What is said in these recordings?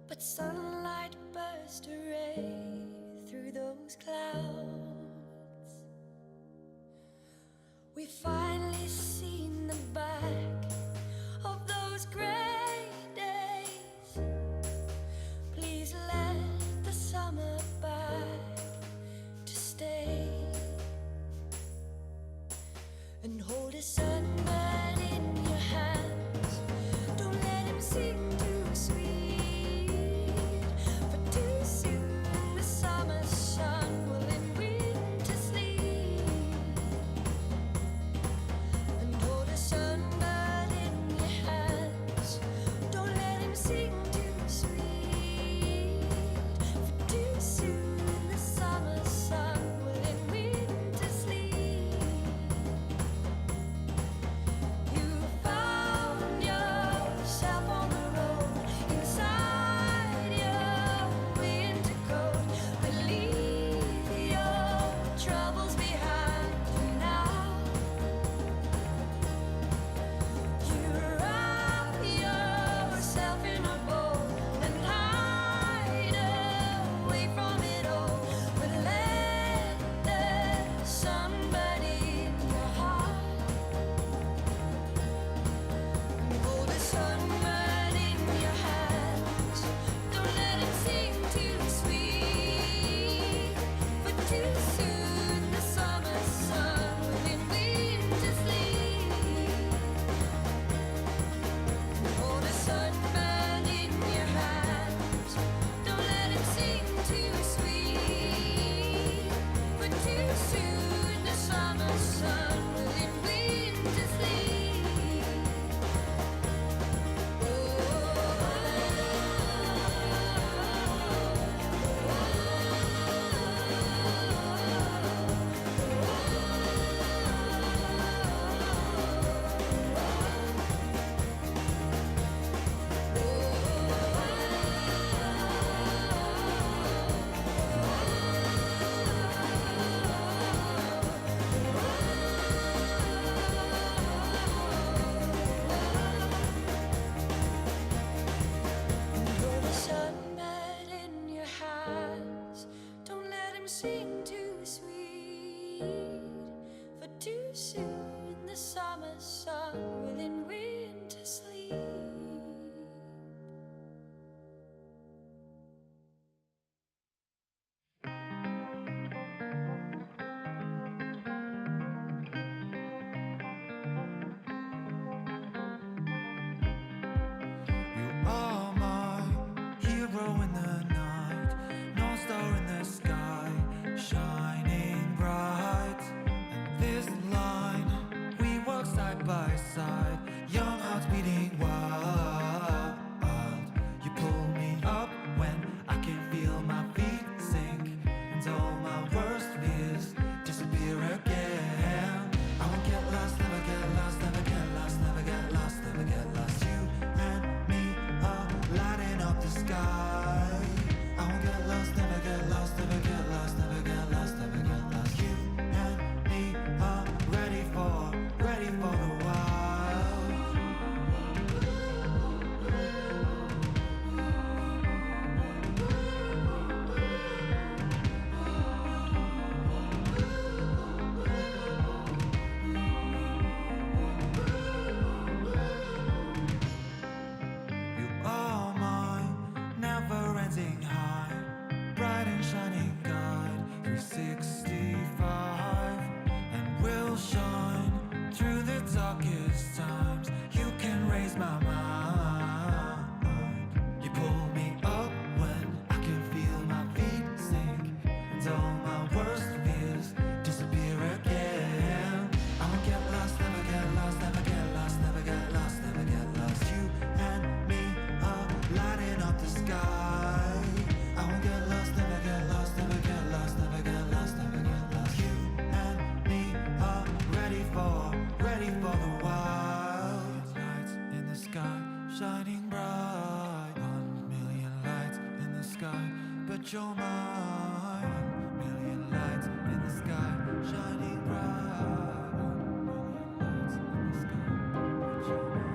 but sunlight burst a ray through those clouds. We finally seen the back of those gray days. Please let the summer back to stay and hold a sunburn in your hands. Don't let him sing too sweet, for too soon the summer sun will in winter sleep. And hold a sunburn in your hands. Don't let him sing too sweet, for too soon the summer sun will in winter sleep. You found yourself on the road inside your winter coat, but leave your troubles behind for now. You wrap yourself in a bowl and hide away from it all, but let the sun burn in your heart. Hold the sunburn in your hands. Don't let it sing too sweet, for too soon the summer sun will in winter sleep. Hold the sunburn in your hands. Don't let it sing too sweet, for too soon the summer sun will in winter sleep. Hold the sunburn in your hands. Don't let him sing too sweet, for too soon the summer sun will in winter sleep. You are my hero in the night, North Star in the sky, shining bright. And this line, we walk side by side, young hearts beating wild. You pull me up when I can feel my feet sink, and all my worst fears disappear again. I won't get lost, never get lost, never get lost, never get lost, never get lost. You and me are lighting up the sky. I won't get lost, never get lost, never get lost, never get lost, never get lost. You and me are ready for the wild. You are my never-ending high, bright and shining guide, 365, and will shine through the darkest times. You can raise my mind. You pull me up when I can feel my feet sink, and all my worst fears disappear again. I won't get lost, never get lost, never get lost, never get lost, never get lost. You and me are lighting up the sky. I won't get lost, never get lost, never get lost, never get lost, never get lost. You and me are ready for the wild. Lights in the sky, shining bright. 1,000,000 lights in the sky, but you're mine. 1,000,000 lights in the sky, shining bright. 1,000,000 lights in the sky, but you're mine.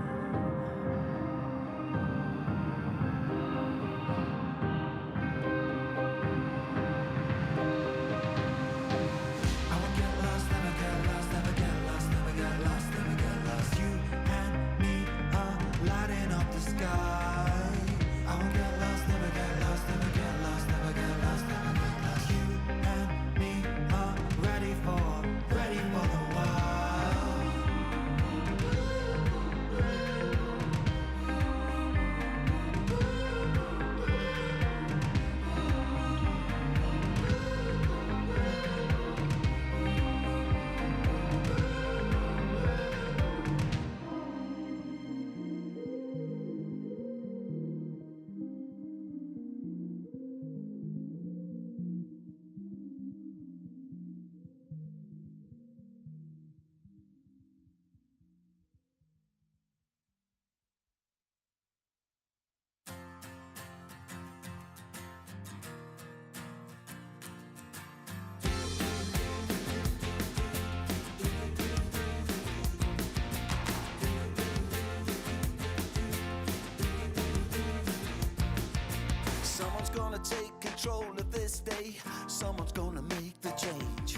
gonna take control of this day. Someone's gonna make the change.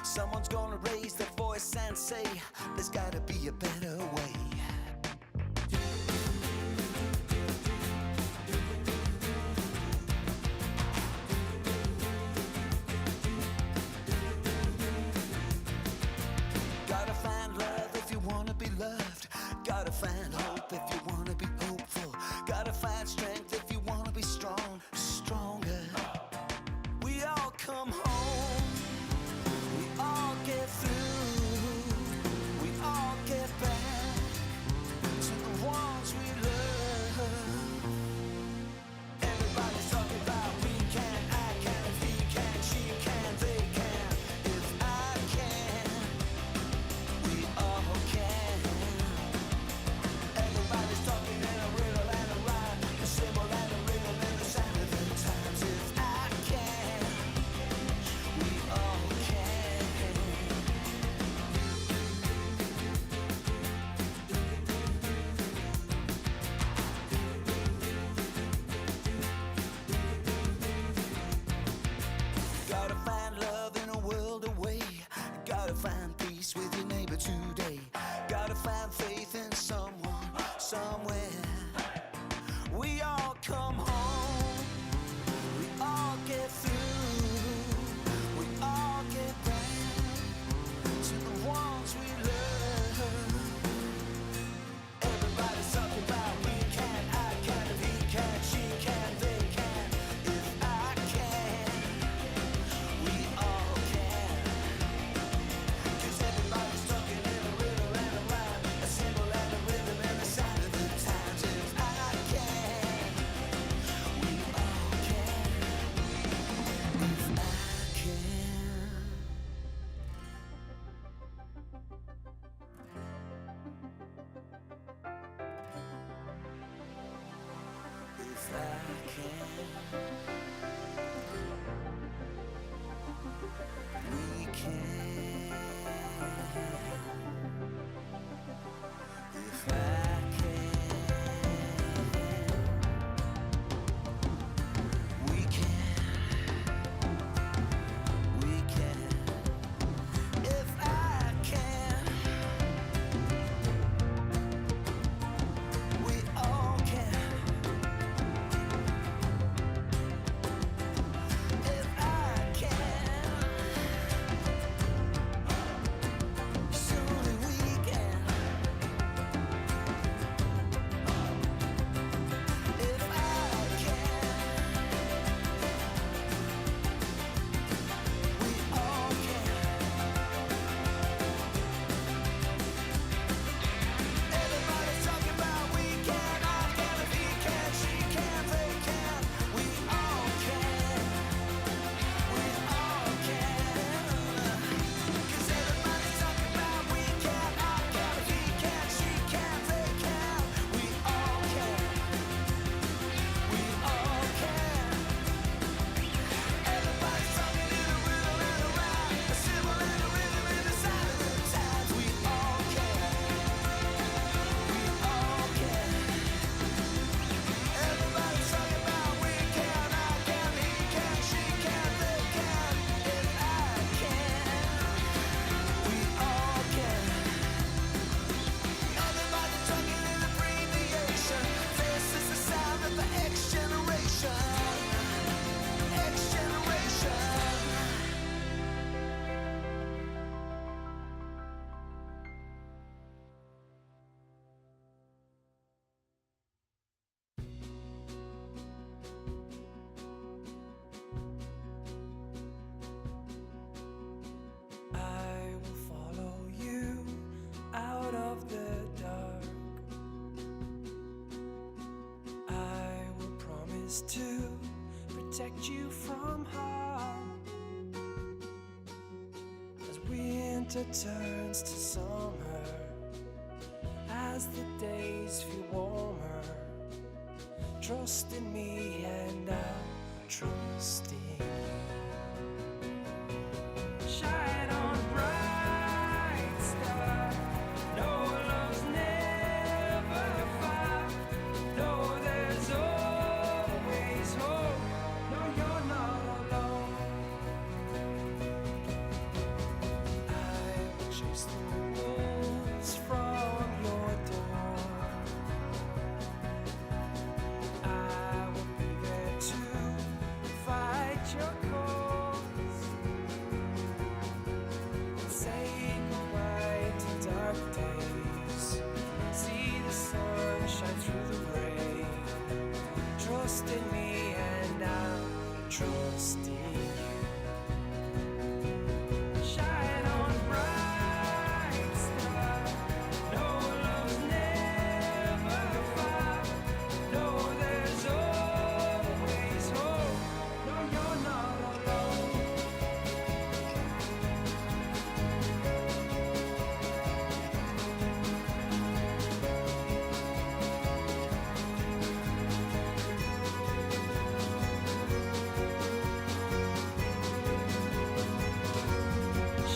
Someone's gonna raise their voice and say, there's gotta be a better way. Gotta find love if you wanna be loved. Gotta find hope if you wanna be hopeful. Gotta find strength if you wanna be strong, stronger. We all come home. We all get through. We all get back to the ones we love. Everybody's talking about we can, I can, if he can, she can, they can. If I can, we all can. Everybody's talking in a riddle and a rhyme, a symbol and a rhythm and the sound of the times. If I can, we all can. Gotta find love in a world away. Gotta find peace with your neighbor today. Gotta find faith in someone, somewhere. We all come home. We all get through. We all get back to the ones we love. Everybody's talking about we can, I can, if he can, she can, they can. If I can, we all can. 'Cause everybody's talking in a riddle and a rhyme, a symbol and a rhythm and the sound of the times. If I can, we all can. If I can. If I can, we can. If I can, we can. We can. If I can, we all can. If I can, surely we can. If I can, we all can. Everybody's talking about we can, I can, if he can, she can, they can. We all can. We all can. 'Cause everybody's talking about we can, I can, if he can, she can, they can. We all can. We all can. Everybody's talking in a riddle and a rhyme, a symbol and a rhythm and the sound of the times. We all can. We all can. Everybody's talking about we can, I can, he can, she can, they can. If I can, we all can. Everybody's talking in abbreviation. This is the sound of the X generation. X generation. I will follow you out of the dark. I will promise to protect you from harm. As winter turns to summer, as the days feel warmer, trust in me and I'll trust in you. Shine on, bright star. No love's never far. No, there's always hope. your calls and say goodbye to dark days. See the sun shine through the rain. Trust in me and I'll trust in you. Shine on, bright star. No, love's never far. No, there's always hope. No, you're not alone.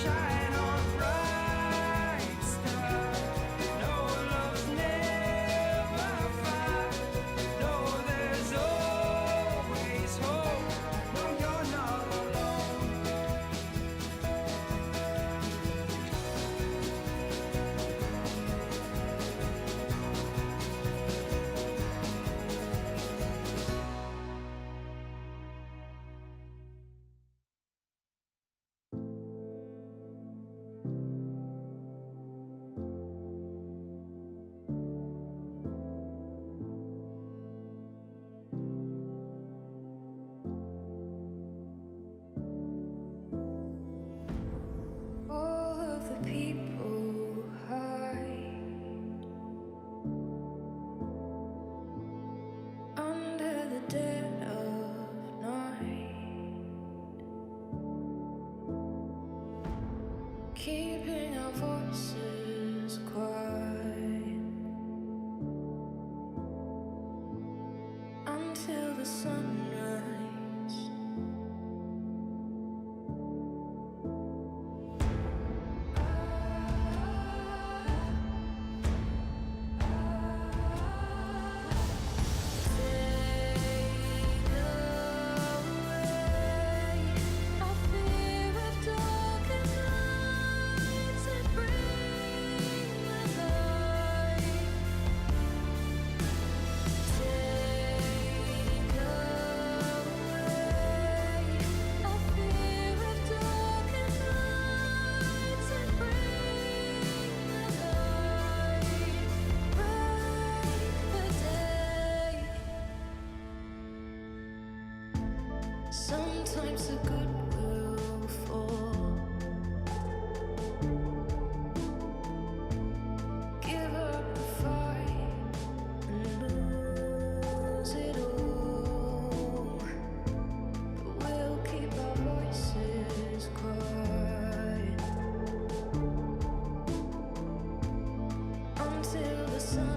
Shine on, bright star. No, love's never far. No, there's always hope. No, you're not alone. All of the people hide under the dead of night, keeping our voices quiet until the sunrise. Sometimes the good will fall. Give up the fight and lose it all. But we'll keep our voices quiet until the sunrise.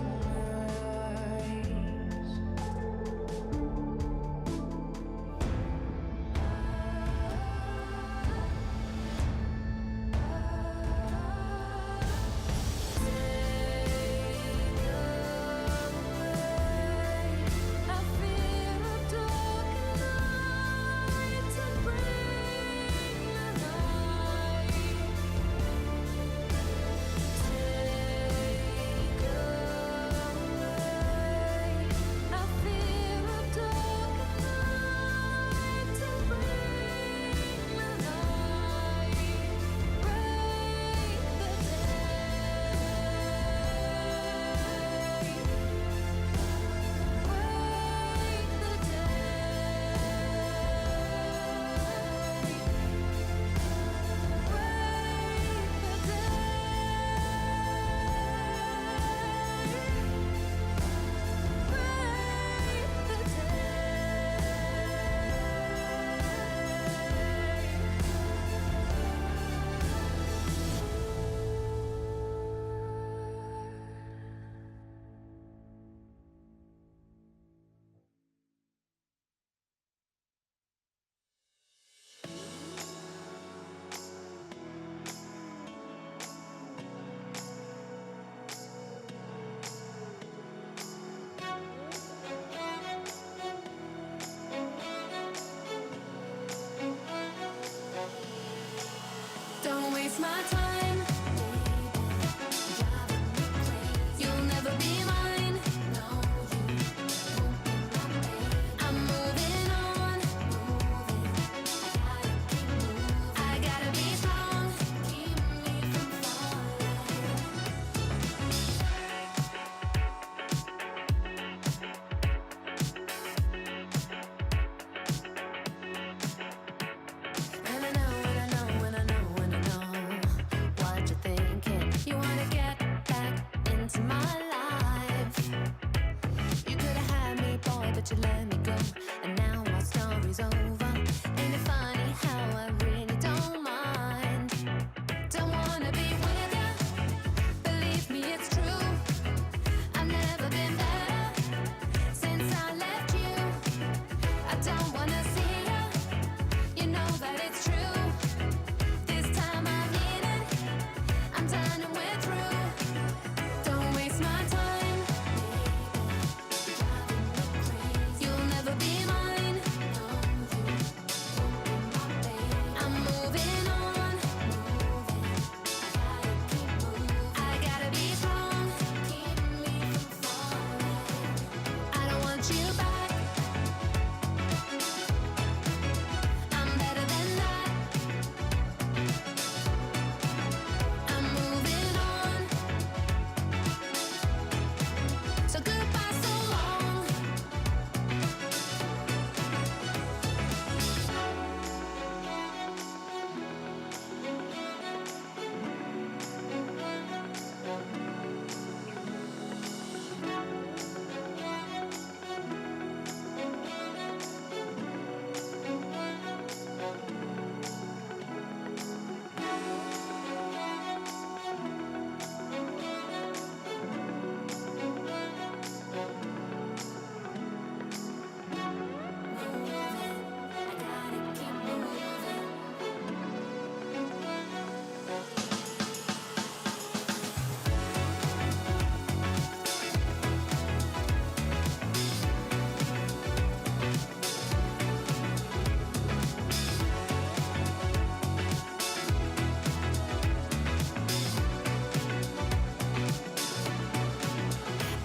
Don't waste my time. You'll never be mine. I'm moving on. but you let me go, and now our story's over. Ain't it funny how I really don't mind? Don't wanna be with ya, believe me, it's true. I've never been better since I left you. I don't wanna see ya, you know that it's true. This time I mean it, I'm done and we're through. Don't waste my time, you'll never be mine. I'm moving on, I gotta be strong. I don't want you back, I'm better than that. I'm moving on, so goodbye, so long.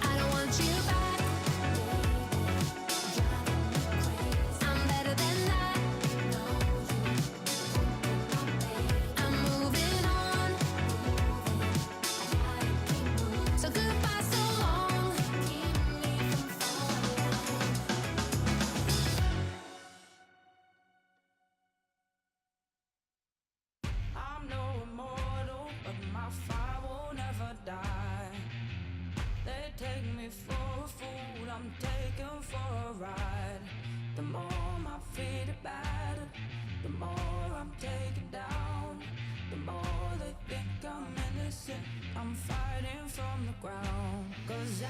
I don't want you back, I'm better than that. I'm moving on, so goodbye, so long. I'm no immortal, but my fire will never die. They take me for a fool, I'm taken for a ride. The more my feet are battered, the more I'm taken down. The more they think I'm innocent, I'm fighting from the ground. 'Cause I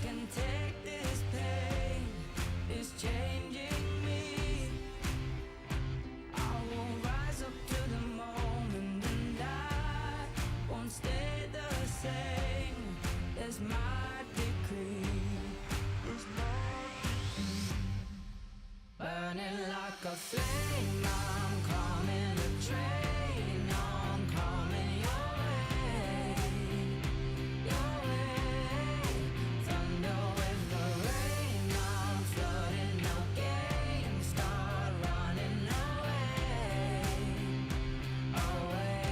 can take this pain, it's changing me. I will rise up to the moment, and I won't stay the same. There's my decree. Burning like a flame, I'm coming a train. I'm coming your way, your way. Thunder with the rain, I'm flooding the game. Start running away, away.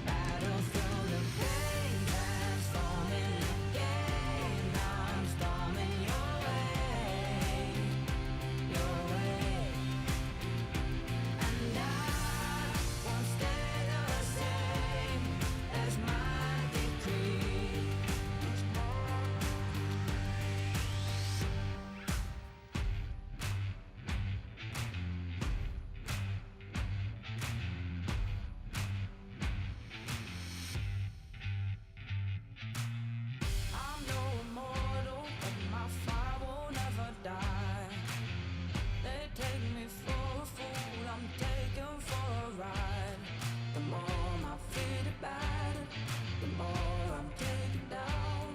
Battle through the pain, transforming the game. I'm storming your way, your way. And I won't stay the same as my decree. I'm no immortal, but my fire will never die. They take me for a fool, I'm taken for a ride. The more my feet are battered, the more I'm taken down.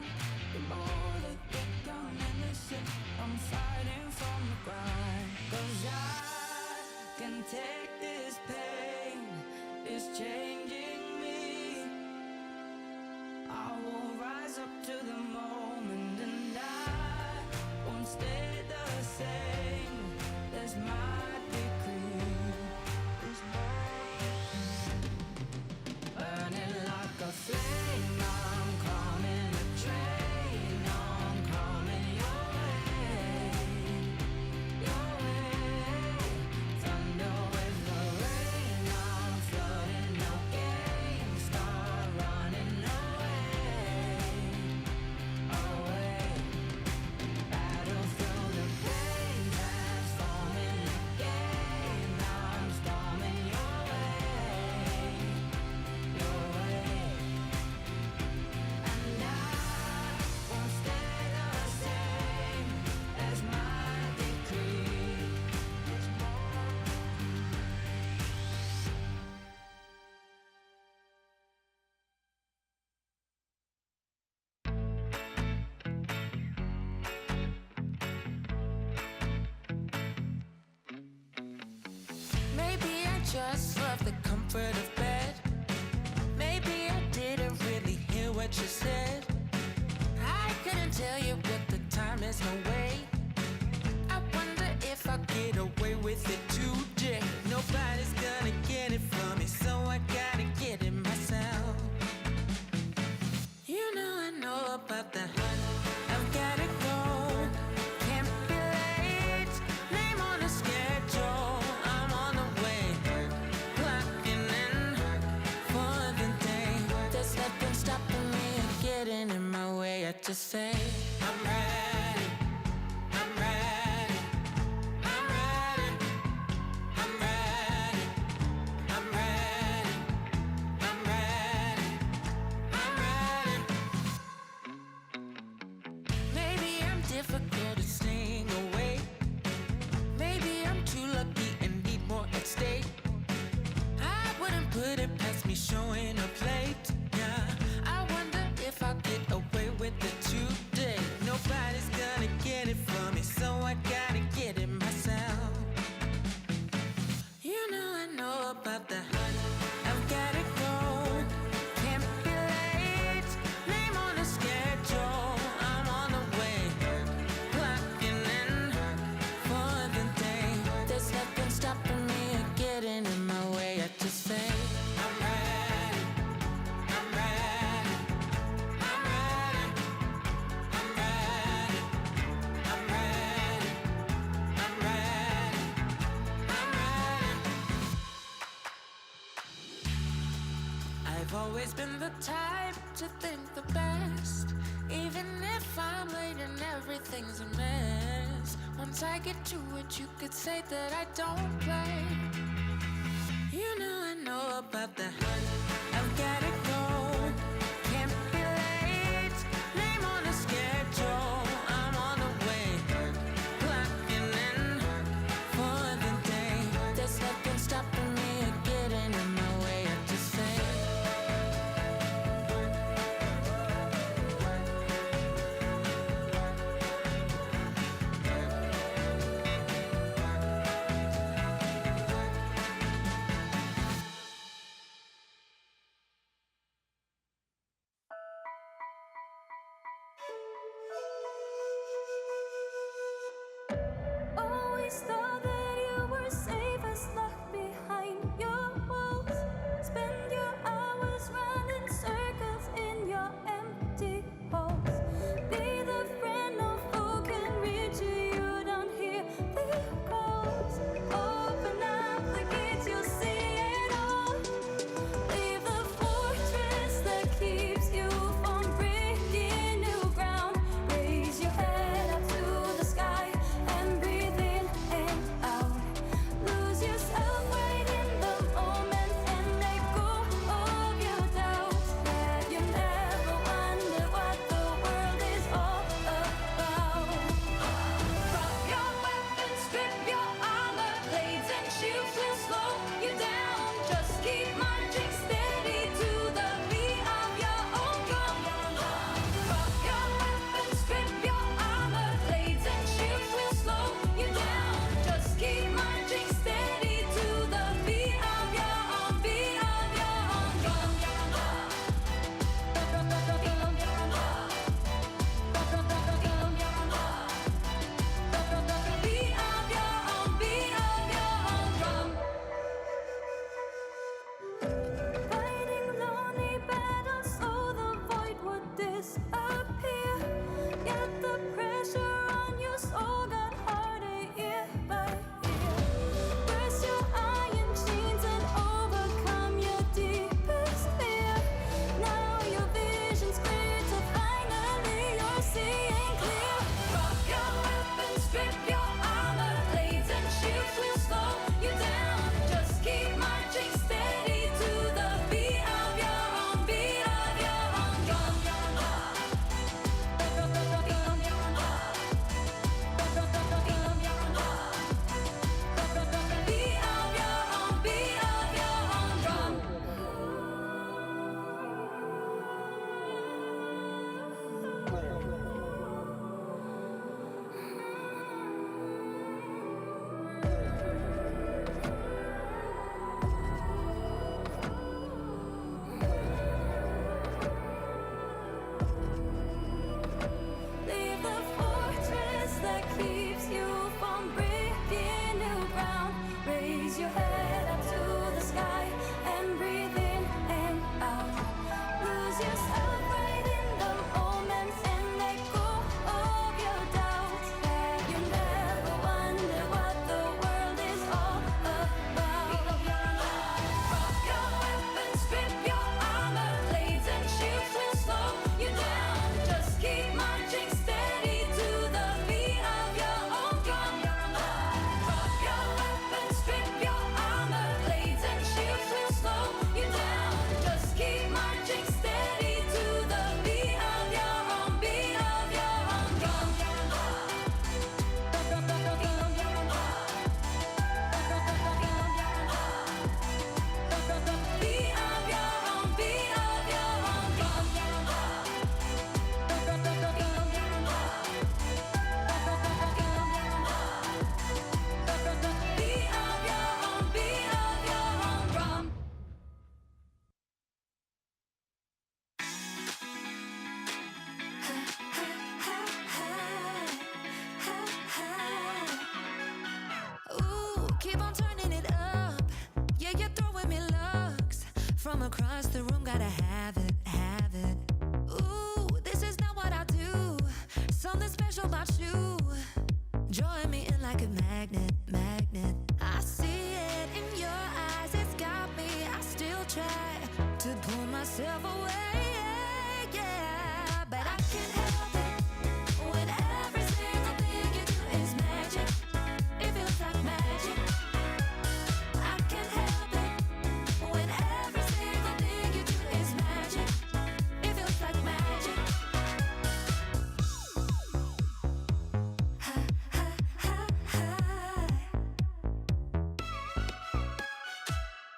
The more they think I'm innocent, I'm fighting from the ground. 'Cause I can take this pain, it's changing me. I will rise up to the moment, and I won't stay the same. There's my decree. Burning like a flame, I'm coming a train. I'm coming your way, your way. Thunder with the rain, I'm flooding the game. Start running away, away. Battle just love the comfort of bed. Maybe I didn't really hear what you said. I couldn't tell you what the time is, no way. I wonder if I'll get away with it today. Nobody's gonna get it from me, so I gotta get it myself. You know about the hunt. I've gotta go, can't be late. Name on the schedule, I'm on the way. Clocking in for the day. There's nothing stopping me or getting in my way. I just say I'm ready, I'm ready, I'm ready, I'm ready, I'm ready, I'm ready, I'm ready. Maybe I'm difficult at staying away. Maybe I'm too lucky and need more at stake. I wouldn't put it past me showing up late. Yeah, I wonder if I'll get away with it today. Nobody's gonna get it from me, so I gotta get it myself. You know about the hunt. I've gotta go, can't be late. Name on the schedule, I'm on the way. Clocking in for the day. There's nothing stopping me or getting in my way. I just say I'm ready, I'm ready, I'm ready, I'm ready, I'm ready, I'm ready, I'm ready. I've always been the type to think the best, even if I'm late and everything's a mess. Once I get to it, you could say that I don't play. You know about the hunt. I've gotta go, can't be late. Name on the schedule, I'm on the way. Clocking in for the day. There's nothing stopping me or getting in my way. I just say from across the room, gotta have it, have it. Ooh, this is not what I do. Something special about you, drawing me in like a magnet, magnet. I see it in your eyes, it's got me. I still try to pull myself away, yeah, but I can't help it when every single thing you do is magic. It feels like magic. I can't help it when every single thing you do is magic. It feels like magic. Ha ha ha ha.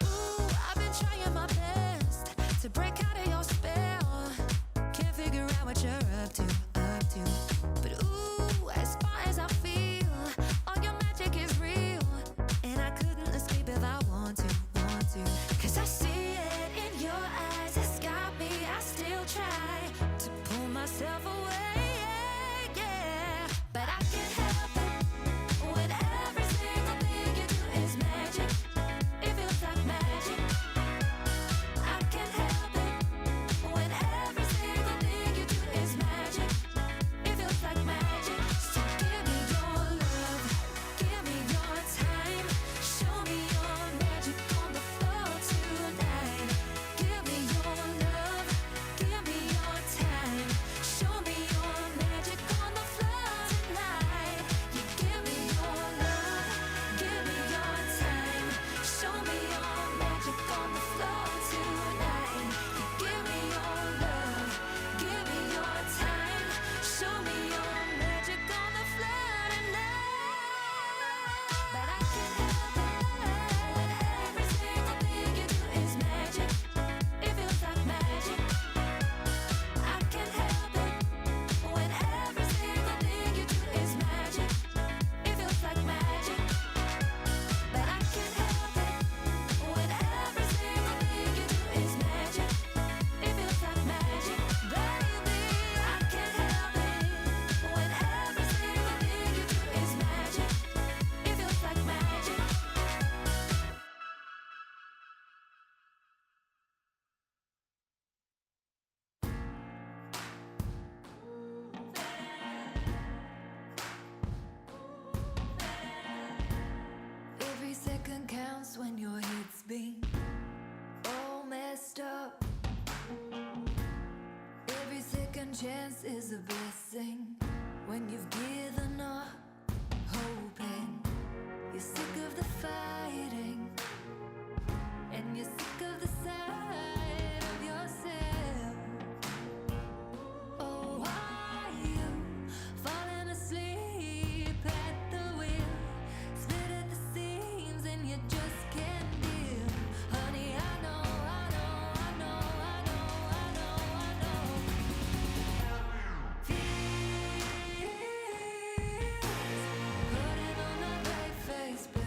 Ooh, I've been trying my best to break out of your spell. Can't figure out what you're up to, up to. But ooh, as far as I feel, all your magic is real, and I couldn't escape if I want to, want to. 'Cause I see it in your eyes, it's got me. I still try to pull myself away, yeah, but I can't help it when every single thing you do is magic. It feels like magic. I can't help it when every single thing you do is magic. It feels like magic. So give me your love, give me your time, show me your magic on the floor tonight. Give me your love, give me your time, show me your magic on the floor tonight. You give me your love, give me your time, show me your magic on the floor tonight. You give me your love, give me your time, show me your magic on the floor tonight. But I can't help it when every single thing you do is magic. It feels like magic. I can't help it when every single thing you do is magic. It feels like magic. But I can't help it when every single thing you do is magic. It feels like magic, baby. I can't help it when every single thing you do is magic. It feels like magic. Every second counts when your head's been all messed up. Every second chance is a blessing when you've given up, hoping. You're sick of the fighting, and you're sick of the sight of yourself. Oh, are you falling asleep at the wheel, split at the seams, and you just can't deal? Honey, I know, I know, I know, I know, I know, I know. Feels putting on a brave face, baby.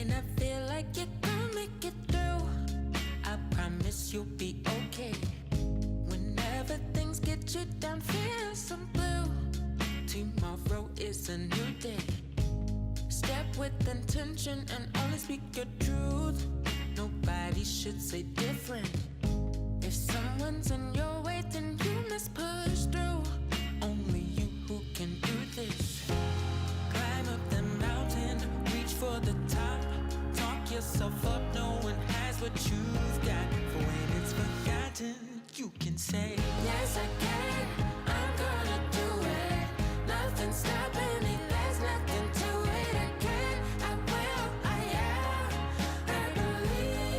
not feel like you're gonna make it through, I promise you'll be okay. Whenever things get you down, feel some blue. Tomorrow is a new day. Step with intention and only speak your truth. Nobody should say different. If someone's in your way, then you must push through. Only you who can do this. Climb up the mountain, reach for the top. Talk yourself up, no one has what you've got. For when it's forgotten, you can say, yes, I can, I'm gonna do it. Nothing's stopping me, there's nothing to it. I can, I will, I am, I believe.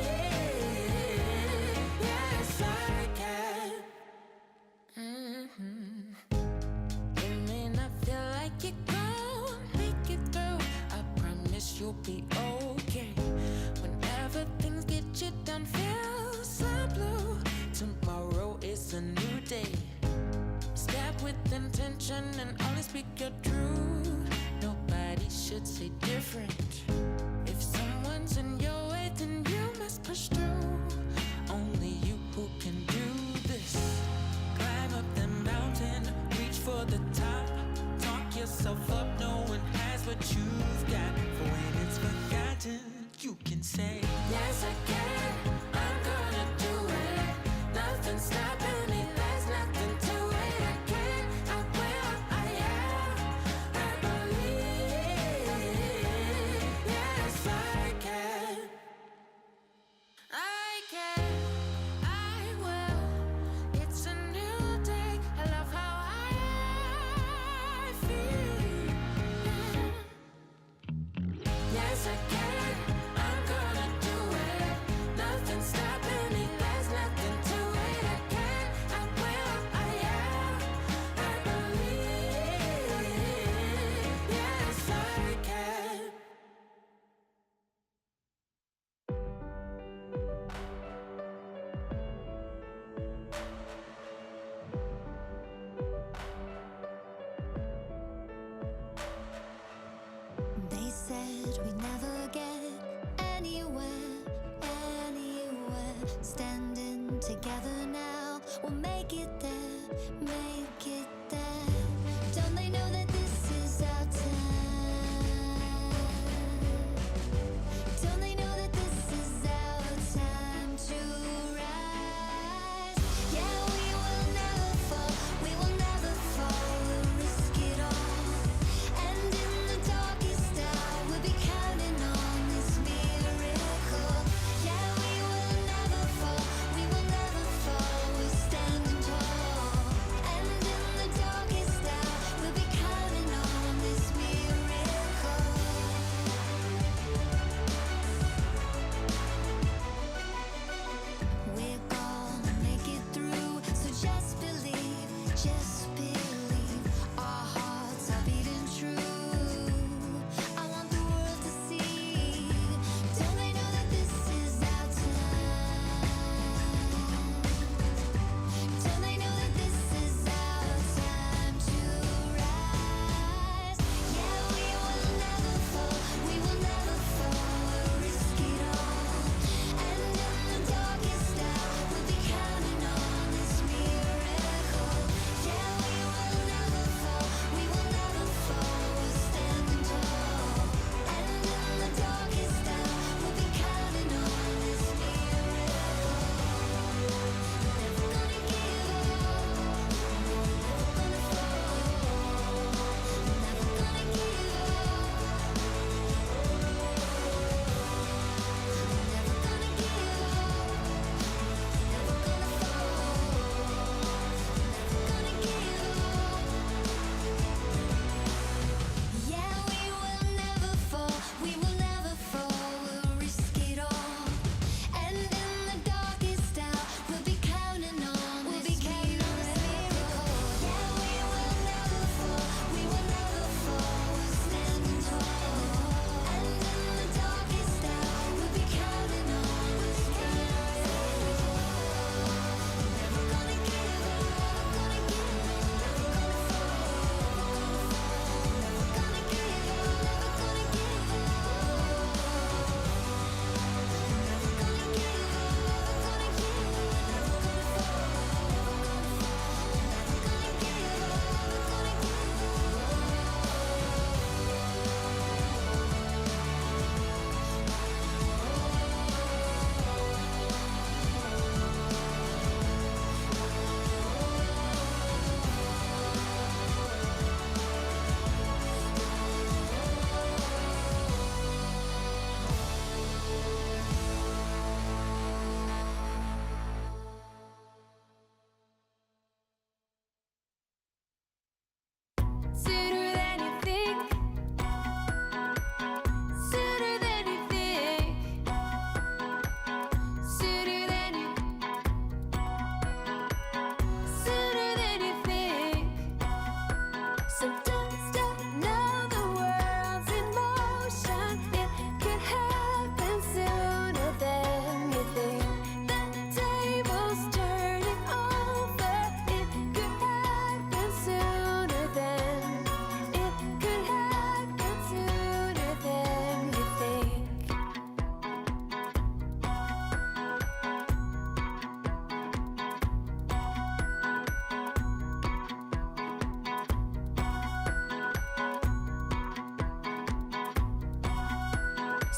Yes, I can. You may not feel like you're gonna make it through, I promise you'll be okay. Whenever things get you down, feel so blue. Tomorrow is a new day. Step with intention and only speak your truth. Nobody should say different. If someone's in your way, then you must push through. Only you who can do this. Climb up the mountain, reach for the top. Talk yourself up, no one has what you've got. For when it's forgotten, you can say, yes, I can, I'm gonna do it. Nothing's stopping me, there's nothing to it. I can, I will, I am, I believe. Yes, I can. I can, I will. It's a new day. I love how I feel. Yes, I can. I'm gonna do it. Nothing's stopping me. There's nothing to it. I can, I will, I am, I believe. Yes, I can. They said we'd never get anywhere, anywhere. Standing together now, we'll make it there, make it there. Don't they know that this is our time? Don't they know that this is our time to rise? Yeah, we will never fall, we will never fall, we'll risk it all. And in the darkest hour, we'll be counting on this miracle. Yeah, we will never fall, we will never fall, we're standing tall. And in the darkest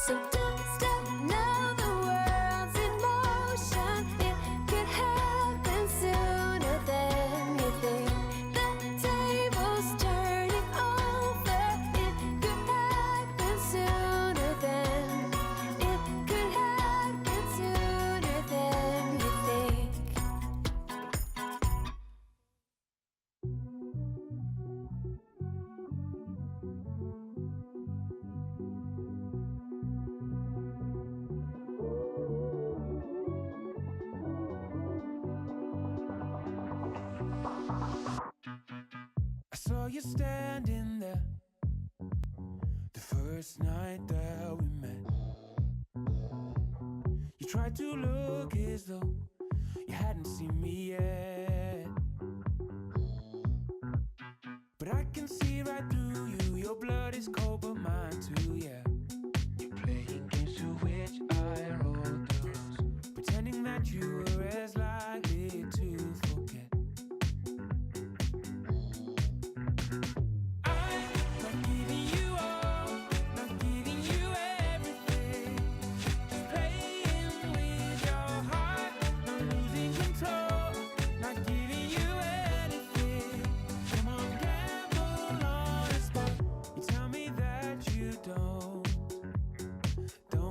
So don't stop now, the world's in motion. It could happen sooner than you think. The table's turning over. It could happen sooner than. It could happen sooner than you think. I saw you standing there the first night that we met. You tried to look as though you hadn't seen me yet, but I can see right through you. Your blood is cold, but mine too, yeah. You're playing games to which I rolled the rules, pretending that you were as likely to forget. I'm not giving you all, not giving you everything. Just playing with your heart, not losing control, not giving you anything. Come on, gamble on a spot. You tell me that you don't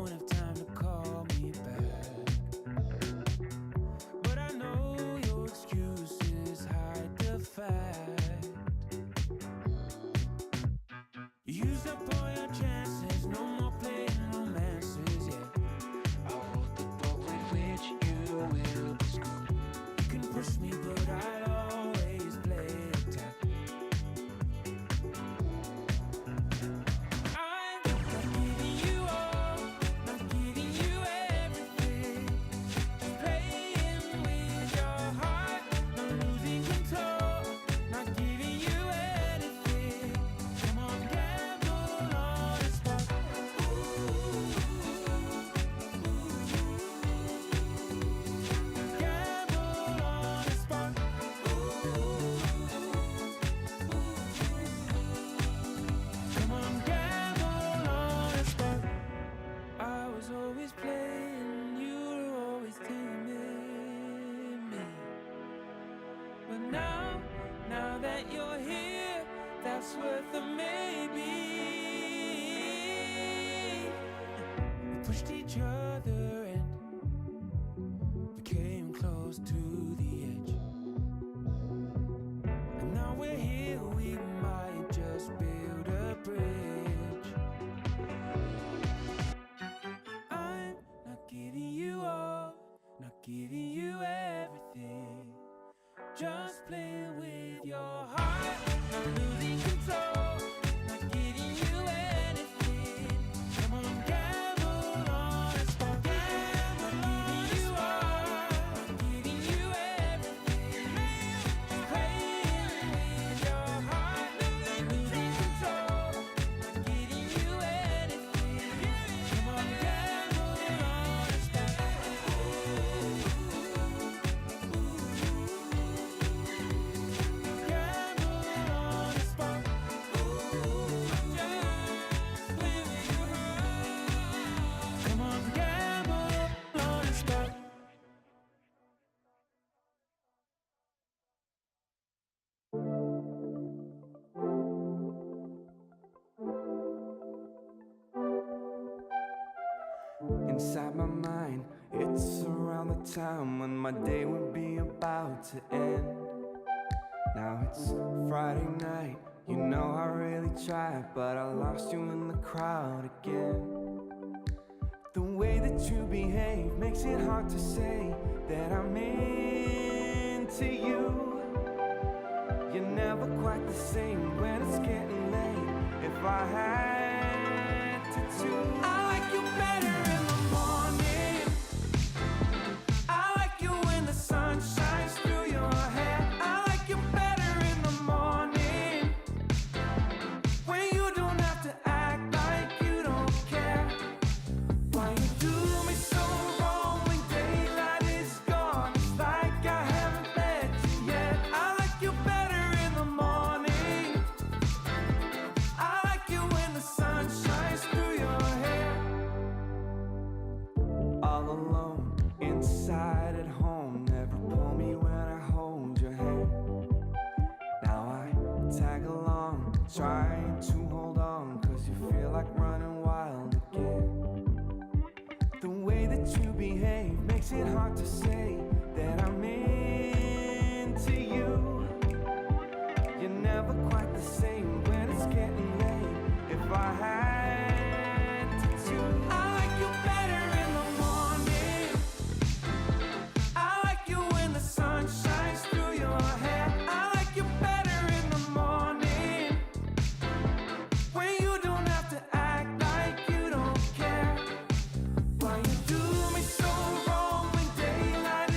have time to call me back, but I know your excuses hide the fact. You used up all your chances, no more playing romances, yeah. I'll hold the boat with which you will be screwed. You can push me, but I'll always play attack. I'm not giving you all, not giving you everything. Just playing with your heart, not losing control, not giving you anything. Come on, gamble on a spot. Gamble on a spot. Come on, gamble on a spot. I was always playing, you were always taming me. But now that you're here, that's worth a maybe. We pushed each other and became close to the edge. And now we're here, we might just build a bridge. I'm not giving you all, not giving you everything. Just playing with your heart, not losing control, not giving you anything. Come on, gamble on a spot. Gamble on you all, not giving you everything. Just playing with your heart, not losing control, not giving you anything. Come on, gamble on a spot. Gamble on a spot. Just play with your heart. Come on, gamble on a spot. Inside my mind, it's around the time when my day would be about to end. Now it's Friday night, you know I really tried, but I lost you in the crowd again. The way that you behave makes it hard to say that I'm into you. You're never quite the same when it's getting late. If I had to choose, I like you better in the morning. I like you when the sun shines through your hair. I like you better in the morning, when you don't have to act like you don't care. Why you do me so wrong when daylight is gone? It's like I haven't met you yet. I like you better in the morning. I like you when the sun shines through your hair. all alone, inside at home. Never pull me when I hold your hand. Now I tag along, trying to hold on, cause you feel like running wild again. The way that you behave makes it hard to say that I'm into you. You're never quite the same when it's getting late. If I had to choose, I like you better in the morning. I like you when the sun shines through your hair. I like you better in the morning, when you don't have to act like you don't care. Why you do me so wrong when daylight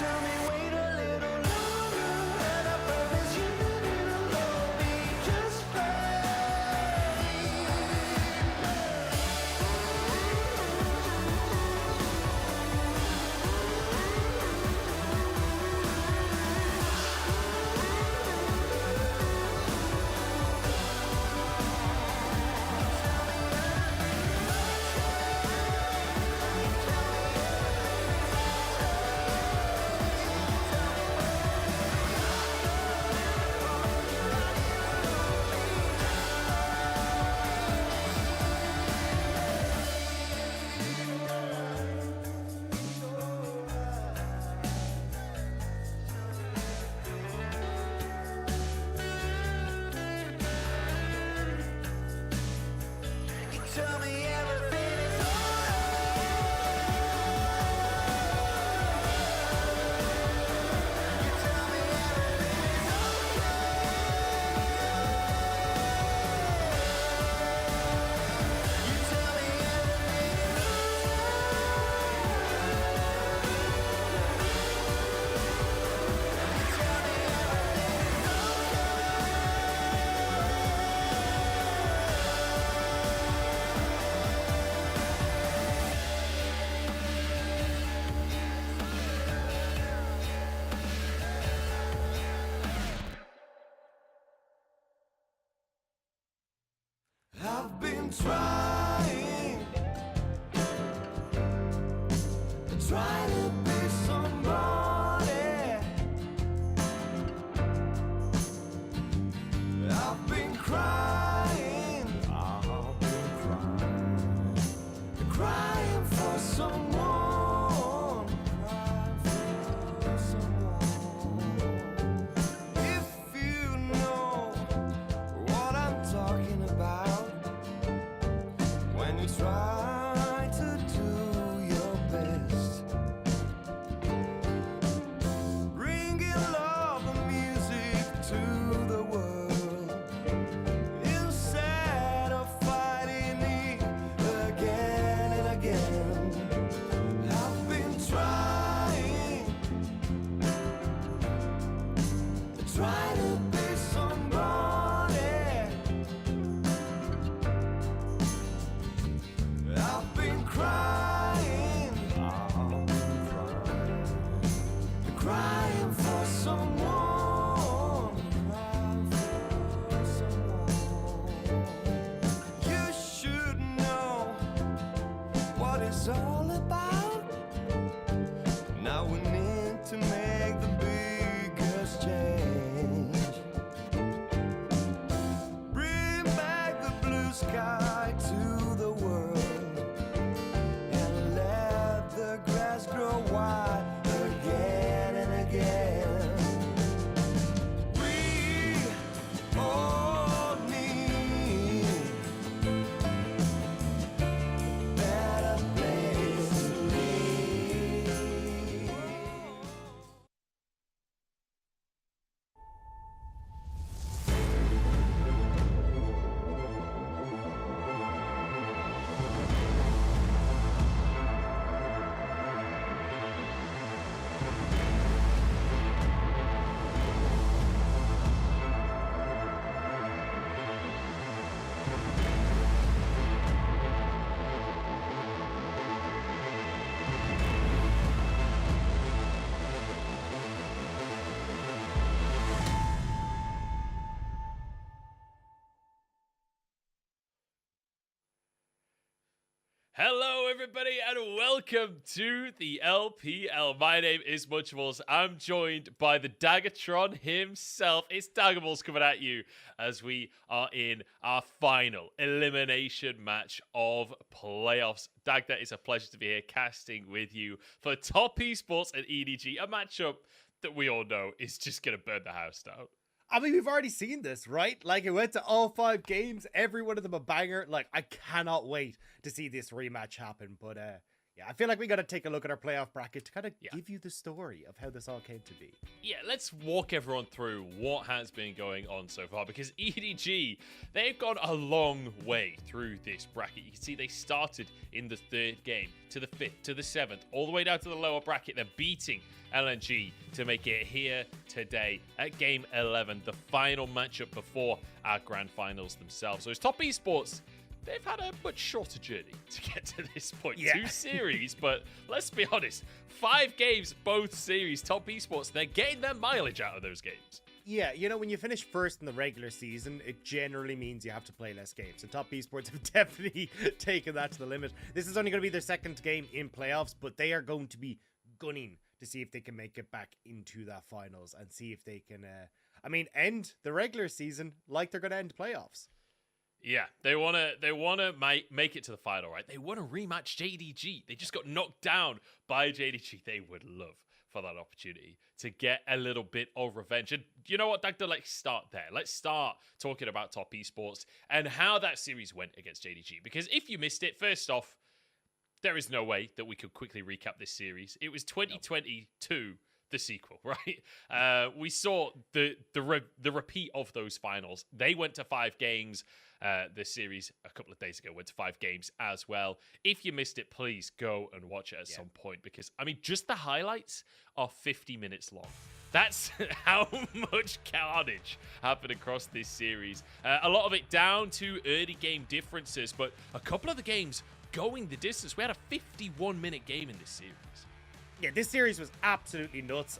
tell me wait a little longer, and I promise you that it'll all be just fine. Tell me everything is I've been trying to be somebody. I've been crying for someone, If you know what I'm talking about, when you try to do your best, bringing love and music to the world, instead of fighting it again and again. I've been trying to be somebody. I've been crying for someone, You should know what it's all about. Now we need to make the biggest change. Bring back the blue sky to the world, and let the grass grow wide again and again. We all need better place to live. Hello, everybody, and welcome to the LPL. My name is Munchables. I'm joined by the Daggertron himself. It's Daggerballs coming at you as we are in our final elimination match of playoffs. Dagda, it's a pleasure to be here casting with you for Top Esports and EDG, a matchup that we all know is just going to burn the house down. I mean, we've already seen this, right? Like, it went to all 5 games, every one of them a banger. Like, I cannot wait to see this rematch happen. But, Yeah, I feel like we got to take a look at our playoff bracket to kind of Yeah. give you the story of how this all came to be. Yeah, let's walk everyone through what has been going on so far, because EDG, they've gone a long way through this bracket. You can see they started in the 3rd game, to the 5th, to the 7th, all the way down to the lower bracket. They're beating LNG to make it here today at game 11, the final matchup before our grand finals themselves. So it's Top Esports. They've had a much shorter journey to get to this point. Yeah. 2 series, but let's be honest, 5 games, both series. Top Esports, they're getting their mileage out of those games. Yeah, you know, when you finish first in the regular season, it generally means you have to play less games. And Top Esports have definitely taken that to the limit. This is only going to be their 2nd game in playoffs, but they are going to be gunning to see if they can make it back into that finals and see if they can, end the regular season like they're going to end playoffs. Yeah, they wanna make it to the final, right? They want to rematch JDG. They just got knocked down by JDG. They would love for that opportunity to get a little bit of revenge. And you know what, Dagda? Let's start there. Let's start talking about Top Esports and how that series went against JDG. Because if you missed it, first off, there is no way that we could quickly recap this series. It was 2022. The sequel, right? We saw the repeat of those finals. They went to 5 games. The series a couple of days ago went to 5 games as well. If you missed it, please go and watch it at some point, because I mean, just the highlights are 50 minutes long. That's how much carnage happened across this series. A lot of it down to early game differences, but a couple of the games going the distance. We had a 51-minute game in this series. Yeah, this series was absolutely nuts.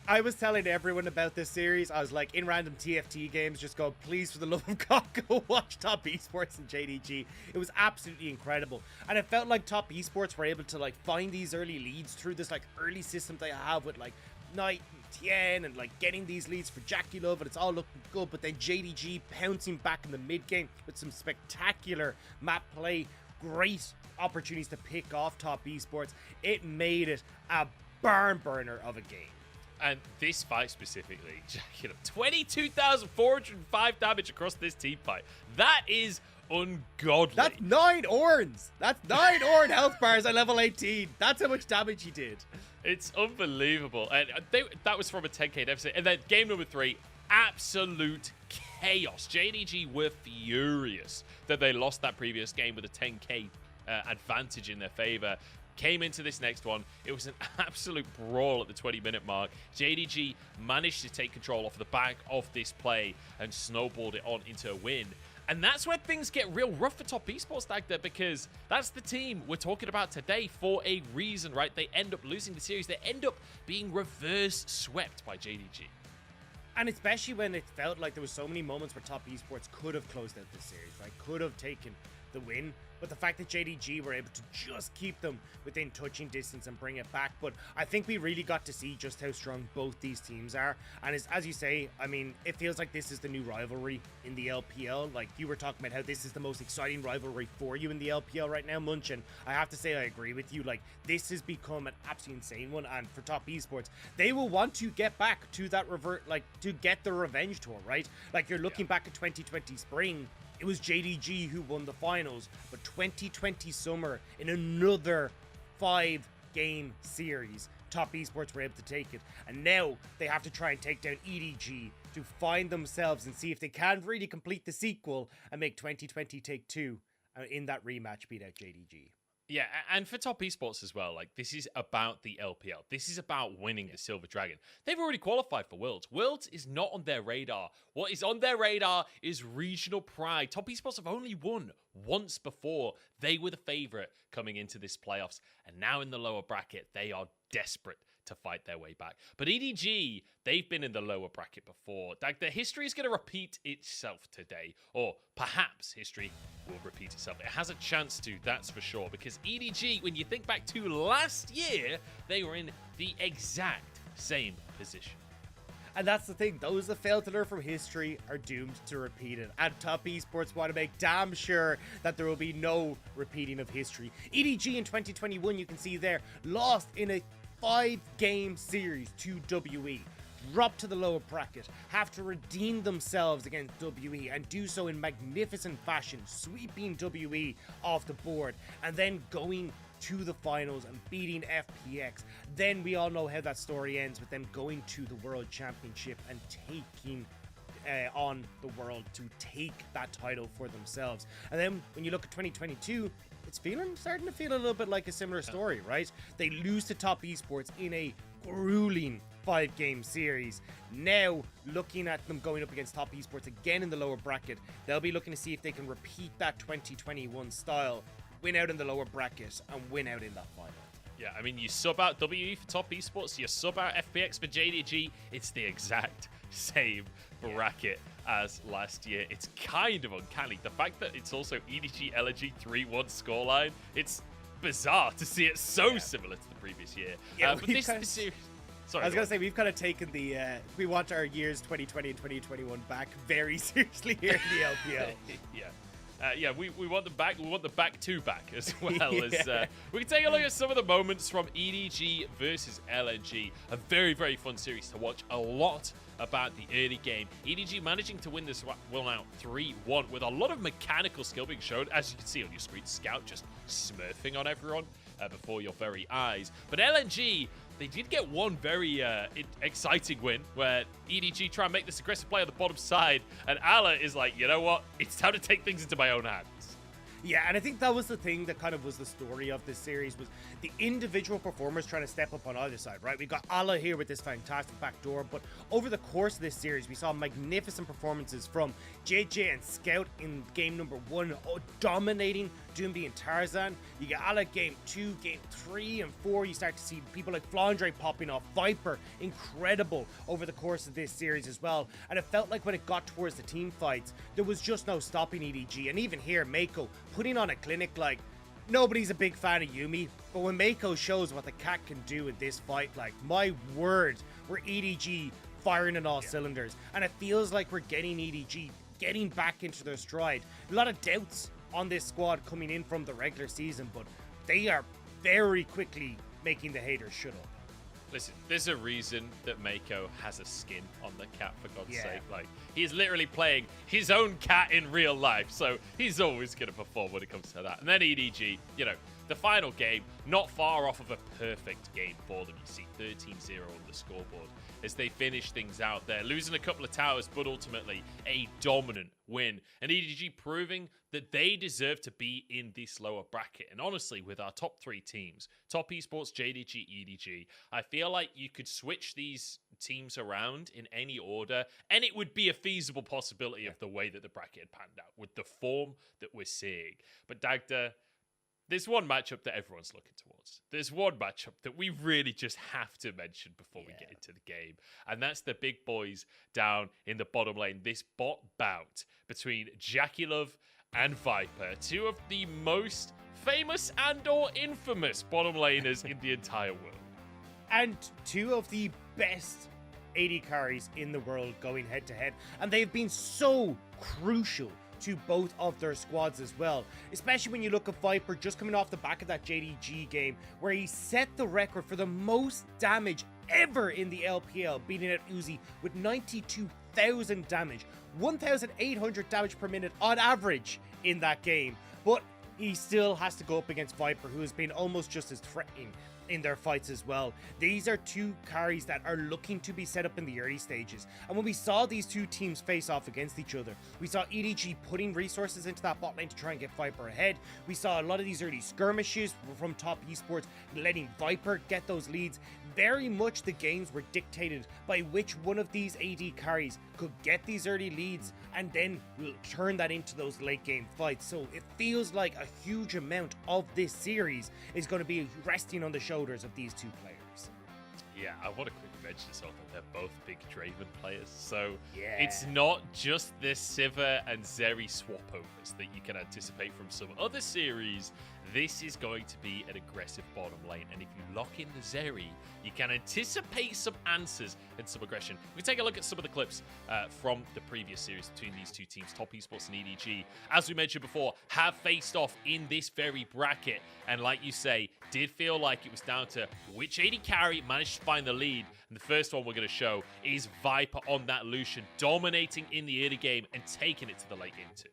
I was telling everyone about this series. I was like, in random TFT games, just go, please, for the love of God, go watch Top Esports and JDG. It was absolutely incredible. And it felt like Top Esports were able to find these early leads through this early system they have with Knight and Tien and getting these leads for Jackie Love, and it's all looking good. But then JDG pouncing back in the mid game with some spectacular map play, great opportunities to pick off Top Esports. It made it a barn burner of a game. And this fight specifically, 22,405 damage across this team fight. That is ungodly. That's 9 Orns. That's 9 Orn health bars at level 18. That's how much damage he did. It's unbelievable. And that was from a 10k deficit. And then game number 3, absolute chaos. JDG were furious that they lost that previous game with a 10k advantage in their favor. Came into this next one. It was an absolute brawl at the 20-minute mark. JDG managed to take control off the back of this play and snowballed it on into a win. And that's where things get real rough for Top Esports, Dagda, because that's the team we're talking about today for a reason, right? They end up losing the series. They end up being reverse swept by JDG. And especially when it felt like there was so many moments where Top Esports could have closed out this series, right? Could have taken the win. But the fact that JDG were able to just keep them within touching distance and bring it back. But I think we really got to see just how strong both these teams are. And as you say, I mean, it feels like this is the new rivalry in the LPL. Like you were talking about how this is the most exciting rivalry for you in the LPL right now, Munch. And I have to say, I agree with you. Like, this has become an absolutely insane one. And for Top Esports, they will want to get back to that to get the revenge tour, right? Like, you're looking back at 2020 spring. It was JDG who won the finals, but 2020 summer, in another 5-game series, Top Esports were able to take it. And now they have to try and take down EDG to find themselves and see if they can really complete the sequel and make 2020 take 2 in that rematch beat out JDG. Yeah, and for Top Esports as well, like, this is about the LPL. This is about winning the Silver Dragon. They've already qualified for Worlds. Worlds is not on their radar. What is on their radar is regional pride. Top Esports have only won once before. They were the favorite coming into this playoffs, and now in the lower bracket, they are desperate to fight their way back. But EDG, they've been in the lower bracket before. Like, the history is going to repeat itself today, or perhaps history will repeat itself. It has a chance to, that's for sure, because EDG, when you think back to last year, they were in the exact same position. And that's the thing, those that fail to learn from history are doomed to repeat it. And Top Esports want to make damn sure that there will be no repeating of history. EDG in 2021, you can see there, lost in a 5-game series to WE. Drop to the lower bracket, have to redeem themselves against WE and do so in magnificent fashion, sweeping WE off the board and then going to the finals and beating FPX. Then we all know how that story ends with them going to the World Championship and taking on the world to take that title for themselves. And then when you look at 2022, it's starting to feel a little bit like a similar story, right? They lose to Top Esports in a grueling 5-game series. Now, looking at them going up against Top Esports again in the lower bracket, they'll be looking to see if they can repeat that 2021 style, win out in the lower bracket, and win out in that final. Yeah, I mean, you sub out WE for Top Esports, you sub out FPX for JDG, it's the exact same bracket as last year. It's kind of uncanny. The fact that it's also EDG LNG 3-1 scoreline, it's bizarre to see it so similar to the previous year. Yeah, but this series... Sorry, I was going to say, we've kind of taken the, we want our years 2020 and 2021 back very seriously here in the LPL. We want them back. We want the back two back as well. As we can take a look at some of the moments from EDG versus LNG. A very, very fun series to watch. A lot about the early game. EDG managing to win this one out 3-1 with a lot of mechanical skill being shown, as you can see on your screen. Scout just smurfing on everyone before your very eyes. But LNG, they did get one very exciting win where EDG try and make this aggressive play on the bottom side, and Ala is like, you know what? It's time to take things into my own hands. Yeah, and I think that was the thing that kind of was the story of this series, was the individual performers trying to step up on either side, right? We got Ala here with this fantastic backdoor, but over the course of this series, we saw magnificent performances from JJ and Scout in game number 1, dominating Doomby and Tarzan. You get Ala game 2, game 3 and 4. You start to see people like Flandre popping off. Viper, incredible over the course of this series as well. And it felt like when it got towards the team fights, there was just no stopping EDG. And even here, Mako putting on a clinic like nobody's a big fan of Yumi. But when Mako shows what the cat can do in this fight, like, my word, we're EDG firing on all cylinders. And it feels like we're getting EDG getting back into their stride. A lot of doubts on this squad coming in from the regular season, but they are very quickly making the haters shut up. Listen, there's a reason that Mako has a skin on the cat, for God's Yeah. sake. Like, he's literally playing his own cat in real life, so he's always going to perform when it comes to that. And then EDG, you know, the final game, not far off of a perfect game for them. You see 13-0 on the scoreboard as they finish things out there, losing a couple of towers, but ultimately a dominant win. And EDG proving that they deserve to be in this lower bracket. And honestly, with our top 3 teams, Top Esports, JDG, EDG, I feel like you could switch these teams around in any order, and it would be a feasible possibility of the way that the bracket had panned out, with the form that we're seeing. But Dagda, there's one matchup that everyone's looking towards. There's one matchup that we really just have to mention before we get into the game. And that's the big boys down in the bottom lane. This bot bout between Jackie Love and Viper. 2 of the most famous and or infamous bottom laners in the entire world. And 2 of the best AD carries in the world going head to head. And they've been so crucial to both of their squads as well, especially when you look at Viper just coming off the back of that JDG game where he set the record for the most damage ever in the LPL, beating out Uzi with 92,000 damage, 1,800 damage per minute on average in that game. But he still has to go up against Viper, who has been almost just as threatening in their fights as well. These are 2 carries that are looking to be set up in the early stages. And when we saw these 2 teams face off against each other, we saw EDG putting resources into that bot lane to try and get Viper ahead. We saw a lot of these early skirmishes from Top Esports letting Viper get those leads. Very much the games were dictated by which one of these AD carries could get these early leads and then will turn that into those late game fights. So it feels like a huge amount of this series is going to be resting on the shoulders of these 2 players. Yeah, I want to quickly mention as well that they're both big Draven players. So Yeah. it's not just the Sivir and Zeri swap-overs that you can anticipate from some other series. This is going to be an aggressive bottom lane. And if you lock in the Zeri, you can anticipate some answers and some aggression. We take a look at some of the clips from the previous series between these 2 teams, Top Esports and EDG. As we mentioned before, have faced off in this very bracket. And like you say, did feel like it was down to which AD carry managed to find the lead. And the first one we're going to show is Viper on that Lucian, dominating in the early game and taking it to the late game too.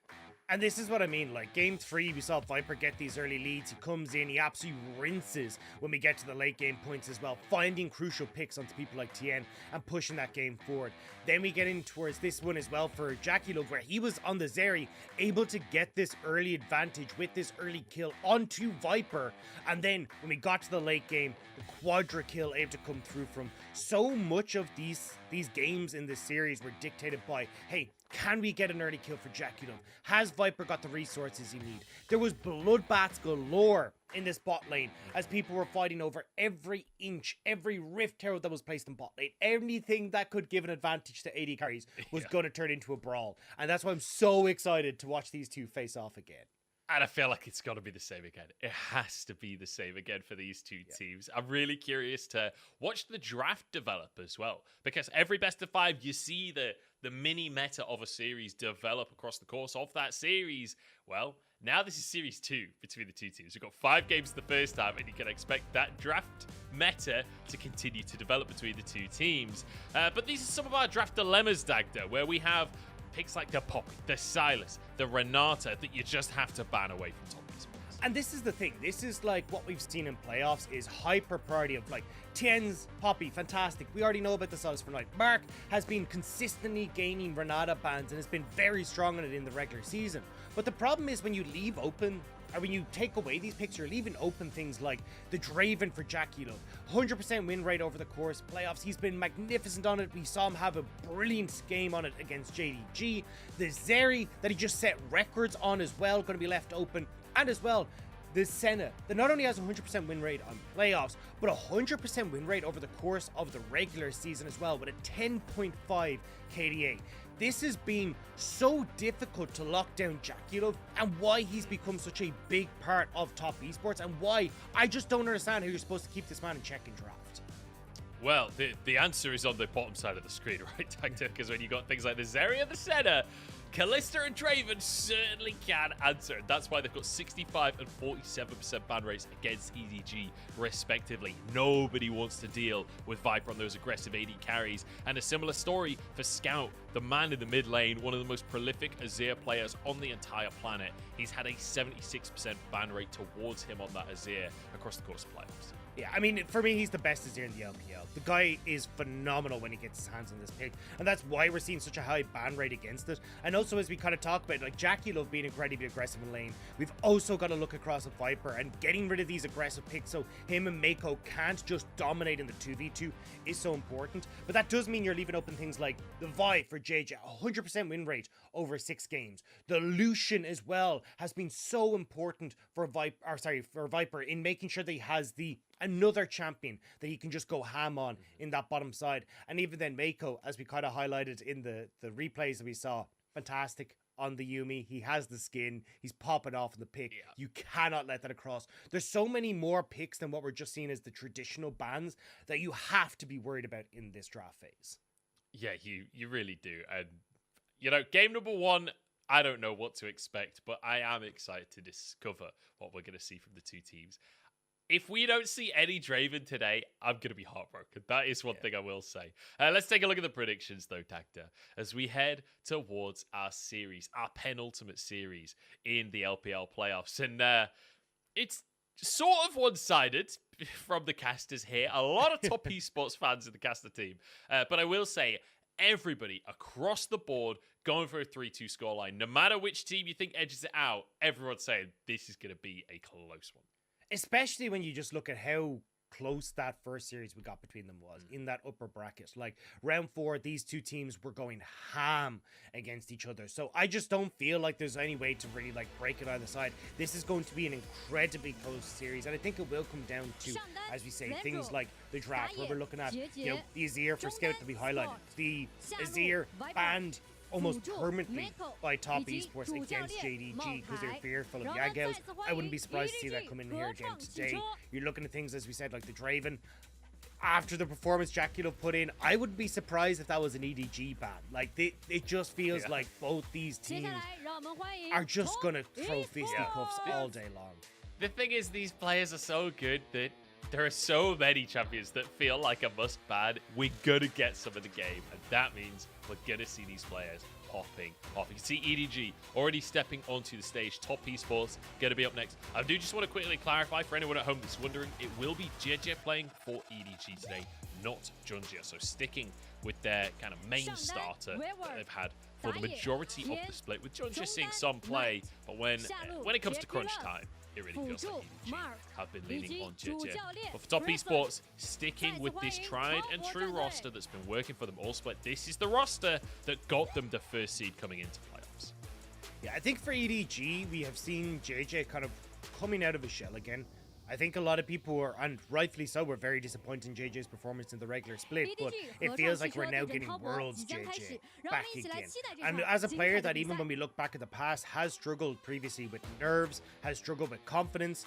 And this is what I mean, like game 3, we saw Viper get these early leads. He comes in, he absolutely rinses when we get to the late game points as well, finding crucial picks onto people like TN and pushing that game forward. Then we get in towards this one as well for Jackie Love, where he was on the Zeri, able to get this early advantage with this early kill onto Viper. And then when we got to the late game, the quadra kill able to come through from. So much of these games in this series were dictated by, hey, can we get an early kill for Jackie Love? Has Viper got the resources he need? There was bloodbaths galore in this bot lane as people were fighting over every inch, every rift tower that was placed in bot lane. Anything that could give an advantage to AD carries was going to turn into a brawl. And that's why I'm so excited to watch these two face off again. And I feel like it's got to be the same again. It has to be the same again for these two teams. I'm really curious to watch the draft develop as well. Because every best of 5, you see the mini meta of a series develop across the course of that series. Well, now this is series 2 between the two teams. We've got 5 games the first time, and you can expect that draft meta to continue to develop between the two teams. But these are some of our draft dilemmas, Dagda, where we have picks like the Poppy, the Silas, the Renata that you just have to ban away from top esports. And this is the thing. This is like what we've seen in playoffs is hyper priority of like TN's Poppy, fantastic. We already know about the Silas for Night. Mark has been consistently gaining Renata bans and has been very strong on it in the regular season. But the problem is when you leave open, or when you take away these picks, you're leaving open things like the Draven for Jackie Love. 100% win rate over the course playoffs. He's been magnificent on it. We saw him have a brilliant game on it against JDG. The Zeri that he just set records on as well, going to be left open. And as well, the Senna that not only has a 100% win rate on playoffs, but a 100% win rate over the course of the regular season as well, with a 10.5 KDA. This has been so difficult to lock down Jackie Love, and why he's become such a big part of top esports, and why I just don't understand how you're supposed to keep this man in check and draft. Well, the answer is on the bottom side of the screen, right, Dagda? Because when you got things like the Zeri and the Senna, Kalista and Draven certainly can answer. That's why they've got 65 and 47% ban rates against EDG, respectively. Nobody wants to deal with Viper on those aggressive AD carries. And a similar story for Scout, the man in the mid lane, one of the most prolific Azir players on the entire planet. He's had a 76% ban rate towards him on that Azir across the course of playoffs. Yeah, I mean, for me, he's the best Azir in the LPL. The guy is phenomenal when he gets his hands on this pick, and that's why we're seeing such a high ban rate against it. And also, as we kind of talk about, like Jackie Love being incredibly aggressive in lane, we've also got to look across at Viper, and getting rid of these aggressive picks so him and Mako can't just dominate in the 2v2 is so important. But that does mean you're leaving open things like the Vi for JJ, 100% win rate over 6 games. The Lucian as well has been so important for Viper in making sure that he has another champion that he can just go ham on in that bottom side. And even then Mako, as we kind of highlighted in the replays that we saw, fantastic on the Yuumi. He has the skin. He's popping off in the pick. Yeah. You cannot let that across. There's so many more picks than what we're just seeing as the traditional bans that you have to be worried about in this draft phase. Yeah, you really do. And, you know, game number 1, I don't know what to expect, but I am excited to discover what we're going to see from the two teams. If we don't see any Draven today, I'm going to be heartbroken. That is one thing I will say. Let's take a look at the predictions, though, Dagda, as we head towards our series, our penultimate series in the LPL playoffs. And it's sort of one-sided from the casters here. A lot of top esports fans in the caster team. But I will say, everybody across the board going for a 3-2 scoreline. No matter which team you think edges it out, everyone's saying this is going to be a close one. Especially when you just look at how close that first series we got between them was in that upper bracket. Like round 4, these two teams were going ham against each other. So I just don't feel like there's any way to really like break it either side. This is going to be an incredibly close series, and I think it will come down to, as we say, things like the draft, where we're looking at, you know, the Azir for Scout to be highlighted, the Azir banned almost permanently by top esports against JDG because they're fearful of Yagels. I wouldn't be surprised to see that come in here again today. You're looking at things, as we said, like the Draven. After the performance Jackie Love put in, I wouldn't be surprised if that was an EDG ban. Like, it just feels like both these teams are just going to throw fisticuffs all day long. The thing is, these players are so good that there are so many champions that feel like a must ban. We're going to get some of the game, and that means we're going to see these players popping off. You can see EDG already stepping onto the stage. Top Esports going to be up next. I do just want to quickly clarify for anyone at home that's wondering, it will be JJ playing for EDG today, not Junjia. So sticking with their kind of main starter that they've had for the majority of the split, with Junjia seeing some play, but when it comes to crunch time, it really feels like EDG have been leaning on JJ. But for Top Esports, sticking with this tried and true roster that's been working for them all split, this is the roster that got them the first seed coming into playoffs. Yeah, I think for EDG, we have seen JJ kind of coming out of his shell again. I think a lot of people were, and rightfully so, were very disappointed in JJ's performance in the regular split, but it feels like we're now getting Worlds JJ back again. And as a player that, even when we look back at the past, has struggled previously with nerves, has struggled with confidence,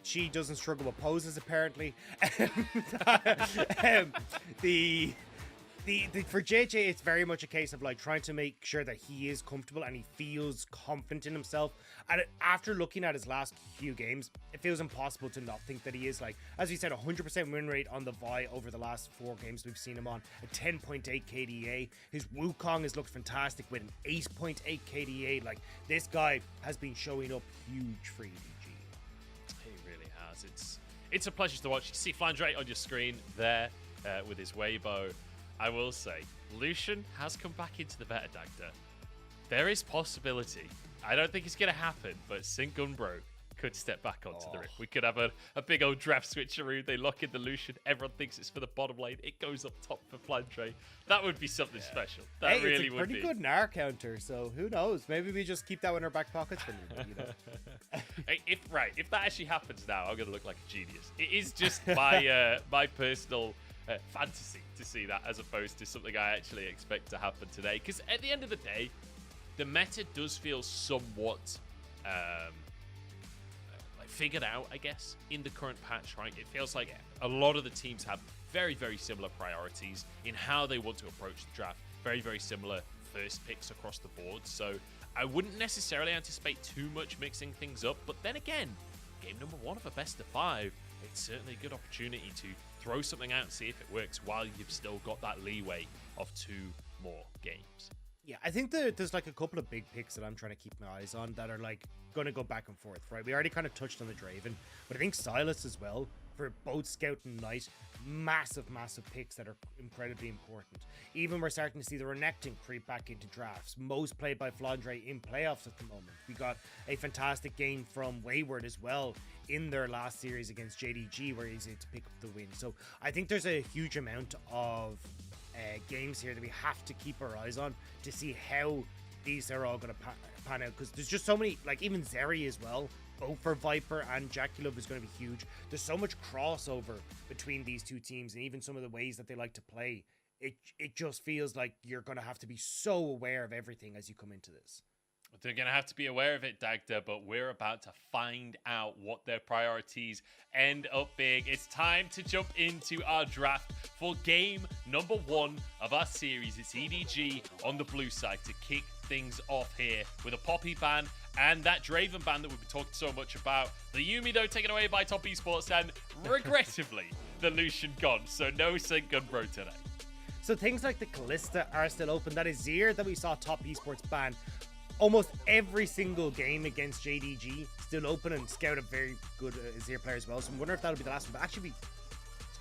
she doesn't struggle with poses apparently. For JJ, it's very much a case of like trying to make sure that he is comfortable and he feels confident in himself. And after looking at his last few games, it feels impossible to not think that he is, like, as we said, 100% win rate on the Vi over the last 4 games we've seen him on, a 10.8 KDA. His Wukong has looked fantastic with an 8.8 KDA. Like, this guy has been showing up huge for EDG. He really has. It's a pleasure to watch. You see Flandre on your screen there with his Weibo. I will say, Lucian has come back into the meta, Dagda. There is possibility. I don't think it's going to happen, but Sync Gunbro could step back onto the rip. We could have a big old draft switcheroo. They lock in the Lucian. Everyone thinks it's for the bottom lane. It goes up top for Flandre. That would be something special. That really would be. It's a pretty good Gnar counter, so who knows? Maybe we just keep that in our back pockets for you know. Hey, if that actually happens now, I'm going to look like a genius. It is just my my personal fantasy to see that, as opposed to something I actually expect to happen today. Because at the end of the day, the meta does feel somewhat like figured out, I guess, in the current patch, right? It feels like a lot of the teams have very, very similar priorities in how they want to approach the draft. Very, very similar first picks across the board. So I wouldn't necessarily anticipate too much mixing things up. But then again, game number 1 of a best of 5, it's certainly a good opportunity to throw something out and see if it works while you've still got that leeway of 2 more games. Yeah, I think there's like a couple of big picks that I'm trying to keep my eyes on that are like going to go back and forth, right? We already kind of touched on the Draven, but I think Silas as well, for both Scout and Knight, massive picks that are incredibly important. Even we're starting to see the Renekton creep back into drafts. Most played by Flandre in playoffs at the moment. We got a fantastic game from Wayward as well in their last series against JDG, where he's able to pick up the win. So I think there's a huge amount of games here that we have to keep our eyes on to see how these are all going to pan out, because there's just so many, like even Zeri as well, both for Viper and Jackulov is going to be huge. There's so much crossover between these two teams, and even some of the ways that they like to play. It just feels like you're going to have to be so aware of everything as you come into this. They're going to have to be aware of it, Dagda, but we're about to find out what their priorities end up being. It's time to jump into our draft for game number 1 of our series. It's EDG on the blue side to kick things off here with a Poppy ban and that Draven ban that we've been talking so much about. The Yuumi, though, taken away by Top Esports, and regrettably, the Lucian gone. So no Sync Gunbro today. So things like the Callista are still open. That is Zir that we saw Top Esports ban almost every single game against JDG, still open, and Scout a very good Zir player as well. So I'm wondering if that'll be the last one. But actually,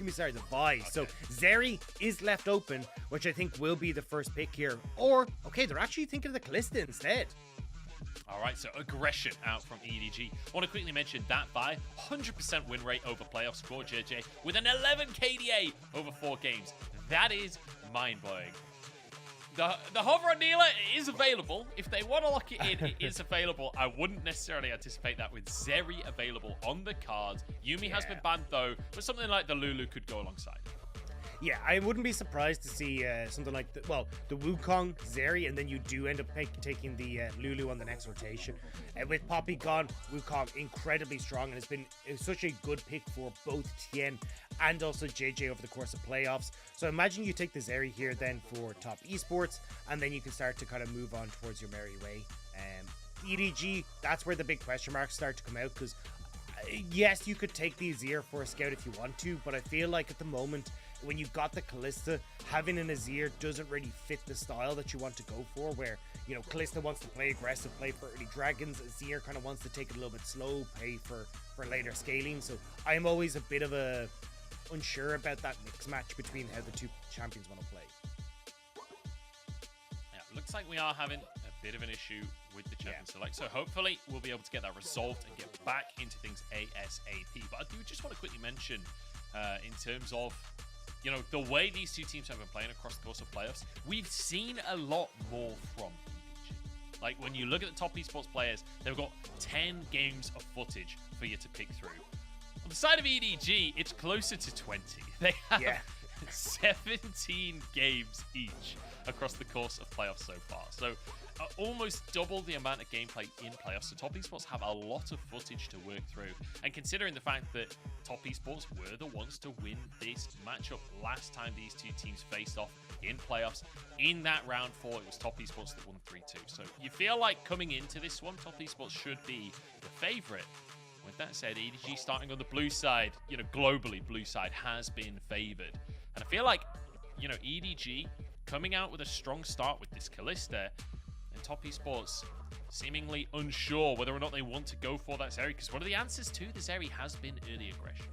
the Vi. Okay. So Zeri is left open, which I think will be the first pick here. Or, okay, they're actually thinking of the Callista instead. All right, so aggression out from EDG. I want to quickly mention that Vi, 100% win rate over playoff score, JJ, with an 11 KDA over 4 games. That is mind-blowing. The hover on Neela is available. If they want to lock it in, it is available. I wouldn't necessarily anticipate that with Zeri available on the cards. Yuumi has been banned though, but something like the Lulu could go alongside. Yeah, I wouldn't be surprised to see something like the Wukong, Zeri, and then you do end up taking the Lulu on the next rotation. With Poppy gone, Wukong incredibly strong, and it's such a good pick for both Tien and also JJ over the course of playoffs. So imagine you take the Zeri here then for Top Esports, and then you can start to kind of move on towards your merry way. EDG, that's where the big question marks start to come out, because yes, you could take the Azir for a Scout if you want to, but I feel like at the moment, when you've got the Callista, having an Azir doesn't really fit the style that you want to go for, where, you know, Callista wants to play aggressive, play for early dragons. Azir kind of wants to take it a little bit slow, pay for later scaling. So I'm always a bit of a unsure about that mix match between how the two champions want to play. Yeah, looks like we are having a bit of an issue with the champion select. So hopefully we'll be able to get that resolved and get back into things ASAP. But I do just want to quickly mention in terms of, you know, the way these two teams have been playing across the course of playoffs, we've seen a lot more from EDG. Like, when you look at the top esports players, they've got 10 games of footage for you to pick through. On the side of EDG, it's closer to 20. They have 17 games each across the course of playoffs so far. So almost double the amount of gameplay in playoffs. So top esports have a lot of footage to work through. And considering the fact that top esports were the ones to win this matchup last time these two teams faced off in playoffs, in that round 4, it was top esports that won 3-2. So you feel like coming into this one, top esports should be the favorite. With that said, EDG starting on the blue side, you know, globally, blue side has been favored. And I feel like, you know, EDG coming out with a strong start with this Callista, and top esports seemingly unsure whether or not they want to go for that Zeri, because one of the answers to the Zeri has been early aggression.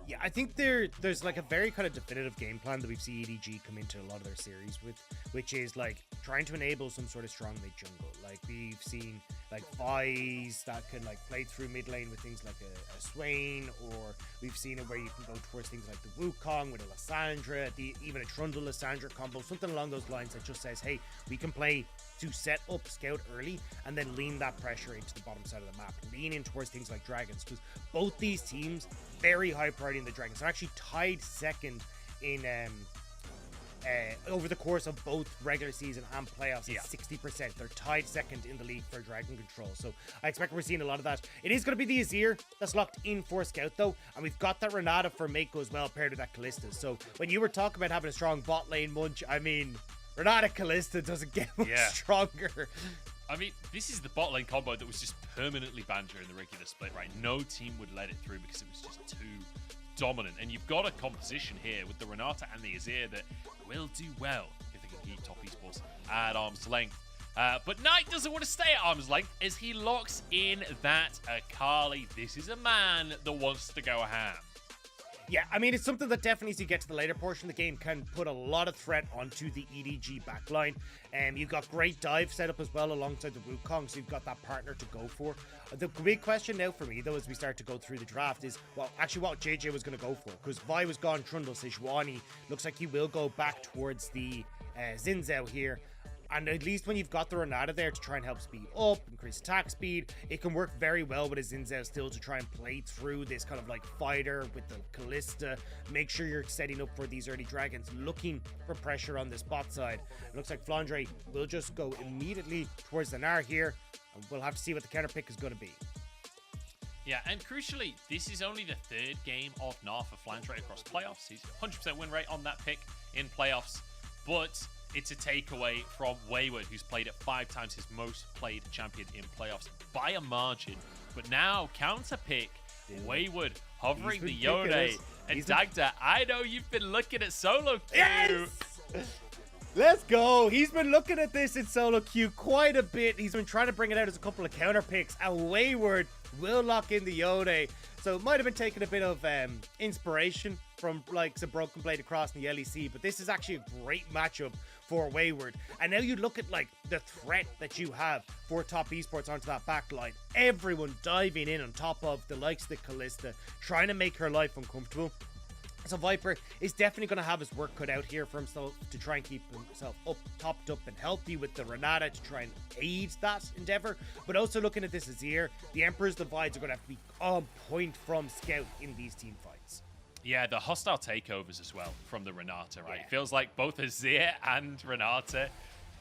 Yeah, I think there's like a very kind of definitive game plan that we've seen EDG come into a lot of their series with, which is like trying to enable some sort of strong mid jungle. Like we've seen like Vi's that can like play through mid lane with things like a Swain, or we've seen it where you can go towards things like the Wukong with a Lissandra, even a Trundle Lissandra combo, something along those lines that just says, hey, we can play to set up scout early and then lean that pressure into the bottom side of the map, lean in towards things like dragons, because both these teams very high priority in the dragons. They're actually tied second in over the course of both regular season and playoffs at 60%. They're tied second in the league for dragon control. So I expect we're seeing a lot of that. It is going to be the Azir that's locked in for Scout though, and we've got that Renata for Mako as well, paired with that Callista. So when you were talking about having a strong bot lane munch, I mean, Renata Callista doesn't get much stronger. I mean, this is the bot lane combo that was just permanently banned during the regular split, right? No team would let it through because it was just too dominant. And you've got a composition here with the Renata and the Azir that will do well if they can keep top esports at arm's length. But Knight doesn't want to stay at arm's length as he locks in that Akali. This is a man that wants to go ham. Yeah, I mean, it's something that definitely, as you get to the later portion of the game, can put a lot of threat onto the EDG backline. You've got great dive set up as well alongside the Wukong, so you've got that partner to go for. The big question now for me, though, as we start to go through the draft is, well, actually what JJ was going to go for, because Vi was gone, Trundle, Sejuani, looks like he will go back towards the Xin Zhao here. And at least when you've got the Renata there to try and help speed up, increase attack speed, it can work very well with a Xin Zhao still to try and play through this kind of like fighter with the Callista. Make sure you're setting up for these early dragons, looking for pressure on this bot side. It looks like Flandre will just go immediately towards the Gnar here, and we'll have to see what the counter pick is going to be. Yeah, and crucially, this is only the third game of Gnar for Flandre across playoffs. He's 100% win rate on that pick in playoffs, but it's a takeaway from Wayward, who's played it 5 times his most played champion in playoffs by a margin. But now, counter pick, Wayward hovering the Yone. And Dagda, I know you've been looking at solo queue. Yes! Let's go. He's been looking at this in solo queue quite a bit. He's been trying to bring it out as a couple of counter picks. And Wayward will lock in the Yone. So it might have been taking a bit of inspiration from like some Broken Blade across in the LEC. But this is actually a great matchup for Wayward. And now you look at like the threat that you have for top esports onto that back line. Everyone diving in on top of the likes of the Callista, trying to make her life uncomfortable. So Viper is definitely going to have his work cut out here for himself to try and keep himself up, topped up and healthy with the Renata to try and aid that endeavor. But also looking at this Azir, the Emperor's Divides are going to have to be on point from Scout in these team fights. Yeah, the hostile takeovers as well from the Renata, right? It feels like both Azir and Renata,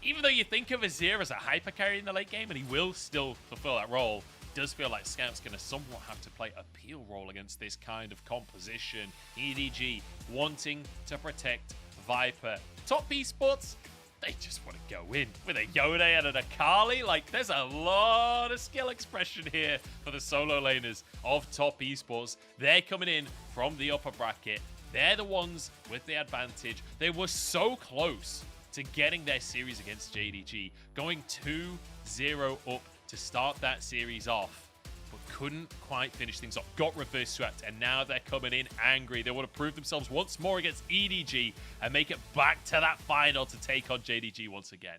even though you think of Azir as a hyper carry in the late game, and he will still fulfill that role, does feel like Scout's going to somewhat have to play a peel role against this kind of composition. EDG wanting to protect Viper. Top esports, they just want to go in with a Yone and an Akali. Like, there's a lot of skill expression here for the solo laners of top esports. They're coming in from the upper bracket. They're the ones with the advantage. They were so close to getting their series against JDG, going 2-0 up to start that series off, but couldn't quite finish things off. Got reverse swept, and now they're coming in angry. They want to prove themselves once more against EDG and make it back to that final to take on JDG once again.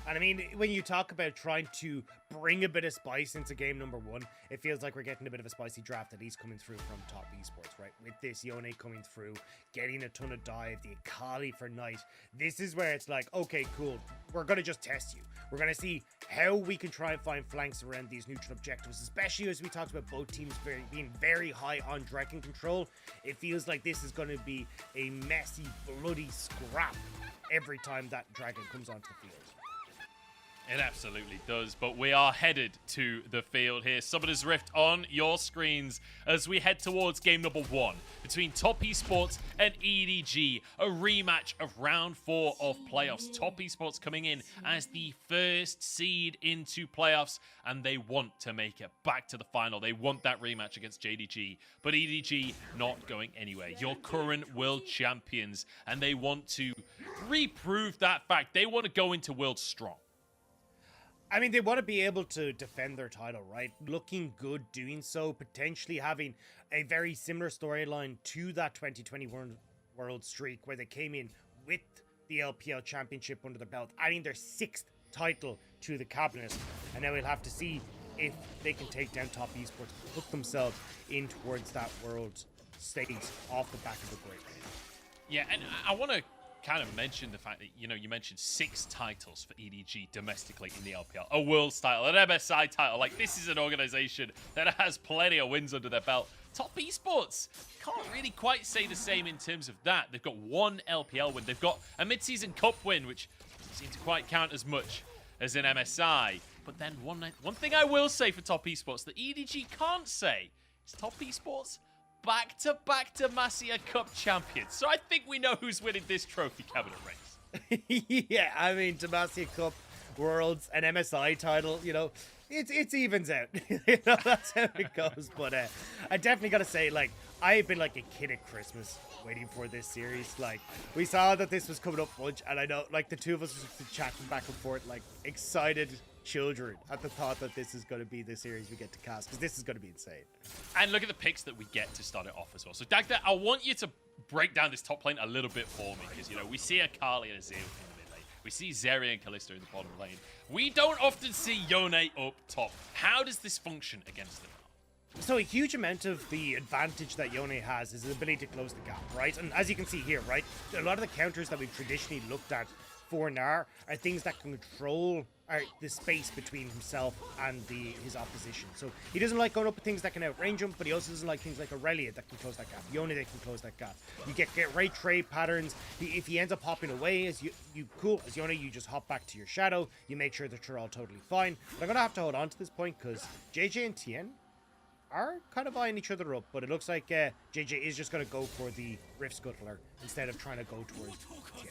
And I mean, when you talk about trying to bring a bit of spice into game number 1, it feels like we're getting a bit of a spicy draft at least coming through from top esports, right? With this Yone coming through, getting a ton of dive, the Akali for Knight. This is where it's like, okay, cool. We're going to just test you. We're going to see how we can try and find flanks around these neutral objectives, especially as we talked about both teams being very high on Dragon control. It feels like this is going to be a messy, bloody scrap every time that Dragon comes onto the field. It absolutely does, but we are headed to the field here. Summoner's Rift on your screens as we head towards game number 1 between Top Esports and EDG, a rematch of round 4 of playoffs. Top Esports coming in as the first seed into playoffs, and they want to make it back to the final. They want that rematch against JDG, but EDG not going anywhere. Your current world champions, and they want to reprove that fact. They want to go into World strong. I mean, they want to be able to defend their title, right? Looking good doing so, potentially having a very similar storyline to that 2021 World streak where they came in with the LPL Championship under their belt, adding their 6th title to the cabinet. And now we'll have to see if they can take down Top Esports, put themselves in towards that world stage off the back of a great win. Yeah, and I want to kind of mention the fact that, you mentioned 6 titles for EDG domestically in the LPL. A Worlds title, an MSI title. Like, this is an organization that has plenty of wins under their belt. Top Esports can't really quite say the same in terms of that. They've got 1 LPL win. They've got a mid-season cup win, which doesn't seem to quite count as much as an MSI. But then one thing I will say for Top Esports that EDG can't say is Top Esports back-to-back Demacia Cup champions. So I think we know who's winning this trophy cabinet race. Yeah, I mean, Demacia Cup, Worlds, an MSI title, it's evens out. That's how it goes. But I definitely got to say, like, I've been like a kid at Christmas waiting for this series. Like, we saw that this was coming up bunch, and I know, like, the two of us were just chatting back and forth, like, excited children at the thought that this is going to be the series we get to cast, because this is going to be insane. And look at the picks that we get to start it off as well. So, Dagda, I want you to break down this top lane a little bit for me, because, we see Akali and Azir in the mid lane. We see Zeri and Kalista in the bottom lane. We don't often see Yone up top. How does this function against them? So a huge amount of the advantage that Yone has is the ability to close the gap, right? And as you can see here, right, a lot of the counters that we've traditionally looked at for Gnar are things that can control the space between himself and his opposition. So he doesn't like going up with things that can outrange him, but he also doesn't like things like Aurelia that can close that gap, Yone that can close that gap. You get right trade patterns. If he ends up hopping away, as Yone, you just hop back to your shadow. You make sure that you're all totally fine. But I'm gonna have to hold on to this point because JJ and TN are kind of eyeing each other up, but it looks like JJ is just going to go for the Rift Scuttler instead of trying to go towards TN.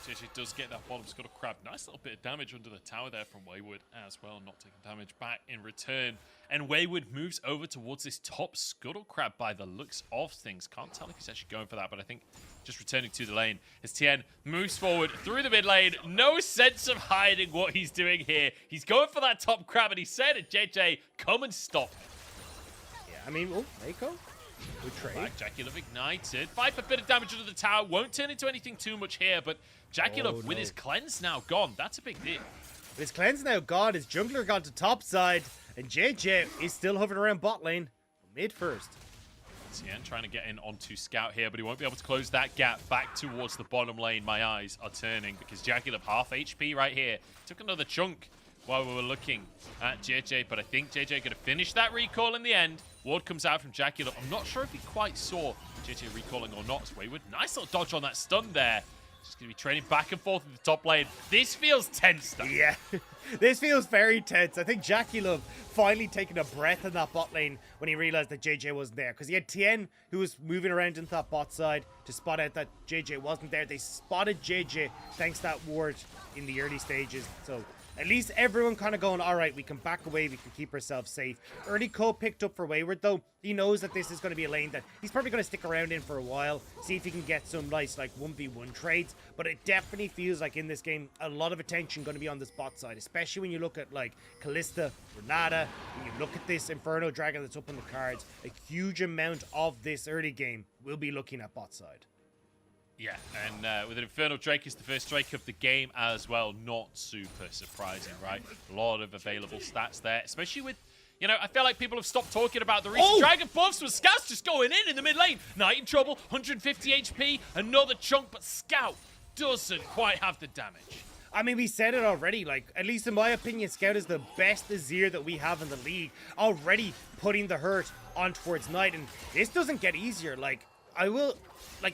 JJ does get that bottom Scuttle Crab. Nice little bit of damage under the tower there from Wayward as well, not taking damage back in return. And Wayward moves over towards this top Scuttle Crab by the looks of things. Can't tell if he's actually going for that, but I think just returning to the lane as Tien moves forward through the mid lane. No sense of hiding what he's doing here. He's going for that top crab, and he said to JJ, come and stop. Yeah, I mean, Mako. Good trade. Right, Jackie ignited. 5 a bit of damage under the tower. Won't turn into anything too much here, but Jackie with his cleanse now gone. That's a big deal. With his cleanse now gone, his jungler gone to top side, and JJ is still hovering around bot lane. Mid first. Tien trying to get in onto Scout here, but he won't be able to close that gap back towards the bottom lane. My eyes are turning because Jackie half HP right here. Took another chunk while we were looking at JJ, but I think JJ going to finish that recall in the end. Ward comes out from Jackie. I'm not sure if he quite saw JJ recalling or not. Wayward, nice little dodge on that stun there. Just going to be trading back and forth in the top lane. This feels tense, though. Yeah, this feels very tense. I think Jackie Love finally taking a breath in that bot lane when he realized that JJ wasn't there. Because he had Tien, who was moving around into that bot side to spot out that JJ wasn't there. They spotted JJ thanks to that ward in the early stages. So at least everyone kind of going, all right, we can back away, we can keep ourselves safe. Early Cole picked up for Wayward, though. He knows that this is going to be a lane that he's probably going to stick around in for a while, see if he can get some nice, like, 1v1 trades. But it definitely feels like in this game, a lot of attention going to be on this bot side, especially when you look at, like, Kalista, Renata, when you look at this Inferno Dragon that's up on the cards. A huge amount of this early game will be looking at bot side. Yeah, and with an Infernal Drake is the first Drake of the game as well. Not super surprising, right? A lot of available stats there, especially with, you know, I feel like people have stopped talking about the recent Dragon buffs with Scout's just going in the mid lane. Knight in trouble, 150 HP, another chunk, but Scout doesn't quite have the damage. I mean, we said it already, like, at least in my opinion, Scout is the best Azir that we have in the league, already putting the hurt on towards Knight, and this doesn't get easier. Like,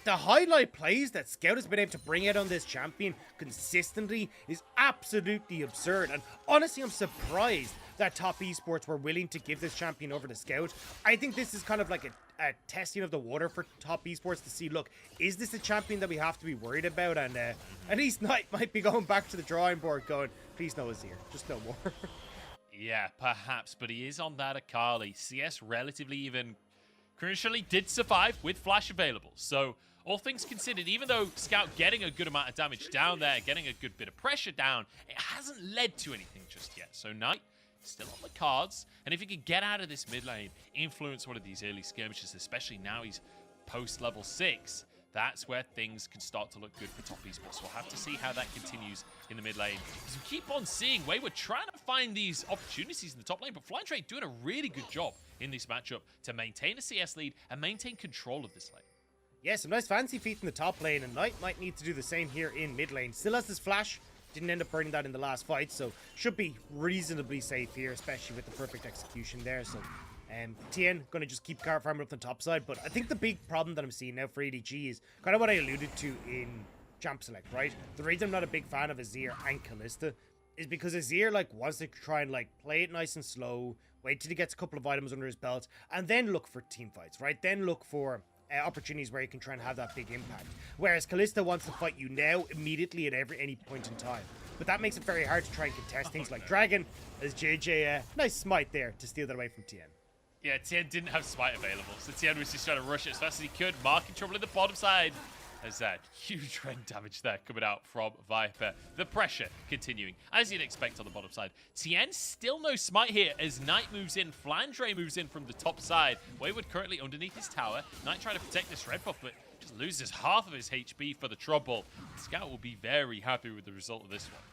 the highlight plays that Scout has been able to bring out on this champion consistently is absolutely absurd, and honestly, I'm surprised that Top Esports were willing to give this champion over to Scout. I think this is kind of like a testing of the water for Top Esports to see, look, is this a champion that we have to be worried about? And at least Knight might be going back to the drawing board going, please no Azir, just no more. Yeah, perhaps, but he is on that Akali. CS relatively even crucially did survive with Flash available. So all things considered, even though Scout getting a good amount of damage down there, getting a good bit of pressure down, it hasn't led to anything just yet. So Knight still on the cards, and if he could get out of this mid lane, influence one of these early skirmishes, especially now he's post level 6, that's where things can start to look good for Top Esports. We'll have to see how that continues in the mid lane, because we keep on seeing Wayward trying to find these opportunities in the top lane, but Flying Trade doing a really good job in this matchup to maintain a CS lead and maintain control of this lane. Yeah, some nice fancy feet in the top lane, and Knight might need to do the same here in mid lane. Still has his flash, didn't end up burning that in the last fight, so should be reasonably safe here, especially with the perfect execution there. So TN going to just keep card farming up the top side, but I think the big problem that I'm seeing now for EDG is kind of what I alluded to in Champ Select, right? The reason I'm not a big fan of Azir and Kalista is because Azir like wants to try and like play it nice and slow, wait till he gets a couple of items under his belt, and then look for team fights, right? Then look for opportunities where you can try and have that big impact. Whereas Kalista wants to fight you now, immediately, at any point in time. But that makes it very hard to try and contest things like Dragon, as JJ, nice smite there to steal that away from TN. Yeah, TN didn't have smite available, so TN was just trying to rush it as fast as he could. Mark in trouble in the bottom side. There's that huge rend damage there coming out from Viper. The pressure continuing, as you'd expect on the bottom side. TN still no smite here as Knight moves in. Flandre moves in from the top side. Wayward currently underneath his tower. Knight trying to protect this red buff, but just loses half of his HP for the trouble. Scout will be very happy with the result of this one.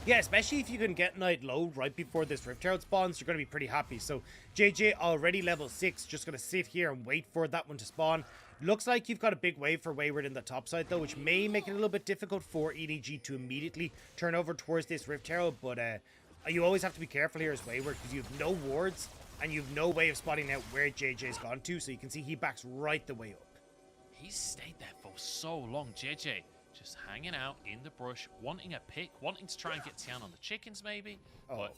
Yeah, especially if you can get Knight low right before this Rift Herald spawns, you're going to be pretty happy. So JJ already level 6, just going to sit here and wait for that one to spawn. Looks like you've got a big wave for Wayward in the top side though, which may make it a little bit difficult for EDG to immediately turn over towards this Rift Herald, but you always have to be careful here as Wayward because you have no wards and you have no way of spotting out where JJ's gone to, so you can see he backs right the way up. He's stayed there for so long, JJ. Just hanging out in the brush, wanting a pick, wanting to try and get Tian on the chickens maybe, but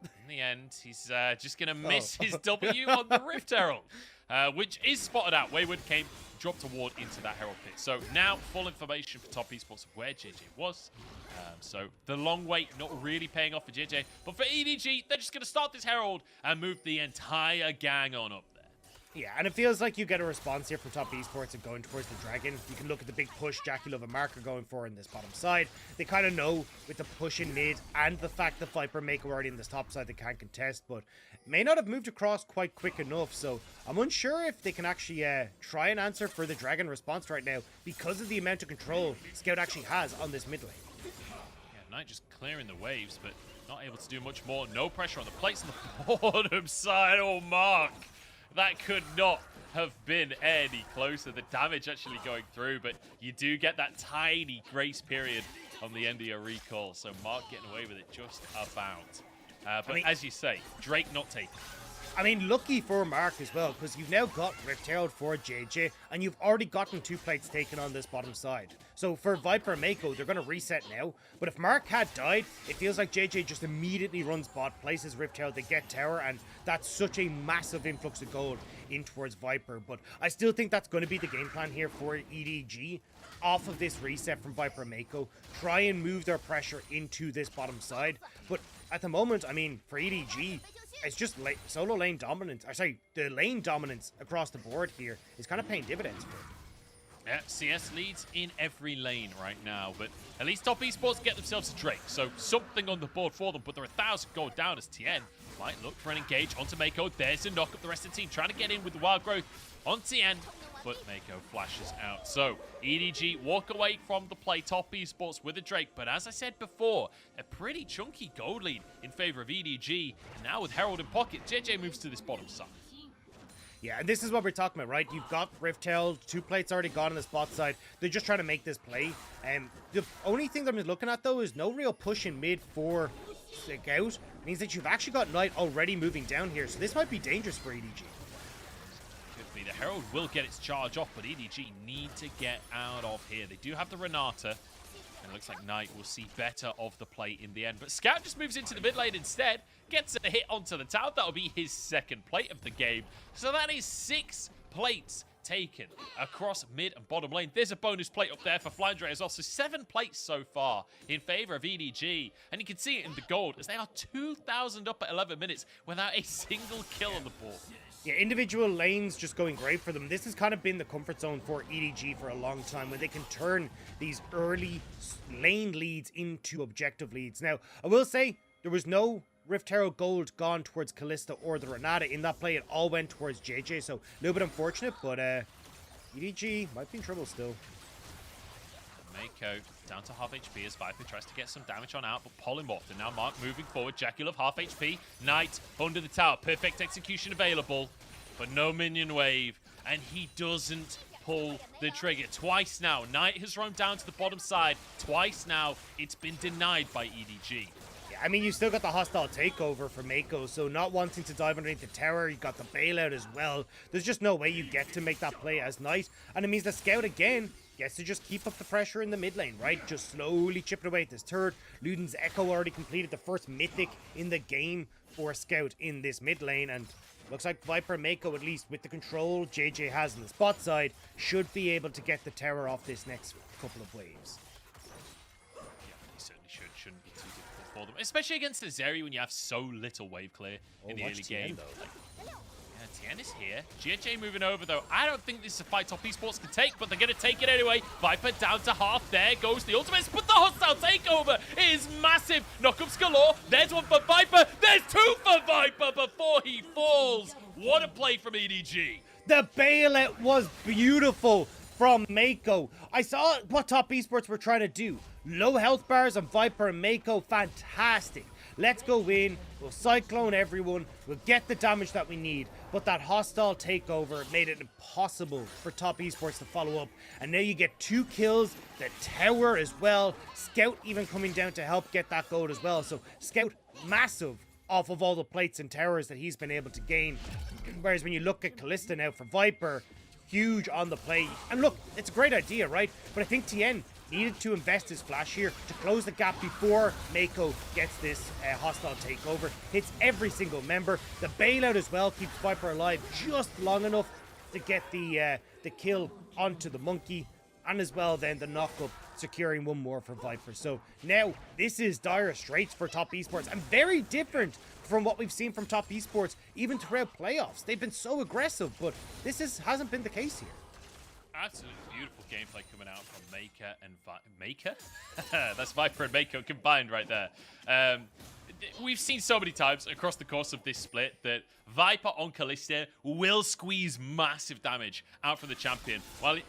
in the end, he's just going to miss his W on the Rift Herald, which is spotted out. Wayward dropped a ward into that Herald pit. So now full information for Top Esports of where JJ was. So the long wait not really paying off for JJ, but for EDG, they're just going to start this Herald and move the entire gang on up there. Yeah, and it feels like you get a response here from Top Esports and going towards the Dragon. You can look at the big push Jackie Love and Mark are going for in this bottom side. They kind of know with the push in mid and the fact that Viper Maker already in this top side they can't contest, but may not have moved across quite quick enough. So I'm unsure if they can actually try and answer for the Dragon response right now because of the amount of control Scout actually has on this mid lane. Yeah, Knight just clearing the waves, but not able to do much more. No pressure on the plates on the bottom side. Oh, Mark. That could not have been any closer. The damage actually going through, but you do get that tiny grace period on the end of your recall. So Mark getting away with it just about. But I mean, as you say, Drake not taken. I mean, lucky for Mark as well, because you've now got Rift Herald for JJ, and you've already gotten 2 plates taken on this bottom side. So for Viper and Mako, they're going to reset now. But if Mark had died, it feels like JJ just immediately runs bot, places Rift Herald, they get tower, and that's such a massive influx of gold in towards Viper. But I still think that's going to be the game plan here for EDG. Off of this reset from Viper and Mako, try and move their pressure into this bottom side. But at the moment, I mean, for EDG, it's just solo lane dominance. Or sorry, the lane dominance across the board here is kind of paying dividends for them. Yeah, CS leads in every lane right now, but at least Top Esports get themselves a Drake, so something on the board for them, but they're 1,000 gold down as TN might look for an engage onto Mako. There's a knock up the rest of the team, trying to get in with the wild growth on TN, but Mako flashes out. So EDG walk away from the play, Top Esports with a Drake, but as I said before, a pretty chunky gold lead in favor of EDG, and now with Herald in pocket, JJ moves to this bottom side. Yeah, and this is what we're talking about, right? You've got Rift Herald, 2 plates already gone on the spot side. They're just trying to make this play. The only thing that I'm looking at, though, is no real push in mid for Scout. Means that you've actually got Knight already moving down here, so this might be dangerous for EDG. Could be. The Herald will get its charge off, but EDG need to get out of here. They do have the Renata, and it looks like Knight will see better of the play in the end. But Scout just moves into the mid lane instead, gets a hit onto the tower. That'll be his 2nd plate of the game. So that is 6 plates taken across mid and bottom lane. There's a bonus plate up there for Flandre as well. So 7 plates so far in favor of EDG. And you can see it in the gold as they are 2,000 up at 11 minutes without a single kill on the board. Yeah, individual lanes just going great for them. This has kind of been the comfort zone for EDG for a long time, where they can turn these early lane leads into objective leads. Now, I will say, there was no Rift Herald gold gone towards Kalista or the Renata in that play. It all went towards JJ, so a little bit unfortunate, but EDG might be in trouble still. Mako down to half HP as Viper tries to get some damage on out, but polymorphed. And now Mark moving forward. Jackie Love half HP. Knight under the tower. Perfect execution available, but no minion wave. And he doesn't pull the trigger. Twice now. Knight has roamed down to the bottom side. Twice now. It's been denied by EDG. I mean, you still got the hostile takeover for Mako, so not wanting to dive underneath the tower, you got the bailout as well. There's just no way you get to make that play as Knight, and it means the Scout again gets to just keep up the pressure in the mid lane, right? Just slowly chipping away at this turret. Luden's Echo already completed the first mythic in the game for Scout in this mid lane, and looks like Viper and Mako, at least with the control JJ has on the spot side, should be able to get the tower off this next couple of waves. Yeah, he certainly shouldn't be too difficult for them, especially against Azeri when you have so little wave clear in the early game. Yeah, Tien is here. GHA moving over, though. I don't think this is a fight Top Esports can take, but they're going to take it anyway. Viper down to half. There goes the ultimate, but the hostile takeover is massive. Knockups galore. There's one for Viper. There's 2 for Viper before he falls. What a play from EDG. The bailout was beautiful from Mako. I saw what Top Esports were trying to do. Low health bars on Viper and Mako, fantastic. Let's go in, we'll cyclone everyone, we'll get the damage that we need. But that hostile takeover made it impossible for Top Esports to follow up. And now you get 2 kills, the tower as well. Scout even coming down to help get that gold as well. So Scout, massive off of all the plates and towers that he's been able to gain. Whereas when you look at Kalista now for Viper, huge on the play. And look, it's a great idea, right? But I think Tien needed to invest his flash here to close the gap before Mako gets this hostile takeover. Hits every single member. The bailout as well keeps Viper alive just long enough to get the kill onto the monkey. And as well then the knock-up securing 1 more for Viper. So now this is dire straits for Top Esports and very different from what we've seen from Top Esports even throughout playoffs. They've been so aggressive, but this hasn't been the case here. Absolutely beautiful gameplay coming out from Maker and Maker? That's Viper and Mako combined right there. We've seen so many times across the course of this split that Viper on Kalista will squeeze massive damage out from the champion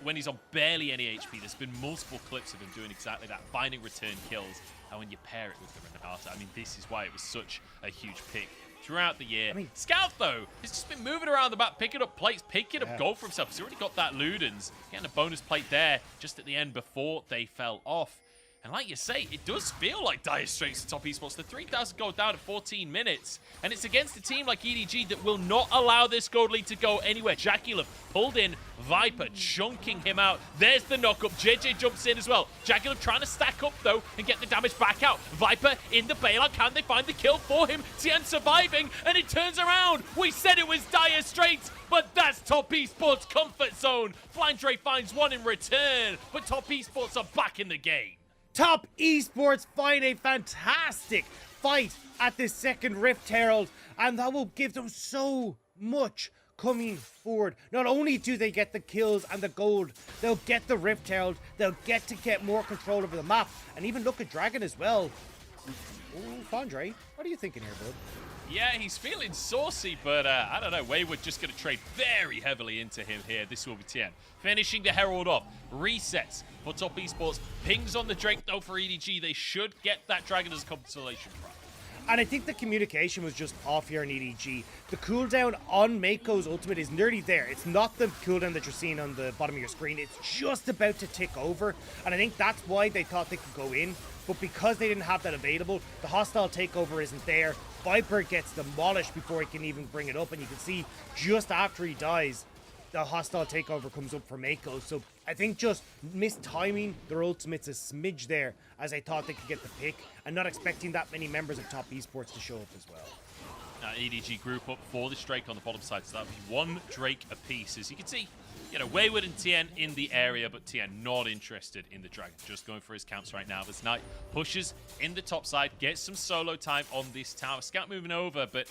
when he's on barely any HP. There's been multiple clips of him doing exactly that, finding return kills. And when you pair it with the Renata, I mean, this is why it was such a huge pick throughout the year. Scout, though, has just been moving around the map, picking up plates, picking up gold for himself. He's already got that Ludens, getting a bonus plate there just at the end before they fell off. And like you say, it does feel like dire straits to Top Esports. The 3,000 gold down at 14 minutes. And it's against a team like EDG that will not allow this gold lead to go anywhere. Jackulov pulled in, Viper chunking him out. There's the knock-up. JJ jumps in as well. Jackulov trying to stack up, though, and get the damage back out. Viper in the bailout. Can they find the kill for him? Tien surviving, and it turns around. We said it was dire straits, but that's Top Esports' comfort zone. Flandre finds one in return, but Top Esports are back in the game. Top Esports find a fantastic fight at the second Rift Herald, and that will give them so much coming forward. Not only do they get the kills and the gold, they'll get the Rift Herald, they'll get to get more control over the map, and even look at Dragon as well. Ooh, Fondre, what are you thinking here, bud? Yeah, he's feeling saucy, but I don't know. Wayward just going to trade very heavily into him here. This will be Tien. Finishing the Herald off. Resets for Top Esports. Pings on the Drake, though, for EDG. They should get that Dragon as a consolation prize. And I think the communication was just off here in EDG. The cooldown on Mako's ultimate is nearly there. It's not the cooldown that you're seeing on the bottom of your screen. It's just about to tick over. And I think that's why they thought they could go in. But because they didn't have that available, the hostile takeover isn't there. Viper gets demolished before he can even bring it up. And you can see just after he dies, the hostile takeover comes up for Mako. So I think just mistiming their ultimates a smidge there, as I thought they could get the pick, and not expecting that many members of Top Esports to show up as well. EDG group up for this Drake on the bottom side, so that would be one Drake apiece. As you can see, you know, Wayward and Tien in the area, but Tien not interested in the Dragon. Just going for his counts right now. This Knight pushes in the top side, gets some solo time on this tower. Scout moving over, but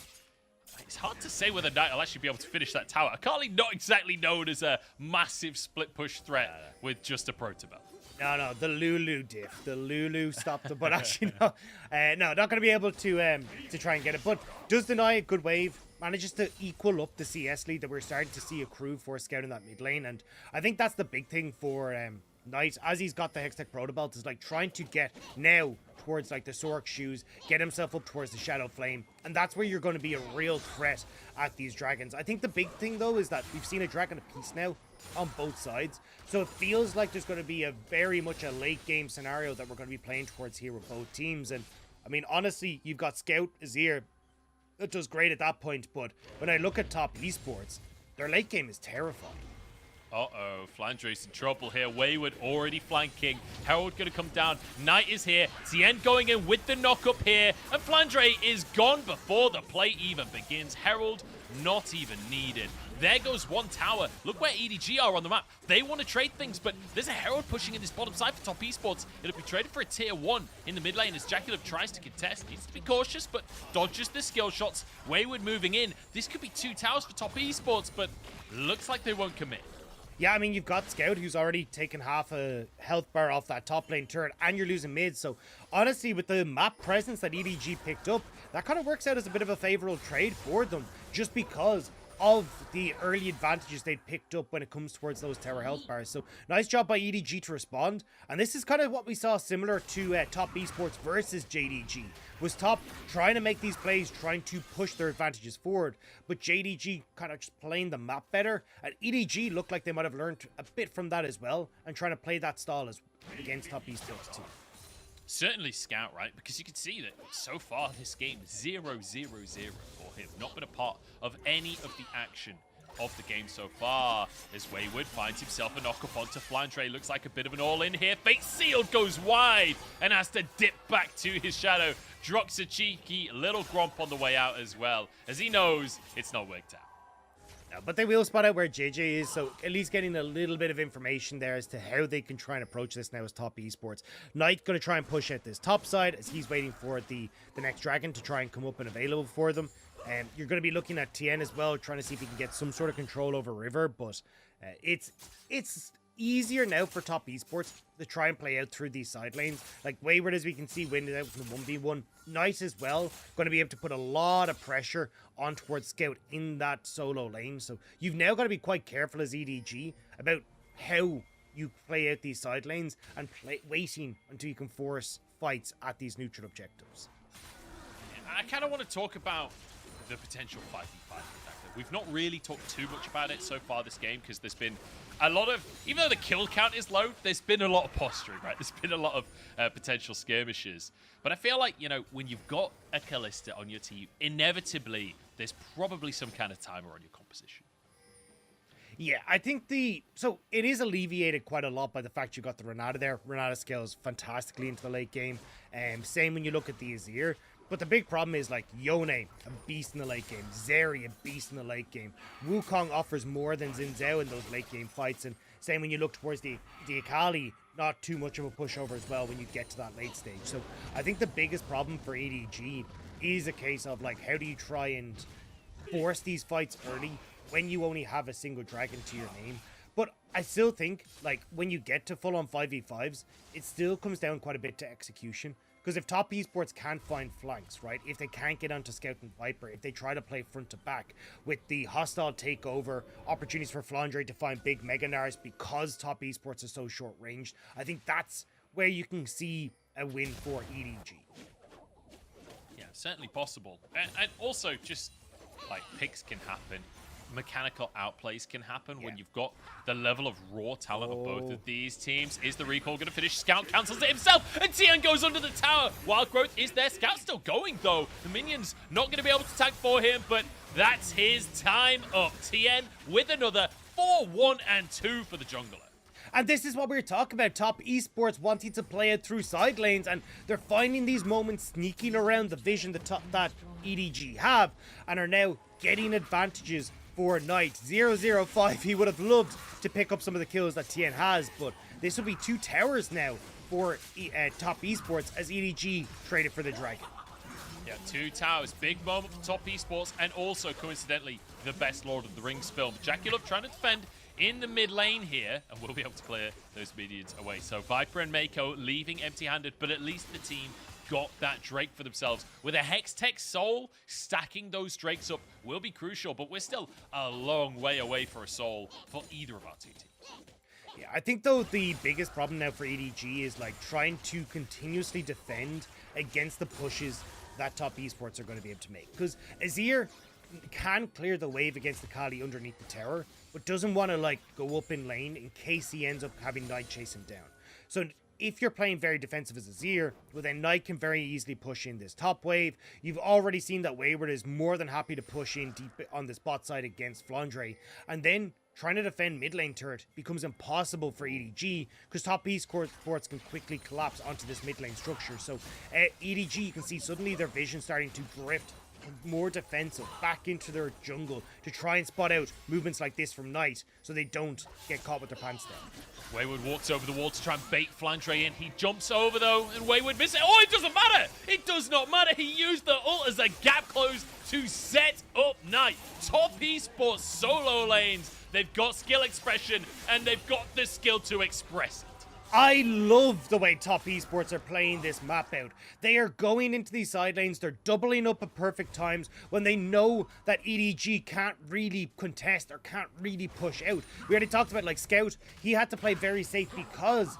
it's hard to say whether Knight will actually be able to finish that tower. Akali not exactly known as a massive split push threat with just a Protobell. No, the Lulu diff. The Lulu stopped them, but actually no. No, not going to be able to try and get it. But does deny a good wave. Manages to equal up the CS lead that we're starting to see accrue for Scout in that mid lane. And I think that's the big thing for Knight, as he's got the Hextech Proto Belt, is like trying to get now towards like the Sork shoes, get himself up towards the Shadow Flame, and that's where you're going to be a real threat at these dragons. I think the big thing though is that we've seen a dragon apiece now on both sides, so it feels like there's going to be a very much a late game scenario that we're going to be playing towards here with both teams. And I mean, honestly, you've got Scout Azir that does great at that point, but when I look at Top Esports, their late game is terrifying. Uh-oh, Flandre's in trouble here. Wayward already flanking. Herald going to come down. Knight is here. Tien going in with the knock-up here. And Flandre is gone before the play even begins. Herald not even needed. There goes one tower. Look where EDG are on the map. They want to trade things, but there's a Herald pushing in this bottom side for Top Esports. It'll be traded for a tier 1 in the mid lane as Jackulov tries to contest. Needs to be cautious, but dodges the skill shots. Wayward moving in. This could be 2 towers for Top Esports, but looks like they won't commit. Yeah, I mean, you've got Scout, who's already taken half a health bar off that top lane turret, and you're losing mid. So, honestly, with the map presence that EDG picked up, that kind of works out as a bit of a favorable trade for them, just because of the early advantages they'd picked up when it comes towards those tower health bars. So, nice job by EDG to respond. And this is kind of what we saw similar to Top Esports versus JDG. Was Top trying to make these plays, trying to push their advantages forward, but JDG kind of just playing the map better. And EDG looked like they might have learned a bit from that as well, and trying to play that style as against Top Esports too. Certainly Scout, right? Because you can see that so far this game 0-0-0 for him. Not been a part of any of the action of the game so far, as Wayward finds himself a knock-up onto Flandre. Looks like a bit of an all-in here. Fate Sealed goes wide and has to dip back to his shadow. Drops a cheeky little gromp on the way out as well, as he knows it's not worked out. No, but they will spot out where JJ is, so at least getting a little bit of information there as to how they can try and approach this now as Top Esports. Knight going to try and push out this top side as he's waiting for the next dragon to try and come up and available for them. You're going to be looking at Tien as well, trying to see if he can get some sort of control over River, but it's easier now for Top Esports to try and play out through these side lanes. Like Wayward, as we can see, winded out from the 1v1. Knight as well, going to be able to put a lot of pressure on towards Scout in that solo lane. So you've now got to be quite careful as EDG about how you play out these side lanes and waiting until you can force fights at these neutral objectives. I kind of want to talk about the potential 5v5 attack. We've not really talked too much about it so far this game because there's been a lot of, even though the kill count is low, there's been a lot of posturing, right? There's been a lot of potential skirmishes. But I feel like, you know, when you've got a Callista on your team, inevitably, there's probably some kind of timer on your composition. Yeah, I think so it is alleviated quite a lot by the fact you got the Renata there. Renata scales fantastically into the late game. Same when you look at the Azir. But the big problem is like Yone, a beast in the late game. Zeri, a beast in the late game. Wukong offers more than Xin Zhao in those late game fights. And same when you look towards the Akali, not too much of a pushover as well when you get to that late stage. So I think the biggest problem for EDG is a case of like, how do you try and force these fights early when you only have a single dragon to your name? But I still think, like, when you get to full-on 5v5s, it still comes down quite a bit to execution. Because if top esports can't find flanks, right, if they can't get onto Scout and Viper, if they try to play front to back with the hostile takeover, opportunities for Flandre to find big Mega Nars because top esports are so short-ranged, I think that's where you can see a win for EDG. Yeah, certainly possible. And also, just, like, picks can happen. Mechanical outplays can happen when you've got the level of raw talent of both of these teams. Is the recall going to finish? Scout cancels it himself, and TN goes under the tower. Wild Growth is there. Scout still going, though. The minions not going to be able to tank for him, but that's his time up. TN with another 4-1 and 2 for the jungler. And this is what we were talking about, top esports wanting to play it through side lanes, and they're finding these moments sneaking around the vision that EDG have, and are now getting advantages for Knight. 005, he would have loved to pick up some of the kills that TN has, but this will be 2 towers now for top esports as EDG traded for the Dragon. Yeah, 2 towers. Big moment for top esports, and also, coincidentally, the best Lord of the Rings film. Jackulov trying to defend in the mid lane here, and we'll be able to clear those minions away. So Viper and Mako leaving empty-handed, but at least the team got that Drake for themselves. With a Hextech Soul, stacking those Drakes up will be crucial, but we're still a long way away for a Soul for either of our 2 teams. Yeah, I think though the biggest problem now for EDG is like trying to continuously defend against the pushes that top esports are going to be able to make. Because Azir can clear the wave against the Kali underneath the tower, but doesn't want to like go up in lane in case he ends up having Knight chase him down. So if you're playing very defensive as Azir, well then Knight can very easily push in this top wave. You've already seen that Wayward is more than happy to push in deep on this bot side against Flandre. And then trying to defend mid lane turret becomes impossible for EDG because top esports can quickly collapse onto this mid lane structure. So EDG, you can see suddenly their vision starting to drift more defensive back into their jungle to try and spot out movements like this from Knight so they don't get caught with their pants down. Wayward walks over the wall to try and bait Flandre in. He jumps over though, and Wayward misses it. Oh, it doesn't matter! It does not matter. He used the ult as a gap close to set up Knight. Top esports solo lanes. They've got skill expression, and they've got the skill to express it. I love the way top esports are playing this map out. They are going into these side lanes, they're doubling up at perfect times when they know that EDG can't really contest or can't really push out. We already talked about like Scout, he had to play very safe because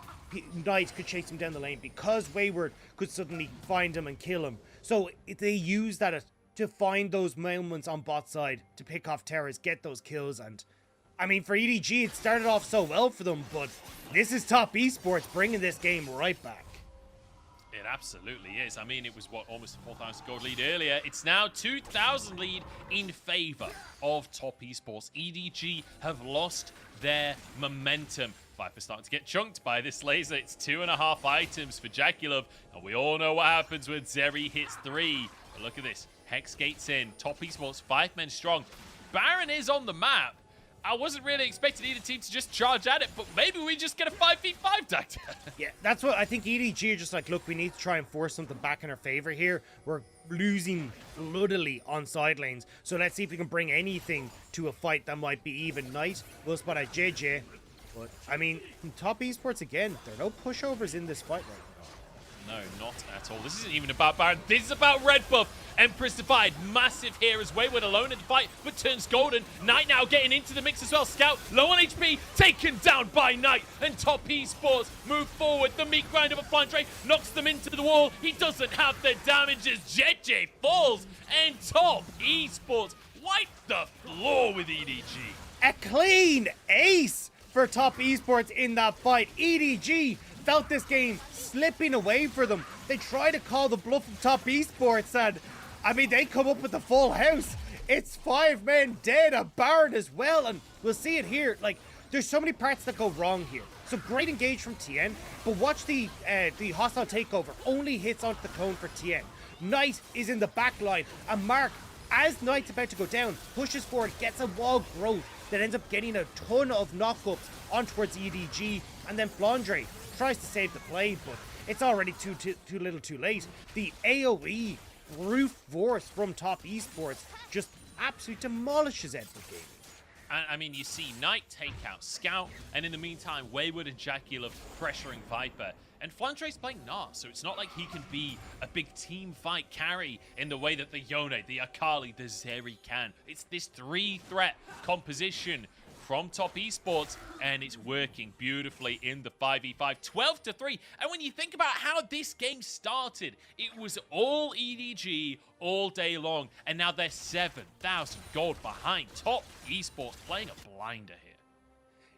Knight could chase him down the lane, because Wayward could suddenly find him and kill him. So they use that to find those moments on bot side to pick off towers, get those kills, and I mean, for EDG, it started off so well for them, but this is top esports bringing this game right back. It absolutely is. I mean, it was, what, almost a 4,000 gold lead earlier. It's now 2,000 lead in favor of top esports. EDG have lost their momentum. Viper starting to get chunked by this laser. It's 2.5 items for Jackulov, and we all know what happens when Zeri hits 3. But look at this. Hex gates in. Top esports, 5 men strong. Baron is on the map. I wasn't really expecting either team to just charge at it, but maybe we just get a 5v5 tactic. Yeah, that's what I think EDG are just like, look, we need to try and force something back in our favor here. We're losing bloodily on side lanes, so let's see if we can bring anything to a fight that might be even. Knight will spot at JJ, but I mean, top esports again, there are no pushovers in this fight right now. No, not at all. This isn't even about Baron. This is about red buff. Empress Divide, massive here as Wayward alone in the fight, but turns golden. Knight now getting into the mix as well. Scout, low on HP, taken down by Knight. And top esports move forward. The meat grinder of Flandre knocks them into the wall. He doesn't have the damage as JJ falls. And top esports wipe the floor with EDG. A clean ace for Top Esports in that fight. EDG felt this game slipping away for them. They try to call the bluff of Top Esports, and I mean, they come up with the full house. It's 5 men dead, a Baron as well, and we'll see it here. Like, there's so many parts that go wrong here. So great engage from TN, but watch the hostile takeover only hits onto the cone for TN. Knight is in the back line, and Mark, as Knight's about to go down, pushes forward, gets a wall growth that ends up getting a ton of knockups on towards EDG, and then Flandre tries to save the play, but it's already too little too late. The AoE brute force from Top Esports just absolutely demolishes Edward Gaming. And I mean, you see Knight take out Scout, and in the meantime, Wayward and Jackie pressuring Viper. And Flandre's playing Nas, so it's not like he can be a big team fight carry in the way that the Yone, the Akali, the Zeri can. It's this 3-threat composition from Top Esports, and it's working beautifully in the 5v5, 12-3. And when you think about how this game started, it was all EDG all day long, and now they're 7,000 gold behind. Top Esports playing a blinder here.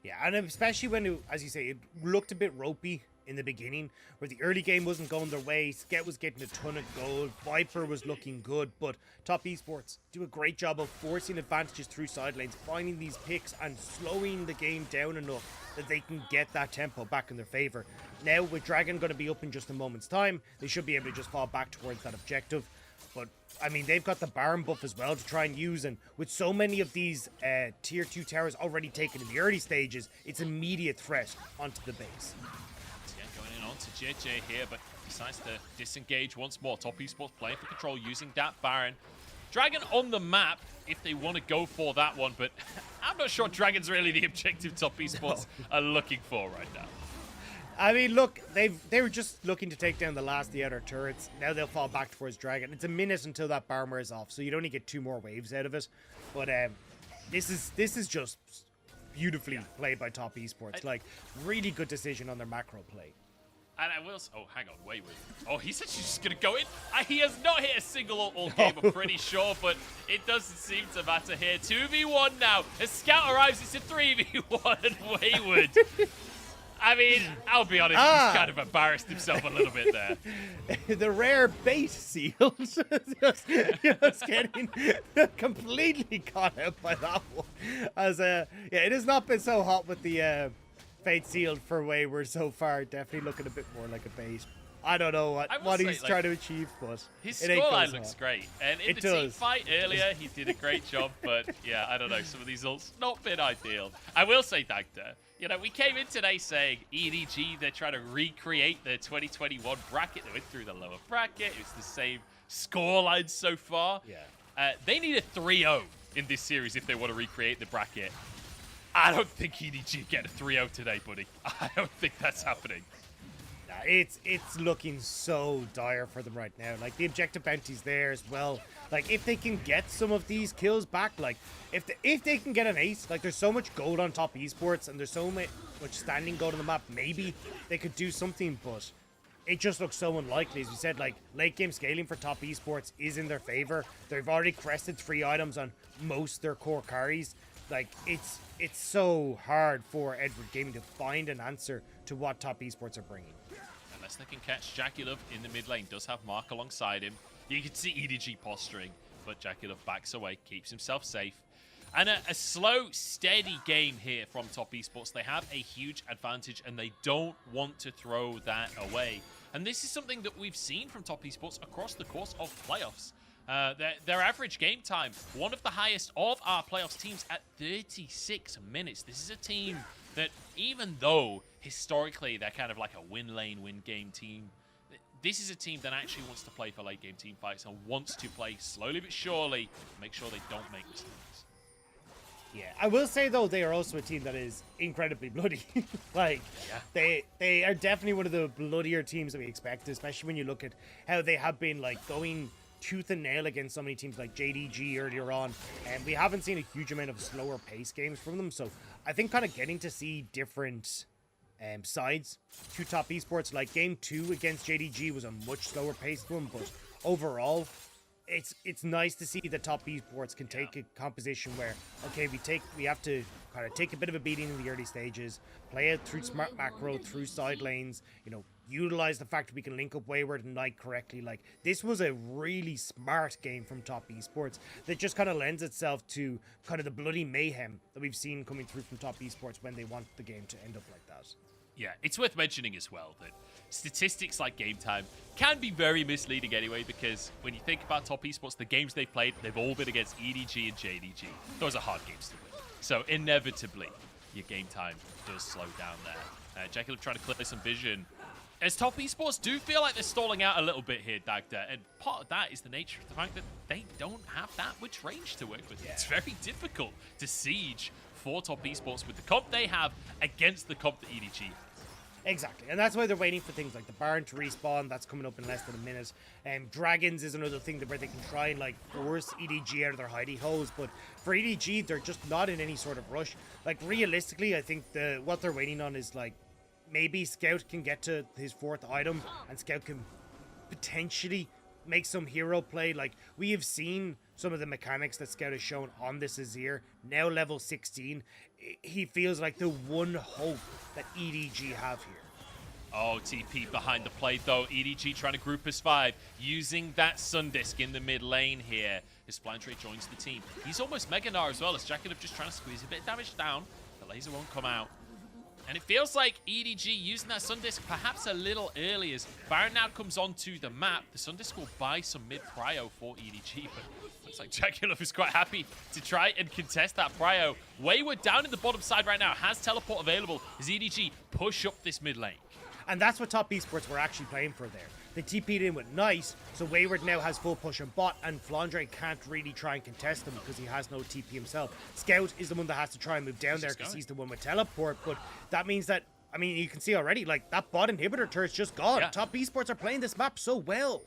Yeah, and especially when, as you say, it looked a bit ropey in the beginning, where the early game wasn't going their way. Sket was getting a ton of gold, Viper was looking good, but Top Esports do a great job of forcing advantages through side lanes, finding these picks and slowing the game down enough that they can get that tempo back in their favor. Now, with Dragon going to be up in just a moment's time, they should be able to just fall back towards that objective. But, I mean, they've got the Baron buff as well to try and use, and with so many of these tier 2 towers already taken in the early stages, it's immediate threat onto the base. Going in on to JJ here, but decides to disengage once more. Top Esports playing for control using that Baron. Dragon on the map if they want to go for that one, but I'm not sure Dragon's really the objective Top Esports are looking for right now. I mean, look, they were just looking to take down the last of the outer turrets. Now they'll fall back towards Dragon. It's a minute until that Baron wears off, so you'd only get 2 more waves out of it. But this is just beautifully played by Top Esports. Like, really good decision on their macro play. And I will. Oh, hang on, Wayward. Oh, he said she's just gonna go in. He has not hit a single all game, I'm pretty sure, but it doesn't seem to matter here. 2v1 now. As Scout arrives, it's a 3v1 and Wayward. I mean, I'll be honest, he's kind of embarrassed himself a little bit there. The rare bait seals just getting completely caught out by that one. As yeah, it has not been so hot with the fate sealed for Wayward so far. Definitely looking a bit more like a bait. I don't know what he's trying to achieve, but his scoreline looks great. And in the team fight earlier, he did a great job. But yeah, I don't know. Some of these ults not been ideal. I will say, Dagda, you know, we came in today saying EDG, they're trying to recreate the 2021 bracket. They went through the lower bracket. It was the same scoreline so far. Yeah. They need a 3-0 in this series if they want to recreate the bracket. I don't think EDG get a 3-0 today, buddy. I don't think that's happening. It's looking so dire for them right now. Like, the objective bounty's there as well. Like, if they can get some of these kills back, like, if they can get an ace, like, there's so much gold on Top Esports and there's so much standing gold on the map, maybe they could do something, but it just looks so unlikely. As we said, like, late game scaling for Top Esports is in their favor. They've already crested 3 items on most of their core carries. Like, it's so hard for Edward Gaming to find an answer to what Top Esports are bringing. Unless they can catch Jackie Love in the mid lane, does have Mark alongside him. You can see EDG posturing, but Jackie Love backs away, keeps himself safe. And a slow, steady game here from Top Esports. They have a huge advantage, and they don't want to throw that away. And this is something that we've seen from Top Esports across the course of playoffs. Their average game time, one of the highest of our playoffs teams at 36 minutes. This is a team that, even though historically they're kind of like a win lane, win game team, this is a team that actually wants to play for late game team fights and wants to play slowly but surely, make sure they don't make mistakes. Yeah, I will say though, they are also a team that is incredibly bloody. Like, yeah. They are definitely one of the bloodier teams that we expect, especially when you look at how they have been like going tooth and nail against so many teams like JDG earlier on, and we haven't seen a huge amount of slower pace games from them. So I think kind of getting to see different sides to Top Esports, like game 2 against JDG was a much slower paced one, but overall it's nice to see that top esports can take a composition where, okay, we have to kind of take a bit of a beating in the early stages, play it through smart macro, through side lanes, utilize the fact that we can link up Wayward and Knight correctly. Like, this was a really smart game from top esports that just kind of lends itself to kind of the bloody mayhem that we've seen coming through from top esports when they want the game to end up like that. Yeah, it's worth mentioning as well that statistics like game time can be very misleading anyway, because when you think about top esports, the games they've played, they've all been against EDG and JDG. Those are hard games to win. So inevitably, your game time does slow down there. Jackal trying to clear some vision. As top esports do feel like they're stalling out a little bit here, Dagda, and part of that is the nature of the fact that they don't have that much range to work with. Yeah. It's very difficult to siege for top esports with the comp they have against the comp that EDG has. Exactly, and that's why they're waiting for things like the Baron to respawn. That's coming up in less than a minute. Dragons is another thing where they can try and like force EDG out of their hidey holes, but for EDG, they're just not in any sort of rush. Like, realistically, I think what they're waiting on is like, maybe Scout can get to his 4th item, and Scout can potentially make some hero play. Like, we have seen some of the mechanics that Scout has shown on this Azir, now level 16. He feels like the one hope that EDG have here. Oh, TP behind the plate though. EDG trying to group as 5, using that Sun Disc in the mid lane here. As Splintre joins the team. He's almost Mega Gnar as well, as Jackal just trying to squeeze a bit of damage down. The laser won't come out. And it feels like EDG using that Sun Disc perhaps a little early, as Baron now comes onto the map. The Sun Disc will buy some mid-prio for EDG, but looks like Jackal is quite happy to try and contest that prio. Wayward down in the bottom side right now, has teleport available as EDG push up this mid lane. And that's what top esports were actually playing for there. They TP'd in with Knight, so Wayward now has full push on bot, and Flandre can't really try and contest him because he has no TP himself. Scout is the one that has to try and move down there because he's the one with teleport, but that means that, I mean, you can see already, like, that bot inhibitor turret is just gone. Yeah. Top esports are playing this map so well.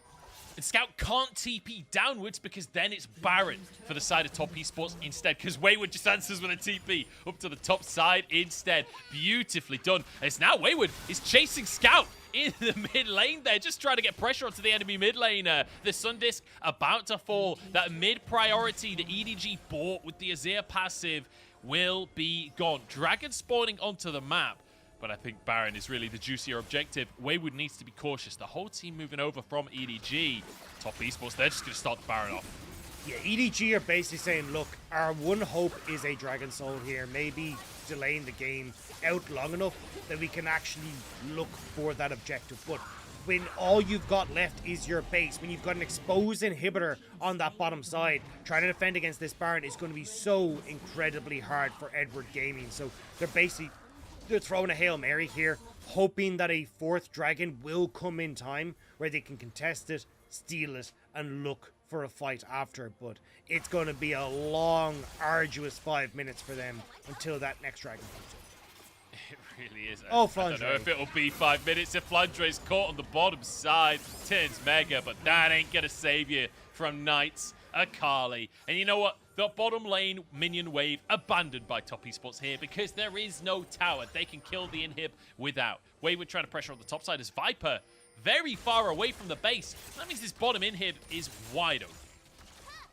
And Scout can't TP downwards because then it's Baron for the side of top esports instead, because Wayward just answers with a TP up to the top side instead. Beautifully done. As now Wayward is chasing Scout in the mid lane there, just trying to get pressure onto the enemy mid laner. The Sun Disc about to fall. That mid priority that EDG bought with the Azir passive will be gone. Dragon spawning onto the map. But I think Baron is really the juicier objective. Wayward needs to be cautious. The whole team moving over from EDG. Top esports, they're just going to start the Baron off. Yeah, EDG are basically saying, look, our one hope is a Dragon Soul here. Maybe delaying the game out long enough that we can actually look for that objective. But when all you've got left is your base, when you've got an exposed inhibitor on that bottom side, trying to defend against this Baron is going to be so incredibly hard for Edward Gaming. So they're throwing a Hail Mary here, hoping that a 4th dragon will come in time where they can contest it, steal it, and look for a fight after. But it's going to be a long, arduous 5 minutes for them until that next dragon comes in. It really is. Oh, I don't know if it'll be 5 minutes. If Flandre's caught on the bottom side, turns Mega, but that ain't going to save you from Knights, Akali. And you know what? The bottom lane minion wave abandoned by top esports here because there is no tower. They can kill the inhib without. Wayward trying to pressure on the top side as Viper very far away from the base. That means this bottom inhib is wide open.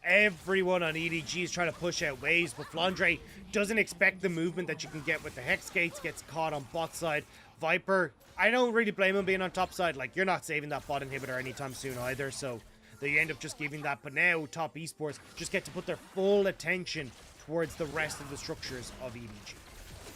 Everyone on EDG is trying to push out waves, but Flandre doesn't expect the movement that you can get with the Hex Gates, gets caught on bot side. Viper, I don't really blame him being on top side. Like, you're not saving that bot inhibitor anytime soon either, so they end up just giving that. But now top esports just get to put their full attention towards the rest of the structures of EDG.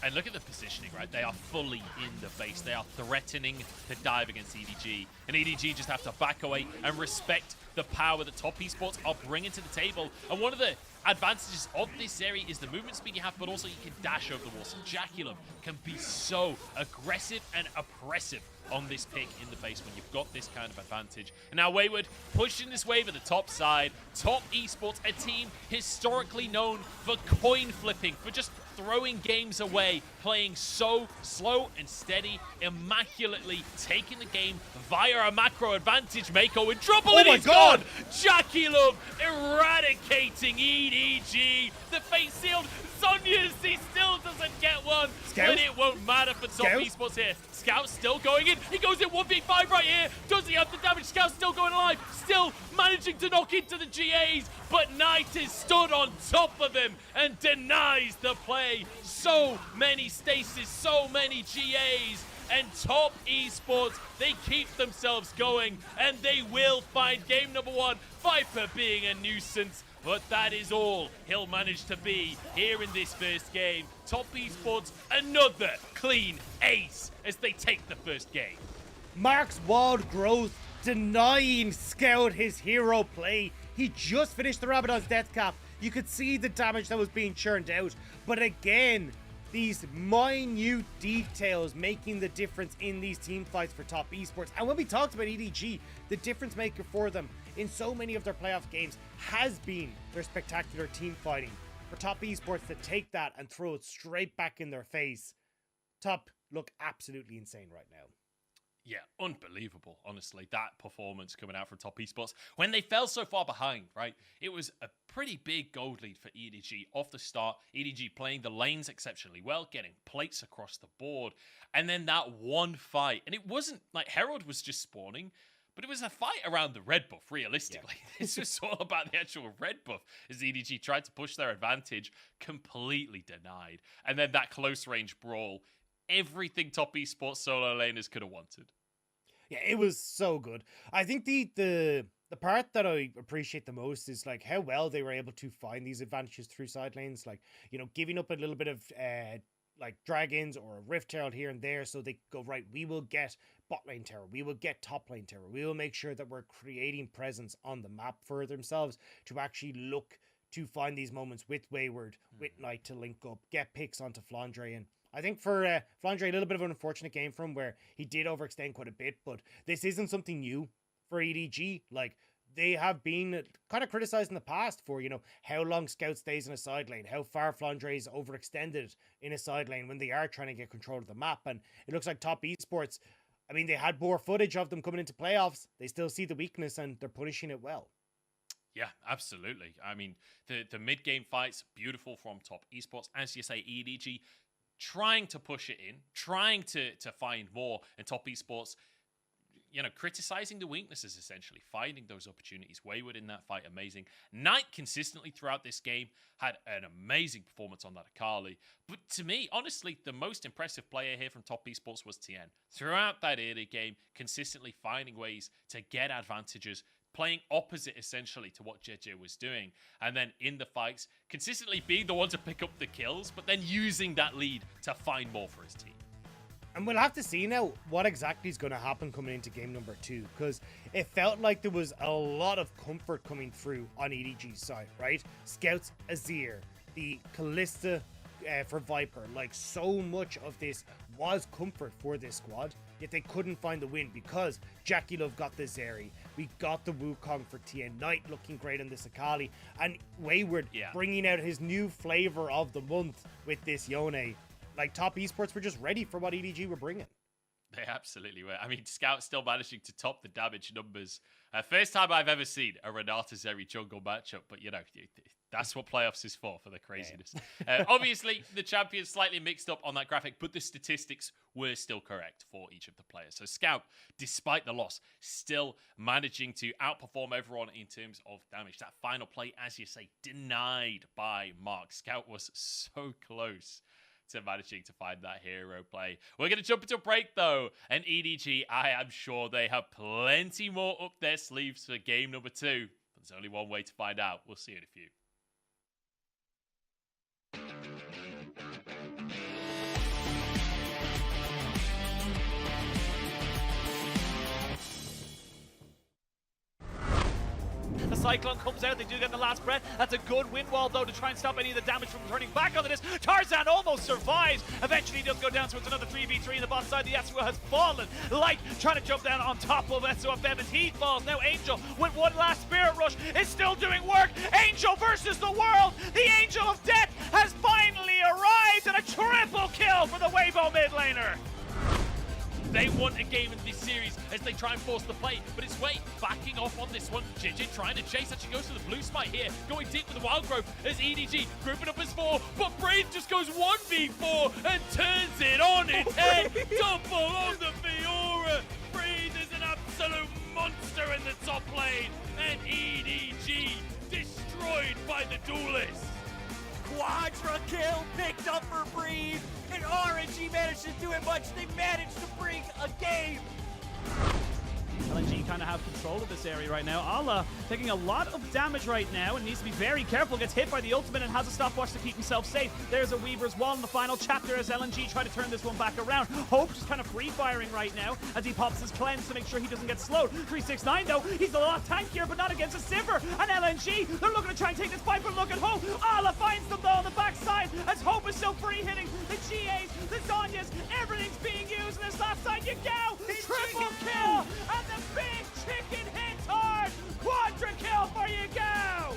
And look at the positioning, right? They are fully in the base. They are threatening to dive against EDG. And EDG just have to back away and respect the power that top esports are bringing to the table. And one of the advantages of this area is the movement speed you have, but also you can dash over the walls. So Jaculum can be so aggressive and oppressive on this pick in the base when you've got this kind of advantage. And now Wayward pushing this wave at the top side. Top esports, a team historically known for coin flipping, for just throwing games away, playing so slow and steady, immaculately taking the game via a macro advantage. Mako in trouble, Oh and my he's God! gone! Jaculum eradicating EDG. The face sealed Sonias, he still doesn't get one. Scout? But it won't matter for Top Scout? Esports here. Scout still going in. He goes in 1v5 right here. Does he have the damage? Scout still going alive. Still managing to knock into the GAs. But Knight is stood on top of him and denies the play. So many stasis, so many GAs. And Top Esports, they keep themselves going. And they will find game number 1. Viper being a nuisance. But that is all he'll manage to be here in this first game. Top Esports, another clean ace as they take the first game. Mark's wild growth denying Scout his hero play. He just finished the Rabadon's death cap. You could see the damage that was being churned out. But again, these minute details making the difference in these team fights for Top Esports. And when we talked about EDG, the difference maker for them in so many of their playoff games has been their spectacular team fighting. For Top Esports to take that and throw it straight back in their face, Top look absolutely insane right now. Yeah, unbelievable, honestly, that performance coming out from Top Esports. When they fell so far behind, right, it was a pretty big gold lead for EDG off the start. EDG playing the lanes exceptionally well, getting plates across the board. And then that one fight, and it wasn't like Herald was just spawning, but it was a fight around the red buff, realistically. Yeah. This was all about the actual red buff as EDG tried to push their advantage, completely denied. And then that close range brawl, everything Top Esports solo laners could have wanted. Yeah, it was so good. I think the part that I appreciate the most is like how well they were able to find these advantages through side lanes, like, you know, giving up a little bit of like dragons or a rift herald here and there, so they go, right, we will get bot lane terror, we will get top lane terror, we will make sure that we're creating presence on the map for themselves to actually look to find these moments with Wayward, with Knight to link up, get picks onto Flandre. And I think for Flandre, a little bit of an unfortunate game from where he did overextend quite a bit, but this isn't something new for EDG. Like, they have been kind of criticized in the past for, you know, how long Scout stays in a side lane, how far Flandre is overextended in a side lane when they are trying to get control of the map. And it looks like Top Esports, I mean, they had more footage of them coming into playoffs. They still see the weakness and they're punishing it well. Yeah, absolutely. I mean, the mid-game fights, beautiful from Top Esports. As you say, EDG trying to push it in, trying to find more, and Top Esports, you know, criticizing the weaknesses, essentially, finding those opportunities. Wayward in that fight, amazing. Knight consistently throughout this game had an amazing performance on that Akali. But to me, honestly, the most impressive player here from Top Esports was TN. Throughout that early game, consistently finding ways to get advantages, playing opposite, essentially, to what JJ was doing. And then in the fights, consistently being the one to pick up the kills, but then using that lead to find more for his team. And we'll have to see now what exactly is going to happen coming into game number 2, because it felt like there was a lot of comfort coming through on EDG's side, right? Scouts, Azir, the Callista for Viper, like, so much of this was comfort for this squad, yet they couldn't find the win because Jackie Love got the Zeri, we got the Wukong for TN, Knight looking great on this Akali, and Wayward bringing out his new flavor of the month with this Yone. Like, Top Esports were just ready for what EDG were bringing. They absolutely were. I mean, Scout still managing to top the damage numbers. First time I've ever seen a Renata Zeri jungle matchup, but, you know, that's what playoffs is for the craziness. Obviously, the champions slightly mixed up on that graphic, but the statistics were still correct for each of the players. So Scout, despite the loss, still managing to outperform everyone in terms of damage. That final play, as you say, denied by Mark. Scout was so close to managing to find that hero play. We're going to jump into a break, though. And EDG, I am sure they have plenty more up their sleeves for game number 2. But there's only one way to find out. We'll see you in a few. The Cyclone comes out, they do get the last breath. That's a good wind wall, though, to try and stop any of the damage from turning back onto this. Tarzan almost survives. Eventually, he does go down, so it's another 3v3 in the bot side. The Yasuo has fallen. Light trying to jump down on top of SOF Evans. He falls. Now Angel, with one last Spirit Rush, is still doing work. Angel versus the world. The Angel of Death has finally arrived, and a triple kill for the Weibo mid laner. They want a game in this series as they try and force the play, but it's Wait backing off on this one. Jin trying to chase, actually goes for the blue smite here, going deep with the wild growth as EDG grouping up as 4, but Breathe just goes 1v4 and turns it on its head. Double on the Fiora. Breathe is an absolute monster in the top lane, and EDG destroyed by the duelists. Quadra kill picked up for Breathe, and RNG managed to do it much. They managed to bring a game. LNG kind of have control of this area right now. Allah taking a lot of damage right now and needs to be very careful. Gets hit by the ultimate and has a stopwatch to keep himself safe. There's a Weaver's Wall in the final chapter as LNG try to turn this one back around. Hope just kind of free firing right now as he pops his cleanse to make sure he doesn't get slowed. 369 though, he's a lot tankier but not against a Sivir. And LNG, they're looking to try and take this fight, but look at Hope. Allah finds them though on the backside as Hope is still free hitting the GAs, the Zonyas, everything's being used. And this last side you go! Triple kill! And the big chicken hits hard! Quadra kill for you go!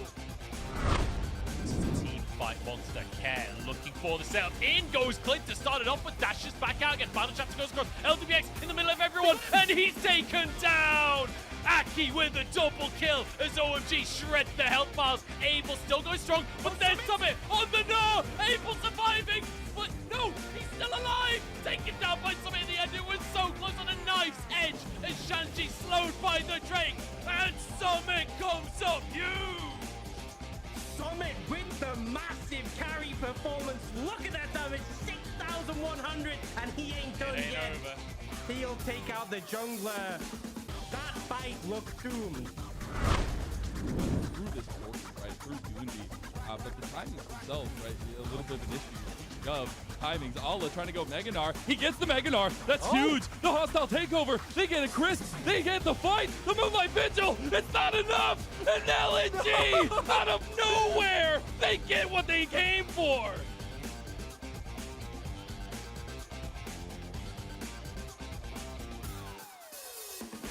This is a team fight monster. Care looking for the setup. In goes Clint to start it off, but dashes back out again. Final chapter goes across. LWX in the middle of everyone, and he's taken down! Aki with a double kill as OMG shreds the health bars. Abel still going strong, but there's Summit on the no! Abel surviving, but no, he's still alive! Taken down by Summit in the end. It was so close on a knife's edge as Shanji slowed by the Drake, and Summit comes up huge! Summit with the massive carry performance. Look at that damage, 6,100, and he ain't done It ain't yet. over. He'll take out the jungler. That fight looked doomed. Through this portion, right, through Unity, but the timings themselves, right, a little bit of an issue. Timings, Allah trying to go Meganar. He gets the Meganar. That's huge. The hostile takeover. They get a crisp. They get the fight. The Moonlight Vigil. It's not enough. And LNG out of nowhere. They get what they came for.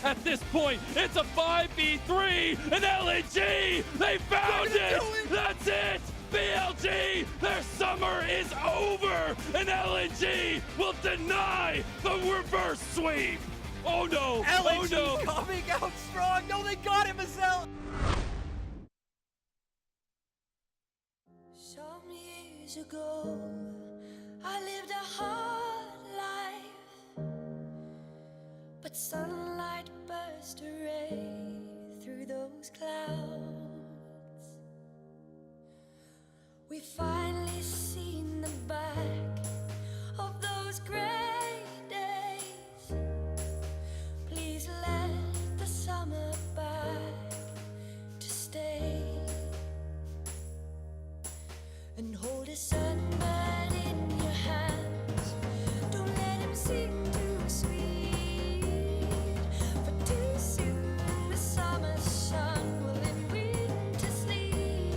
At this point, it's a 5v3, and LNG, they found it! That's it! BLG, their summer is over, and LNG will deny the reverse sweep! Oh no! LNG Oh no! coming out strong. No, they got him, Azel. Some years ago, I lived a hard life, but sunlight burst a ray through those clouds. We finally seen the back of those gray days. Please let the summer back to stay and hold a sunburn in your hands. Don't let him sing too sweet, for too soon the summer sun will end winter sleep.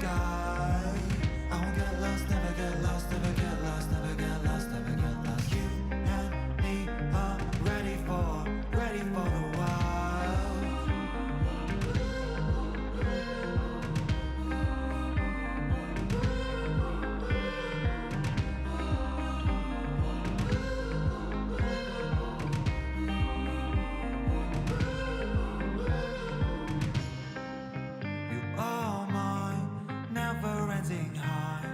sky. I won't get lost, never get lost, never get lost, never get lost, never get lost. You and me are ready for the wild. You are mine, never-ending high,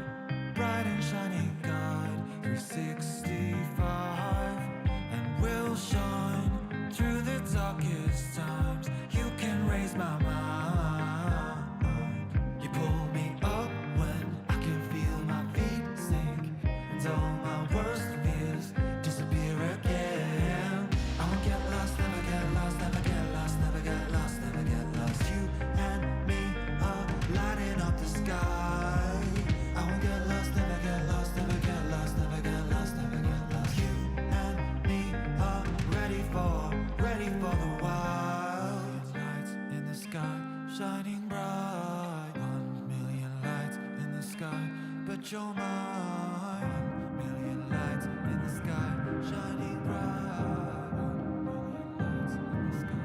bright and shining guide, 365, and we'll shine through the darkest times. You can raise my mind. You pull me up when I can feel my feet sink, and all my worst fears disappear again. I won't get lost, never get lost, never get lost, never get lost, never get lost. You and me are lighting up the sky. I won't get lost, never get lost, never get lost, never get lost, never get lost. You and me are ready for the wild. Lights in the sky, shining bright. 1,000,000 lights in the sky, but you're mine. 1,000,000 lights in the sky, shining bright. 1,000,000 lights in the sky,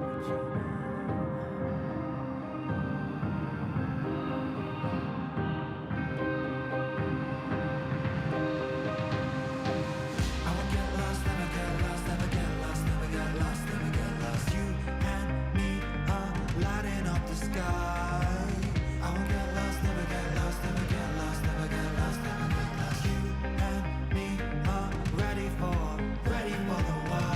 but you're mine. I won't get lost, never get lost, never get lost, never get lost, never get lost. You and me are lighting up the sky. I won't get lost, never get lost, never get lost, never get lost, never get lost. You and me are ready for the wild.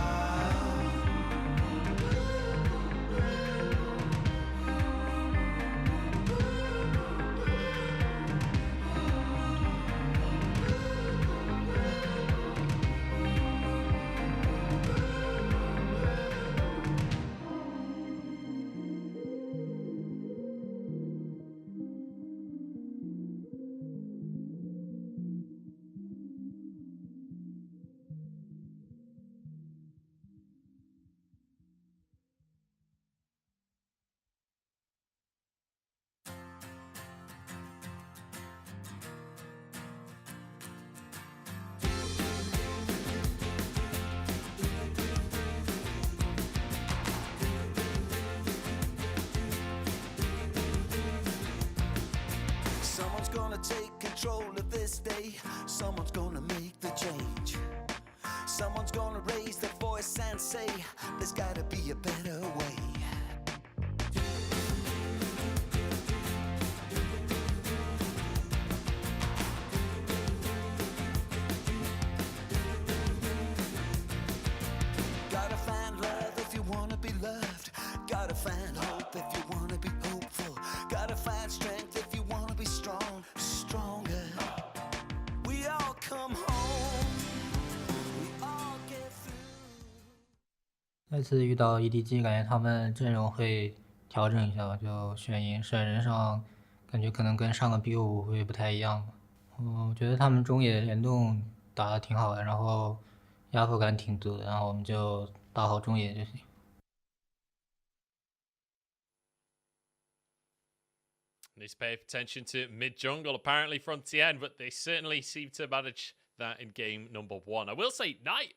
Someone's gonna take control of this day. Someone's gonna make the change. Someone's gonna raise their voice and say, there's gotta be a better way. Gotta find love if you wanna be loved. Gotta find hope if you wanna be hopeful. Gotta find strength if you wanna be strong, stronger. We all come home. We all get through. 再次遇到 EDG，感觉他们阵容会调整一下吧，就选赢闪人上，感觉可能跟上个 BO5会不太一样吧。我觉得他们中野联动打得挺好的，然后压迫感挺足的，然后我们就打好中野就行。Needs to pay attention to mid jungle, apparently from TN, but they certainly seem to manage that in game number 1. I will say, Knight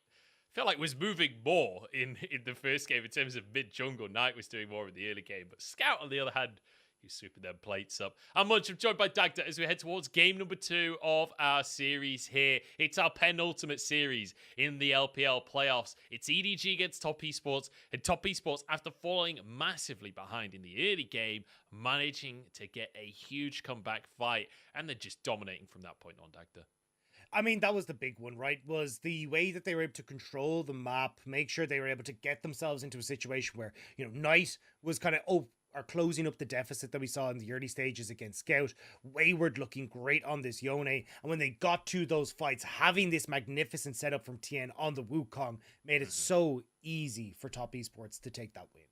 felt like was moving more in the first game in terms of mid jungle. Knight was doing more in the early game, but Scout, on the other hand, he's sweeping them plates up. I'm Munch, I'm joined by Dagda as we head towards game number 2 of our series here. It's our penultimate series in the LPL playoffs. It's EDG against Top Esports, and Top Esports, after falling massively behind in the early game, managing to get a huge comeback fight, and they're just dominating from that point on, Dagda. I mean, that was the big one, right? Was the way that they were able to control the map, make sure they were able to get themselves into a situation where, you know, Knight was kind of are closing up the deficit that we saw in the early stages against Scout. Wayward looking great on this Yone. And when they got to those fights, having this magnificent setup from TN on the Wukong made it so easy for Top Esports to take that win.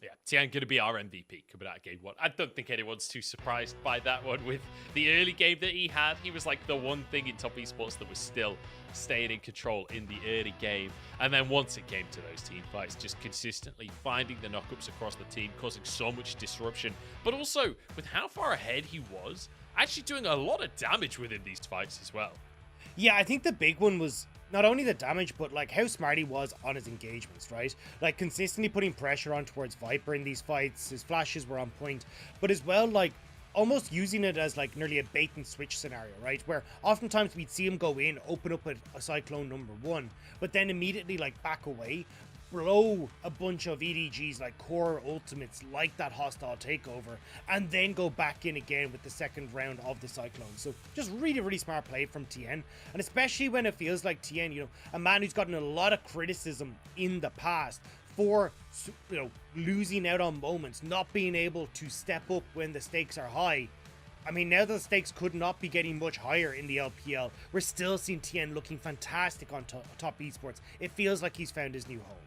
Yeah, Tian going to be our MVP coming out of game one. I don't think anyone's too surprised by that one. With the early game that he had, he was like the one thing in top esports that was still staying in control in the early game. And then once it came to those team fights, just consistently finding the knockups across the team, causing so much disruption. But also, with how far ahead he was, actually doing a lot of damage within these fights as well. Yeah, I think the big one was not only the damage, but like how smart he was on his engagements, right? Like consistently putting pressure on towards Viper in these fights. His flashes were on point, but as well, like almost using it as like nearly a bait and switch scenario, right? Where oftentimes we'd see him go in, open up a Cyclone #1, but then immediately like back away, blow a bunch of EDGs like core ultimates like that hostile takeover, and then go back in again with the second round of the Cyclone. So just really, really smart play from Tien, and especially when it feels like Tien, you know, a man who's gotten a lot of criticism in the past for, you know, losing out on moments, not being able to step up when the stakes are high. I mean, now that the stakes could not be getting much higher in the LPL, we're still seeing Tien looking fantastic on top esports. It feels like he's found his new home.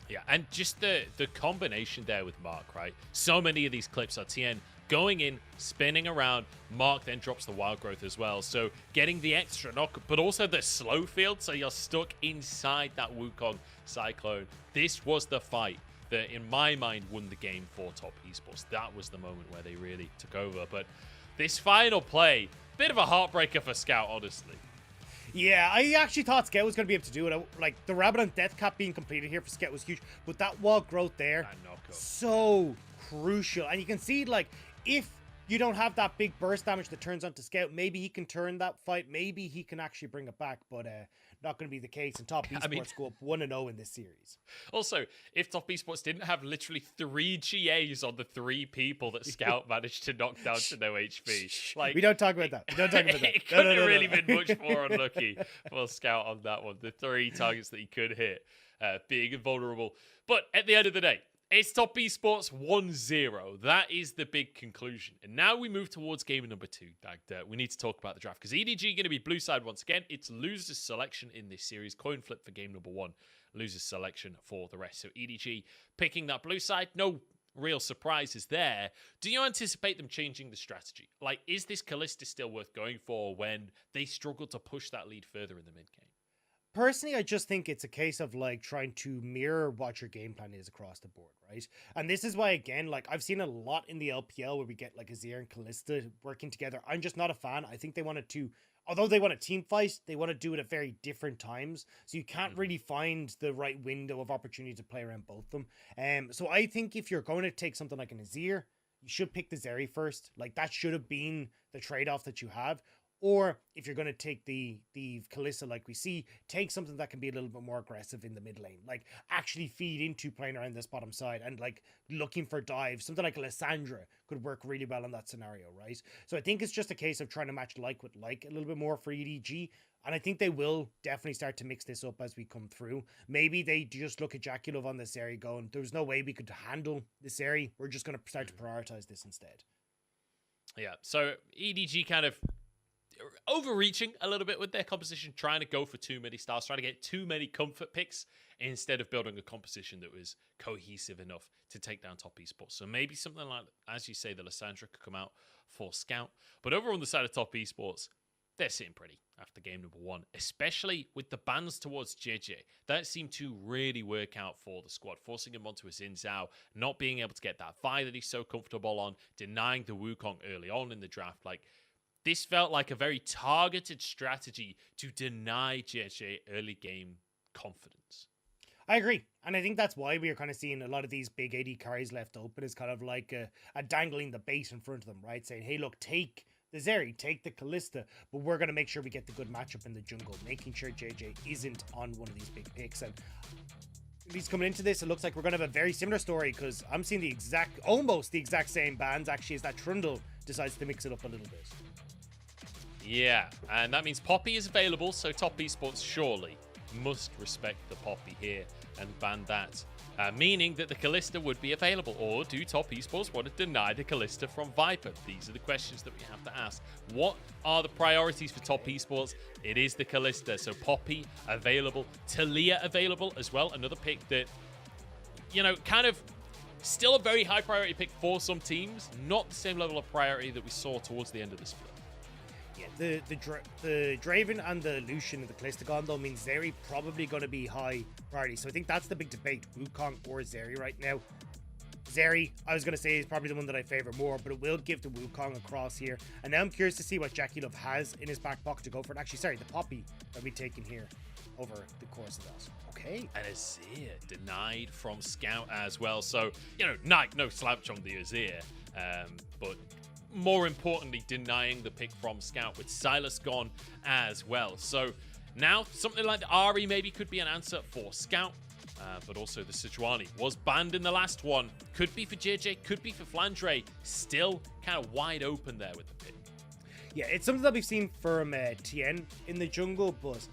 Yeah, and just the combination there with Mark, right? So many of these clips are Tien going in, spinning around. Mark then drops the wild growth as well. So getting the extra knock, but also the slow field, so you're stuck inside that Wukong Cyclone. This was the fight that, in my mind, won the game for top esports. That was the moment where they really took over. But this final play, bit of a heartbreaker for Scout, honestly. Yeah, I actually thought Scout was going to be able to do it. Like, the Rabbit on Death Cap being completed here for Scout was huge. But that wall growth there, so crucial. And you can see, like, if you don't have that big burst damage that turns onto Scout, maybe he can turn that fight. Maybe he can actually bring it back. But not going to be the case. And top esports go up 1-0 in this series. Also, if top esports didn't have literally 3 GAs on the 3 people that Scout managed to knock down to no HP, like, we don't talk about that. We don't talk about that. It couldn't have really been much more unlucky for Scout on that one. The 3 targets that he could hit, being invulnerable. But at the end of the day, it's top esports 1-0. That is the big conclusion. And now we move towards game number 2, Dagda. We need to talk about the draft because EDG going to be blue side once again. It's losers selection in this series. Coin flip for game number 1. Losers selection for the rest. So EDG picking that blue side. No real surprises there. Do you anticipate them changing the strategy? Like, is this Kalista still worth going for when they struggle to push that lead further in the mid game? Personally, I just think it's a case of like trying to mirror what your game plan is across the board, right? And this is why, again, like I've seen a lot in the LPL where we get like Azir and Kalista working together. I'm just not a fan. I think they wanted to, although they want a team fight, they want to do it at very different times. So you can't really find the right window of opportunity to play around both of them. So I think if you're going to take something like an Azir, you should pick the Zeri first. Like that should have been the trade-off that you have. Or if you're going to take the Kalista like we see, take something that can be a little bit more aggressive in the mid lane. Like actually feed into playing around this bottom side and like looking for dives. Something like Lissandra could work really well in that scenario, right? So I think it's just a case of trying to match like with like a little bit more for EDG. And I think they will definitely start to mix this up as we come through. Maybe they just look at Jaculov on this area going, there's no way we could handle this area. We're just going to start to prioritize this instead. Yeah, so EDG kind of overreaching a little bit with their composition, trying to go for too many stars, trying to get too many comfort picks instead of building a composition that was cohesive enough to take down top esports. So maybe something like, as you say, the Lissandra could come out for Scout. But over on the side of top esports, they're sitting pretty after game number 1, especially with the bans towards JJ. That seemed to really work out for the squad, forcing him onto a Xin Zhao, not being able to get that Vi that he's so comfortable on, denying the Wukong early on in the draft. Like, this felt like a very targeted strategy to deny JJ early game confidence. I agree. And I think that's why we are kind of seeing a lot of these big AD carries left open is kind of like a dangling the bait in front of them, right? Saying, hey, look, take the Zeri, take the Kalista, but we're going to make sure we get the good matchup in the jungle, making sure JJ isn't on one of these big picks. And he's coming into this, it looks like we're going to have a very similar story because I'm seeing almost the exact same bans actually as that Trundle decides to mix it up a little bit. Yeah, and that means Poppy is available, so top esports surely must respect the Poppy here and ban that, meaning that the Kalista would be available. Or do top esports want to deny the Kalista from Viper? These are the questions that we have to ask. What are the priorities for top esports? It is the Kalista, so Poppy available, Talia available as well, another pick that, you know, kind of Still a very high priority pick for some teams, not the same level of priority that we saw towards the end of the split. Yeah, the Draven and the Lucian and the Callistagon though means Zeri probably going to be high priority. So I think that's the big debate: Wukong or Zeri right now. Zeri, I was going to say, is probably the one that I favor more, but it will give the Wukong a cross here. And now I'm curious to see what Jackie Love has in his back pocket to go for it. Actually, sorry, the Poppy that we taken here over the course of that. Okay. And Azir denied from Scout as well. So, you know, no slouch on the Azir. But more importantly, denying the pick from Scout with Silas gone as well. So now something like the Ahri maybe could be an answer for Scout. But also the Sejuani was banned in the last one. Could be for JJ, could be for Flandre. Still kind of wide open there with the pick. Yeah, it's something that we've seen from Tien in the jungle, but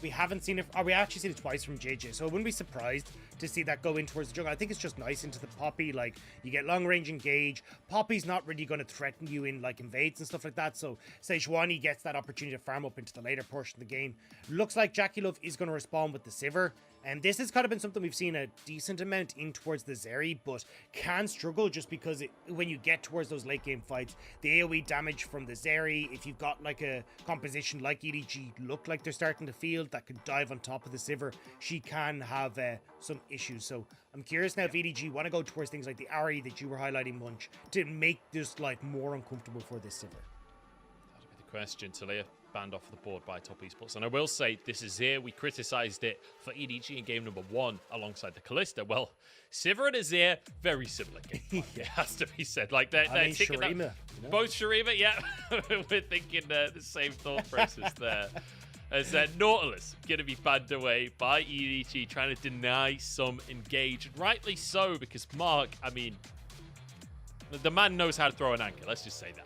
we haven't seen it, or we actually seen it twice from JJ, so I wouldn't be surprised to see that go in towards the jungle. I think it's just nice into the Poppy, like, you get long range engage. Poppy's not really going to threaten you in, like, invades and stuff like that, so Sejuani gets that opportunity to farm up into the later portion of the game. Looks like Jackie Love is going to respond with the Sivir, and this has kind of been something we've seen a decent amount in towards the Zeri, but can struggle just because when you get towards those late game fights, the AoE damage from the Zeri, if you've got like a composition like EDG look like they're starting to field that could dive on top of the Sivir, she can have some issues. So I'm curious now if EDG want to go towards things like the Ahri that you were highlighting, Munch, to make this like more uncomfortable for this Sivir. That'll be the question. Talia banned off the board by Top Esports. And I will say, this is here. We criticized it for EDG in game number 1 alongside the Callista. Well, Sivir and Azir, very similar game. Yeah. It has to be said. Like, they're thinking Shurima, that, both Shurima, yeah. We're thinking the same thought process there. As Nautilus going to be banned away by EDG, trying to deny some engage. And rightly so, because Mark, I mean, the man knows how to throw an anchor. Let's just say that.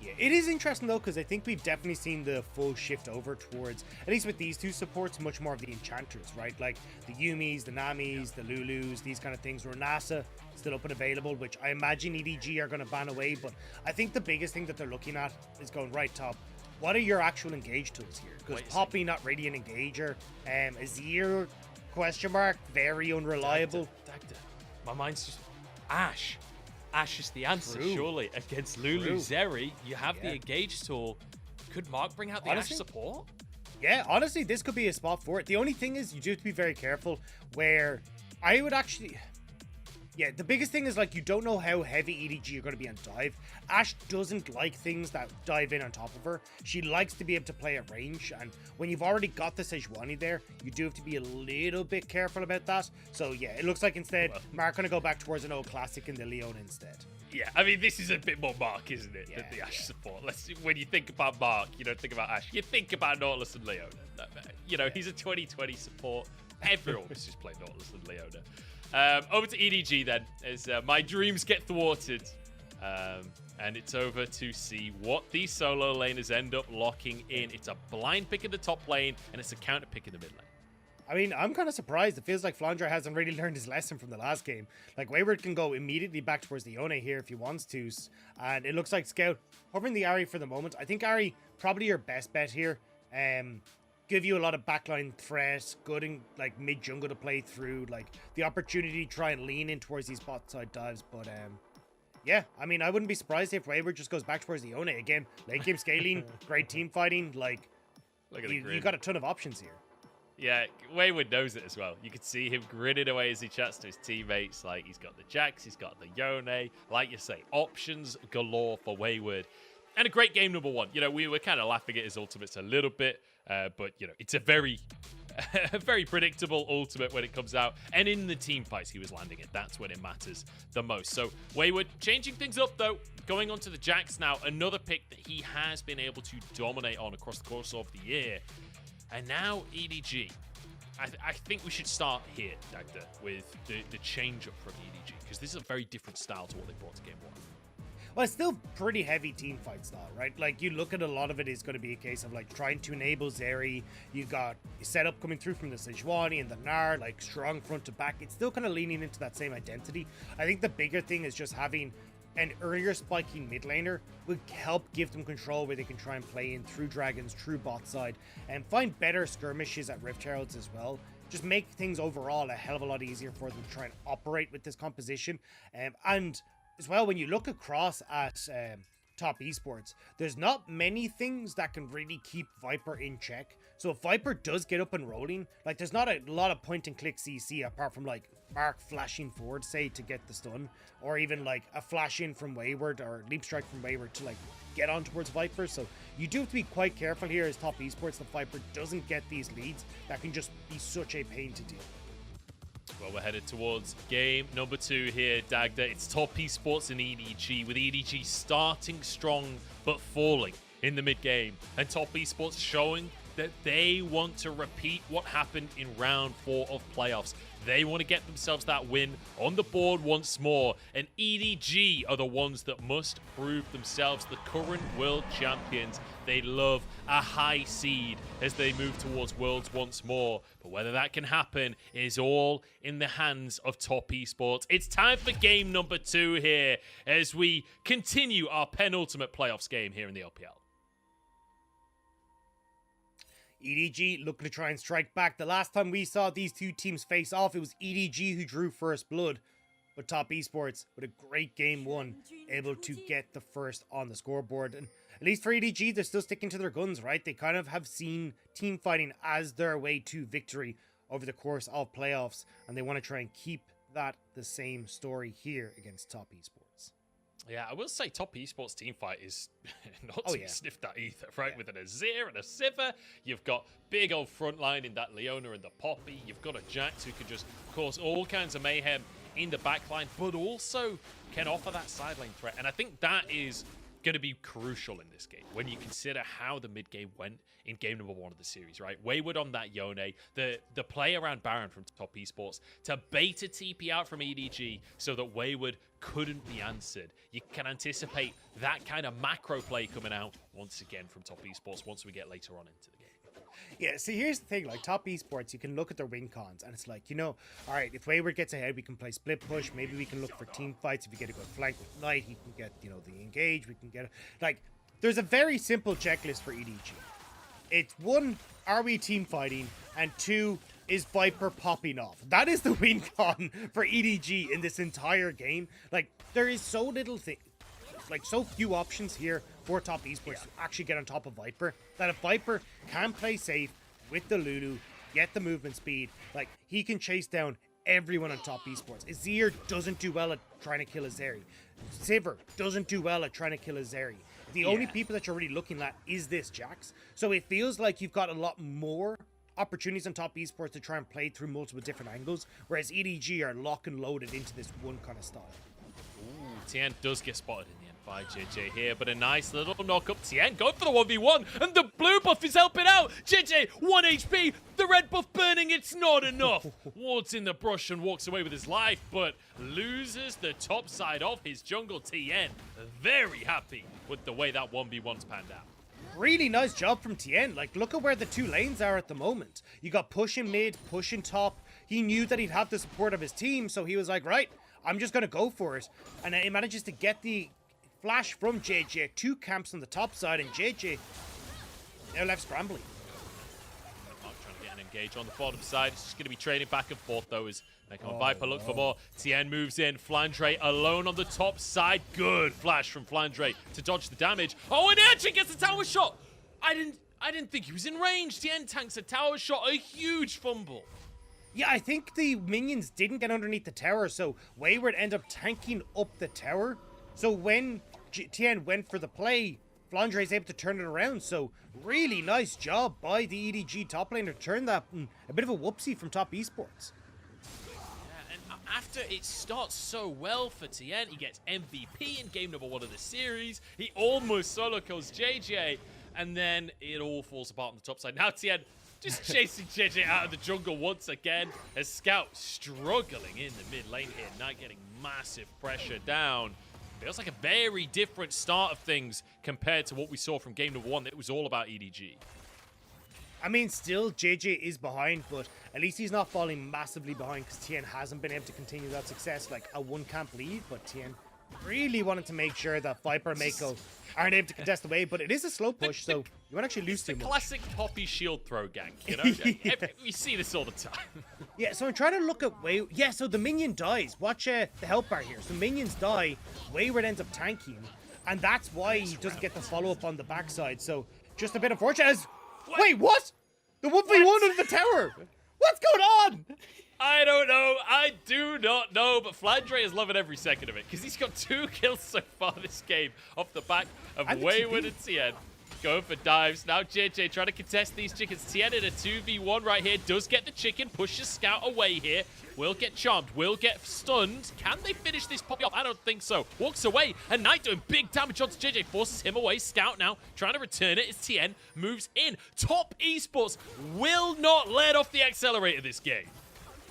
Yeah, it is interesting though, because I think we've definitely seen the full shift over towards, at least with these two supports, much more of the enchanters, right? Like the Yumis, the Namis, the Lulus, these kind of things. Renasa still up and available, which I imagine EDG are going to ban away. But I think the biggest thing that they're looking at is going right top. What are your actual engage tools here? Because Poppy not really an engager. Azir, question mark, very unreliable. Dagda. My mind's just Ashe. Ashe is the answer, surely, against Lulu. Zeri, you have the engage tool. Could Mark bring out the Ashe support? Yeah, honestly, this could be a spot for it. The only thing is you do have to be very careful where I would actually... Yeah, the biggest thing is, like, you don't know how heavy EDG are going to be on dive. Ashe doesn't like things that dive in on top of her. She likes to be able to play at range, and when you've already got the Sejuani there, you do have to be a little bit careful about that. So, yeah, it looks like instead, Mark going to go back towards an old classic in the Leona instead. Yeah, I mean, this is a bit more Mark, isn't it, than the Ashe support. When you think about Mark, you don't think about Ashe. You think about Nautilus and Leona. You know, he's a 2020 support. Everyone was just playing Nautilus and Leona. Over to EDG then, as my dreams get thwarted. And it's over to see what these solo laners end up locking in. It's a blind pick in the top lane, and it's a counter pick in the mid lane. I mean, I'm kind of surprised. It feels like Flandre hasn't really learned his lesson from the last game. Like, Wayward can go immediately back towards the Yone here if he wants to. And it looks like Scout hovering the Ahri for the moment. I think Ahri, probably your best bet here. Give you a lot of backline threat, good in like mid jungle to play through, like the opportunity to try and lean in towards these bot side dives. But yeah, I mean, I wouldn't be surprised if Wayward just goes back towards the Yone again. Late game scaling, great team fighting. Like, you got a ton of options here. Yeah, Wayward knows it as well. You could see him grinning away as he chats to his teammates. Like, he's got the Jax, he's got the Yone. Like you say, options galore for Wayward. And a great game number 1. You know, we were kind of laughing at his ultimates a little bit. But, you know, it's a very predictable ultimate when it comes out. And in the team fights, he was landing it. That's when it matters the most. So, Wayward changing things up, though. Going on to the Jax now. Another pick that he has been able to dominate on across the course of the year. And now EDG. I think we should start here, Dagda, with the change-up from EDG. Because this is a very different style to what they brought to Game 1. Well, it's still pretty heavy team fight style, right? Like, you look at a lot of it is going to be a case of, like, trying to enable Zeri. You got setup coming through from the Sejuani and the Gnar, like, strong front to back. It's still kind of leaning into that same identity. I think the bigger thing is just having an earlier spiking mid laner would help give them control where they can try and play in through dragons, through bot side, and find better skirmishes at Rift Heralds as well. just make things overall a hell of a lot easier for them to try and operate with this composition. And as well, when you look across at top esports, there's not many things that can really keep Viper in check. So if Viper does get up and rolling, like there's not a lot of point and click CC apart from like Mark flashing forward, say, to get the stun, or even like a flash in from Wayward or leap strike from Wayward to like get on towards Viper. So you do have to be quite careful here as top esports that Viper doesn't get these leads that can just be such a pain to deal. Well, we're headed towards game number 2 here, Dagda. It's top esports and EDG, with EDG starting strong but falling in the mid game, and top esports showing that they want to repeat what happened in round 4 of playoffs. They want to get themselves that win on the board once more, and EDG are the ones that must prove themselves the current world champions. They love a high seed as they move towards Worlds once more, but whether that can happen is all in the hands of top esports. It's time for game number 2 here as we continue our penultimate playoffs game here in the LPL. EDG looking to try and strike back. The last time we saw these two teams face off, it was EDG who drew first blood. But top esports, with a great game 1, able to get the first on the scoreboard. And at least for EDG, they're still sticking to their guns, right? They kind of have seen team fighting as their way to victory over the course of playoffs. And they want to try and keep that the same story here against top esports. Yeah, I will say top esports team fight is not to be sniffed at either, right? With an Azir and a Sivir, you've got big old frontline in that Leona and the Poppy. You've got a Jax who can just cause all kinds of mayhem in the backline, but also can offer that side lane threat. And I think that is going to be crucial in this game when you consider how the mid game went in game number 1 of the series, right? Wayward on that Yone, the play around Baron from top esports to bait a TP out from EDG so that Wayward couldn't be answered. You can anticipate that kind of macro play coming out once again from top esports once we get later on into the game. Yeah, see, here's the thing, like, top esports, you can look at their win cons, and it's like, you know, all right, if Wayward gets ahead, we can play split push, maybe we can look for team fights. If you get a good flank with Knight, he can get, you know, the engage, we can get, like, there's a very simple checklist for EDG. It's 1, are we team fighting, and 2, is Viper popping off. That is the win con for EDG in this entire game. Like, there is so little so few options here for top esports to actually get on top of Viper, that if Viper can play safe with the Lulu, get the movement speed, like, he can chase down everyone on top esports. Azir doesn't do well at trying to kill Azeri. Sivir doesn't do well at trying to kill Azeri. The only people that you're really looking at is this Jax. So it feels like you've got a lot more opportunities on top esports to try and play through multiple different angles, whereas EDG are lock and loaded into this one kind of style. Ooh, Tien does get spotted in the end by JJ here, but a nice little knock up. Tien going for the 1v1, and the blue buff is helping out. JJ, 1 HP, the red buff burning, it's not enough. Wards in the brush and walks away with his life, but loses the top side of his jungle. Tien, very happy with the way that 1v1's panned out. Really nice job from Tien. Like, look at where the 2 lanes are at the moment. You got push in mid, push in top. He knew that he'd have the support of his team, so he was like, right, I'm just going to go for it. And he manages to get the flash from JJ. 2 camps on the top side, and JJ now left scrambling. Not trying to get an engage on the bottom side. It's just going to be trading back and forth, though, as Viper look for more. Tien moves in. Flandre alone on the top side. Good flash from Flandre to dodge the damage. Oh, and Archie gets the tower shot. I didn't think he was in range. Tien tanks a tower shot. A huge fumble. Yeah, I think the minions didn't get underneath the tower, so Wayward ended up tanking up the tower. So when Tien went for the play, Flandre is able to turn it around. So really nice job by the EDG top laner to turn that. A bit of a whoopsie from top esports. After it starts so well for Tien, he gets MVP in game number 1 of the series. He almost solo kills JJ, and then it all falls apart on the top side. Now Tien just chasing JJ out of the jungle once again, as Scout struggling in the mid lane here, not getting massive pressure down. Feels like a very different start of things compared to what we saw from game number 1. It was all about EDG. I mean, still, JJ is behind, but at least he's not falling massively behind because Tien hasn't been able to continue that success. Like a 1 camp lead, but Tien really wanting to make sure that Viper and Mako aren't able to contest the wave, but it is a slow push, so you won't actually lose It's the too much. classic Poppy shield throw gank, you know? Yeah. We see this all the time. Yeah, so I'm trying to look at Way. Yeah, so the minion dies. Watch the health bar here. So minions die, Wayward ends up tanking, and that's why he doesn't get the follow-up on the backside. So just a bit unfortunate. Wait, what? The 1v1 under the tower. What's going on? I don't know. I do not know, but Flandre is loving every second of it because he's got 2 kills so far this game off the back of And the Wayward TP. and Tien. Going for dives. Now JJ trying to contest these chickens. Tien in a 2v1 right here. Does get the chicken. Pushes Scout away here. Will get charmed. Will get stunned. Can they finish this Poppy off? I don't think so. Walks away. And Knight doing big damage onto JJ. Forces him away. Scout now trying to return it. As Tien moves in. Top Esports will not let off the accelerator this game.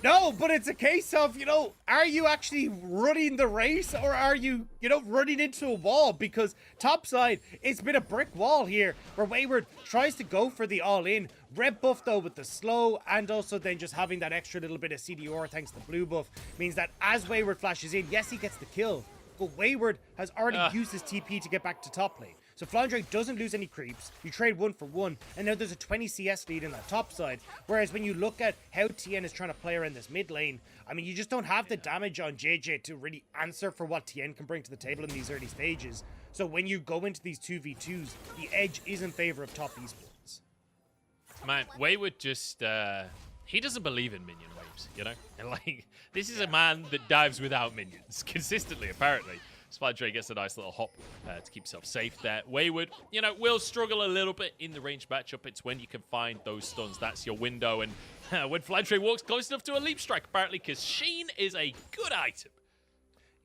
No, but it's a case of, are you actually running the race or are you, running into a wall? Because topside, it's been a brick wall here where Wayward tries to go for the all-in. Red buff, though, with the slow and also then just having that extra little bit of CDR thanks to blue buff means that as Wayward flashes in, yes, he gets the kill, but Wayward has already used his TP to get back to top lane. So Flandre doesn't lose any creeps. You trade 1 for 1, and now there's a 20 CS lead in that top side. Whereas when you look at how Tien is trying to play around this mid lane, I mean, you just don't have the damage on JJ to really answer for what Tien can bring to the table in these early stages. So when you go into these 2v2s, the edge is in favor of top esports. Man, Wayward just, he doesn't believe in minion waves, you know? And like, this is a man that dives without minions, consistently, apparently. Flandre gets a nice little hop to keep himself safe there. Wayward, will struggle a little bit in the range matchup. It's when you can find those stuns. That's your window. And when Flandre walks close enough to a leap strike, apparently, because Sheen is a good item.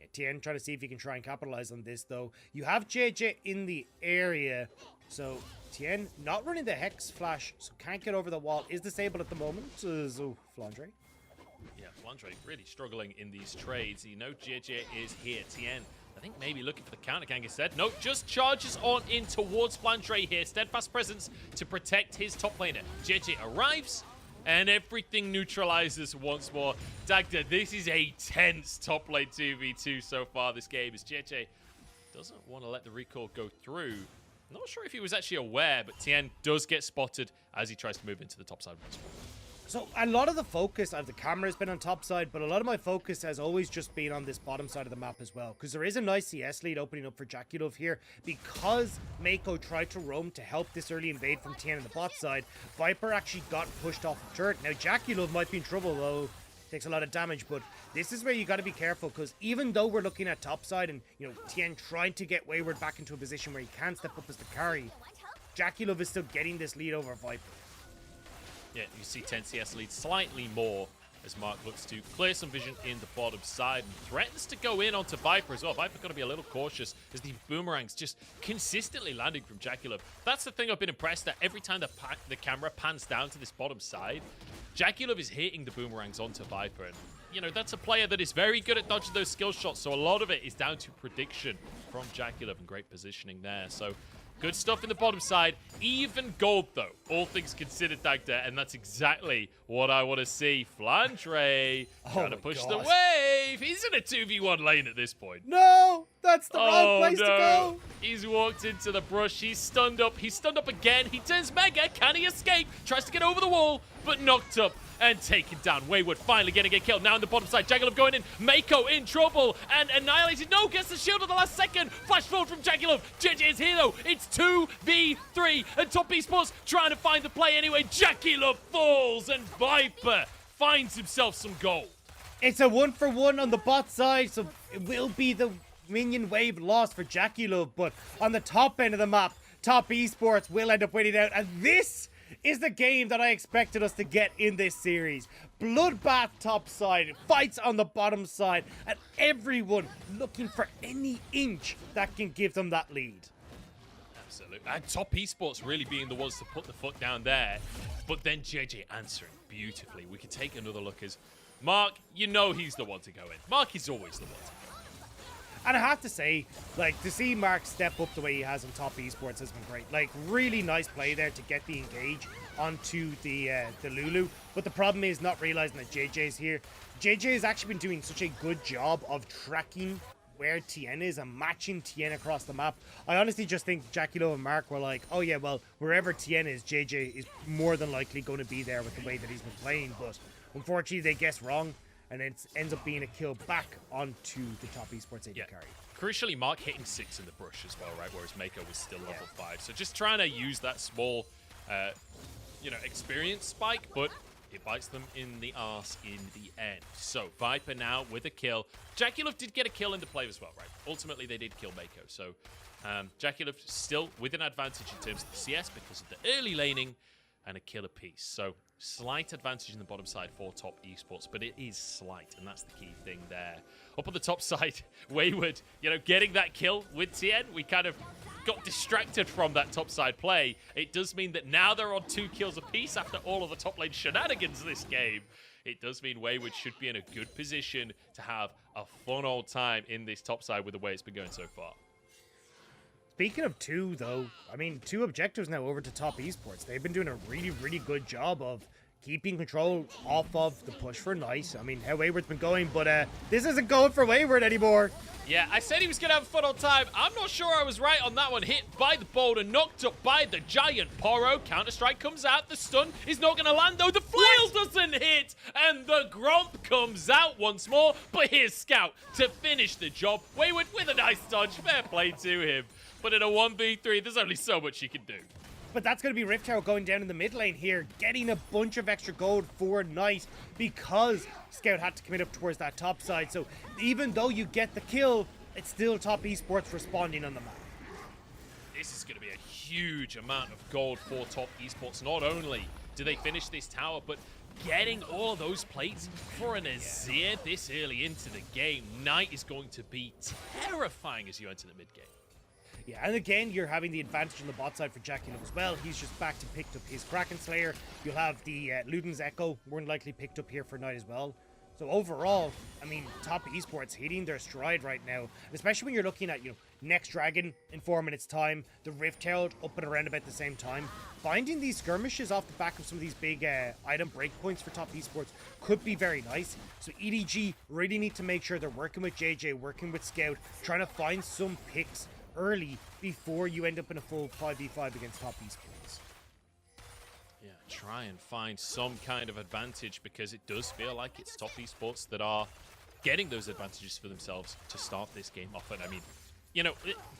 Yeah, Tien trying to see if he can try and capitalize on this, though. You have JJ in the area, so Tien not running the Hex Flash, so can't get over the wall. Is disabled at the moment, so Flandre. Yeah, Flandre really struggling in these trades. JJ is here. Tien, I think maybe looking for the counter, Gang said. No, just charges on in towards Flandre here. Steadfast presence to protect his top laner. JJ arrives, and everything neutralizes once more. Dagda, this is a tense top lane 2v2 so far this game, as JJ doesn't want to let the recall go through. Not sure if he was actually aware, but Tien does get spotted as he tries to move into the top side once more. So a lot of the focus of the camera has been on top side, but a lot of my focus has always just been on this bottom side of the map as well, because there is a nice CS lead opening up for Jackulov here. Because Mako tried to roam to help this early invade from Tien on the bot side, Viper actually got pushed off the turret. Now Jackulov might be in trouble, though. Takes a lot of damage, but this is where you got to be careful, because even though we're looking at top side and Tien trying to get Wayward back into a position where he can step up as the carry, Jackulov is still getting this lead over Viper. Yeah, you see 10 CS lead slightly more as Mark looks to clear some vision in the bottom side and threatens to go in onto Viper as well. Viper's got to be a little cautious as the boomerangs just consistently landing from Jackulov. That's the thing I've been impressed at. Every time the camera pans down to this bottom side, Jackulov is hitting the boomerangs onto Viper. And, that's a player that is very good at dodging those skill shots, so a lot of it is down to prediction from Jackulov and great positioning there. So good stuff in the bottom side. Even gold, though, all things considered, Dagda, and that's exactly what I want to see. Flandre trying to push the wave. He's in a 2v1 lane at this point. No, that's the wrong place to go. He's walked into the brush. He's stunned up. He's stunned up again. He turns mega. Can he escape? Tries to get over the wall, but knocked up and taken down. Wayward finally getting a kill. Now on the bottom side, Jackulov going in. Mako in trouble and annihilated. No, gets the shield at the last second. Flash forward from Jackulov. JJ is here, though. It's 2v3, and Top Esports trying to find the play anyway. Jackulov falls, and Viper finds himself some gold. It's a 1 for 1 on the bot side, so it will be the minion wave loss for Jackulov, but on the top end of the map, Top Esports will end up winning out, and this is the game that I expected us to get in this series. Bloodbath top side, fights on the bottom side, and everyone looking for any inch that can give them that lead. Absolutely. And Top Esports really being the ones to put the foot down there, but then JJ answering beautifully. We can take another look as Mark, he's the one to go in. Mark is always the one to go in. And I have to say, to see Mark step up the way he has on Top Esports has been great. Really nice play there to get the engage onto the Lulu. But the problem is not realizing that JJ's here. JJ has actually been doing such a good job of tracking where TN is and matching TN across the map. I honestly just think Jackie Love and Mark were like, oh yeah, well, wherever TN is, JJ is more than likely going to be there with the way that he's been playing. But unfortunately, they guess wrong, and it ends up being a kill back onto the top esports AD carry. Crucially, Mark hitting 6 in the brush as well, right? Whereas Mako was still level 5. So just trying to use that small, experience spike, but it bites them in the arse in the end. So Viper now with a kill. Jackie Love did get a kill into play as well, right? Ultimately, they did kill Mako. So Jackie Love still with an advantage in terms of the CS because of the early laning and a kill apiece. So slight advantage in the bottom side for top esports, but it is slight, and that's the key thing there. Up on the top side, Wayward, getting that kill with TN, we kind of got distracted from that top side play. It does mean that now they're on 2 kills apiece after all of the top lane shenanigans this game. It does mean Wayward should be in a good position to have a fun old time in this top side with the way it's been going so far. Speaking of 2, though, I mean, 2 objectives now over to top esports. They've been doing a really, really good job of keeping control off of the push for Nice. I mean, how Wayward's been going, but this isn't going for Wayward anymore. Yeah, I said he was going to have a fun old time. I'm not sure I was right on that one. Hit by the boulder, knocked up by the giant Poro. Counter-strike comes out. The stun is not going to land, though. The flail doesn't hit, and the Gromp comes out once more. But here's Scout to finish the job. Wayward with a nice dodge. Fair play to him. But in a 1v3, there's only so much he can do. But that's going to be Rift Tower going down in the mid lane here, getting a bunch of extra gold for Knight because Scout had to commit up towards that top side. So even though you get the kill, it's still top esports responding on the map. This is going to be a huge amount of gold for top esports. Not only do they finish this tower, but getting all those plates for an Azir this early into the game. Knight is going to be terrifying as you enter the mid game. Yeah, and again, you're having the advantage on the bot side for Jackie Love as well. He's just back to picked up his Kraken Slayer. You'll have the Luden's Echo, more than likely picked up here for Knight as well. So overall, I mean, top esports hitting their stride right now. And especially when you're looking at, Next Dragon in 4 minutes time, the Rift Herald up and around about the same time. Finding these skirmishes off the back of some of these big item breakpoints for top esports could be very nice. So EDG really need to make sure they're working with JJ, working with Scout, trying to find some picks early before you end up in a full 5v5 against top esports. Yeah, try and find some kind of advantage because it does feel like it's top esports that are getting those advantages for themselves to start this game off. And I mean,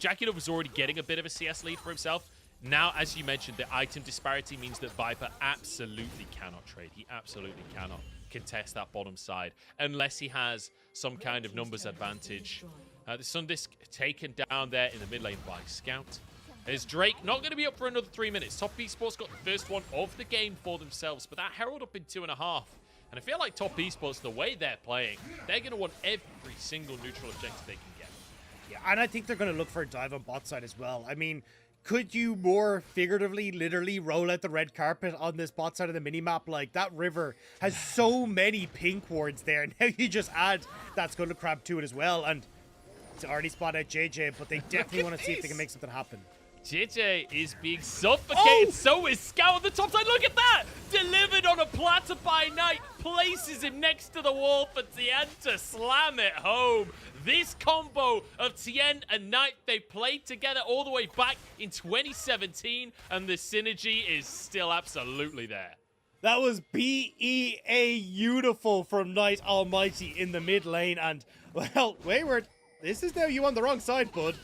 Jackie Love was already getting a bit of a CS lead for himself. Now, as you mentioned, the item disparity means that Viper absolutely cannot trade. He absolutely cannot contest that bottom side unless he has some kind of numbers advantage. The Sundisk taken down there in the mid lane by Scout. Is Drake not going to be up for another 3 minutes? Top esports got the first one of the game for themselves, but that Herald up in 2.5. And I feel like top esports, the way they're playing, they're going to want every single neutral objective they can get. Yeah, and I think they're going to look for a dive on bot side as well. I mean, could you more figuratively, literally roll out the red carpet on this bot side of the minimap? Like, that river has so many pink wards there. Now you just add that Scuttle Crab to it as well, and it's already spotted out JJ, but they definitely want to see if they can make something happen. JJ is being suffocated. So is Scout on the top side. Look at that! Delivered on a platter by Knight. Places him next to the wall for Tien to slam it home. This combo of Tien and Knight, they played together all the way back in 2017, and the synergy is still absolutely there. That was beautiful from Knight Almighty in the mid lane, and, well, Wayward, this is now you on the wrong side, bud.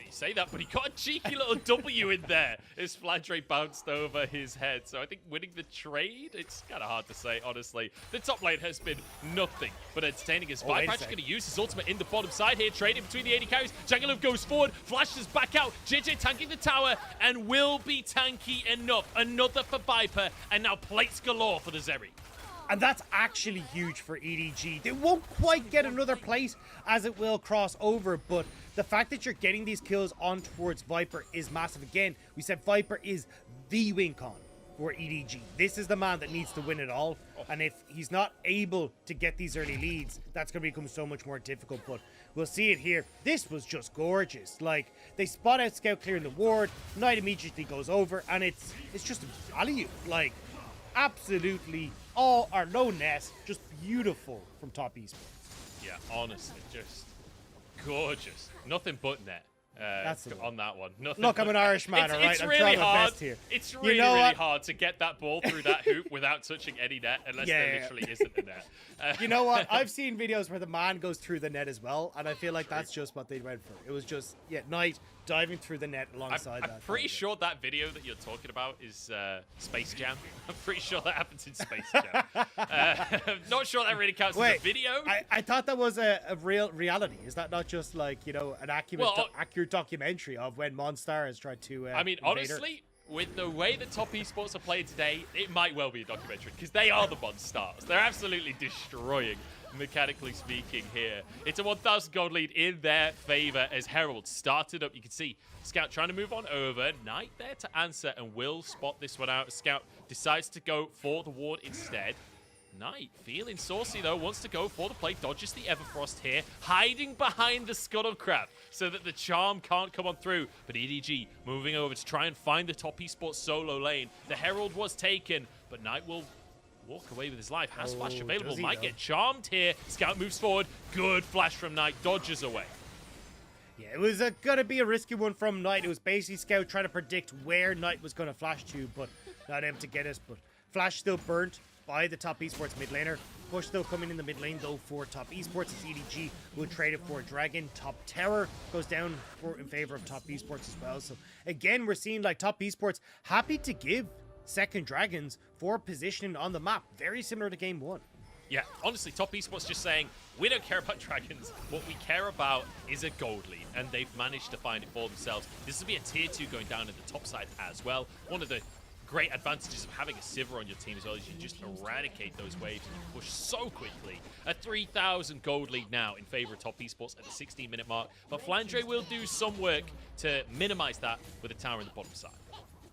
You say that, but he got a cheeky little W in there. His flank rate bounced over his head. So I think winning the trade, it's kind of hard to say, honestly. The top lane has been nothing but entertaining as Viper actually going to use his ultimate in the bottom side here, trading between the AD carries. Jackie Love goes forward, flashes back out. JJ tanking the tower and will be tanky enough. Another for Viper, and now plates galore for the Zeri. And that's actually huge for EDG. They won't quite get another plate as it will cross over, but the fact that you're getting these kills on towards Viper is massive. Again, we said Viper is the win con for EDG. This is the man that needs to win it all. And if he's not able to get these early leads, that's going to become so much more difficult. But we'll see it here. This was just gorgeous. Like, they spot out Scout clearing the ward. Knight immediately goes over, and it's just a value. Like, absolutely all our low nest, just beautiful from top esports. Yeah, honestly, just gorgeous. Nothing but net. That's the on that one. Nothing Look, I'm but- an Irishman, It's, all right? it's I'm really trying my hard. best here. It's You really, know really what? hard to get that ball through that hoop without touching any net, unless there Yeah. literally isn't a net. You know what? I've seen videos where the man goes through the net as well, and I feel like that's just what they went for. It was just, Knight diving through the net alongside I'm that. pretty sure that video that you're talking about is Space Jam. I'm pretty sure that happens in Space Jam. I'm not sure that really counts as Wait, a video. I thought that was a real reality. Is that not just like, an accurate documentary of when Monstar has tried to I mean, invade Earth? honestly, with the way that top esports are played today, it might well be a documentary, because they are the Monstars. They're absolutely destroying, mechanically speaking, here. It's a 1,000 gold lead in their favor as Herald started up. You can see Scout trying to move on over. Knight there to answer and will spot this one out. Scout decides to go for the ward instead. Knight feeling saucy though, wants to go for the play, dodges the Everfrost here, hiding behind the Scuttle Crab so that the charm can't come on through. But EDG moving over to try and find the top esports solo lane. The Herald was taken, but Knight will walk away with his life. Has flash available, does he might though? get charmed here. Scout moves forward, good flash from Knight, dodges away. Yeah, it was gonna be a risky one from Knight. It was basically Scout trying to predict where Knight was gonna flash to, but not able to get it. But flash still burnt by the top esports mid laner. Push still coming in the mid lane though for top esports. It's EDG who trade it for Dragon. Top Terror goes down in favor of top esports as well. So again, we're seeing like top esports happy to give second dragons for positioning on the map, very similar to game one. Yeah, honestly, top esports just saying, we don't care about dragons. What we care about is a gold lead, and they've managed to find it for themselves. This will be a tier 2 going down in the top side as well. One of the great advantages of having a Sivir on your team as well is you just eradicate those waves and you push so quickly. A 3,000 gold lead now in favor of top esports at the 16-minute mark, but Flandre will do some work to minimize that with a tower in the bottom side.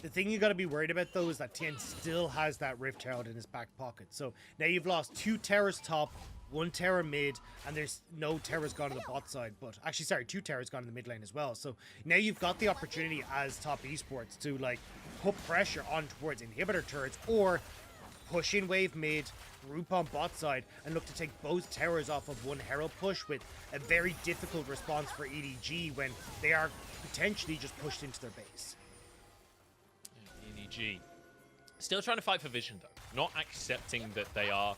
The thing you got to be worried about, though, is that Tien still has that Rift Herald in his back pocket. So now you've lost 2 Terrors top, 1 Terror mid, and there's no Terrors gone to the bot side. But actually, sorry, 2 Terrors gone to the mid lane as well. So now you've got the opportunity as top esports to, like, put pressure on towards inhibitor turrets or push in wave mid, group on bot side, and look to take both towers off of one Herald push with a very difficult response for EDG when they are potentially just pushed into their base. EDG still trying to fight for vision though, not accepting that they are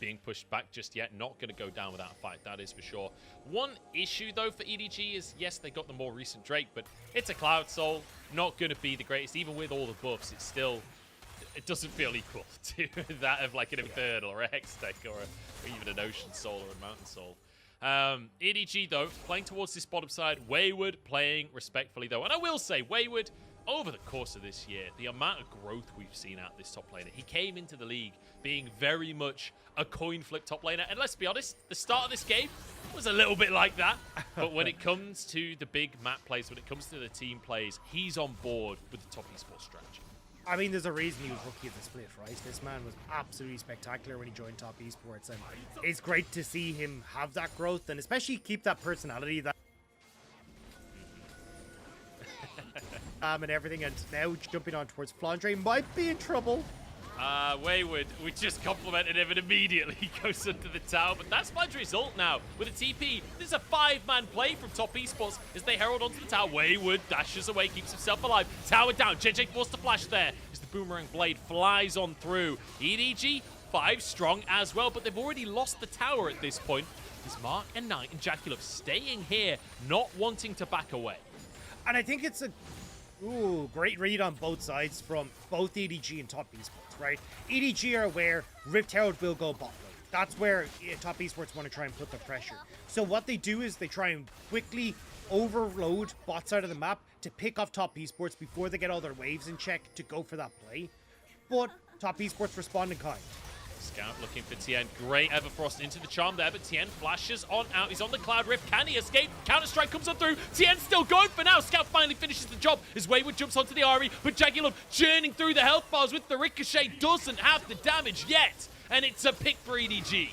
being pushed back just yet. Not going to go down without a fight, that is for sure. One issue though for EDG is, yes, they got the more recent Drake, but it's a Cloud Soul, not going to be the greatest. Even with all the buffs, it's still, it doesn't feel equal to that of like an Infernal or a Hextech or even an Ocean Soul or a Mountain Soul. EDG though, playing towards this bottom side. Wayward playing respectfully though, and I will say Wayward, over the course of this year, the amount of growth we've seen out of this top laner. He came into the league being very much a coin flip top laner, and let's be honest, the start of this game was a little bit like that. But when it comes to the big map plays, when it comes to the team plays, he's on board with the top esports strategy. I mean, there's a reason he was rookie of the split, right? This man was absolutely spectacular when he joined top esports, and it's great to see him have that growth and especially keep that personality that and everything. And now jumping on towards Flandre might be in trouble. Wayward, we just complimented him and immediately he goes under the tower, but that's Flandre's ult now with a TP. This is a 5-man play from top esports as they herald onto the tower. Wayward dashes away, keeps himself alive. Tower down, JJ forced to flash there as the boomerang blade flies on through. EDG 5 strong as well, but they've already lost the tower at this point. There's Mark and Knight and Jaculov staying here, not wanting to back away. And I think it's a great read on both sides from both EDG and top esports, right? EDG are aware Rift Herald will go bot lane. That's where top esports want to try and put the pressure. So what they do is they try and quickly overload bot side of the map to pick off top esports before they get all their waves in check to go for that play. But top esports respond in kind. Scout looking for Tien. Great Everfrost into the charm there, but Tien flashes on out. He's on the Cloud Rift. Can he escape? Counter-strike comes on through. Tien's still going for now. Scout finally finishes the job as Wayward jumps onto the Ari, but Jaculov churning through the health bars with the Ricochet doesn't have the damage yet, and it's a pick for EDG.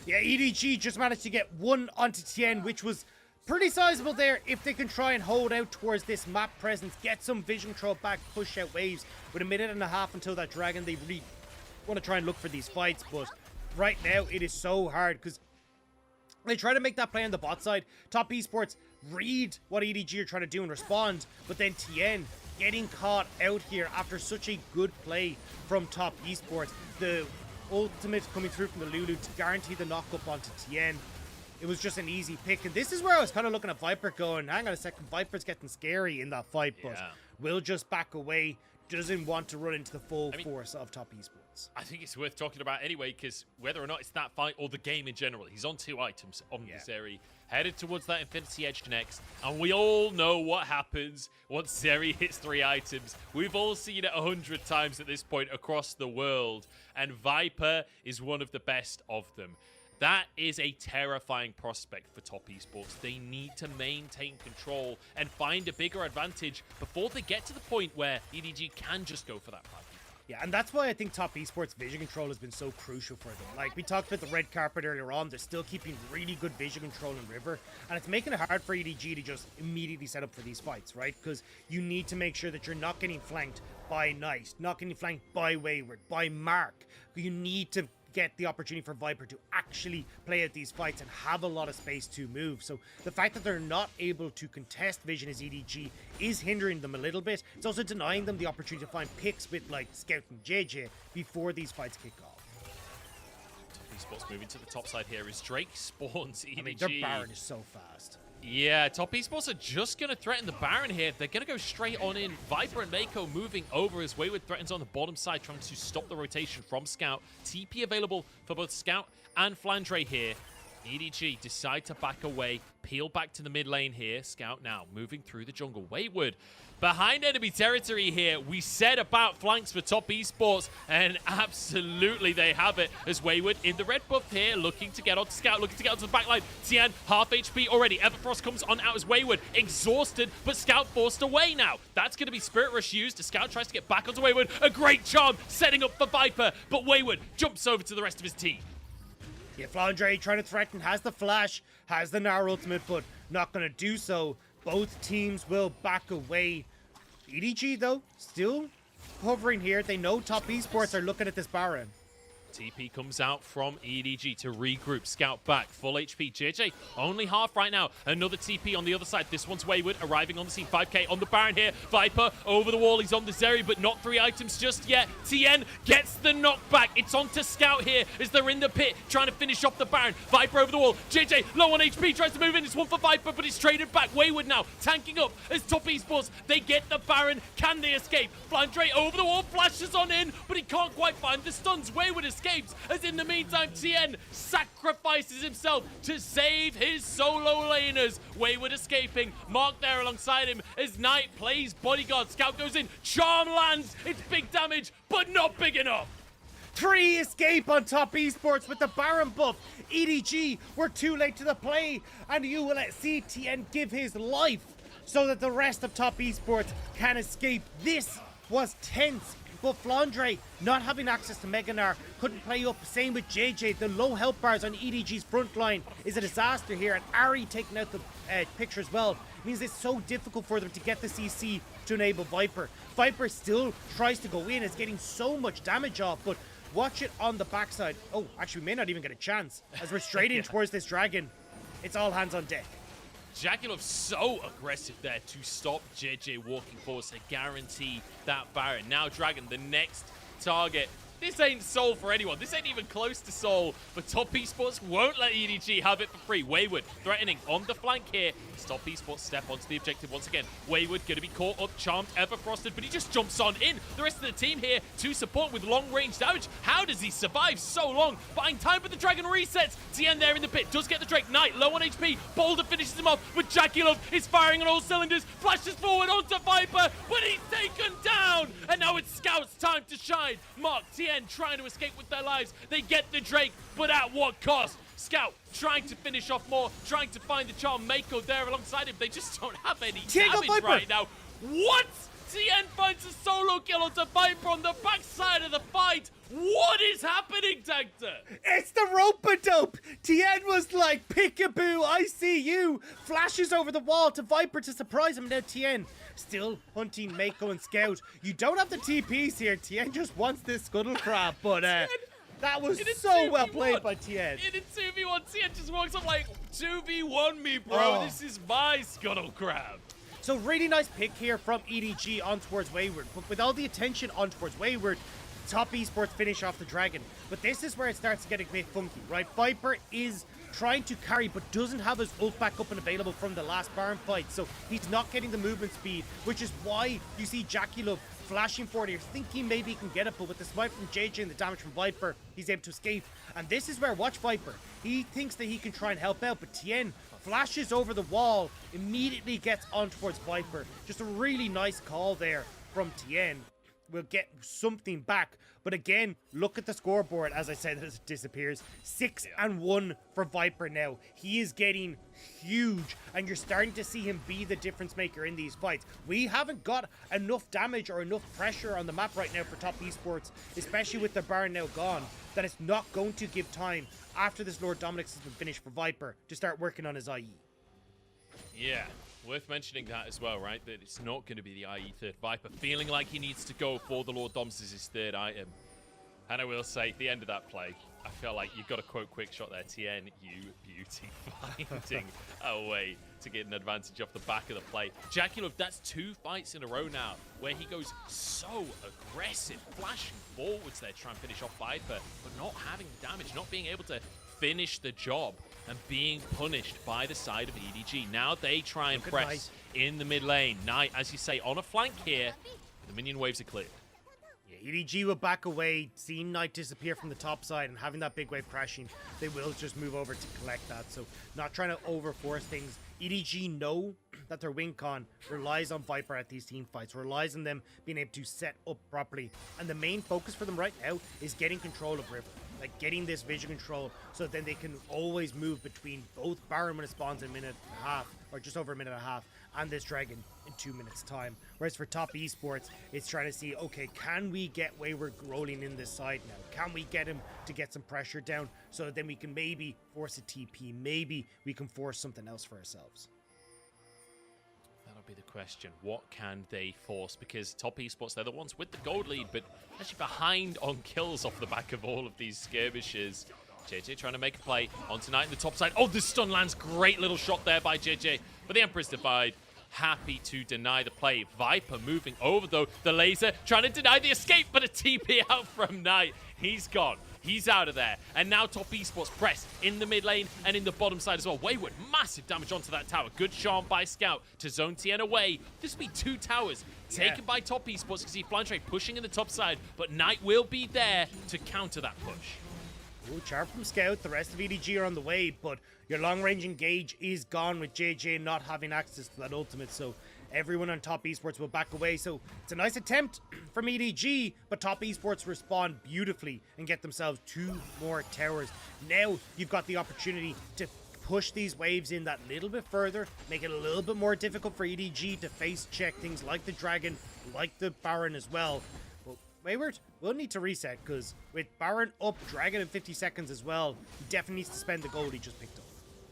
Yeah, EDG just managed to get one onto Tien, which was pretty sizable there if they can try and hold out towards this map presence, get some vision control back, push out waves with a minute and a half until that dragon. They really want to try and look for these fights, but right now it is so hard because They try to make that play on the bot side. Top Esports read what EDG are trying to do and respond, but then Tien getting caught out here after such a good play from Top Esports. The ultimate coming through from the Lulu to guarantee the knock up onto Tien. It was just an easy pick, and this is where I was kind of looking at Viper going, hang on a second, Viper's getting scary in that fight, but will just back away, doesn't want to run into the full force of Top Esports. I think it's worth talking about anyway, because whether or not it's that fight or the game in general, he's on 2 items on this area, headed towards that Infinity Edge next, and we all know what happens once Zeri hits 3 items. We've all seen it 100 times at this point across the world, and Viper is one of the best of them. That is a terrifying prospect for Top Esports. They need to maintain control and find a bigger advantage before they get to the point where EDG can just go for that 5v5. Yeah, and that's why I think Top Esports vision control has been so crucial for them. Like, we talked about the red carpet earlier on, they're still keeping really good vision control in River, and it's making it hard for EDG to just immediately set up for these fights, right? Because you need to make sure that you're not getting flanked by Knight, not getting flanked by Wayward, by Mark. You need to get the opportunity for Viper to actually play out these fights and have a lot of space to move. So the fact that they're not able to contest vision as EDG is hindering them a little bit. It's also denying them the opportunity to find picks with like Scout and JJ before these fights kick off. Top Esports moving to the top side here as Drake spawns EDG. I mean, their Baron is so fast. Yeah, Top Esports are just going to threaten the Baron here. They're going to go straight on in. Viper and Mako moving over as Wayward threatens on the bottom side, trying to stop the rotation from Scout. TP available for both Scout and Flandre here. EDG decide to back away, peel back to the mid lane here. Scout now moving through the jungle. Wayward behind enemy territory here. We said about flanks for Top Esports, and absolutely they have it as Wayward in the red buff here, looking to get onto Scout, looking to get onto the backline. Tien, half HP already. Everfrost comes on out as Wayward, exhausted, but Scout forced away now. That's going to be Spirit Rush used. The Scout tries to get back onto Wayward. A great charm setting up for Viper, but Wayward jumps over to the rest of his team. Yeah, Flandre trying to threaten, has the flash, has the Gnar ultimate, but not going to do so. Both teams will back away. EDG, though, still hovering here. They know Top Esports are looking at this Baron. TP comes out from EDG to regroup. Scout back. Full HP. JJ only half right now. Another TP on the other side. This one's Wayward arriving on the scene. 5k on the Baron here. Viper over the wall. He's on the Zeri, but not 3 items just yet. Tien gets the knockback. It's on to Scout here as they're in the pit trying to finish off the Baron. Viper over the wall. JJ low on HP. Tries to move in. It's one for Viper, but it's traded back. Wayward now tanking up as Top Esports. They get the Baron. Can they escape? Flandre over the wall. Flashes on in, but he can't quite find the stuns. Wayward escapes, as in the meantime Tien sacrifices himself to save his solo laners. Wayward escaping, Mark there alongside him as Knight plays bodyguard. Scout goes in, charm lands, it's big damage, but not big enough. 3 escape on Top Esports with the Baron buff. EDG were too late to the play, and you will see Tien give his life so that the rest of Top Esports can escape. This was tense. But Flandre, not having access to Mega Gnar, couldn't play up. Same with JJ. The low health bars on EDG's front line is a disaster here. And Ari taking out the picture as well means it's so difficult for them to get the CC to enable Viper. Viper still tries to go in. It's getting so much damage off, but watch it on the backside. Oh, actually, we may not even get a chance as we're straight in towards this dragon. It's all hands on deck. Jackaloff so aggressive there to stop JJ walking forward to guarantee that Baron. Now Dragon, the next target. This ain't Soul for anyone. This ain't even close to Soul. But Top Esports won't let EDG have it for free. Wayward threatening on the flank here. Top Esports step onto the objective once again. Wayward going to be caught up, charmed, Everfrosted, but he just jumps on in. The rest of the team here to support with long-range damage. How does he survive so long? Buying time, but the Dragon resets. Tien there in the pit, does get the Drake. Knight low on HP. Boulder finishes him off, but Jackaloff is firing on all cylinders. Flashes forward onto Viper, but he's taken down. And now it's Scout's time to shine. Mark, Tien trying to escape with their lives. They get the Drake, but at what cost? Scout trying to finish off more, trying to find the charm. Mako there alongside him. They just don't have any damage right now. What? Tien finds a solo kill onto Viper on the backside of the fight. What is happening, Tactor? It's the rope-a-dope. Tien was like, peekaboo, I see you. Flashes over the wall to Viper to surprise him. Now Tien still hunting Mako and Scout. You don't have the TPs here. Tien just wants this scuttle crab, but That was In a so well 2v1. played by Tien. In a 2v1, Tien just walks up like, 2v1 me, bro. Oh. This is my scuttle crab. So really nice pick here from EDG on towards Wayward. But with all the attention on towards Wayward, Top Esports finish off the Dragon. But this is where it starts to get a bit funky, right? Viper is trying to carry, but doesn't have his ult back up and available from the last Baron fight. So he's not getting the movement speed, which is why you see Jackie Love flashing forward here, thinking maybe he can get it, but with the smite from JJ and the damage from Viper, he's able to escape. And this is where, watch Viper, he thinks that he can try and help out, but Tien flashes over the wall, immediately gets on towards Viper. Just a really nice call there from Tien. We'll get something back. But again, look at the scoreboard, as I said, as it disappears. 6-1 for Viper now. He is getting huge, and you're starting to see him be the difference maker in these fights. We haven't got enough damage or enough pressure on the map right now for Top Esports, especially with their Baron now gone, that it's not going to give time after this Lord Dominic's has been finished for Viper to start working on his IE. Yeah, worth mentioning that as well, right? That it's not going to be the IE third Viper feeling like he needs to go for the Lord Doms as his third item. And I will say, at the end of that play, I feel like you've got a quote quick shot there. Tien, you beauty, finding a way to get an advantage off the back of the play. Jackie Love, that's 2 fights in a row now where he goes so aggressive, flashing forwards there, trying to finish off Viper, but not having damage, not being able to finish the job and being punished by the side of EDG. Now they try and press in the mid lane. Knight, as you say, on a flank here. The minion waves are cleared. Yeah, EDG will back away, seeing Knight disappear from the top side and having that big wave crashing. They will just move over to collect that. So not trying to overforce things. EDG know that their win con relies on Viper at these team fights, relies on them being able to set up properly. And the main focus for them right now is getting control of River. Like getting this vision control so then they can always move between both Baron when it spawns in a minute and a half, or just over a minute and a half, and this Dragon in 2 minutes time. Whereas for Top Esports, it's trying to see, okay, can we get Wayward rolling in this side now? Can we get him to get some pressure down so that then we can maybe force a TP, maybe we can force something else for ourselves? That'll be the question. What can they force? Because Top Esports, they're the ones with the gold lead, but actually behind on kills off the back of all of these skirmishes. JJ trying to make a play on tonight in the top side. Oh, the stun lands. Great little shot there by JJ. But the Emperor's Divide, happy to deny the play. Viper moving over, though. The laser trying to deny the escape, but a TP out from Knight. He's gone. He's out of there. And now Top Esports press in the mid lane and in the bottom side as well. Wayward, massive damage onto that tower. Good charm by Scout to zone Tien away. This will be 2 towers taken by Top Esports because he Flantre pushing in the top side, but Knight will be there to counter that push. Ooh, charm from Scout. The rest of EDG are on the way, but your long-range engage is gone with JJ not having access to that ultimate, so everyone on Top Esports will back away. So it's a nice attempt from EDG, but Top Esports respond beautifully and get themselves 2 more towers. Now you've got the opportunity to push these waves in that little bit further, make it a little bit more difficult for EDG to face check things like the Dragon, like the Baron as well. But Wayward will need to reset, because with Baron up, Dragon in 50 seconds as well, he definitely needs to spend the gold he just picked up.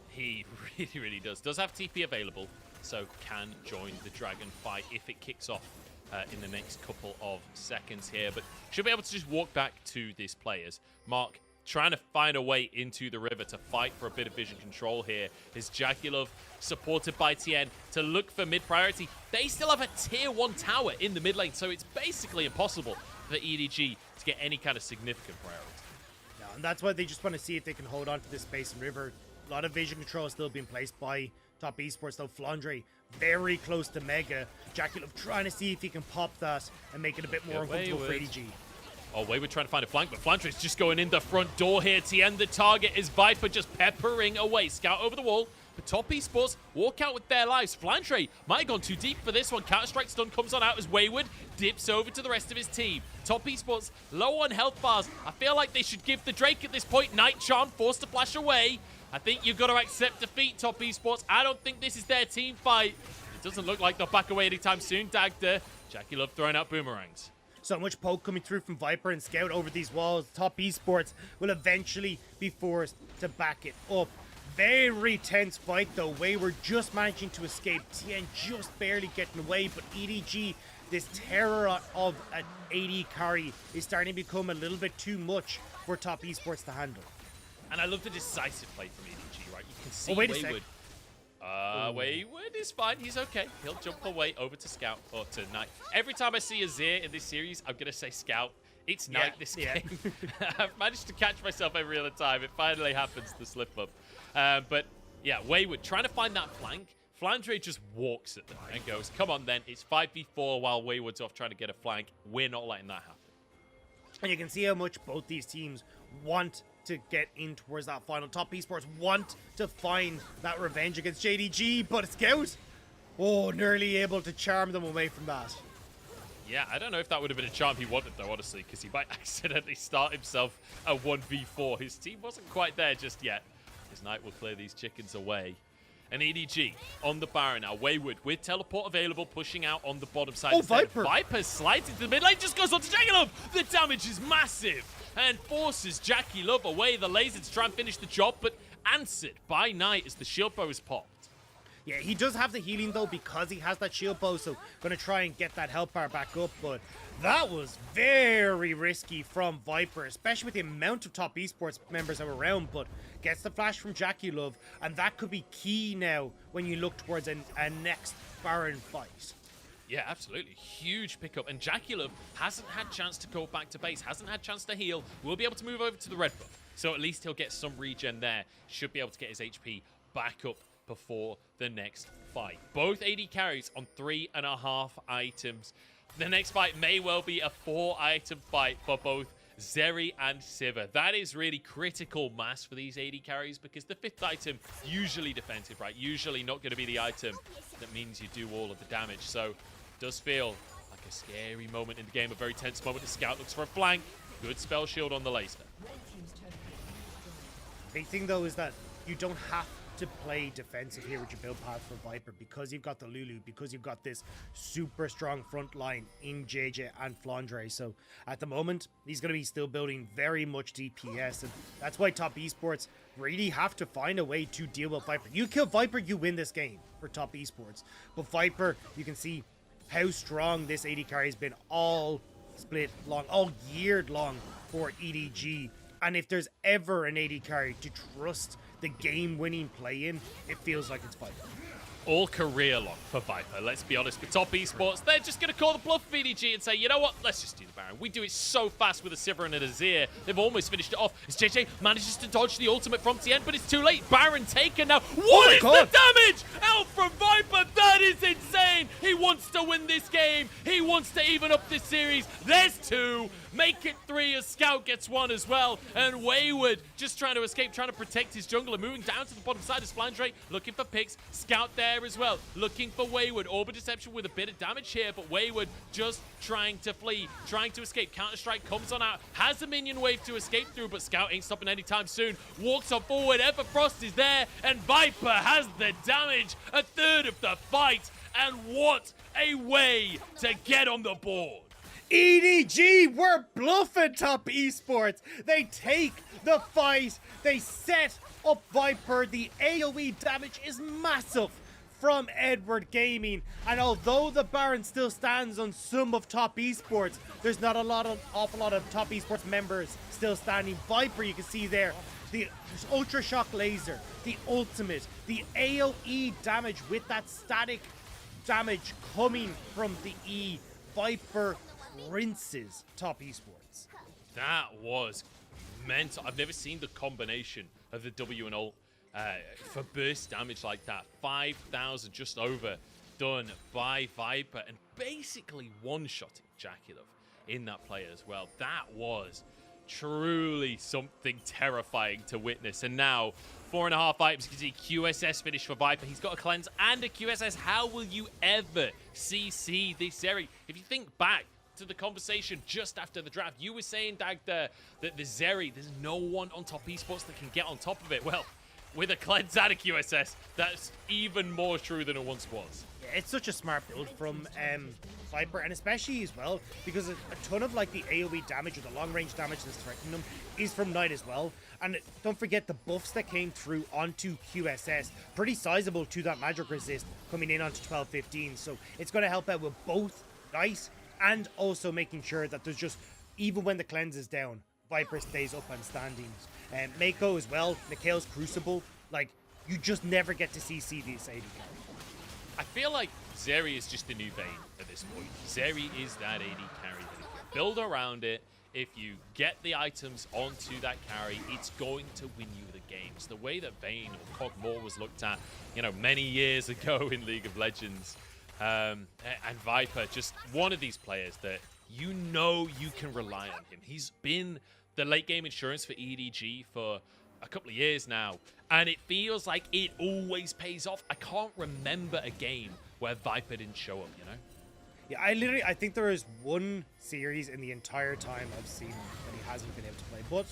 He really, really does. Does have TP available, so can join the Dragon fight if it kicks off in the next couple of seconds here. But should be able to just walk back to these players. Mark trying to find a way into the river to fight for a bit of vision control here. Is Jackie Love supported by Tien to look for mid priority. They still have a tier 1 tower in the mid lane, so it's basically impossible for EDG to get any kind of significant priority. Yeah, and that's why they just want to see if they can hold on to this space in river. A lot of vision control is still being placed by Top Esports, though. Flandre very close to Mega. Jackie Love trying to see if he can pop that and make it a bit more uncomfortable for EDG. Oh, Wayward trying to find a flank, but Flandre's just going in the front door here. Tien, the target is Viper just peppering away. Scout over the wall. But Top Esports walk out with their lives. Flandre might have gone too deep for this one. Counter-Strike stun comes on out as Wayward dips over to the rest of his team. Top Esports low on health bars. I feel like they should give the Drake at this point. Night Charm forced to flash away. I think you've got to accept defeat, Top Esports. I don't think this is their team fight. It doesn't look like they'll back away anytime soon. Dagda, Jackie Love throwing out boomerangs. So much poke coming through from Viper and Scout over these walls. Top Esports will eventually be forced to back it up. Very tense fight though. Wayward just managing to escape. Tien just barely getting away, but EDG this terror of an AD carry is starting to become a little bit too much for top esports to handle. And I love the decisive play from EDG, right? You can see Oh, wait a sec. Wayward. Wayward is fine. He's okay. He'll jump away over to Scout or to Knight. Every time I see a Zir in this series, I'm going to say Scout. It's Knight this game. I've managed to catch myself every other time. It finally happens, the slip up. But yeah, Wayward trying to find that flank. Flandre just walks at them and goes, come on then. It's 5v4 while Wayward's off trying to get a flank. We're not letting that happen. And you can see how much both these teams want to get in towards that final. Top esports want to find that revenge against JDG, but Scout, oh, nearly able to charm them away from that. Yeah, I don't know if that would have been a charm he wanted, though, honestly, because he might accidentally start himself a 1v4. His team wasn't quite there just yet. His Knight will clear these chickens away. And EDG on the Baron now. Wayward with teleport available, pushing out on the bottom side. Oh, Viper! Viper slides into the mid lane, just goes on to Jackie Love. The damage is massive and forces Jackie Love away. The laser to try and finish the job, but answered by Knight as the shield bow is popped. Yeah, he does have the healing though because he has that shield bow, so gonna try and get that health bar back up, but that was very risky from Viper, especially with the amount of top esports members that were around, but gets the flash from Jackie Love, and that could be key now when you look towards a next Baron fight. Yeah, absolutely. Huge pickup. And Jackie Love hasn't had chance to go back to base, hasn't had chance to heal. Will be able to move over to the red buff. So at least he'll get some regen there. Should be able to get his HP back up before the next fight. Both AD carries on 3.5 items. The next fight may well be a 4-item fight for both Zeri and Sivir. That is really critical mass for these AD carries because the 5th item, usually defensive, right? Usually not going to be the item that means you do all of the damage. So does feel like a scary moment in the game, a very tense moment. The Scout looks for a flank. Good spell shield on the laser. Big thing though is that you don't have to play defensive here with your build path for Viper because you've got the Lulu, because you've got this super strong front line in JJ and Flandre. So at the moment, he's going to be still building very much DPS, and that's why top esports really have to find a way to deal with Viper. You kill Viper, you win this game for top esports. But Viper, you can see how strong this AD carry has been all split long, all geared long for EDG. And if there's ever an AD carry to trust the game-winning play-in, it feels like it's Viper. All career long for Viper, let's be honest. With top esports, they're just going to call the bluff of EDG and say, you know what, let's just do the Baron. We do it so fast with a Sivir and a Azir. They've almost finished it off as JJ manages to dodge the ultimate from Tien, but it's too late. Baron taken now. What is the damage out from Viper? That is insane. He wants to win this game. He wants to even up this series. There's 2. Make it 3 as Scout gets 1 as well. And Wayward just trying to escape, trying to protect his jungler. Moving down to the bottom side as Flandre looking for picks. Scout there as well. Looking for Wayward. Orb Deception with a bit of damage here, but Wayward just trying to flee, trying to escape. Counter-Strike comes on out. Has a minion wave to escape through, but Scout ain't stopping anytime soon. Walks on forward. Everfrost is there, and Viper has the damage. A third of the fight. And what a way to get on the board. EDG were bluffing top esports. They take the fight. They set up Viper. The AoE damage is massive from Edward Gaming. And although the Baron still stands on some of top esports, there's not awful lot of top esports members still standing. Viper, you can see there, the Ultra Shock Laser, the ultimate, the AoE damage with that static damage coming from the E. Viper rinses top esports. That was mental. I've never seen the combination of the W and ult for burst damage like that. 5,000 just over done by Viper, and basically one-shotting Jackie Love in that play as well. That was truly something terrifying to witness. And now 4.5 items. You can see QSS finish for Viper. He's got a cleanse and a QSS. How will you ever CC this Zeri? If you think back to the conversation just after the draft, you were saying, Dag, that the Zeri, there's no one on top esports that can get on top of it. Well, with a cleanse and a QSS, that's even more true than it once was. Yeah, it's such a smart build from Viper, and especially as well because a ton of like the AoE damage or the long range damage that's threatening them is from Knight as well. And don't forget the buffs that came through onto QSS, pretty sizable to that magic resist coming in onto 12-15. So it's going to help out with both nice, and also making sure that there's just, even when the cleanse is down, Viper stays up and standing. And Mako as well, Mikhail's Crucible, like, you just never get to see this AD carry. I feel like Zeri is just the new Vayne at this point. Zeri is that AD carry that if you build around it, if you get the items onto that carry, it's going to win you the games. The way that Vayne or Cogmore was looked at, you know, many years ago in League of Legends, and Viper, just one of these players that you know you can rely on him. He's been the late game insurance for EDG for a couple of years now, and it feels like it always pays off. I can't remember a game where Viper didn't show up, you know? Yeah, I think there is one series in the entire time I've seen that he hasn't been able to play, but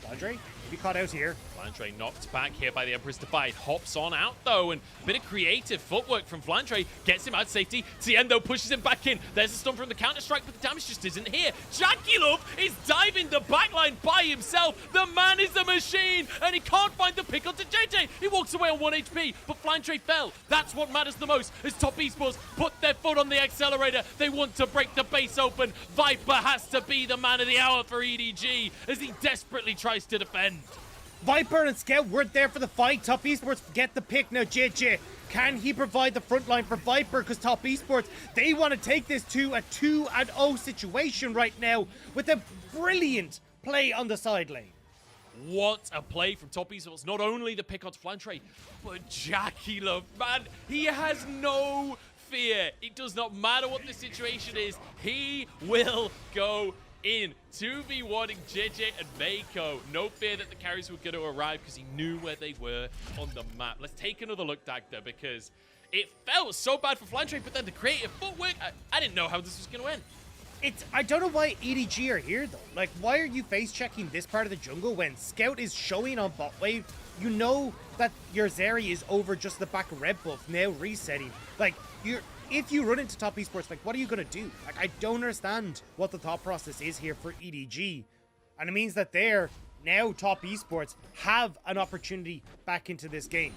Andre, maybe caught out here. Flandre knocked back here by the Emperor's Divide. Hops on out, though, and a bit of creative footwork from Flandre. Gets him out of safety. Tien, though, pushes him back in. There's a stun from the counter-strike, but the damage just isn't here. Jakilov is diving the backline by himself. The man is a machine, and he can't find the pick onto JJ. He walks away on 1 HP, but Flandre fell. That's what matters the most, as Top Esports put their foot on the accelerator. They want to break the base open. Viper has to be the man of the hour for EDG, as he desperately tries to defend. Viper and Scout weren't there for the fight. Top Esports get the pick now. JJ, can he provide the front line for Viper? Because Top Esports, they want to take this to a 2-0 situation right now with a brilliant play on the side lane. What a play from Top Esports. Not only the pick onto Flandre, but Jakilov, man, he has no fear. It does not matter what the situation is. He will go in 2v1ing JJ and Mako. No fear that the carries were going to arrive because he knew where they were on the map. Let's take another look, Dagda, because it felt so bad for Flandre, but then the creative footwork, I didn't know how this was going to end. I don't know why EDG are here though. Like, why are you face checking this part of the jungle when Scout is showing on bot wave? You know that your Zeri is over just the back of red buff, now resetting. Like, if you run into Top Esports, like, what are you going to do? Like, I don't understand what the thought process is here for EDG. And it means that now Top Esports have an opportunity back into this game.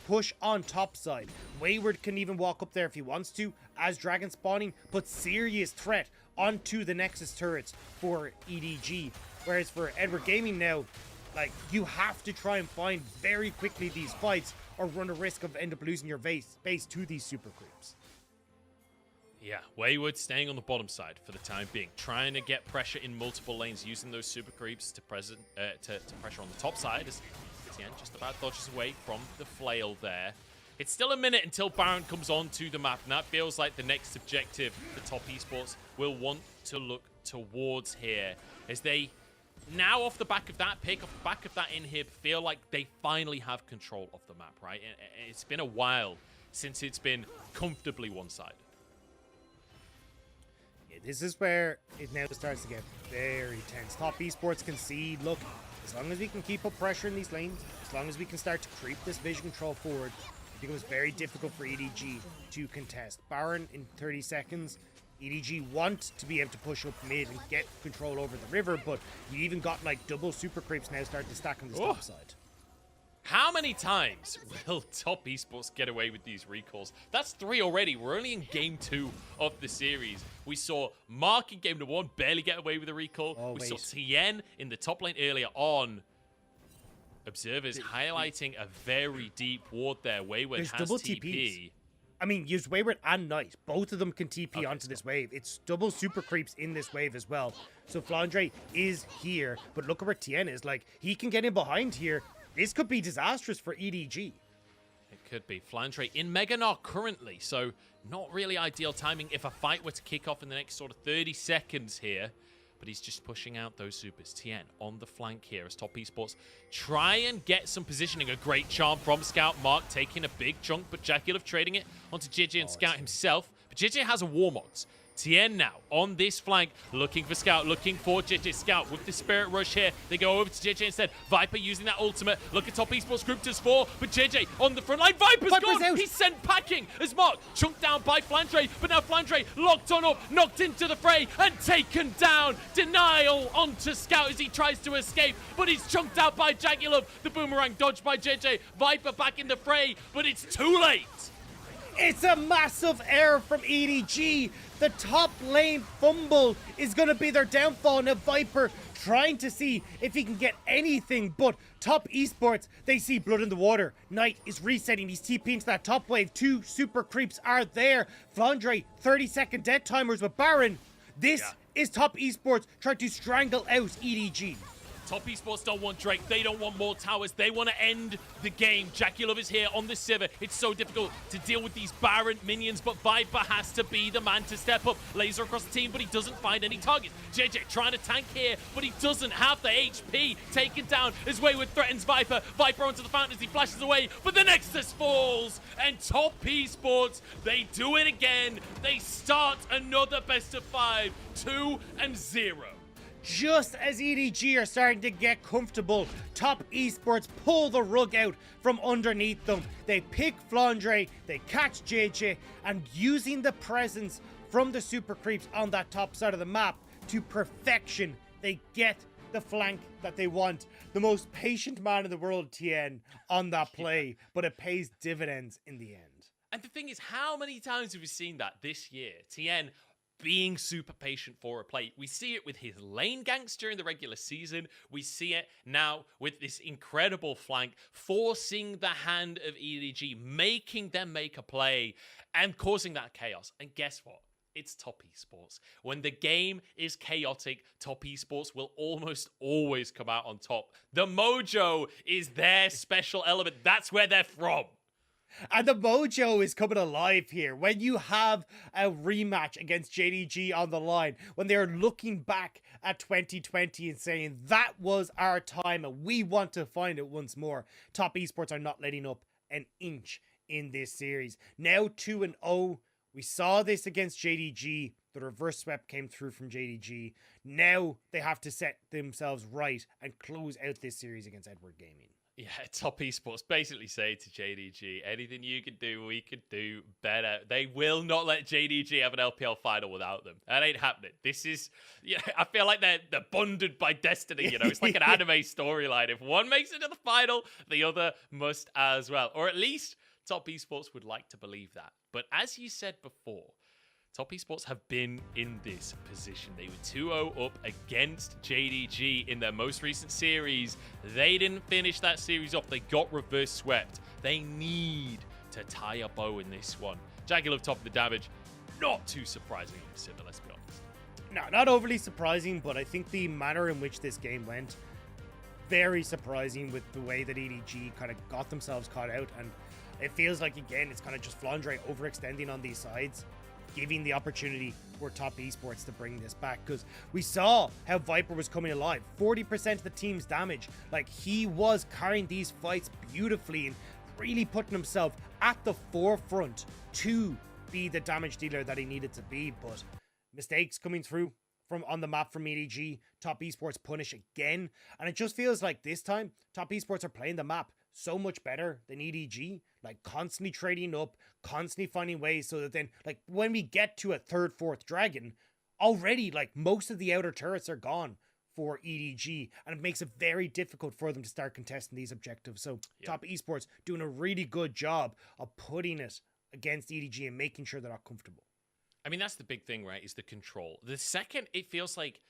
Push on top side. Wayward can even walk up there if he wants to, as Dragon spawning, put serious threat onto the Nexus turrets for EDG. Whereas for Edward Gaming now, like, you have to try and find very quickly these fights or run a risk of end up losing your base to these super creeps. Yeah, Wayward staying on the bottom side for the time being, trying to get pressure in multiple lanes, using those super creeps to pressure on the top side as Tien just about dodges away from the flail there. It's still a minute until Baron comes onto the map, and that feels like the next objective the Top Esports will want to look towards here, as they now, off the back of that pick, off the back of that inhib, feel like they finally have control of the map, right? It's been a while since it's been comfortably one-sided. This is where it now starts to get very tense. Top Esports concede. Look, as long as we can keep up pressure in these lanes, as long as we can start to creep this vision control forward, it becomes very difficult for EDG to contest. Baron in 30 seconds. EDG want to be able to push up mid and get control over the river, but you even got like double super creeps now starting to stack on the top side. How many times will Top Esports get away with these recalls? That's 3 already. We're only in game 2 of the series. We saw Mark in game number 1 barely get away with a recall. We saw Tien in the top lane earlier on. Observers highlighting a very deep ward there. Wayward There's has double TP. TPs. I mean, use Wayward and Knight. Both of them can TP onto this wave. It's double super creeps in this wave as well. So Flandre is here, but look at where Tien is. Like, he can get in behind here. This could be disastrous for EDG. It could be. Flandre in Meganar currently, so not really ideal timing if a fight were to kick off in the next sort of 30 seconds here. But he's just pushing out those supers. Tien on the flank here as Top Esports try and get some positioning. A great charm from Scout. Mark taking a big chunk, but Jakilov trading it onto JJ and Scout himself. But JJ has a Warmox. Tien now on this flank, looking for Scout, looking for JJ. Scout with the Spirit Rush here. They go over to JJ instead. Viper using that ultimate. Look at Top Esports group does 4, but JJ on the front line. Viper's gone! out. He's sent packing as Mark chunked down by Flandre, but now Flandre locked on up, knocked into the fray, and taken down. Denial onto Scout as he tries to escape, but he's chunked out by Jakilov. The boomerang dodged by JJ. Viper back in the fray, but it's too late. It's a massive error from EDG. The top lane fumble is going to be their downfall. Now Viper trying to see if he can get anything, but top esports, they see blood in the water. Knight is resetting. He's TPing into that top wave. 2 super creeps are there. Flandre, 30-second dead timers with Baron. This is top esports trying to strangle out EDG. Top Esports don't want Drake. They don't want more towers. They want to end the game. Jackie Love is here on the Sivir. It's so difficult to deal with these Baron minions, but Viper has to be the man to step up. Laser across the team, but he doesn't find any targets. JJ trying to tank here, but he doesn't have the HP. Taken down as Wayward threatens Viper. Viper onto the fountain as he flashes away, but the Nexus falls. And Top Esports, they do it again. They start another best of 5, 2-0. Just as EDG are starting to get comfortable, Top Esports pull the rug out from underneath them. They pick Flandre, they catch JJ, and using the presence from the super creeps on that top side of the map to perfection, they get the flank that they want. The most patient man in the world, TN, on that play, but it pays dividends in the end. And the thing is, how many times have we seen that this year? TN being super patient for a play. We see it with his lane ganks during the regular season. We see it now with this incredible flank, forcing the hand of EDG, making them make a play and causing that chaos. And guess what? It's Top Esports. When the game is chaotic, Top Esports will almost always come out on top. The mojo is their special element. That's where they're from. And the mojo is coming alive here. When you have a rematch against JDG on the line, when they're looking back at 2020 and saying, that was our time and we want to find it once more. Top Esports are not letting up an inch in this series. Now 2-0. We saw this against JDG. The reverse sweep came through from JDG. Now they have to set themselves right and close out this series against Edward Gaming. Yeah, Top Esports basically say to JDG, anything you can do, we could do better. They will not let JDG have an LPL final without them. That ain't happening. This is, yeah, I feel like they're bonded by destiny, you know? It's like an anime storyline. If one makes it to the final, the other must as well. Or at least Top Esports would like to believe that. But as you said before, Top Esports have been in this position. They were 2-0 up against JDG in their most recent series. They didn't finish that series off. They got reverse swept. They need to tie a bow in this one. Jaguar top of the damage. Not too surprising in the Sivir, let's be honest. No, not overly surprising, but I think the manner in which this game went, very surprising with the way that EDG kind of got themselves caught out. And it feels like, again, it's kind of just Flandre overextending on these sides, giving the opportunity for Top Esports to bring this back, because we saw how Viper was coming alive. 40% of the team's damage. Like, he was carrying these fights beautifully and really putting himself at the forefront to be the damage dealer that he needed to be. But mistakes coming through from on the map from EDG. Top Esports punish again, and it just feels like this time Top Esports are playing the map so much better than EDG, like constantly trading up, constantly finding ways so that then, like, when we get to a 3rd, 4th dragon, already, like, most of the outer turrets are gone for EDG, and it makes it very difficult for them to start contesting these objectives. So Top Esports doing a really good job of putting it against EDG and making sure they're not comfortable. I mean, that's the big thing, right, is the control. The second it feels like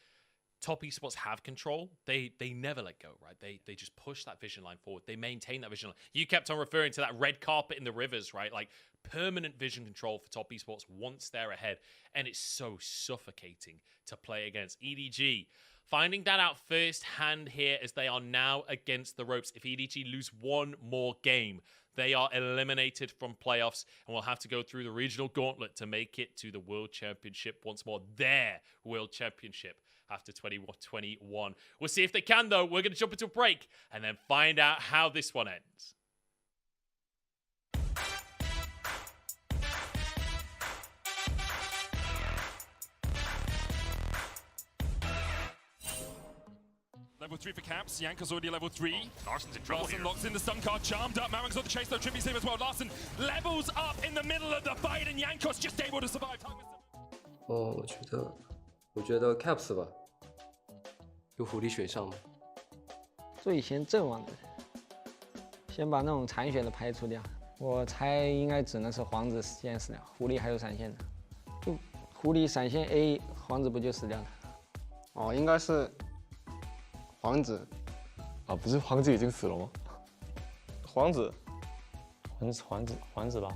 Top Esports have control, they never let go, right? They just push that vision line forward. They maintain that vision line. You kept on referring to that red carpet in the rivers, right? Like, permanent vision control for Top Esports once they're ahead. And it's so suffocating to play against. EDG finding that out firsthand here as they are now against the ropes. If EDG lose one more game, they are eliminated from playoffs and will have to go through the regional gauntlet to make it to the World Championship once more. Their World Championship after 2021. We'll see if they can, though. We're going to jump into a break and then find out how this one ends. Level 3 for Caps. Yanko's already level 3. Larsen's in trouble Larsen here. locks in the stun card, charmed up. Maring's on the chase though. Trimmy's here as well. Larsen levels up in the middle of the fight, and Yankos just able to survive. 我觉得 Caps 吧，有虎力水上吗？最先阵亡的人，先把那种残血的排除掉。我猜应该只能是皇子现实了，狐狸还有闪现的。就狐狸闪现 A， 皇子不就死掉了？哦，应该是皇子。啊，不是皇子已经死了吗？皇子吧。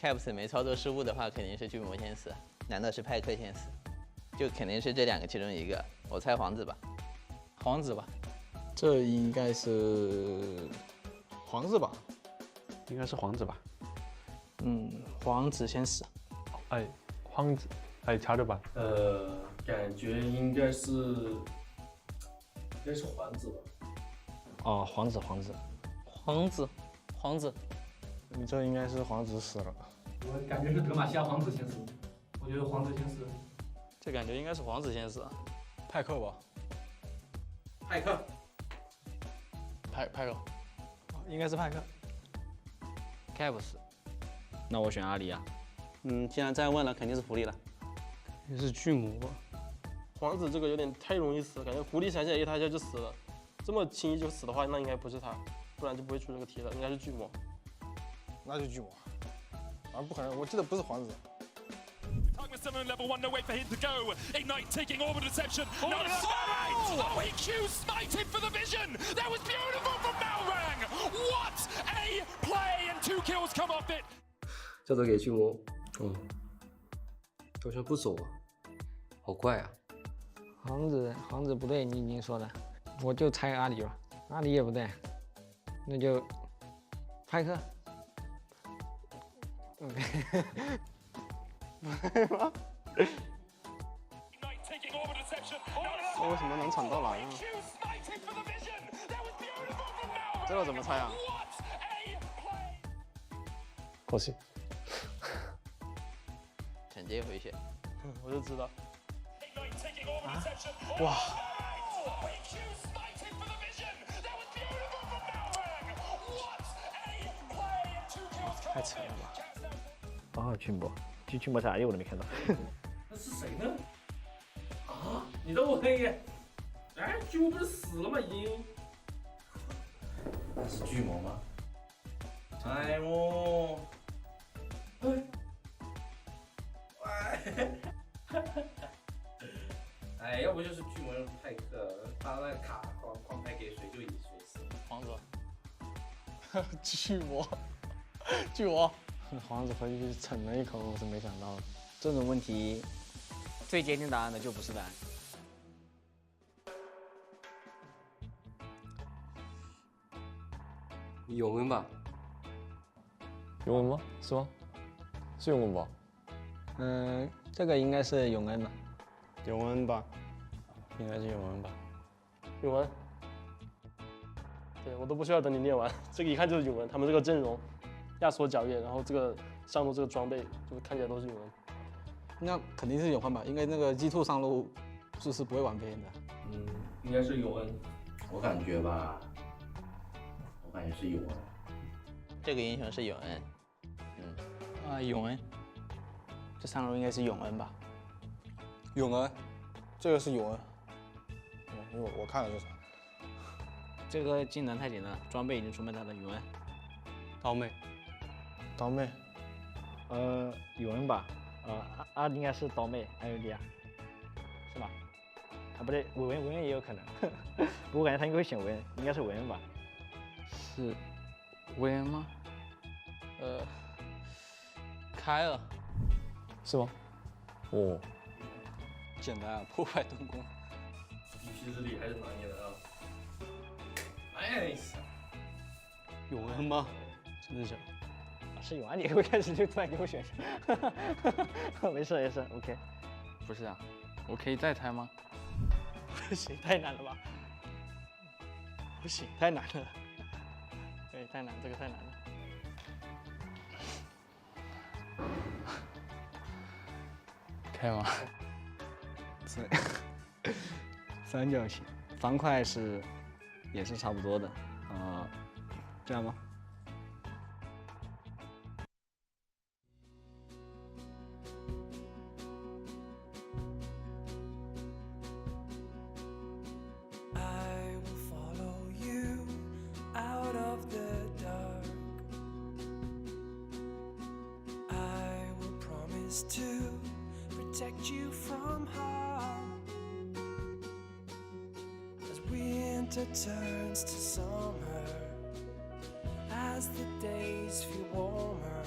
Caps 没操作失误的话，肯定是巨魔先死。难道是派克先死？就肯定是这两个其中一个。我猜皇子吧。皇子吧。这应该是皇子吧？应该是皇子吧。皇子先死。哎，皇子，哎，查着吧。感觉应该是皇子吧。哦，皇子。你这应该是皇子死了。我感觉是德玛西亚皇子先死，我觉得皇子先死。这感觉应该是皇子先死。派克吧？派克，应该是派克。Caps。那我选阿里啊。既然这样问了，肯定是狐狸了。也是巨魔吧？皇子这个有点太容易死了，感觉狐狸闪现一下就死了，这么轻易就死的话，那应该不是他，不然就不会出这个题了，应该是巨魔。那就巨魔。啊，不可能，我记得不是皇子。Someone level 1, no wait for him to go. Ignite taking orbital deception. No smite! Oh, he Q smited for the vision. That was beautiful from Malrang. What a play, and 2 kills come off it. 这都给巨魔，好像不走啊，好怪啊！皇子不对，你已经说了，我就猜阿里吧。阿里也不对，那就派克。吗？这为什么能抢到蓝啊？这个怎么猜啊？可惜。惩戒回血。我就知道。哇！太扯了吧！哦，巨魔是啥意我都没看到。那是谁呢？啊，你让我黑耶！哎，巨魔不是死了吗？已经。那是巨魔吗？哎呦！哎，要不就是巨魔用派克，他那卡狂拍给谁就以谁死。皇子。巨魔。皇子回去逞了一口，我是没想到的。这种问题，最接近答案的就不是答案。永恩吧？永恩吗？是吗？是永恩吧？这个应该是永恩吧？永恩吧？应该是永恩吧？永恩。对我都不需要等你念完，这个一看就是永恩，他们这个阵容。亚索皎月，然后这个上路这个装备，就是看起来都是永恩。那肯定是永恩吧？应该那个 G2 上路是不会玩别人的。应该是永恩。我感觉是永恩。这个英雄是永恩。永恩。这上路应该是永恩吧？永恩，这个是永恩。因为我看了就是。这个技能太简单了，装备已经出卖他的永恩。刀妹，永恩吧？应该是刀妹 IUD 啊，是吧？啊，不对，韦恩也有可能，不过我感觉他应该会选韦恩，应该是韦恩吧？是韦恩吗？凯尔。是吗？哦。简单啊，破坏盾弓。一批日历还是拿捏的啊。nice。永恩吗？真的假的？是永安，你会开始就突然给我选上，没事 ，OK。不是啊，我可以再猜吗？不行，太难了吧？不行，太难了。对，太难，这个太难了。开吗？三角形，方块也是差不多的这样吗？To protect you from harm. As winter turns to summer, as the days feel warmer,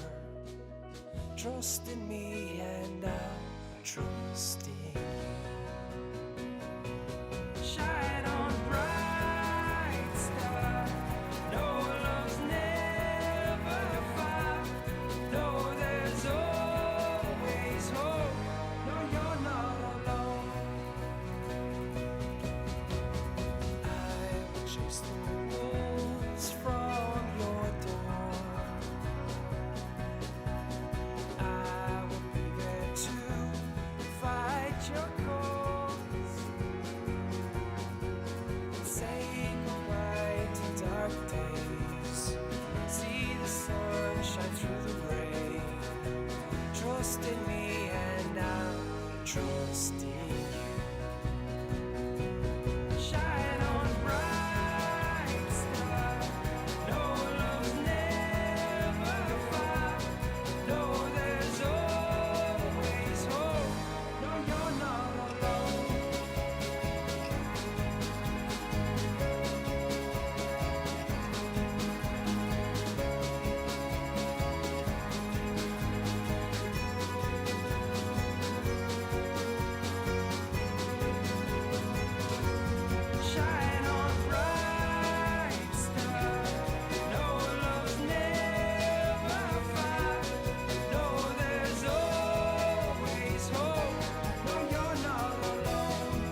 trust in me and I'll trust in you. Shine on, bright star. No love's never far. No, there's always hope. No, you're not alone. I will chase the wolves from your door. I will be there to fight your cause. Say goodbye to dark days. See the sun shine through the rain. Trust in me and I'll trust in you. Shine on, bright star. No love's never far. No, there's always hope. No, you're not alone. Shine on, bright star. No love's never far. No, there's always hope. No, you're not alone.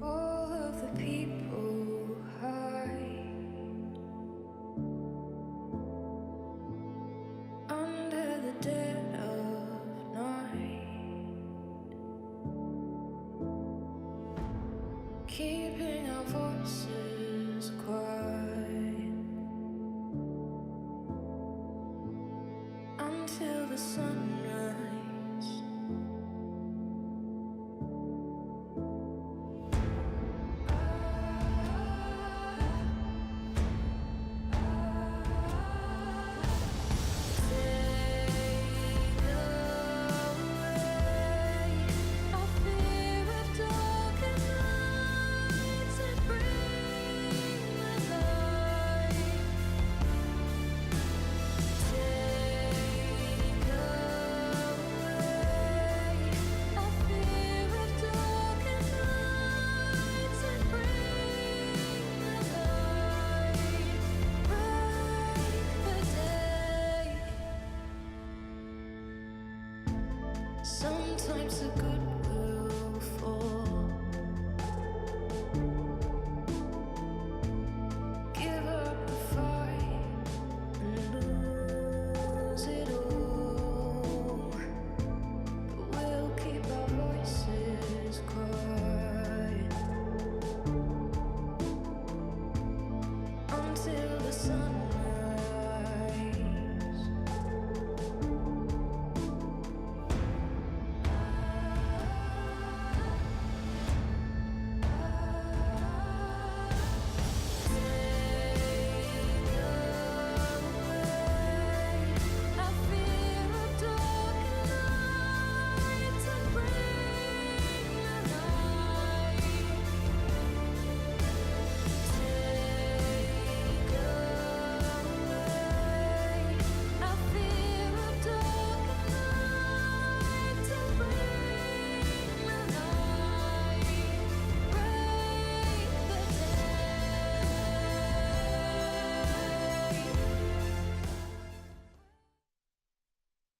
All of the people hide under the dead of night, keeping our voices quiet until the sunrise. Sometimes the good will fall. Give up the fight and lose it all. But we'll keep our voices quiet until the sunrise.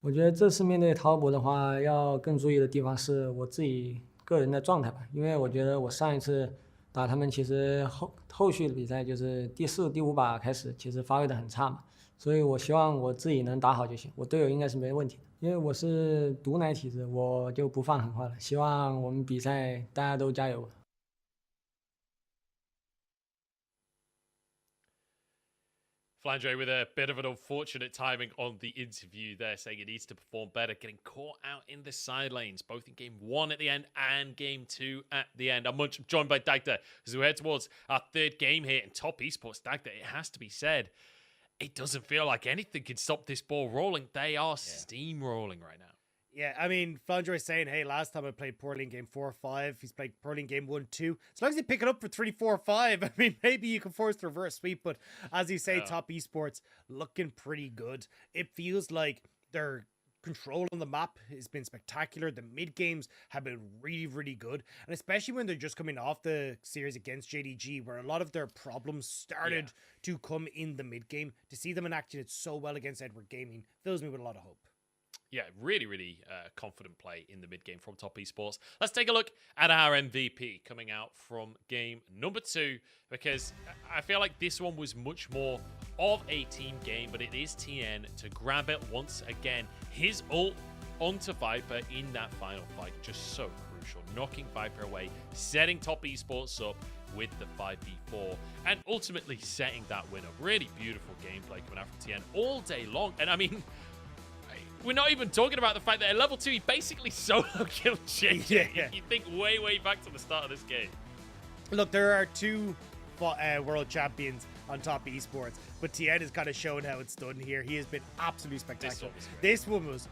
我觉得这次面对滔博的话，要更注意的地方是我自己个人的状态吧，因为我觉得我上一次打他们，其实后续的比赛就是第4、第5把开始，其实发挥的很差嘛，所以我希望我自己能打好就行，我队友应该是没问题的。因为我是毒奶体质，我就不放狠话了。希望我们比赛大家都加油。Flandre with a bit of an unfortunate timing on the interview there, saying he needs to perform better, getting caught out in the side lanes, both in game 1 at the end and game 2 at the end. I'm joined by Dagda as we head towards our third game here in Top Esports. Dagda, it has to be said, it doesn't feel like anything can stop this ball rolling. They are steamrolling right now. Yeah, I mean, Flandre is saying, hey, last time I played poorly in game 4 or 5, he's played poorly in game 1, 2. As long as you pick it up for 3, 4, 5, I mean, maybe you can force the reverse sweep. But as you say, Top Esports looking pretty good. It feels like their control on the map has been spectacular. The mid games have been really, really good. And especially when they're just coming off the series against JDG, where a lot of their problems started to come in the mid game. To see them enacting it so well against Edward Gaming fills me with a lot of hope. Yeah, really, really confident play in the mid-game from Top Esports. Let's take a look at our MVP coming out from game number 2, because I feel like this one was much more of a team game, but it is TN to grab it once again. His ult onto Viper in that final fight, just so crucial. Knocking Viper away, setting Top Esports up with the 5v4, and ultimately setting that win up. Really beautiful gameplay coming out from TN all day long. And I mean, we're not even talking about the fact that at level 2, he basically solo killed JJ. Yeah. You think way back to the start of this game. Look, there are 2 world champions on Top Esports, but TN has kind of shown how it's done here. He has been absolutely spectacular. This one was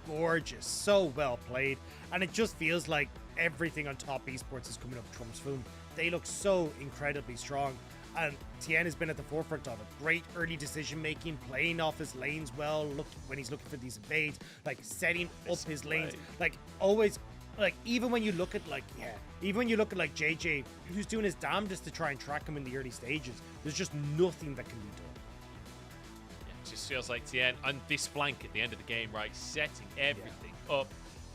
gorgeous, so well played, and it just feels like everything on Top Esports is coming up trumps for them. They look so incredibly strong. And Tien has been at the forefront of it. Great early decision making, playing off his lanes well. Look when he's looking for these evades, like setting up his lanes, like always. Like even when you look at even when you look at like JJ, who's doing his damnedest to try and track him in the early stages, there's just nothing that can be done. Yeah, it just feels like Tien on this flank at the end of the game, right, setting everything up.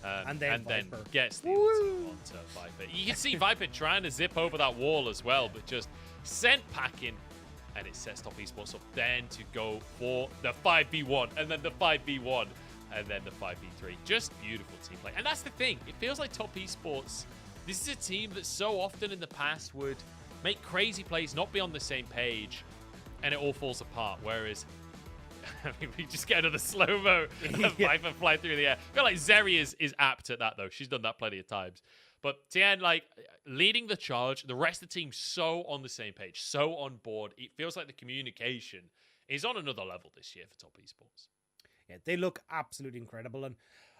And then gets the onto Viper. You can see Viper trying to zip over that wall as well, but just sent packing, and it sets Top Esports up then to go for the 5v1, and then the 5v1, and then the 5v3. Just beautiful team play. And that's the thing. It feels like Top Esports, this is a team that so often in the past would make crazy plays, not be on the same page, and it all falls apart. Whereas I mean, we just get another slow-mo of Viper fly through the air. I feel like Zeri is apt at that, though. She's done that plenty of times. But Tien, like, leading the charge, the rest of the team so on the same page, so on board. It feels like the communication is on another level this year for Top Esports. Yeah, they look absolutely incredible, and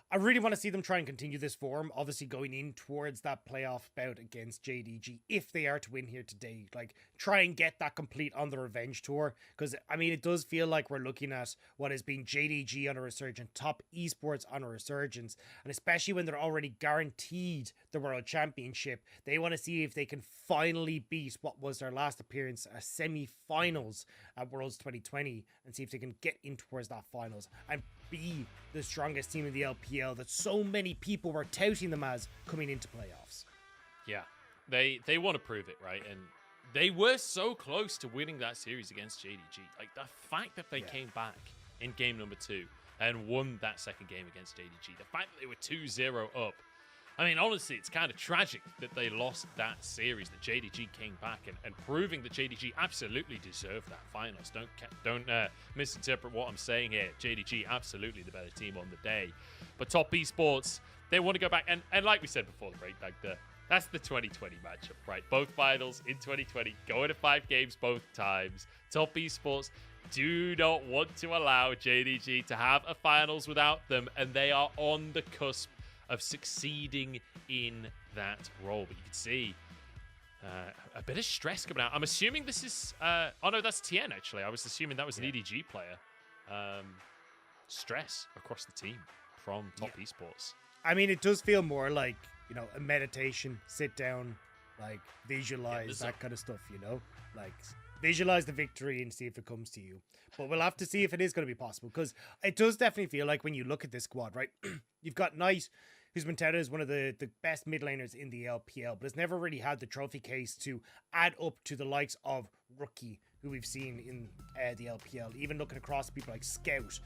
I really want to see them try and continue this form, obviously going in towards that playoff bout against JDG, if they are to win here today. Like, try and get that complete on the revenge tour, because, I mean, it does feel like we're looking at what has been JDG on a resurgence, Top Esports on a resurgence, and especially when they're already guaranteed the World Championship, they want to see if they can finally beat what was their last appearance, a semi-finals at Worlds 2020, and see if they can get in towards that finals, and be the strongest team in the LPL that so many people were touting them as coming into playoffs. Yeah, they want to prove it, right? And they were so close to winning that series against JDG. Like, the fact that they came back in game number 2 and won that second game against JDG, the fact that they were 2-0 up, I mean, honestly, it's kind of tragic that they lost that series, that JDG came back, and proving that JDG absolutely deserved that finals. Don't misinterpret what I'm saying here. JDG absolutely the better team on the day. But Top Esports, they want to go back, and like we said before the break, like that's the 2020 matchup, right? Both finals in 2020, going to 5 games both times. Top Esports do not want to allow JDG to have a finals without them, and they are on the cusp of succeeding in that role. But you can see a bit of stress coming out. I'm assuming this is oh no, that's Tien actually. I was assuming that was an EDG player. Stress across the team from Top Esports. I mean, it does feel more like, you know, a meditation, sit down, like visualize that kind of stuff, you know, like visualize the victory and see if it comes to you. But we'll have to see if it is going to be possible, because it does definitely feel like when you look at this squad, right, you've got Knight, who's been touted as one of the best mid laners in the LPL, but has never really had the trophy case to add up to the likes of Rookie, who we've seen in the LPL. Even looking across people like Scout,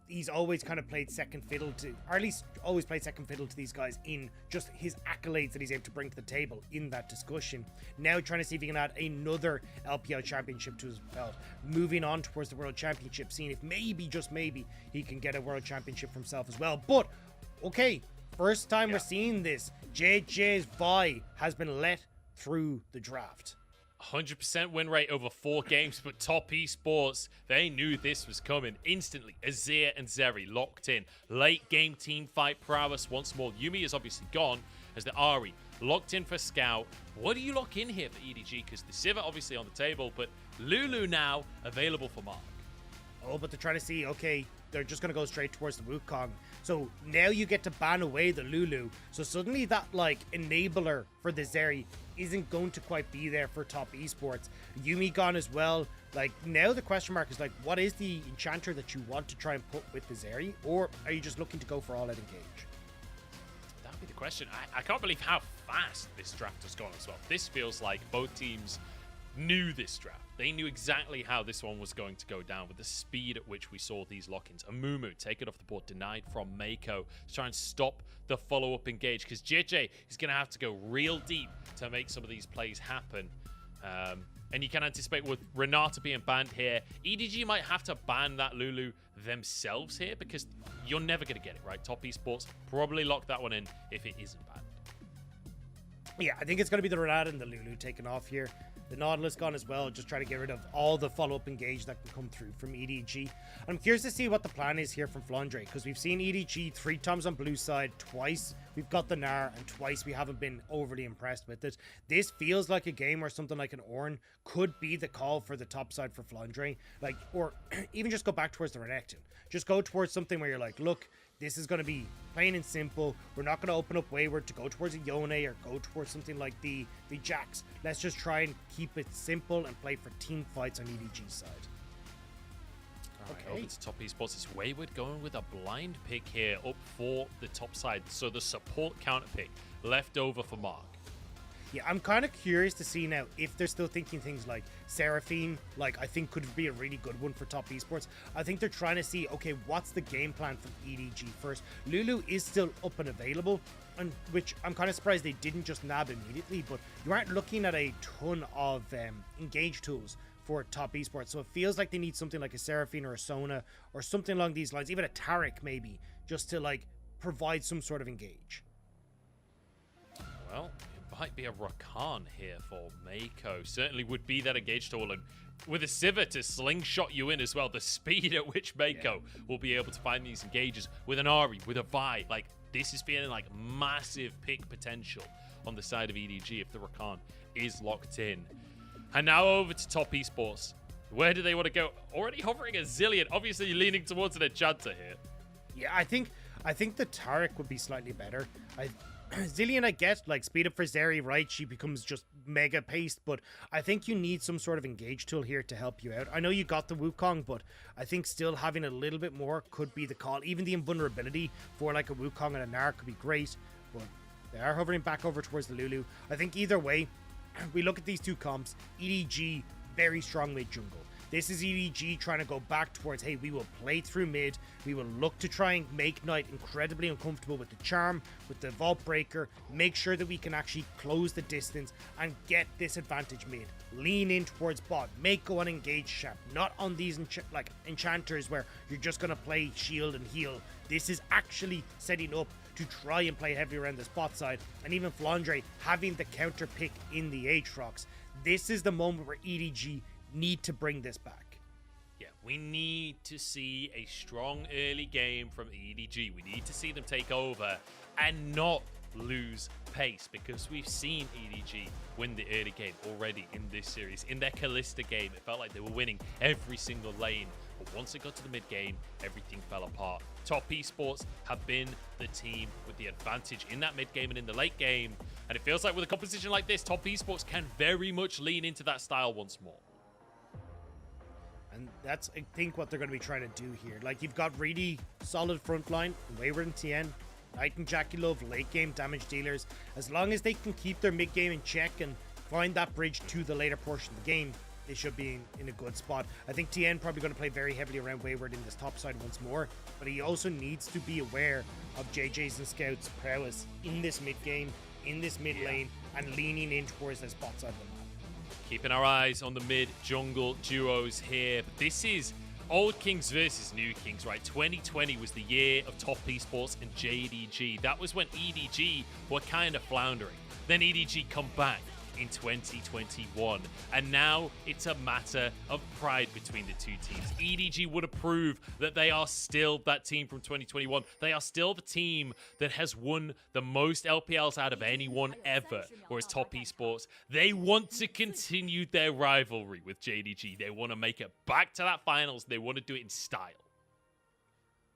he's always kind of played second fiddle to, or at least always played second fiddle to these guys in just his accolades that he's able to bring to the table in that discussion. Now trying to see if he can add another LPL championship to his belt, moving on towards the World Championship, seeing if maybe, just maybe, he can get a World Championship for himself as well. But, okay, first time we're seeing this, JJ's Vi has been let through the draft. 100% win rate over 4 games, but Top Esports, they knew this was coming. Instantly, Azir and Zeri locked in. Late game team fight prowess once more. Yuumi is obviously gone as the Ahri locked in for Scout. What do you lock in here for EDG? Because the Sivir obviously on the table, but Lulu now available for Mark. Oh, but they're trying to see, okay, they're just going to go straight towards the Wukong. So now you get to ban away the Lulu. So suddenly that, like, enabler for the Zeri isn't going to quite be there for Top Esports. Yuumi gone as well. Like, now the question mark is, like, what is the enchanter that you want to try and put with the Zeri? Or are you just looking to go for all-out engage? That would be the question. I can't believe how fast this draft has gone as well. This feels like both teams knew this draft. They knew exactly how this one was going to go down with the speed at which we saw these lock-ins. Amumu taken off the board, denied from Mako to try and stop the follow-up engage, because JJ is going to have to go real deep to make some of these plays happen. And you can anticipate with Renata being banned here, EDG might have to ban that Lulu themselves here, because you're never going to get it, right? Top Esports probably lock that one in if it isn't banned. Yeah, I think it's going to be the Renata and the Lulu taken off here. The Nautilus gone as well, just trying to get rid of all the follow-up engage that can come through from EDG. I'm curious to see what the plan is here from Flandre, because we've seen EDG 3 times on blue side, twice we've got the Gnar, and twice we haven't been overly impressed with it. This feels like a game where something like an Ornn could be the call for the top side for Flandre. Like, or even just go back towards the Renekton. Just go towards something where you're like, look, this is going to be plain and simple. We're not going to open up Wayward to go towards a Yone or go towards something like the Jax. Let's just try and keep it simple and play for team fights on EDG's side. Okay. Over to Top Esports. It's Wayward going with a blind pick here up for the top side. So the support counter pick left over for Mark. Yeah, I'm kind of curious to see now if they're still thinking things like Seraphine, like I think could be a really good one for Top Esports. I think they're trying to see, okay, what's the game plan from EDG first? Lulu is still up and available, and which I'm kind of surprised they didn't just nab immediately, but you aren't looking at a ton of engage tools for Top Esports, so it feels like they need something like a Seraphine or a Sona or something along these lines, even a Taric maybe, just to like provide some sort of engage. Well, might be a Rakan here for Mako. Certainly would be that engage tool, and with a Sivir to slingshot you in as well, the speed at which Mako will be able to find these engages with an Ahri, with a Vi, like this is feeling like massive pick potential on the side of EDG if the Rakan is locked in. And now over to Top Esports. Where do they want to go? Already hovering a Zillion, obviously leaning towards an enchanter here. Yeah, I think the Taric would be slightly better. Zillion, I get, like, speed up for Zeri, right? She becomes just mega paced, but I think you need some sort of engage tool here to help you out. I know you got the Wukong, but I think still having a little bit more could be the call. Even the invulnerability for, like, a Wukong and a Gnar could be great, but they are hovering back over towards the Lulu. I think either way, we look at these two comps, EDG, very strong mid jungle. This is EDG trying to go back towards, hey, we will play through mid. We will look to try and make Knight incredibly uncomfortable with the Charm, with the Vault Breaker, make sure that we can actually close the distance and get this advantage mid. Lean in towards bot, make go on engage Shamp, not on these enchanters where you're just going to play shield and heal. This is actually setting up to try and play heavy around the spot side, and even Flandre having the counter pick in the Aatrox. This is the moment where EDG need to bring this back. Yeah, we need to see a strong early game from EDG. We need to see them take over and not lose pace, because we've seen EDG win the early game already in this series. In their Kalista game, it felt like they were winning every single lane, but once it got to the mid game, everything fell apart. Top Esports have been the team with the advantage in that mid game and in the late game, and it feels like with a composition like this, Top Esports can very much lean into that style once more. And that's, I think, what they're going to be trying to do here. Like, you've got really solid frontline, Wayward and Tien, Knight and Jackie Love, late game damage dealers. As long as they can keep their mid game in check and find that bridge to the later portion of the game, they should be in a good spot. I think TN probably going to play very heavily around Wayward in this top side once more, but he also needs to be aware of JJ's and Scout's prowess in this mid game, in this mid lane, and leaning in towards the spot side of the map. Keeping our eyes on the mid jungle duos here. But this is Old Kings versus New Kings, right? 2020 was the year of Top Esports and JDG. That was when EDG were kind of floundering. Then EDG come back in 2021, and now it's a matter of pride between the two teams. EDG would approve that they are still that team from 2021. They are still the team that has won the most LPLs out of anyone ever, whereas Top Esports, they want to continue their rivalry with JDG. They want to make it back to that finals. They want to do it in style.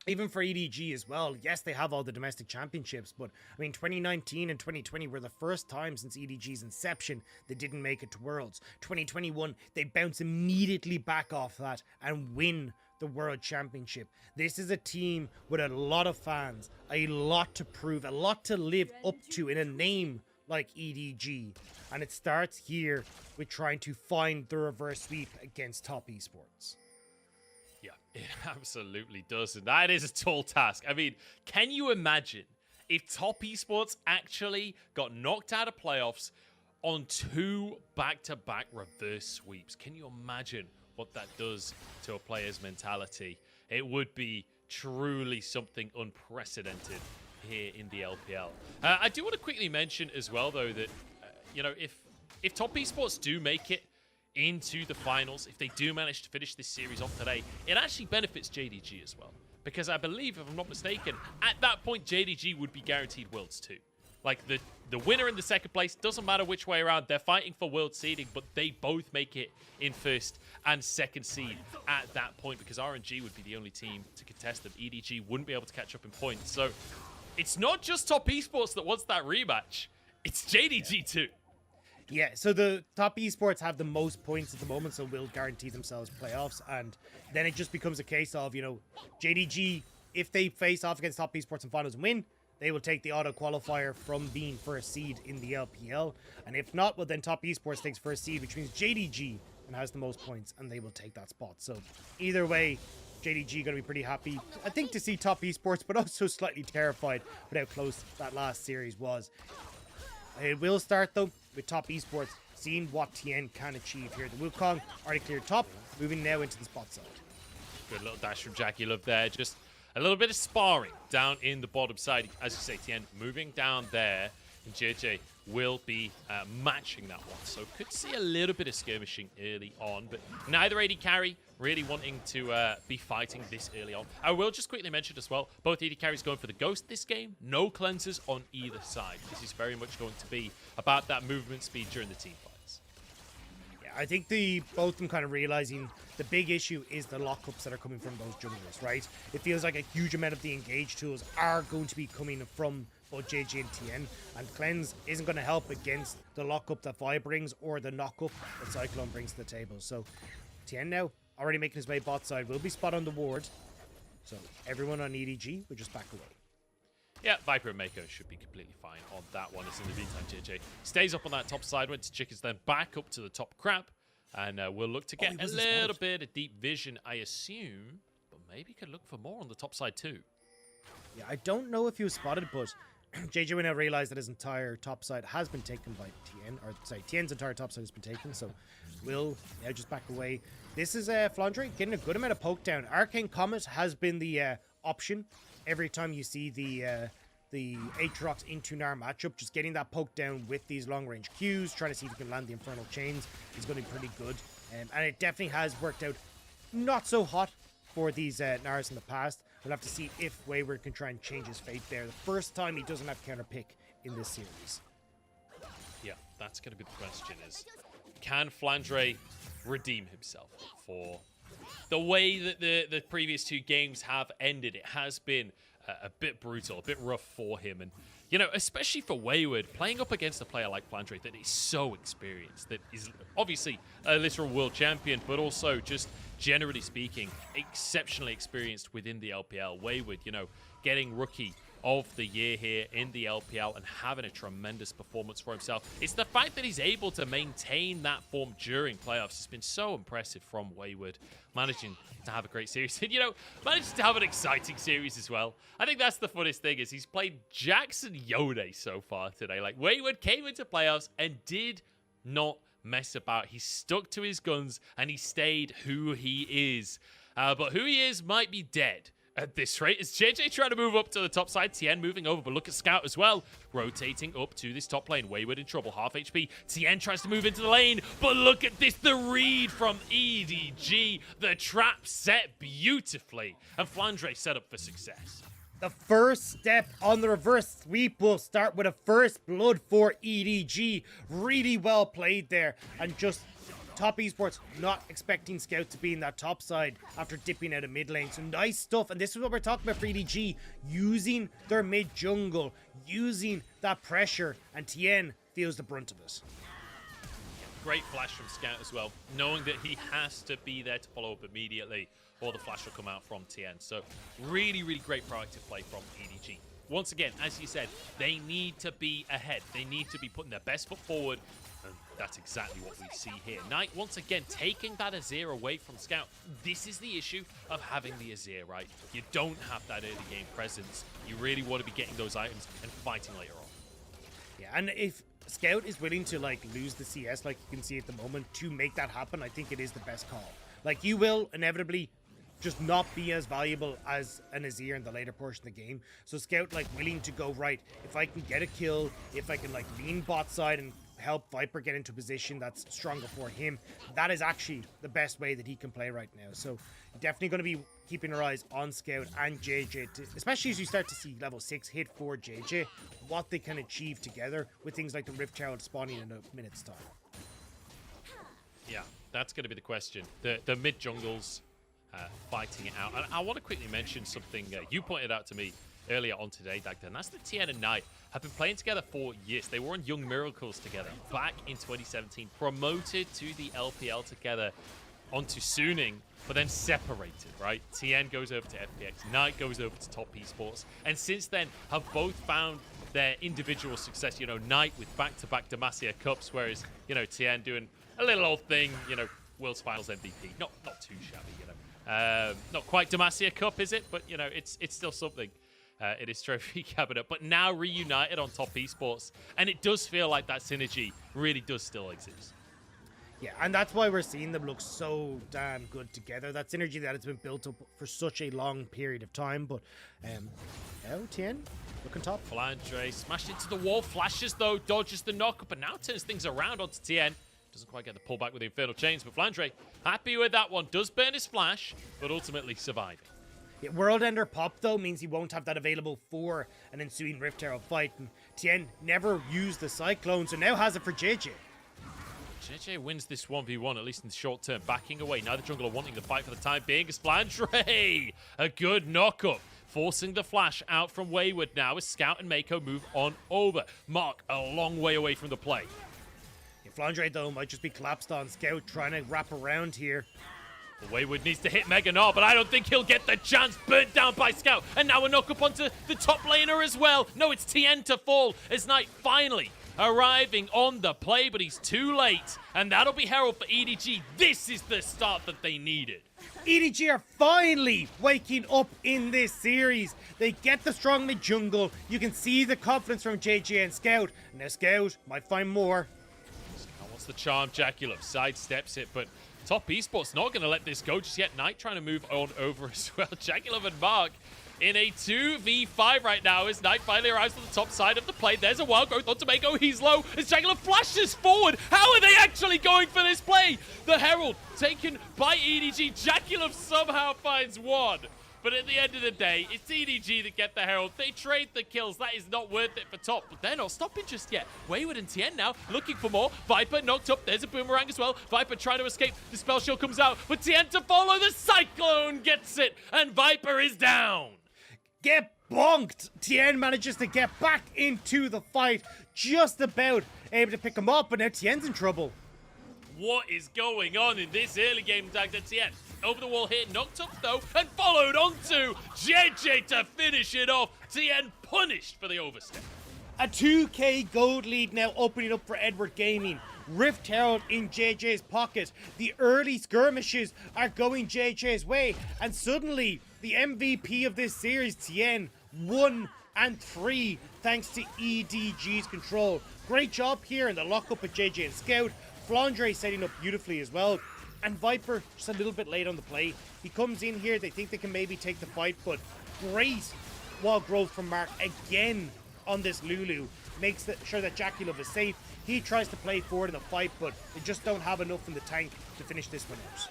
Even for EDG as well, yes, they have all the domestic championships, but I mean, 2019 and 2020 were the first time since EDG's inception they didn't make it to Worlds. 2021, they bounce immediately back off that and win the World Championship. This is a team with a lot of fans, a lot to prove, a lot to live up to in a name like EDG. And it starts here with trying to find the reverse sweep against Top Esports. Yeah, it absolutely does. And that is a tall task. I mean, can you imagine if Top Esports actually got knocked out of playoffs on 2 back-to-back reverse sweeps? Can you imagine what that does to a player's mentality? It would be truly something unprecedented here in the LPL. I do want to quickly mention as well, though, that, you know, if Top Esports do make it into the finals, if they do manage to finish this series off today, it actually benefits JDG as well. Because I believe, if I'm not mistaken, at that point, JDG would be guaranteed Worlds too. Like, the winner in the second place, doesn't matter which way around, they're fighting for World seeding, but they both make it in first and second seed at that point, because RNG would be the only team to contest them. EDG wouldn't be able to catch up in points. So, it's not just Top Esports that wants that rematch. It's JDG too. Yeah, so the Top Esports have the most points at the moment, so will guarantee themselves playoffs. And then it just becomes a case of, you know, JDG, if they face off against Top Esports in finals and win, they will take the auto qualifier from being first seed in the LPL. And if not, well, then Top Esports takes first seed, which means JDG and has the most points, and they will take that spot. So either way, JDG going to be pretty happy, I think, to see Top Esports, but also slightly terrified with how close that last series was. It will start, though, with Top Esports seeing what TN can achieve here. The Wukong already cleared top, moving now into the spot side. Good little dash from Jackie Love there. Just a little bit of sparring down in the bottom side. As you say, TN moving down there, and JJ will be matching that one. So could see a little bit of skirmishing early on, but neither AD carry really wanting to be fighting this early on. I will just quickly mention as well, both AD carries going for the Ghost this game. No cleansers on either side. This is very much going to be about that movement speed during the team fights. Yeah, I think both of them kind of realizing the big issue is the lockups that are coming from those junglers, right? It feels like a huge amount of the engage tools are going to be coming from both JJ and TN, and Cleanse isn't going to help against the lockup that Vi brings or the knockup that Cyclone brings to the table. So TN now already making his way bot side, will be spot on the ward. So everyone on EDG will just back away. Yeah, Viper and Mako should be completely fine on that one. As in the meantime, JJ stays up on that top side, went to Chickens, then back up to the top crab. And we'll look to get a little bit of deep vision, I assume. But maybe could look for more on the top side too. Yeah, I don't know if he was spotted, but JJ will now realize that his entire top side has been taken by TN. Or, sorry, TN's entire top side has been taken. So we'll now just back away. This is Flandre getting a good amount of poke down. Arcane Comet has been the option every time you see the Aatrox into Gnar matchup. Just getting that poke down with these long range Qs, trying to see if you can land the Infernal Chains is going to be pretty good. And it definitely has worked out not so hot for these Gnars in the past. We'll have to see if Wayward can try and change his fate there. The first time he doesn't have counter pick in this series. Yeah, that's going to be the question is, can Flandre redeem himself for the way that the previous 2 games have ended? It has been a bit brutal, a bit rough for him. And, you know, especially for Wayward, playing up against a player like Flandre that is so experienced, that is obviously a literal world champion, but also just generally speaking, exceptionally experienced within the LPL. Wayward, you know, getting rookie of the year here in the LPL and having a tremendous performance for himself. It's the fact that he's able to maintain that form during playoffs. It's been so impressive from Wayward, managing to have a great series. And, you know, managing to have an exciting series as well. I think that's the funnest thing is he's played Jackson Yone so far today. Like, Wayward came into playoffs and did not mess about. He stuck to his guns and he stayed who he is. But who he is might be dead at this rate. Is JJ trying to move up to the top side? Tien moving over, but look at Scout as well. Rotating up to this top lane. Wayward in trouble, half HP. Tien tries to move into the lane, but look at this. The read from EDG. The trap set beautifully. And Flandre set up for success. The first step on the reverse sweep will start with a first blood for EDG. Really well played there. And just Top Esports not expecting Scout to be in that top side after dipping out of mid lane. So nice stuff. And this is what we're talking about for EDG. Using their mid jungle. Using that pressure. And Tien feels the brunt of it. Great flash from Scout as well. Knowing that he has to be there to follow up immediately, or the flash will come out from Tien. So really, really great proactive play from EDG. Once again, as you said, they need to be ahead. They need to be putting their best foot forward. And that's exactly what we see here. Knight, once again, taking that Azir away from Scout. This is the issue of having the Azir, right? You don't have that early game presence. You really want to be getting those items and fighting later on. Yeah, and if Scout is willing to, like, lose the CS like you can see at the moment to make that happen, I think it is the best call. Like, you will inevitably just not be as valuable as an Azir in the later portion of the game. So Scout, like, willing to go, right, if I can get a kill, if I can, like, lean bot side and help Viper get into a position that's stronger for him, that is actually the best way that he can play right now. So definitely going to be keeping our eyes on Scout and JJ, especially as you start to see level 6 hit for JJ, what they can achieve together with things like the Rift Child spawning in a minute's time. Yeah, that's going to be the question. The mid jungles fighting it out. And I want to quickly mention something you pointed out to me earlier on today, Dagda, and that's that Tien and Knight have been playing together for years. They were on Young Miracles together back in 2017, promoted to the LPL together onto Suning, but then separated, right? Tien goes over to FPX, Knight goes over to Top Esports, and since then have both found their individual success. You know, Knight with back-to-back Demacia Cups, whereas, you know, Tien doing a little old thing, you know, World's Finals MVP. Not too shabby, you know. Not quite Demacia Cup, is it? But, you know, it's still something. It is trophy cabinet, but now reunited on Top Esports, and it does feel like that synergy really does still exist. Yeah, and that's why we're seeing them look so damn good together. That synergy that has been built up for such a long period of time. But now Tien looking top. Flandre smashed into the wall, flashes though, dodges the knock, but now turns things around onto Tien. Doesn't quite get the pullback with the Infernal Chains, but Flandre happy with that one. Does burn his flash, but ultimately surviving. Yeah, World Ender pop, though, means he won't have that available for an ensuing Rift Herald fight. And Tien never used the Cyclone, so now has it for JJ. JJ wins this 1v1, at least in the short term, backing away. Now the jungler wanting the fight for the time being is Flandre. A good knock-up, forcing the flash out from Wayward now as Scout and Mako move on over. Mark a long way away from the play. Yeah, Flandre, though, might just be collapsed on. Scout trying to wrap around here. Wayward needs to hit Mega Gnar, but I don't think he'll get the chance. Burnt down by Scout, and now a knock up onto the top laner as well. No, it's Tien to fall as Knight finally arriving on the play, but he's too late, and that'll be Herald for EDG. This is the start that they needed. EDG are finally waking up in this series. They get the strong mid jungle. You can see the confidence from JJ and Scout. Now Scout might find more. Scout wants the charm. Jaculov sidesteps it, but Top Esports not going to let this go just yet. Knight trying to move on over as well. Jaculov and Mark in a 2v5 right now as Knight finally arrives on the top side of the play. There's a wild growth onto Mako. He's low as Jaculov flashes forward. How are they actually going for this play? The Herald taken by EDG. Jaculov somehow finds one. But at the end of the day, it's EDG that get the Herald. They trade the kills. That is not worth it for Top, but they're not stopping just yet. Wayward and Tien now looking for more. Viper knocked up. There's a boomerang as well. Viper trying to escape. The spell shield comes out, but Tien to follow. The Cyclone gets it, and Viper is down. Get bonked. Tien manages to get back into the fight. Just about able to pick him up, but now Tien's in trouble. What is going on in this early game tag at TN? Over the wall here, knocked up though, and followed onto JJ to finish it off. TN punished for the overstep. A 2k gold lead now opening up for Edward Gaming. Rift Herald in JJ's pocket. The early skirmishes are going JJ's way. And suddenly, the MVP of this series, Tien, 1 and 3, thanks to EDG's control. Great job here in the lockup with JJ and Scout. Flandre setting up beautifully as well. And Viper just a little bit late on the play. He comes in here, they think they can maybe take the fight, but great wall growth from Mark again on this Lulu. Makes sure that Jackie Love is safe. He tries to play forward in the fight, but they just don't have enough in the tank to finish this one out.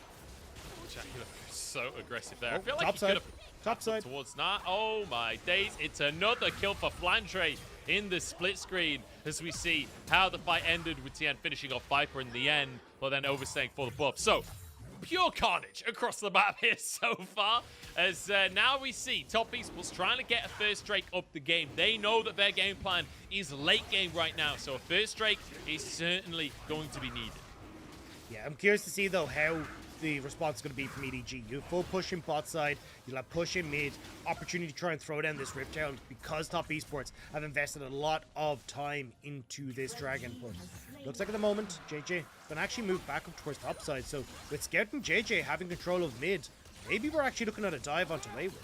Jackie Love is so aggressive there. Oh, I feel like top he side. could have Top side. towards that. Oh my days. It's another kill for Flandre in the split screen as we see how the fight ended with Tien finishing off Viper in the end, but then overstaying for the buff. So, pure carnage across the map here so far, as now we see Top Esports trying to get a first Drake up the game. They know that their game plan is late game right now, so a first Drake is certainly going to be needed. Yeah, I'm curious to see though how the response is going to be from EDG. You have full push in bot side, you'll have push in mid, opportunity to try and throw down this Rift Herald because Top Esports have invested a lot of time into this Dragon. But looks like at the moment, JJ can actually move back up towards top side. So with Scout and JJ having control of mid, maybe we're actually looking at a dive onto Wayward.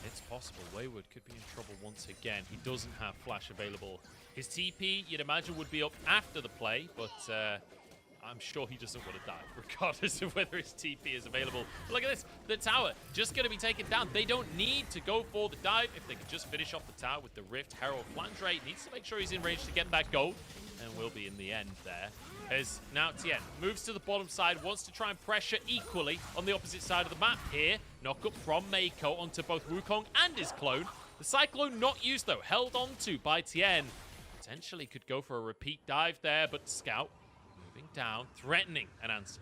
It's possible. Wayward could be in trouble once again. He doesn't have flash available. His TP, you'd imagine, would be up after the play, but I'm sure he doesn't want to die, regardless of whether his TP is available. But look at this. The tower just going to be taken down. They don't need to go for the dive. If they could just finish off the tower with the Rift, Herald Flandre needs to make sure he's in range to get that gold, and will be in the end there. As now Tien moves to the bottom side, wants to try and pressure equally on the opposite side of the map here. Knock up from Meiko onto both Wukong and his clone. The Cyclone not used though, held onto by Tien. Potentially could go for a repeat dive there, but Scout moving down, threatening an answer.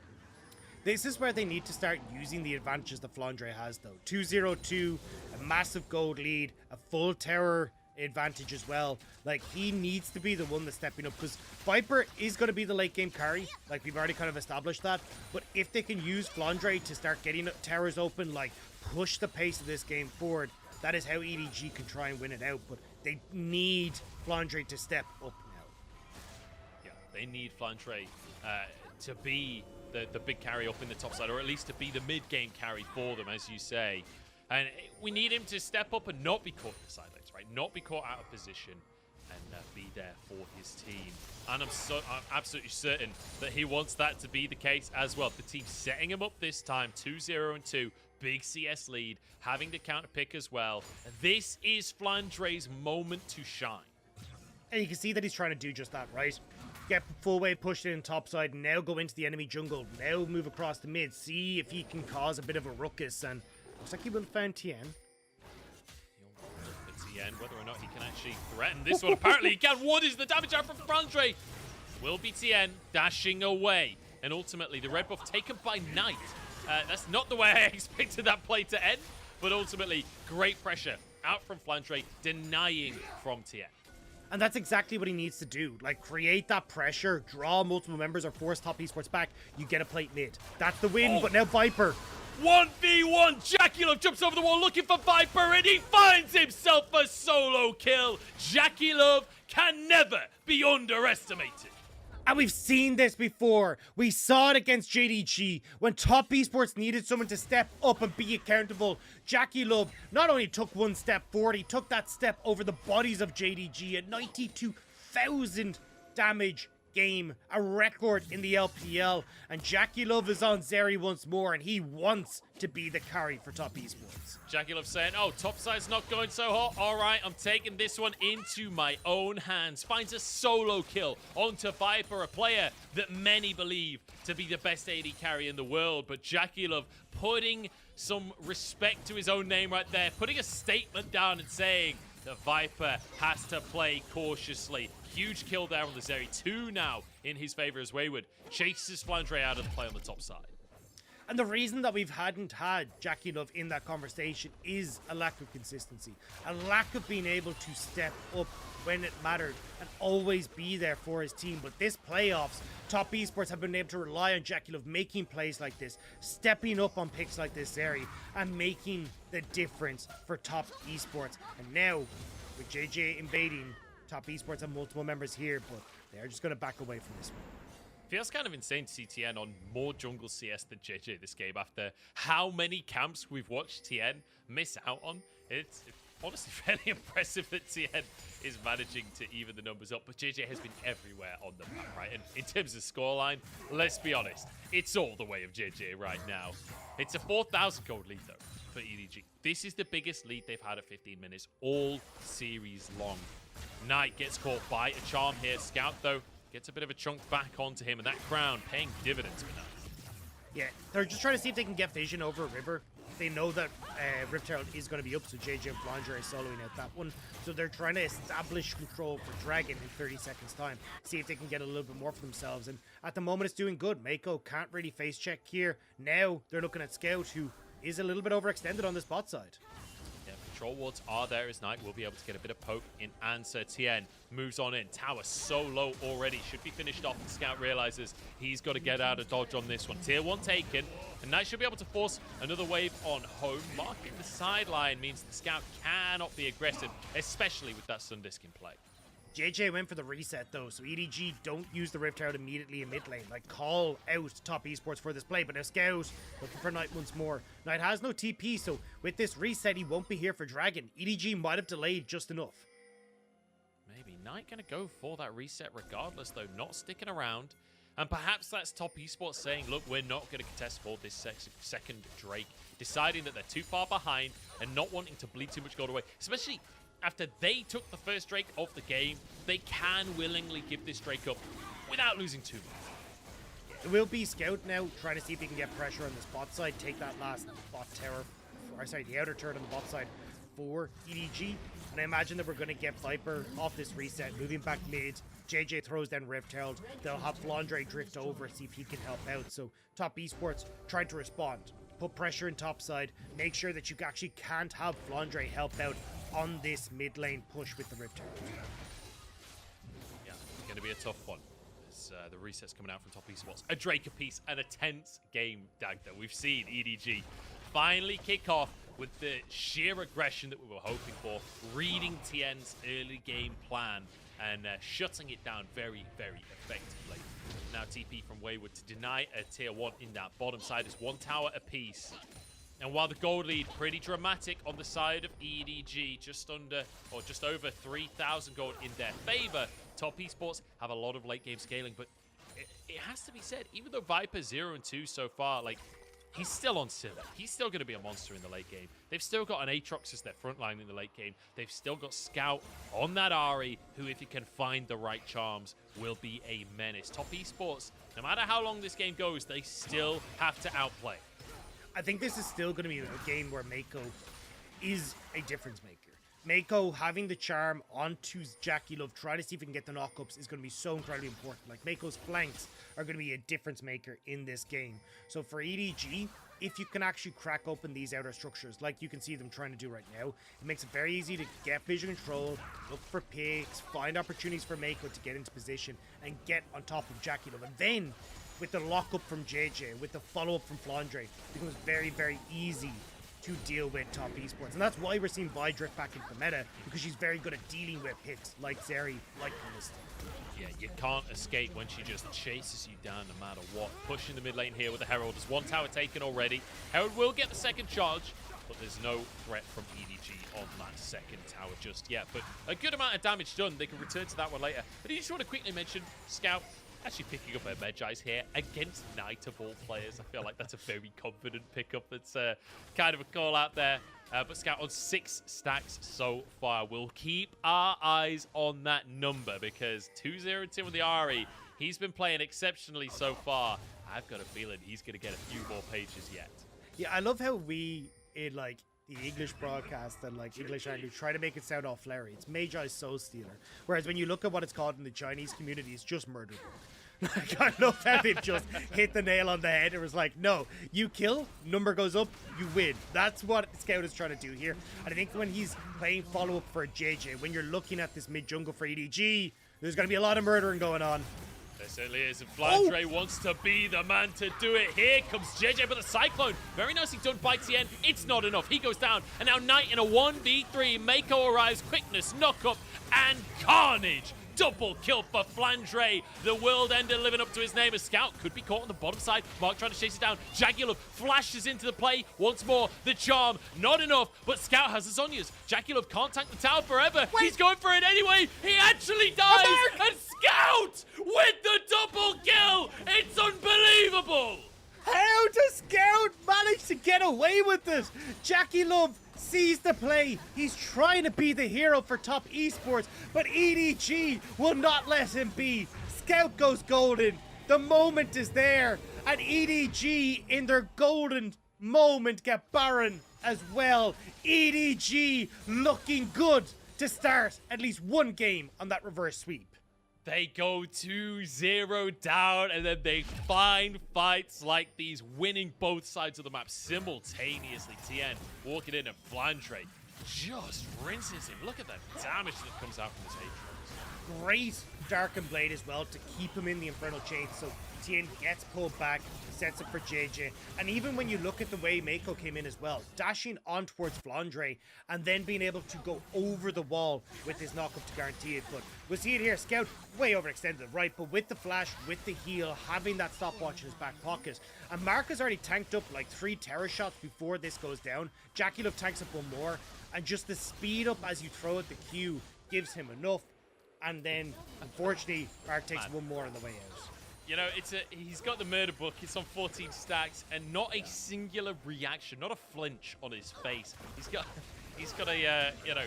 This is where they need to start using the advantages that Flandre has though. 2-0-2, a massive gold lead, a full tower advantage as well. Like, he needs to be the one that's stepping up, because Viper is going to be the late game carry. Like, we've already kind of established that. But if they can use Flandre to start getting towers open, like, push the pace of this game forward, that is how EDG can try and win it out. But they need Flandre to step up now. Yeah, they need Flandre to be the big carry up in the top side, or at least to be the mid-game carry for them, as you say. And we need him to step up and not be caught in the side lanes, right? Not be caught out of position and be there for his team. And I'm absolutely certain that he wants that to be the case as well. The team setting him up this time, 2-0-2, big CS lead, having the counter pick as well. This is Flandre's moment to shine. And you can see that he's trying to do just that, right? Get full wave pushed in topside, now go into the enemy jungle, now move across the mid, see if he can cause a bit of a ruckus, and looks like he will have found Tien. Tien, whether or not he can actually threaten this one. Apparently he can. What is the damage out from Flandre? Will be Tien dashing away. And ultimately the red buff taken by Knight. That's not the way I expected that play to end, but ultimately great pressure out from Flandre, denying from Tien. And that's exactly what he needs to do. Like, create that pressure, draw multiple members, or force Top Esports back. You get a plate mid. That's the win, but now Viper. 1v1, Jackie Love jumps over the wall looking for Viper, and he finds himself a solo kill. Jackie Love can never be underestimated. And we've seen this before. We saw it against JDG when Top Esports needed someone to step up and be accountable. Jackie Love not only took one step forward, he took that step over the bodies of JDG at 92,000 damage game, a record in the LPL. And Jackie Love is on Zeri once more, and he wants to be the carry for Top Esports. Jackie Love saying, oh, topside's not going so hot. All right, I'm taking this one into my own hands. Finds a solo kill onto Viper, a player that many believe to be the best AD carry in the world. But Jackie Love putting some respect to his own name right there, putting a statement down and saying that Viper has to play cautiously. Huge kill there on the Zeri. 2 now in his favor as Wayward chases Flandre out of the play on the top side. And the reason that we've hadn't had Jackie Love in that conversation is a lack of consistency, a lack of being able to step up when it mattered and always be there for his team. But this playoffs, Top Esports have been able to rely on Jackie Love making plays like this, stepping up on picks like this, Zeri, and making the difference for Top Esports. And now, with JJ invading, Top Esports have multiple members here, but they're just going to back away from this one. Feels kind of insane to see TN on more jungle CS than JJ this game after how many camps we've watched TN miss out on. It's honestly fairly impressive that TN is managing to even the numbers up, but JJ has been everywhere on the map, right? And in terms of scoreline, let's be honest, it's all the way of JJ right now. It's a 4,000 gold lead though for EDG. This is the biggest lead they've had at 15 minutes all series long. Knight gets caught by a charm here. Scout though gets a bit of a chunk back onto him, and that crown paying dividends for Knight. Yeah, they're just trying to see if they can get vision over River. They know that Rift Herald is going to be up, so JJ and Flanger is soloing out that one. So they're trying to establish control for Dragon in 30 seconds time. See if they can get a little bit more for themselves. And at the moment, it's doing good. Mako can't really face check here. Now they're looking at Scout, who is a little bit overextended on this bot side. Yeah, control wards are there as Knight will be able to get a bit of poke in answer. TN moves on in. Tower so low already. Should be finished off. And Scout realizes he's got to get out of dodge on this one. Tier 1 taken. And Knight should be able to force another wave on home. Marking the sideline means the Scout cannot be aggressive, especially with that Sun Disc in play. JJ went for the reset though, so EDG don't use the Rift Herald immediately in mid lane. Like, call out Top Esports for this play, but now Scout looking for Knight once more. Knight has no TP, so with this reset, he won't be here for Dragon. EDG might have delayed just enough. Maybe Knight gonna go for that reset regardless though, not sticking around. And perhaps that's Top Esports saying, look, we're not going to contest for this second Drake, deciding that they're too far behind and not wanting to bleed too much gold away, especially after they took the first Drake of the game. They can willingly give this Drake up without losing too much. It will be Scout now, trying to see if he can get pressure on this bot side, take that last bot tower, or sorry, the outer turret on the bot side for EDG. And I imagine that we're going to get Viper off this reset, moving back mid. JJ throws down Rift Herald. They'll have Flandre drift over, see if he can help out. So Top Esports trying to respond. Put pressure in top side. Make sure that you actually can't have Flandre help out on this mid lane push with the Rift Herald. Yeah, it's going to be a tough one. As the reset's coming out from Top Esports. A Drake apiece and a tense game, Dagda. We've seen EDG finally kick off with the sheer aggression that we were hoping for, reading TN's early game plan and shutting it down very, very effectively. Now TP from Wayward to deny a tier 1 in that bottom side is 1 tower apiece. And while the gold lead pretty dramatic on the side of EDG, just under or just over 3,000 gold in their favor, Top Esports have a lot of late game scaling, but it has to be said, even though Viper 0 and 2 so far, like, he's still on Scylla. He's still going to be a monster in the late game. They've still got an Aatrox as their front line in the late game. They've still got Scout on that Ahri, who, if he can find the right charms, will be a menace. Top Esports, no matter how long this game goes, they still have to outplay. I think this is still going to be a game where Mako is a difference maker. Mako having the charm onto Jackie Love, trying to see if he can get the knockups, is going to be so incredibly important. Like, Mako's flanks are going to be a difference maker in this game. So for EDG, if you can actually crack open these outer structures, like you can see them trying to do right now, it makes it very easy to get vision control, look for picks, find opportunities for Mako to get into position, and get on top of Jackie Love. And then, with the lockup from JJ, with the follow-up from Flandre, it becomes very, very easy to deal with Top Esports. And that's why we're seeing Vi drift back into the meta, because she's very good at dealing with picks like Zeri, like Calista. Yeah, you can't escape when she just chases you down no matter what. Pushing the mid lane here with the Herald. There's 1 tower taken already. Herald will get the second charge, but there's no threat from EDG on that second tower just yet. But a good amount of damage done. They can return to that one later. But I just want to quickly mention Scout actually picking up a Medjai's here against Knight of all players. I feel like that's a very confident pickup. That's kind of a call out there. But Scout on 6 stacks so far. We'll keep our eyes on that number because 2-0-2 with the Ahri, he's been playing exceptionally so far. I've got a feeling he's going to get a few more pages yet. Yeah, I love how we, in like the English broadcast and like English language, try to make it sound all flary. It's Magi Soul Stealer. Whereas when you look at what it's called in the Chinese community, it's just murder. Like, I love how they just hit the nail on the head. It was like, no, you kill, number goes up, you win. That's what Scout is trying to do here. And I think when he's playing follow-up for JJ, when you're looking at this mid-jungle for EDG, there's going to be a lot of murdering going on. There certainly is, and Flandre wants to be the man to do it. Here comes JJ, but the Cyclone, very nicely done by TN. It's not enough. He goes down, and now Knight in a 1v3. Mako arrives, quickness, knock-up, and carnage. Double kill for Flandre. The world ender living up to his name. A Scout could be caught on the bottom side. Mark trying to chase it down. Jagulov flashes into the play once more. The charm, not enough, but Scout has the Zonyas. Jagulov can't tank the tower forever. He's going for it anyway. He actually dies. And Scout with the double kill. It's unbelievable. How does Scout manage to get away with this? Jackie Love sees the play. He's trying to be the hero for top esports, but EDG will not let him be. Scout goes golden. The moment is there, and EDG in their golden moment get Baron as well. EDG looking good to start at least one game on that reverse sweep. They go 2-0 down, and then they find fights like these, winning both sides of the map simultaneously. TN walking in, and Flandre just rinses him. Look at that damage that comes out from his Aatrox. Great Darken Blade as well to keep him in the Infernal Chain, so TN gets pulled back, sets up for JJ. And even when you look at the way Mako came in as well, dashing on towards Flandre and then being able to go over the wall with his knock-up to guarantee it. But we'll see it here, Scout way overextended, right? But with the flash, with the heal, having that stopwatch in his back pocket. And Mark has already tanked up like 3 terror shots before this goes down. Jackie Love tanks up one more, and just the speed up as you throw at the Q gives him enough. And then, unfortunately, Mark takes one more on the way out. You know, he's got the murder book. It's on 14 stacks, and not a singular reaction, not a flinch on his face. He's got a, you know,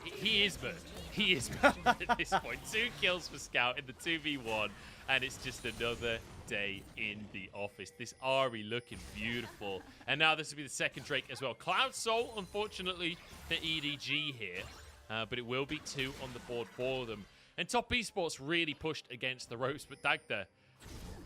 he is murdered. He is murdered at this point. 2 kills for Scout in the 2v1, and it's just another day in the office. This Ari looking beautiful, and now this will be the second Drake as well. Cloud Soul, unfortunately, for EDG here, but it will be 2 on the board for them. And Top Esports really pushed against the ropes, but Dagda,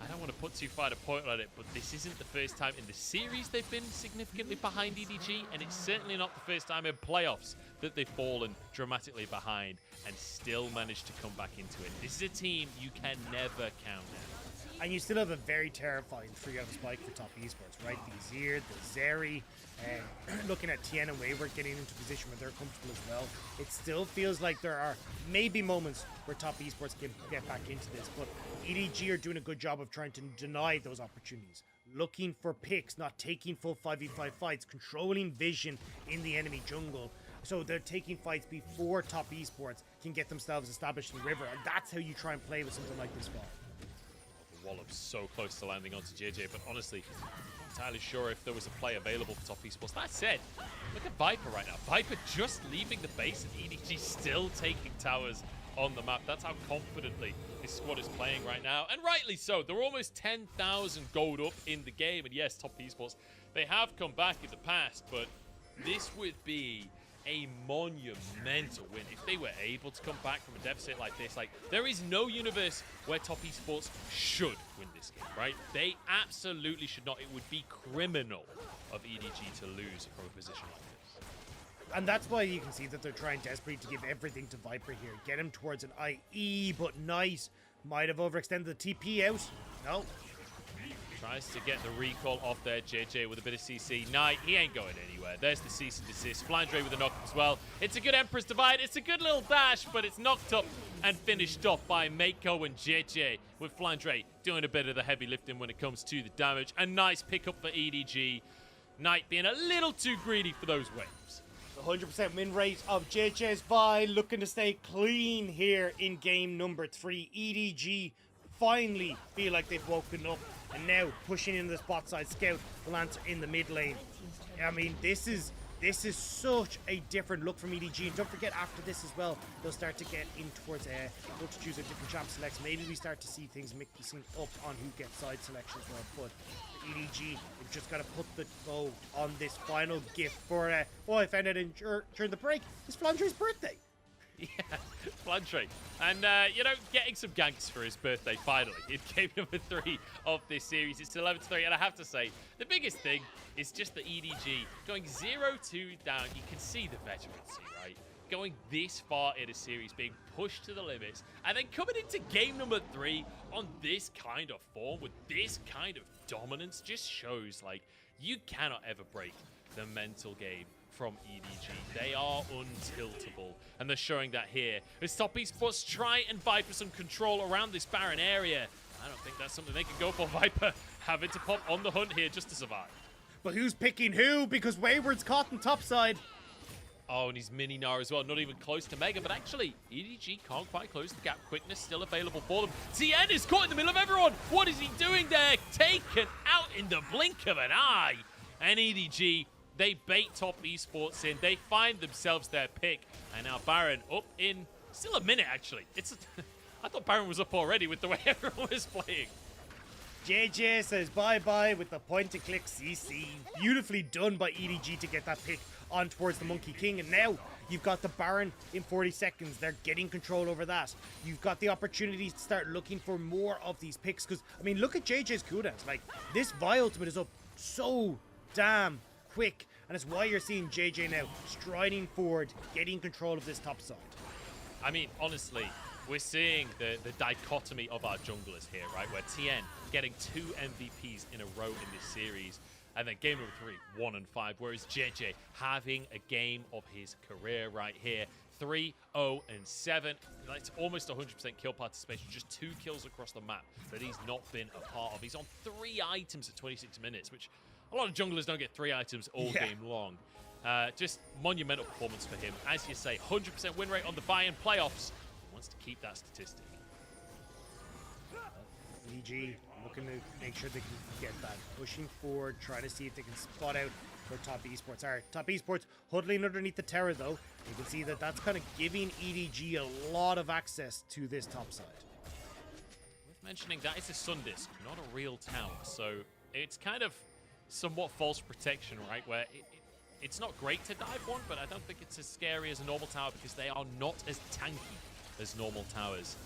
I don't want to put too fine a point on it, but this isn't the first time in the series they've been significantly behind EDG, and it's certainly not the first time in playoffs that they've fallen dramatically behind and still managed to come back into it. This is a team you can never count out. And you still have a very terrifying 3 out of spike for Top Esports, right? The Azir, the Zeri, looking at Tien and Wayward getting into a position where they're comfortable as well. It still feels like there are maybe moments where Top Esports can get back into this, but EDG are doing a good job of trying to deny those opportunities. Looking for picks, not taking full 5v5 fights, controlling vision in the enemy jungle. So they're taking fights before Top Esports can get themselves established in the river, and that's how you try and play with something like this fall. Wallop so close to landing onto JJ, but honestly, not entirely sure if there was a play available for Top Esports. That said, look at Viper right now. Viper just leaving the base, and EDG still taking towers on the map. That's how confidently this squad is playing right now, and rightly so. They're almost 10,000 gold up in the game, and yes, Top Esports, they have come back in the past, but this would be a monumental win if they were able to come back from a deficit like this. Like, there is no universe where Top Esports should win this game, right? They absolutely should not. It would be criminal of EDG to lose from a position like this. And that's why you can see that they're trying desperately to give everything to Viper here. Get him towards an IE, but Knight might have overextended the TP out. No. Tries to get the recall off there, JJ with a bit of CC. Knight, he ain't going anywhere. There's the cease and desist. Flandre with a knock as well. It's a good Empress Divide. It's a good little dash, but it's knocked up and finished off by Mako and JJ, with Flandre doing a bit of the heavy lifting when it comes to the damage. A nice pickup for EDG. Knight being a little too greedy for those waves. 100% win rate of JJ's Vi, looking to stay clean here in game number 3. EDG finally feel like they've woken up, and now pushing into this bot side. Scout will answer in the mid lane. I mean, this is such a different look from EDG, and don't forget after this as well, they'll start to get in towards look to choose a different champ selects. Maybe we start to see things mixing up on who gets side selection as well. But for EDG, they've just got to put the bow on this final gift for I found out during the break, it's Flandre's birthday. Yeah, Flandre. And, you know, getting some ganks for his birthday, finally, in game number 3 of this series. It's 11-3, and I have to say, the biggest thing is just the EDG going 0-2 down. You can see the veterancy, right? Going this far in a series, being pushed to the limits, and then coming into game number 3 on this kind of form, with this kind of dominance, just shows, like, you cannot ever break the mental game from EDG. They are untiltable, and they're showing that here. As Top Esports try and vie for some control around this Baron area, I don't think that's something they can go for. Viper having to pop on the hunt here just to survive. But who's picking who? Because Wayward's caught in topside. Oh, and he's mini Gnar as well, not even close to Mega, but actually, EDG can't quite close the gap. Quickness still available for them. TN is caught in the middle of everyone. What is he doing there? Taken out in the blink of an eye. And EDG, they bait Top Esports in. They find themselves their pick. And now Baron up in still a minute, actually. I thought Baron was up already with the way everyone was playing. JJ says bye-bye with the point-and-click CC. Beautifully done by EDG to get that pick on towards the Monkey King. And now you've got the Baron in 40 seconds. They're getting control over that. You've got the opportunity to start looking for more of these picks. Because, I mean, look at JJ's cooldowns. Like, this Vi ultimate is up so damn quick. And it's why you're seeing JJ now striding forward, getting control of this top side. I mean, honestly, we're seeing the dichotomy of our junglers here, right? Where TN getting 2 MVPs in a row in this series. And then game number 3, 1 and 5. Whereas JJ having a game of his career right here. 3-0-7. That's almost 100% kill participation. Just 2 kills across the map that he's not been a part of. He's on 3 items at 26 minutes, which a lot of junglers don't get 3 items all game long. Just monumental performance for him. As you say, 100% win rate on the buy-in playoffs. He wants to keep that statistic. EDG looking to make sure they can get that. Pushing forward, trying to see if they can spot out where Top Esports are. Top Esports huddling underneath the tower, though. You can see that that's kind of giving EDG a lot of access to this top side. Worth mentioning that it's a Sun Disc, not a real tower. So it's kind of somewhat false protection, right? Where it's not great to dive one, but I don't think it's as scary as a normal tower because they are not as tanky as normal towers.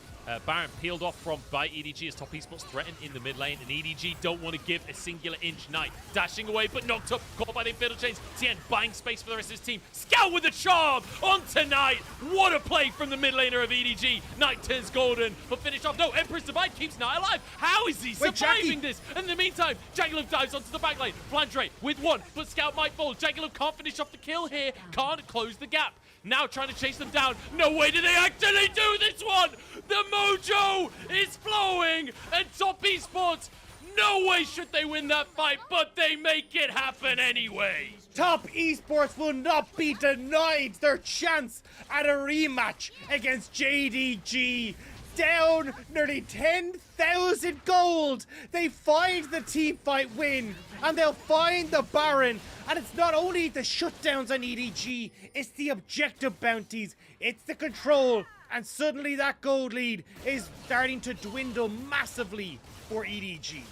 Baron peeled off from by EDG as Top Esports threatened in the mid lane, and EDG don't want to give a singular inch. Knight dashing away, but knocked up, caught by the Fiddle Chains. TN buying space for the rest of his team. Scout with a charm onto Knight. What a play from the mid laner of EDG. Knight turns golden, but finished off. No, Emperor's Divide keeps Knight alive. How is he surviving this? And in the meantime, Jagglove dives onto the back lane. Flandre with 1, but Scout might fall. Jagglove can't finish off the kill here. Can't close the gap. Now trying to chase them down. No way do they actually do this one! The mojo is flowing, and Top Esports, no way should they win that fight, but they make it happen anyway. Top Esports will not be denied their chance at a rematch against JDG. Down nearly 10,000 gold. They find the team fight win, and they'll find the Baron. And it's not only the shutdowns on EDG, it's the objective bounties, it's the control, and suddenly that gold lead is starting to dwindle massively for EDG.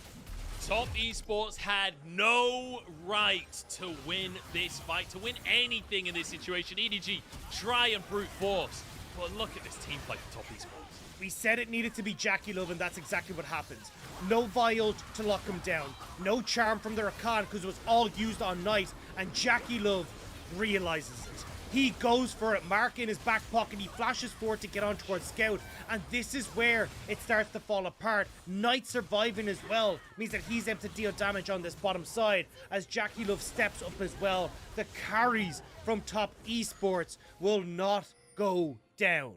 Top Esports had no right to win this fight, to win anything in this situation. EDG try and brute force, but look at this team play for Top Esports. We said it needed to be Jackie Love, and that's exactly what happens. No Vial to lock him down. No charm from the Rakan because it was all used on Knight, and Jackie Love realizes it. He goes for it, Mark in his back pocket, he flashes forward to get on towards Scout, and this is where it starts to fall apart. Knight surviving as well means that he's able to deal damage on this bottom side as Jackie Love steps up as well. The carries from Top Esports will not go down.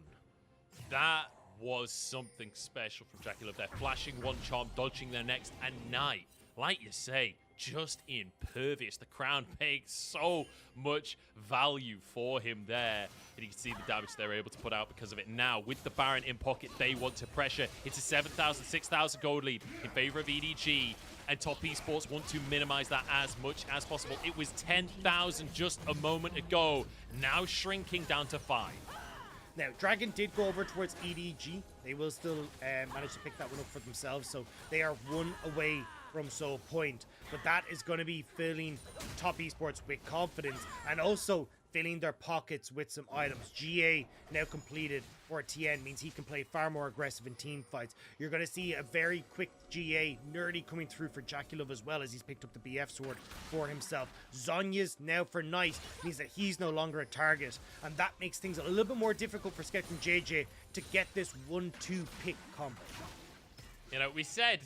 That was something special from Jackie Love there. Flashing 1 charm, dodging their next, and Knight, like you say, just impervious. The crown paying so much value for him there. And you can see the damage they're able to put out because of it. Now, with the Baron in pocket, they want to pressure. It's a 7,000, 6,000 gold lead in favor of EDG. And Top Esports want to minimize that as much as possible. It was 10,000 just a moment ago. Now shrinking down to 5. Now, Dragon did go over towards EDG. They will still manage to pick that one up for themselves, so they are 1 away from Soul Point. But that is going to be filling Top Esports with confidence, and also filling their pockets with some items. GA now completed for TN means he can play far more aggressive in team fights. You're going to see a very quick GA Nerdy coming through for Jackie as well, as he's picked up the BF sword for himself. Zonya's now for Knight means that he's no longer a target, and that makes things a little bit more difficult for Scout and JJ to get this 1-2 pick combo. You know, we said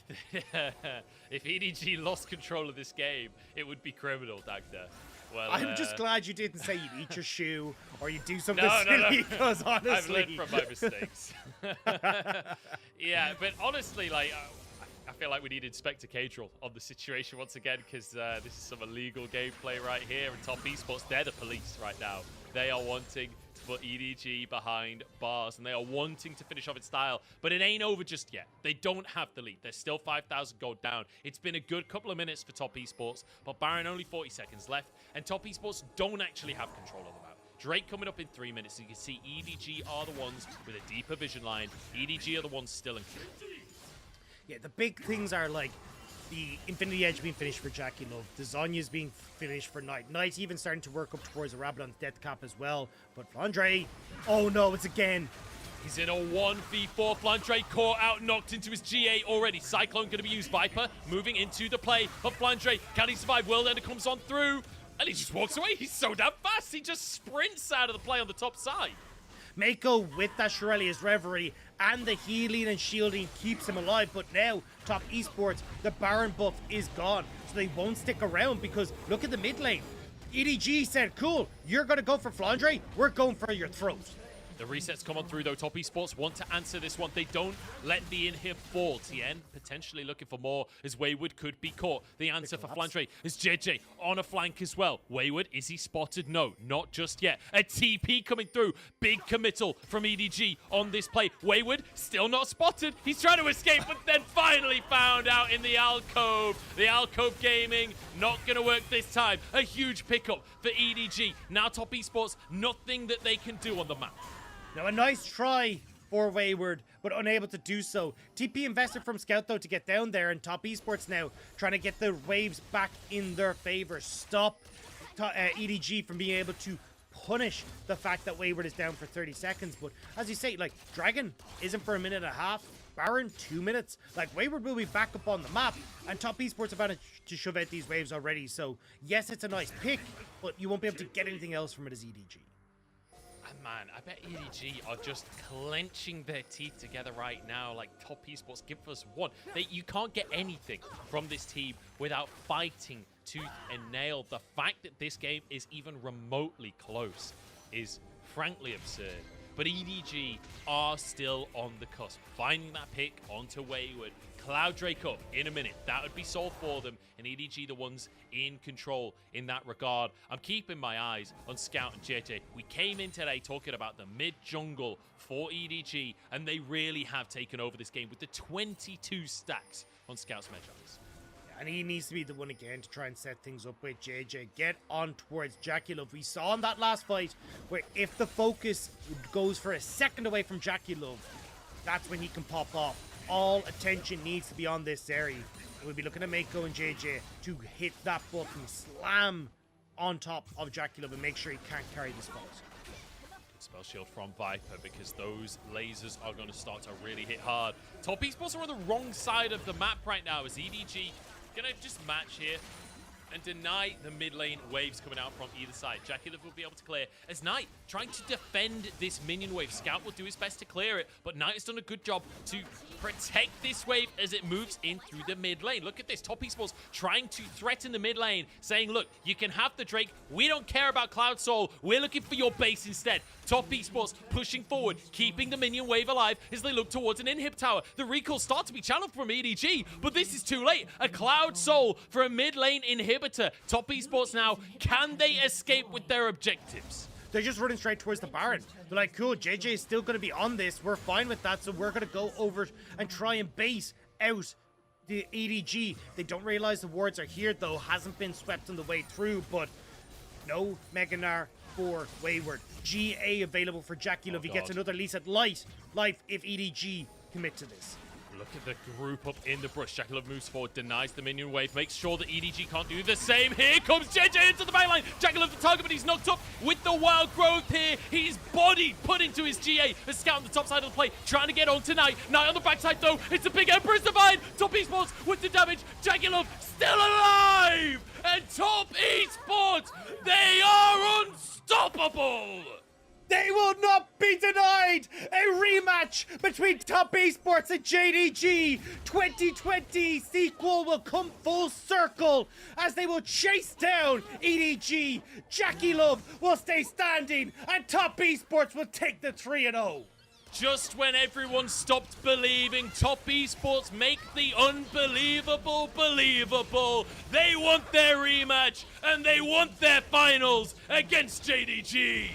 if EDG lost control of this game, it would be criminal, Dagda. Well, I'm just glad you didn't say you'd eat your shoe or you do something no, silly, because honestly... I've learned from my mistakes. Yeah, but honestly, like, I feel like we need Inspector Cadril on the situation once again, because this is some illegal gameplay right here, and Top Esports, they're the police right now. They are wanting to put EDG behind bars, and they are wanting to finish off in style, but it ain't over just yet. They don't have the lead. There's still 5,000 gold down. It's been a good couple of minutes for Top Esports, but Baron only 40 seconds left, and Top Esports don't actually have control of the map. Drake coming up in 3 minutes, so you can see EDG are the ones with a deeper vision line. EDG are the ones still in control. Yeah, the big things are like the Infinity Edge being finished for Jackie Love, the Zonya's being finished for Knight. Knight's even starting to work up towards a Rabadon's death cap as well. But Flandre, oh no, it's again. He's in a 1v4. Flandre caught out, knocked into his GA already. Cyclone going to be used. Viper moving into the play of Flandre. Can he survive? World Ender comes on through, and he just walks away. He's so damn fast. He just sprints out of the play on the top side. Mako with that Shurelya's Reverie and the healing and shielding keeps him alive, but now Top Esports, the Baron buff is gone, so they won't stick around because look at the mid lane. EDG said, cool, you're going to go for Flandre, we're going for your throat. The resets come on through though. Top Esports want to answer this one. They don't let the inhib fall. TN potentially looking for more as Wayward could be caught. The answer for Flandre is JJ on a flank as well. Wayward, is he spotted? No, not just yet. A TP coming through. Big committal from EDG on this play. Wayward still not spotted. He's trying to escape, but then finally found out in the alcove. The alcove gaming not going to work this time. A huge pickup for EDG. Now Top Esports, nothing that they can do on the map. Now a nice try for Wayward, but unable to do so. TP invested from Scout though to get down there, and Top Esports now trying to get the waves back in their favor. Stop EDG from being able to punish the fact that Wayward is down for 30 seconds. But as you say, like, Dragon isn't for a minute and a half. Baron, 2 minutes. Like, Wayward will be back up on the map, and Top Esports have managed to shove out these waves already. So yes, it's a nice pick, but you won't be able to get anything else from it as EDG. Man, I bet EDG are just clenching their teeth together right now. Like, Top Esports, give us one. You can't get anything from this team without fighting tooth and nail. The fact that this game is even remotely close is frankly absurd. But EDG are still on the cusp, finding that pick onto Wayward. Cloud Drake up in a minute. That would be solved for them, and EDG the ones in control in that regard. I'm keeping my eyes on Scout and JJ. We came in today talking about the mid-jungle for EDG, and they really have taken over this game with the 22 stacks on Scout's Medjans. And he needs to be the one again to try and set things up with JJ. Get on towards Jackie Love. We saw in that last fight where if the focus goes for a second away from Jackie Love, that's when he can pop off. All attention needs to be on this area. We'll be looking at Mako and JJ to hit that button, slam on top of Jackie Love and make sure he can't carry this fight. Spell shield from Viper because those lasers are going to start to really hit hard. Top Esports are on the wrong side of the map right now as EDG going to just match here and deny the mid lane waves coming out from either side. Jackie Love will be able to clear as Knight trying to defend this minion wave. Scout will do his best to clear it, but Knight has done a good job to protect this wave as it moves in through the mid lane. Look at this, Top Esports trying to threaten the mid lane, saying, look, you can have the Drake. We don't care about Cloud Soul. We're looking for your base instead. Top Esports pushing forward, keeping the minion wave alive as they look towards an inhib tower. The recalls start to be channeled from EDG, but this is too late. A Cloud Soul for a mid lane inhibitor. Top Esports now, can they escape with their objectives? They're just running straight towards the Baron. They're like, cool, JJ is still going to be on this. We're fine with that, so we're going to go over and try and base out the EDG. They don't realize the wards are here, though. Hasn't been swept on the way through, but no Meganar for Wayward. GA available for Jackie Love. He gets another lease at life if EDG commit to this. Look at the group up in the brush. Jackie Love moves forward, denies the minion wave, makes sure that EDG can't do the same. Here comes JJ into the backline. Jackie Love the target, but he's knocked up with the wild growth here. He's body put into his GA. A scout on the top side of the play, trying to get on tonight. Knight on the backside though. It's a big Emperor's Divide. Top Esports with the damage. Jackie Love still alive. And Top Esports, they are unstoppable. They will not be denied! A rematch between Top Esports and JDG! 2020 sequel will come full circle as they will chase down EDG. Jackie Love will stay standing and Top Esports will take the 3-0. Just when everyone stopped believing, Top Esports make the unbelievable believable. They want their rematch and they want their finals against JDG.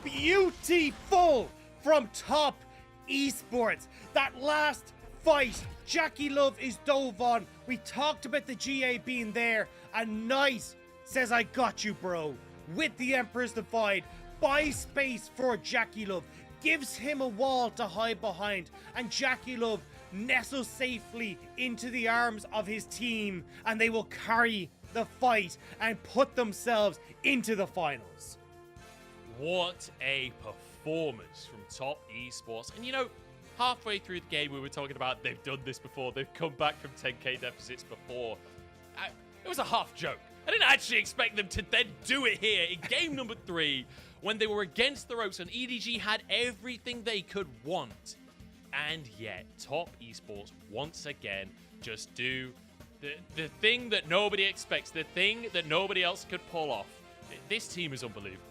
Beautiful from Top Esports. That last fight, Jackie Love is dove on. We talked about the GA being there, and Knight says, I got you, bro. With the Emperor's Divide, buys space for Jackie Love, gives him a wall to hide behind, and Jackie Love nestles safely into the arms of his team, and they will carry the fight and put themselves into the finals. What a performance from Top Esports. And you know, halfway through the game, we were talking about they've done this before. They've come back from 10k deficits before. It was a half joke. I didn't actually expect them to then do it here in game number 3 when they were against the ropes and EDG had everything they could want. And yet, Top Esports once again just do the thing that nobody expects, the thing that nobody else could pull off. This team is unbelievable.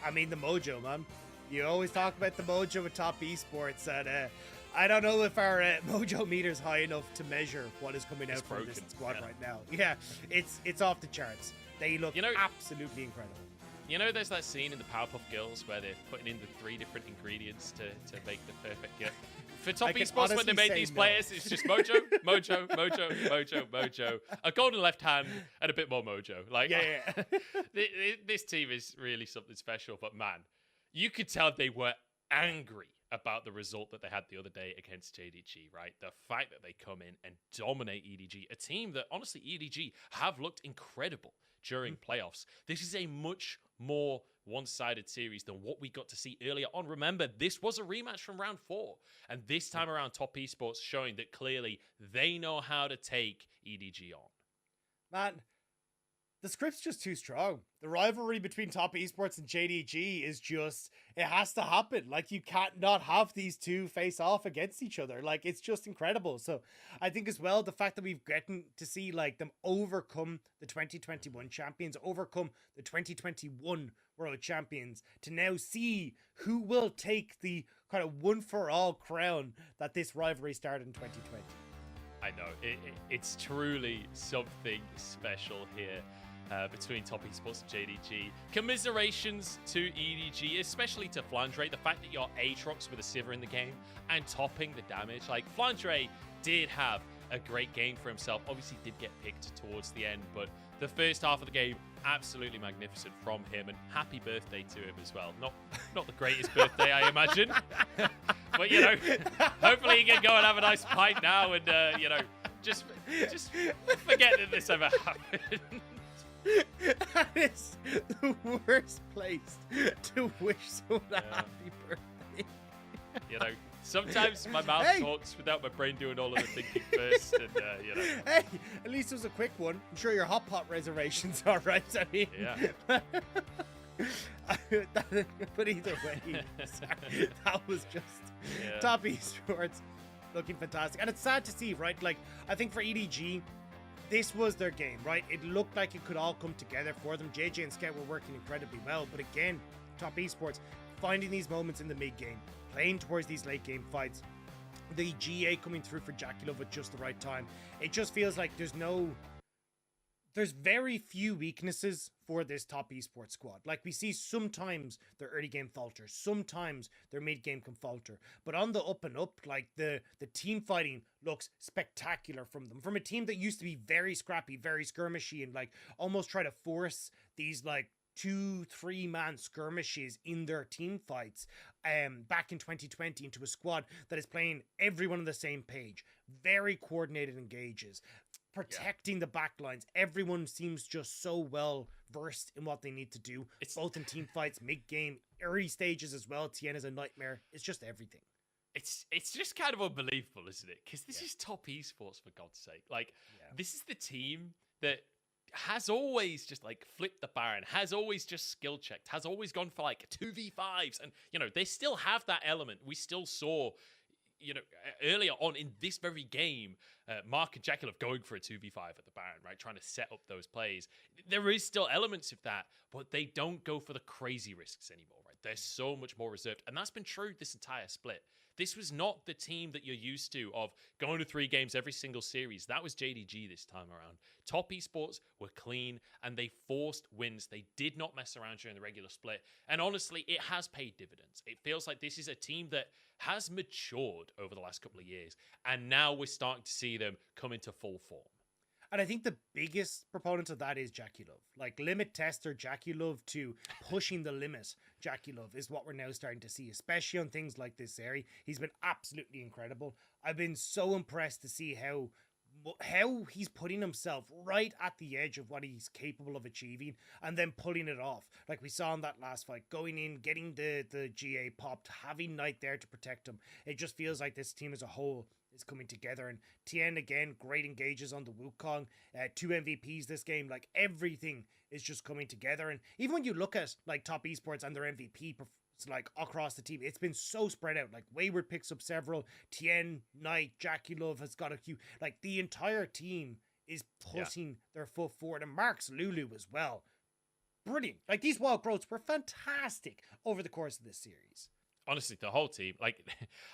I mean, the mojo, man. You always talk about the mojo with Top Esports, and I don't know if our mojo meter's high enough to measure what is coming out from this squad right now. Yeah, it's off the charts. They look absolutely incredible. You know, there's that scene in the Powerpuff Girls where they're putting in the 3 different ingredients to make the perfect gift. For Top Esports, when they made these players, it's just mojo, mojo, mojo, mojo, mojo, a golden left hand, and a bit more mojo. Like, yeah. This team is really something special. But man, you could tell they were angry about the result that they had the other day against JDG, right? The fact that they come in and dominate EDG, a team that honestly EDG have looked incredible during playoffs. This is a much more one-sided series than what we got to see earlier on. Remember, this was a rematch from round 4, and this time around, Top Esports showing that clearly they know how to take EDG on. Man, the script's just too strong. The rivalry between Top Esports and JDG is just, it has to happen. Like, you can't not have these two face off against each other. Like, it's just incredible. So I think as well, the fact that we've gotten to see like them overcome the 2021 champions, overcome the 2021 world champions, to now see who will take the kind of one for all crown that this rivalry started in 2020. I know, it's truly something special here. Between Top Esports and JDG. Commiserations to EDG, especially to Flandre. The fact that you're Aatrox with a Sivir in the game and topping the damage. Like, Flandre did have a great game for himself. Obviously did get picked towards the end, but the first half of the game, absolutely magnificent from him, and happy birthday to him as well. Not the greatest birthday, I imagine. But, you know, hopefully he can go and have a nice pint now and, you know, just forget that this ever happened. That is the worst place to wish someone a happy birthday. You know, sometimes my mouth talks without my brain doing all of the thinking first, and you know. Hey, at least it was a quick one. I'm sure your hot pot reservation's all right. I mean, yeah. But either way, sorry, that was just Top Esports looking fantastic, and it's sad to see, right? Like, I think for EDG, this was their game, right? It looked like it could all come together for them. JJ and Scout were working incredibly well, but again, Top Esports finding these moments in the mid game, playing towards these late game fights, the GA coming through for Jackie Love at just the right time. It just feels like there's very few weaknesses for this Top Esports squad. Like, we see sometimes their early game falters, sometimes their mid game can falter, but on the up and up, like, the team fighting looks spectacular from them. From a team that used to be very scrappy, very skirmishy, and like almost try to force these like 2-3 man skirmishes in their team fights back in 2020 into a squad that is playing everyone on the same page, very coordinated engages, protecting the backlines. Everyone seems just so well versed in what they need to do, both in team fights, mid-game, early stages as well. TN is a nightmare. It's just everything. It's just kind of unbelievable, isn't it? Because this is top esports, for God's sake. Like, this is the team that has always just like flipped the Baron, has always just skill checked, has always gone for like 2v5s, and you know they still have that element. We still saw, you know, earlier on in this very game, Mark and Jackaloff going for a 2v5 at the Baron, right, trying to set up those plays. There is still elements of that, but they don't go for the crazy risks anymore, right? They're so much more reserved, and that's been true this entire split. This was not the team that you're used to of going to 3 games every single series. That was JDG this time around. Top esports were clean and they forced wins. They did not mess around during the regular split. And honestly, it has paid dividends. It feels like this is a team that has matured over the last couple of years. And now we're starting to see them come into full form. And I think the biggest proponent of that is Jackaloff. Like, limit tester Jackaloff to pushing the limit Jackaloff is what we're now starting to see, especially on things like this area. He's been absolutely incredible. I've been so impressed to see how he's putting himself right at the edge of what he's capable of achieving and then pulling it off. Like we saw in that last fight, going in, getting the GA popped, having Knight there to protect him. It just feels like this team as a whole is coming together. And TN, again, great engages on the Wukong, 2 MVPs this game. Like, everything is just coming together. And even when you look at like top esports and their MVP like across the team, it's been so spread out. Like, Wayward picks up several, TN, Knight, Jackaloff has got a few. Like, the entire team is putting their foot forward, and Mark's Lulu as well. Brilliant. Like, these wild growths were fantastic over the course of this series. Honestly, the whole team, like,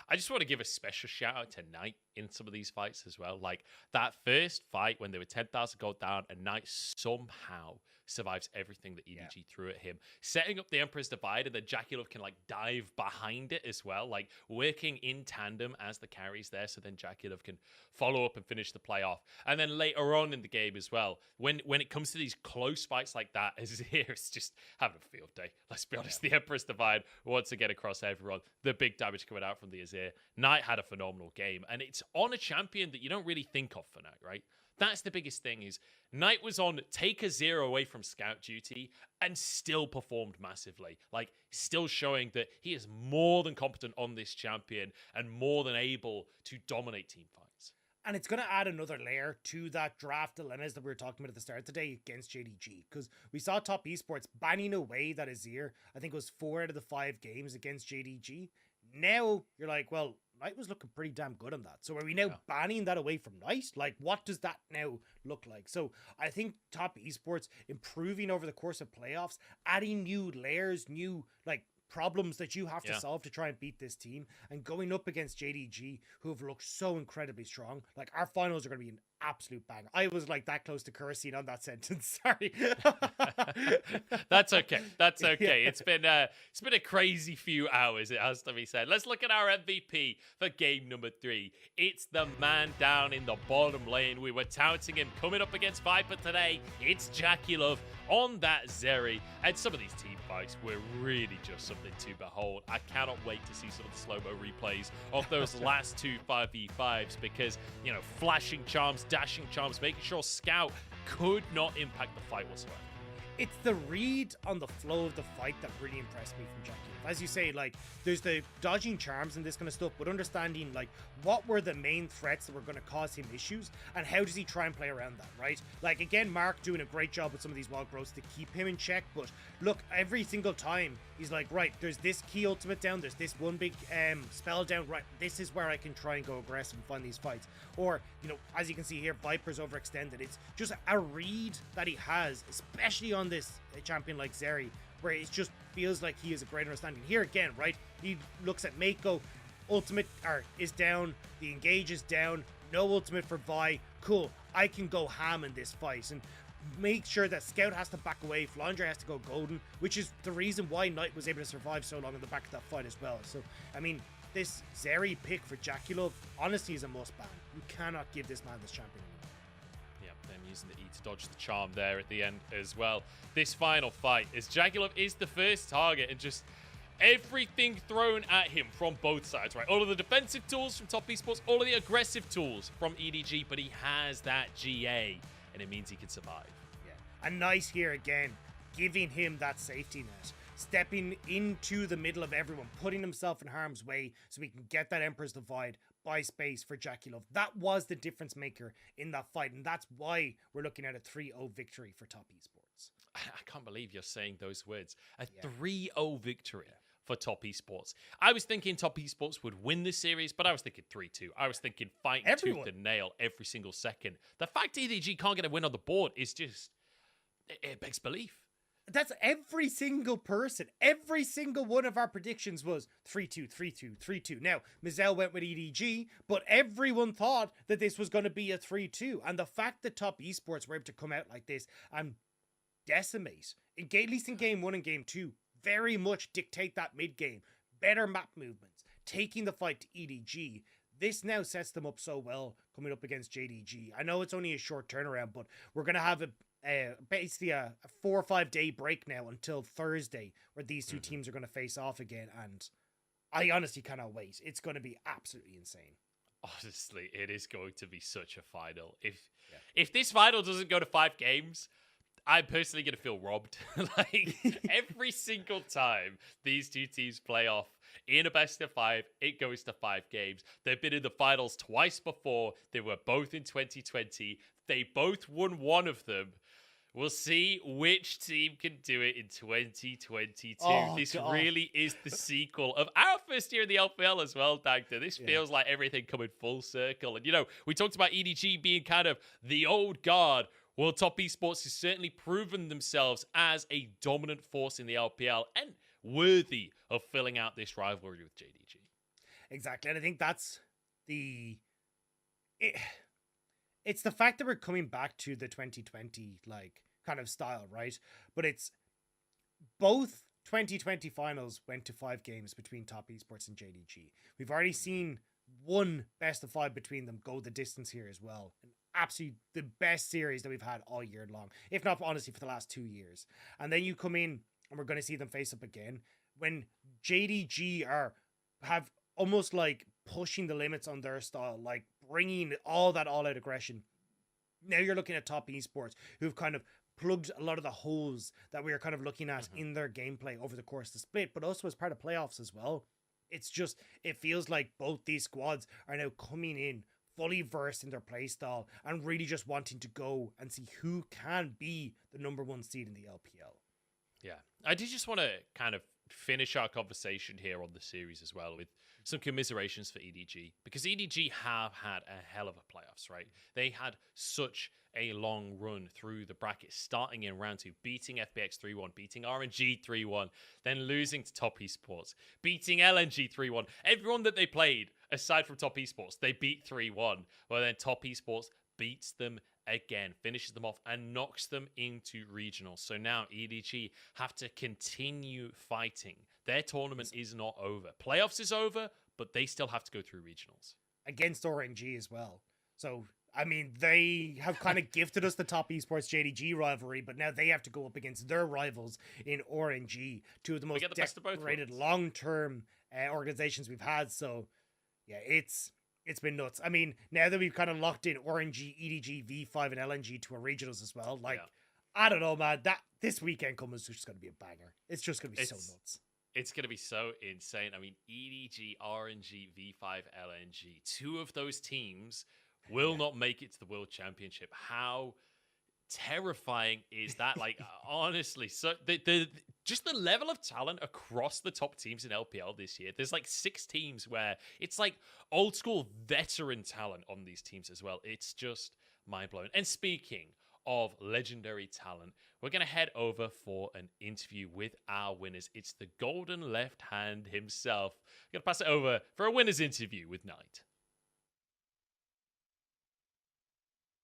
I just want to give a special shout out to Knight in some of these fights as well. Like, that first fight when they were 10,000 gold down and Knight somehow survives everything that EDG threw at him, setting up the Emperor's Divide, and then Jackaloff can like dive behind it as well, like working in tandem as the carries there, so then Jackaloff can follow up and finish the play off. And then later on in the game as well, when it comes to these close fights like that, Azir is just having a field day. Let's be honest, the Emperor's Divide once again across everyone, the big damage coming out from the Azir. Knight had a phenomenal game, and it's on a champion that you don't really think of for Knight, right? That's the biggest thing, is Knight was on take a 0 away from scout duty and still performed massively. Like, still showing that he is more than competent on this champion and more than able to dominate team fights. And it's going to add another layer to that draft dilemmas that we were talking about at the start today against JDG. Because we saw top esports banning away that Azir. I think it was 4 out of the 5 games against JDG. Now you're like, well, Knight was looking pretty damn good on that. So are we now banning that away from Knight? Like, what does that now look like? So I think top esports improving over the course of playoffs, adding new layers, new like problems that you have to solve to try and beat this team, and going up against JDG, who have looked so incredibly strong. Like, our finals are going to be an absolute bang. I was like that close to cursing on that sentence. Sorry. That's okay. That's okay. It's been a crazy few hours, it has to be said. Let's look at our MVP for game number 3. It's the man down in the bottom lane. We were touting him coming up against Viper today. It's Jackaloff on that Zeri. And some of these team fights were really just something to behold. I cannot wait to see some of the slow-mo replays of those last 2 5v5s, because, you know, flashing charms, dashing charms, making sure Scout could not impact the fight whatsoever. It's the read on the flow of the fight that really impressed me from Jackaloff. As you say, like, there's the dodging charms and this kind of stuff, but understanding, like, what were the main threats that were going to cause him issues, and how does he try and play around that, right? Like, again, Mark doing a great job with some of these wild growths to keep him in check, but look, every single time, he's like, right, there's this key ultimate down, there's this one big spell down, right, this is where I can try and go aggressive and find these fights. Or, you know, as you can see here, Viper's overextended. It's just a read that he has, especially on this champion like Zeri, where it just feels like he has a great understanding. Here again, right, he looks at Mako, ultimate is down, the engage is down, no ultimate for Vi, cool, I can go ham in this fight, and make sure that Scout has to back away, Flandre has to go golden, which is the reason why Knight was able to survive so long in the back of that fight as well. So, I mean, this Zeri pick for Jackaloff honestly is a must ban. You cannot give this man this champion anymore. them using the E to dodge the charm there at the end as well. This final fight, as Jagulov is the first target and just everything thrown at him from both sides, right? All of the defensive tools from Top Esports, all of the aggressive tools from EDG, but he has that GA, and it means he can survive. Yeah. And nice here again, giving him that safety net. Stepping into the middle of everyone, putting himself in harm's way so we can get that Emperor's Divide by space for Jagulov. That was the difference maker in that fight, and that's why we're looking at a 3-0 victory for Top Esports. I can't believe you're saying those words. A 3-0 victory for Top Esports. I was thinking Top Esports would win this series, but I was thinking 3-2. I was thinking fight tooth and nail every single second. The fact EDG can't get a win on the board is just, it begs belief. That's every single person. Every single one of our predictions was 3-2, 3-2, 3-2. Now, Mizel went with EDG, but everyone thought that this was going to be a 3-2. And the fact that Top Esports were able to come out like this and decimate, at least in game 1 and game 2, very much dictate that mid-game. Better map movements, taking the fight to EDG. This now sets them up so well coming up against JDG. I know it's only a short turnaround, but we're going to have basically a 4 or 5 day break now until Thursday where these two teams are going to face off again, and I honestly cannot wait. It's going to be absolutely insane. Honestly, it is going to be such a final. If this final doesn't go to 5 games, I'm personally going to feel robbed. Like, every single time these two teams play off in a best of 5, it goes to 5 games. They've been in the finals twice before. They were both in 2020. They both won one of them. We'll see which team can do it in 2022. This really is the sequel of our first year in the LPL as well, Dagda. This feels like everything coming full circle. And, you know, we talked about EDG being kind of the old guard. Well, Top Esports has certainly proven themselves as a dominant force in the LPL and worthy of filling out this rivalry with JDG. Exactly. And I think that's it's the fact that we're coming back to the 2020 like kind of style, right? But it's both 2020 finals went to 5 games between Top Esports and JDG. We've already seen one best of 5 between them go the distance here as well. And absolutely the best series that we've had all year long, if not honestly for the last 2 years. And then you come in and we're going to see them face up again when JDG have almost like pushing the limits on their style, like bringing all that all-out aggression. Now you're looking at Top Esports, who've kind of plugged a lot of the holes that we are kind of looking at in their gameplay over the course of the split, but also as part of playoffs as well. It's just, it feels like both these squads are now coming in fully versed in their play style and really just wanting to go and see who can be the #1 seed in the LPL. Yeah, I do just want to kind of finish our conversation here on the series as well with some commiserations for EDG, because EDG have had a hell of a playoffs, right? They had such a long run through the bracket, starting in round 2, beating FPX 3-1, beating RNG 3-1, then losing to Top Esports, beating LNG 3-1. Everyone that they played, aside from Top Esports, they beat 3-1. Well, then Top Esports beats them again, finishes them off, and knocks them into regionals. So now EDG have to continue fighting. Their tournament is not over. Playoffs is over, but they still have to go through regionals. Against RNG as well. So, I mean, they have kind of gifted us the Top Esports JDG rivalry, but now they have to go up against their rivals in RNG, two of the most decorated long-term organizations we've had. So, yeah, it's been nuts. I mean, now that we've kind of locked in RNG, EDG, V5, and LNG to our regionals as well, like, I don't know, man, this weekend coming is just going to be a banger. It's just going to be so nuts. It's going to be so insane. I mean, EDG, RNG, V5, LNG, 2 of those teams will not make it to the World Championship. How terrifying is that? Like, honestly, so just the level of talent across the top teams in LPL this year. There's like 6 teams where it's like old school veteran talent on these teams as well. It's just mind-blowing. And speaking of legendary talent, we're going to head over for an interview with our winners. It's the golden left hand himself. I'm going to pass it over for a winner's interview with Knight.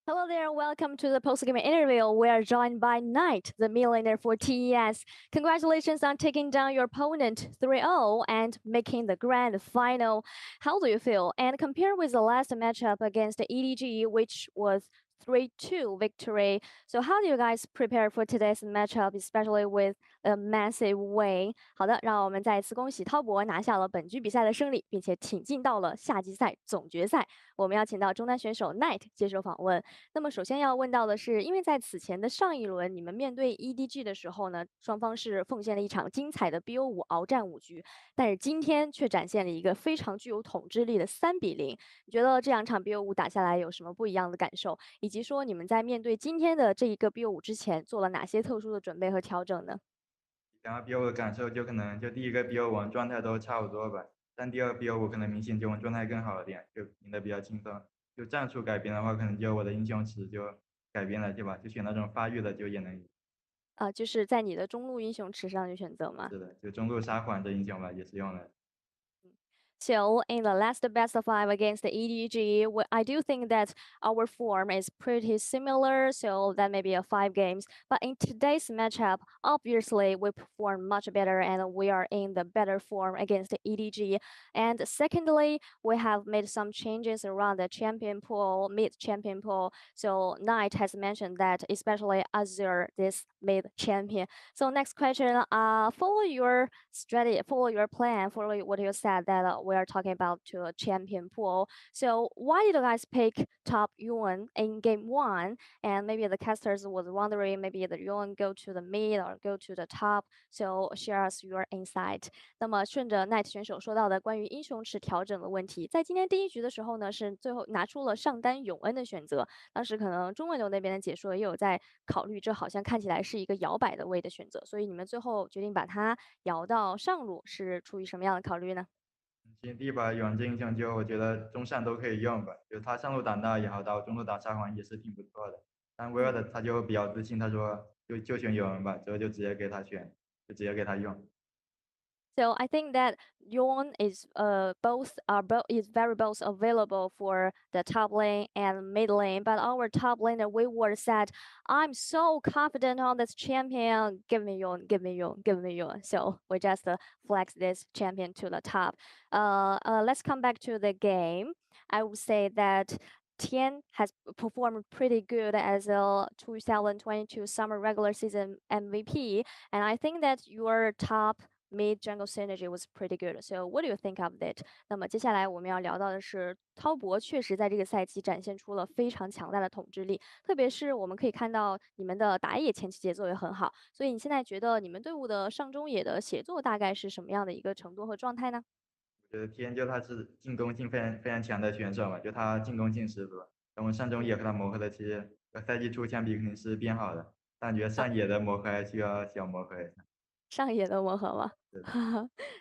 Hello there, welcome to the post-game interview. We are joined by Knight, the millionaire for TES. Congratulations on taking down your opponent 3-0 and making the grand final. How do you feel? And compare with the last matchup against the EDG, which was 3-2 victory. So how do you guys prepare for today's matchup, especially with a massive win？ 好的，让我们再一次恭喜滔博拿下了本局比赛的胜利，并且挺进到了夏季赛总决赛。我们要请到中单选手 Knight 接受访问。那么首先要问到的是，因为在此前的上一轮你们面对 EDG 的时候呢，双方是奉献了一场精彩的 BO5 鏖战5局，但是今天却展现了一个非常具有统治力的3-0。你觉得这两场 BO5 打下来有什么不一样的感受？以及说你们在面对今天的这一个 BO5 之前做了哪些特殊的准备和调整呢？两个 BO5 的感受就可能就第一个 BO5 状态都差不多吧，但第二 BO5 可能明显就状态更好了点，就赢得比较轻松。就战术改变的话，可能就我的英雄池就改变了，对吧？就选那种发育的就也能赢。就是在你的中路英雄池上去选择吗？是的，就中路沙皇这英雄吧，也是用了。So in the last best of 5 against the EDG, I do think that our form is pretty similar, so that may be a 5 games. But in today's matchup, obviously we perform much better and we are in the better form against the EDG. And secondly, we have made some changes around the champion pool, mid champion pool. So Knight has mentioned that especially Azure, this mid champion. So next question, follow your strategy, follow your plan, follow what you said that we are talking about to a champion pool. So why did you guys pick top Yuan in game 1? And maybe the casters was wondering maybe the Yuan go to the mid or go to the top. So share us your insight. 那么顺着 Knight 选手说到的关于英雄池调整的问题，在今天第一局的时候呢，是最后拿出了上单永恩的选择。当时可能中文流那边的解说也有在考虑，这好像看起来是一个摇摆的位的选择，所以你们最后决定把它摇到上路，是出于什么样的考虑呢？其实第一把永恩这英雄就我觉得中上都可以用吧，就他上路打大也好，到中路打沙皇也是挺不错的。但威尔的他就比较自信，他说就选永恩吧，之后就直接给他选，就直接给他用。So I think that Yuan is very both available for the top lane and mid lane. But our top laner Wayward said, "I'm so confident on this champion. Give me Yuan, give me Yuan, give me Yuan." So we just flex this champion to the top. Let's come back to the game. I would say that Tian has performed pretty good as a 2022 summer regular season MVP, and I think that your top mid jungle synergy was pretty good. So what do you think of it? 那么接下来我们要聊到的是，滔博确实在这个赛季展现出了非常强大的统治力，特别是我们可以看到你们的打野前期节奏也很好。所以你现在觉得你们队伍的上中野的协作大概是什么样的一个程度和状态呢？我觉得天就他是进攻性非常强的选手嘛，就他进攻性十足。等我上中野和他磨合的，其实和赛季初相比肯定是变好的，但觉得上野的磨合还需要小磨合一下。上野的磨合吗？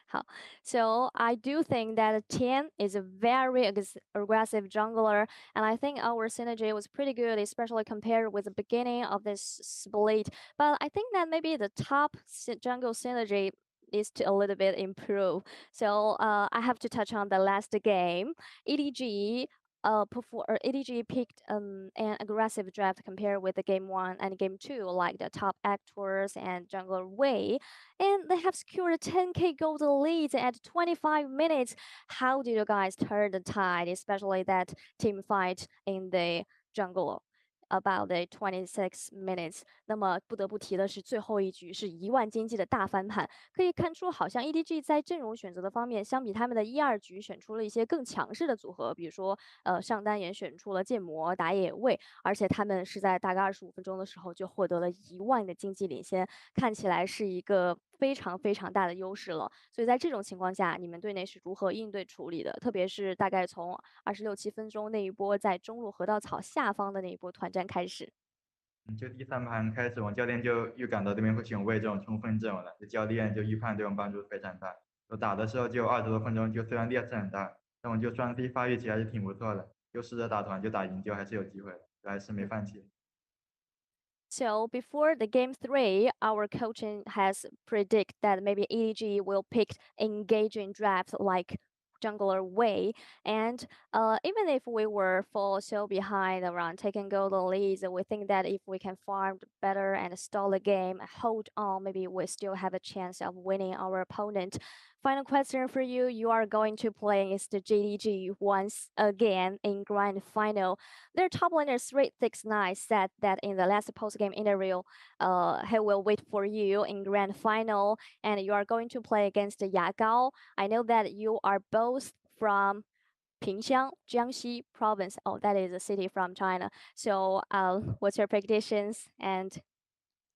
好，So I do think that Tian is a very aggressive jungler, and I think our synergy was pretty good, especially compared with the beginning of this split. But I think that maybe the top jungle synergy needs to a little bit improve. So I have to touch on the last game. EDG EDG picked an aggressive draft compared with the game 1 and game 2, like the top actors and jungler Wei, and they have secured a 10k gold lead at 25 minutes. How did you guys turn the tide, especially that team fight in the jungle? About the 26 minutes， 那么不得不提的是最后一局是1万经济的大翻盘，可以看出好像 EDG 在阵容选择的方面，相比他们的1、2局选出了一些更强势的组合，比如说上单也选出了剑魔打野位，而且他们是在大概25分钟的时候就获得了1万的经济领先，看起来是一个非常非常大的优势了。所以在这种情况下，你们队内是如何应对处理的？特别是大概从26、7分钟那一波在中路河道草下方的那一波团战开始。就第3盘开始，我教练就预感到对面会选魏这种冲锋阵容了，就教练就预判对我们帮助非常大。我打的时候就20多分钟，就虽然劣势很大，但我就双 C 发育起来是挺不错的，就试着打团就打赢，就还是有机会的，就还是没放弃。So before the game 3, our coaching has predict that maybe EDG will pick engaging draft like jungler Wei, and even if we were fall so behind around taking golden leads, we think that if we can farm better and stall the game, hold on, maybe we still have a chance of winning our opponent. final question for you. You are going to play against the JDG once again in grand final. Their top laner 369 said that in the last post-game interview, he will wait for you in grand final, and you are going to play against Yagao. I know that you are both from Pingxiang, Jiangxi province. Oh, that is a city from China. So, what's your predictions and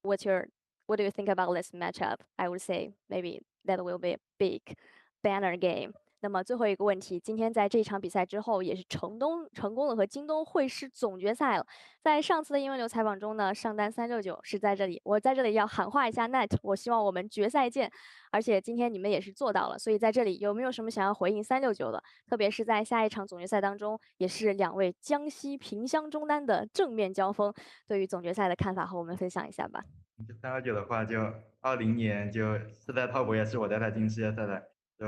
what do you think about this matchup? I would say maybe that will be a big banner game. 那么最后一个问题，今天在这场比赛之后，也是成功的和京东会师总决赛了。在上次的英文流采访中呢，上单369是在这里，我在这里要喊话一下 Net，我希望我们决赛见。而且今天你们也是做到了，所以在这里有没有什么想要回应369的？特别是在下一场总决赛当中，也是两位江西萍乡中单的正面交锋，对于总决赛的看法和我们分享一下吧。329的话，就20年就4代套博也是我带他进世界赛的，就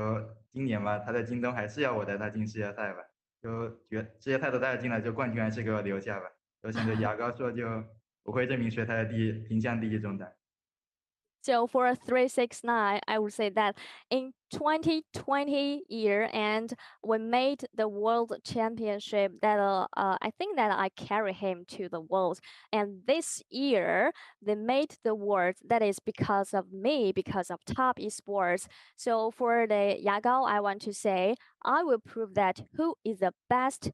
今年嘛，他在京东还是要我带他进世界赛吧，就世界赛都带他进了，就冠军还是给我留下吧。就像对牙膏说，就我会证明谁才是萍乡第一中单。So for 369, I would say that in 2020 year and we made the world championship that I think that I carry him to the world. And this year they made the world that is because of me, because of top esports. So for the Yagao, I want to say I will prove that who is the best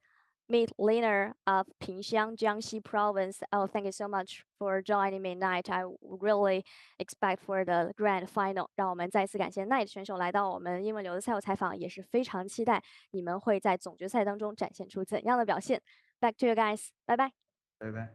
mid laner of Pingxiang, Jiangxi province. Oh, thank you so much for joining me, Knight. I really expect for the grand final. 让我们再次感谢 Knight 选手来到我们英文流的赛后采访，也是非常期待你们会在总决赛当中展现出怎样的表现。Back to you guys. Bye bye. Bye bye.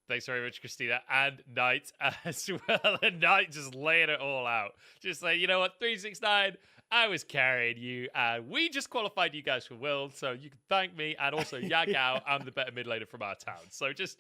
Thanks very much, Christina, and Knight as well. And Knight just laying it all out. Just like, you know what, 369, I was carrying you, and we just qualified you guys for World, so you can thank me, and also Yagao, I'm the better mid laner from our town. So just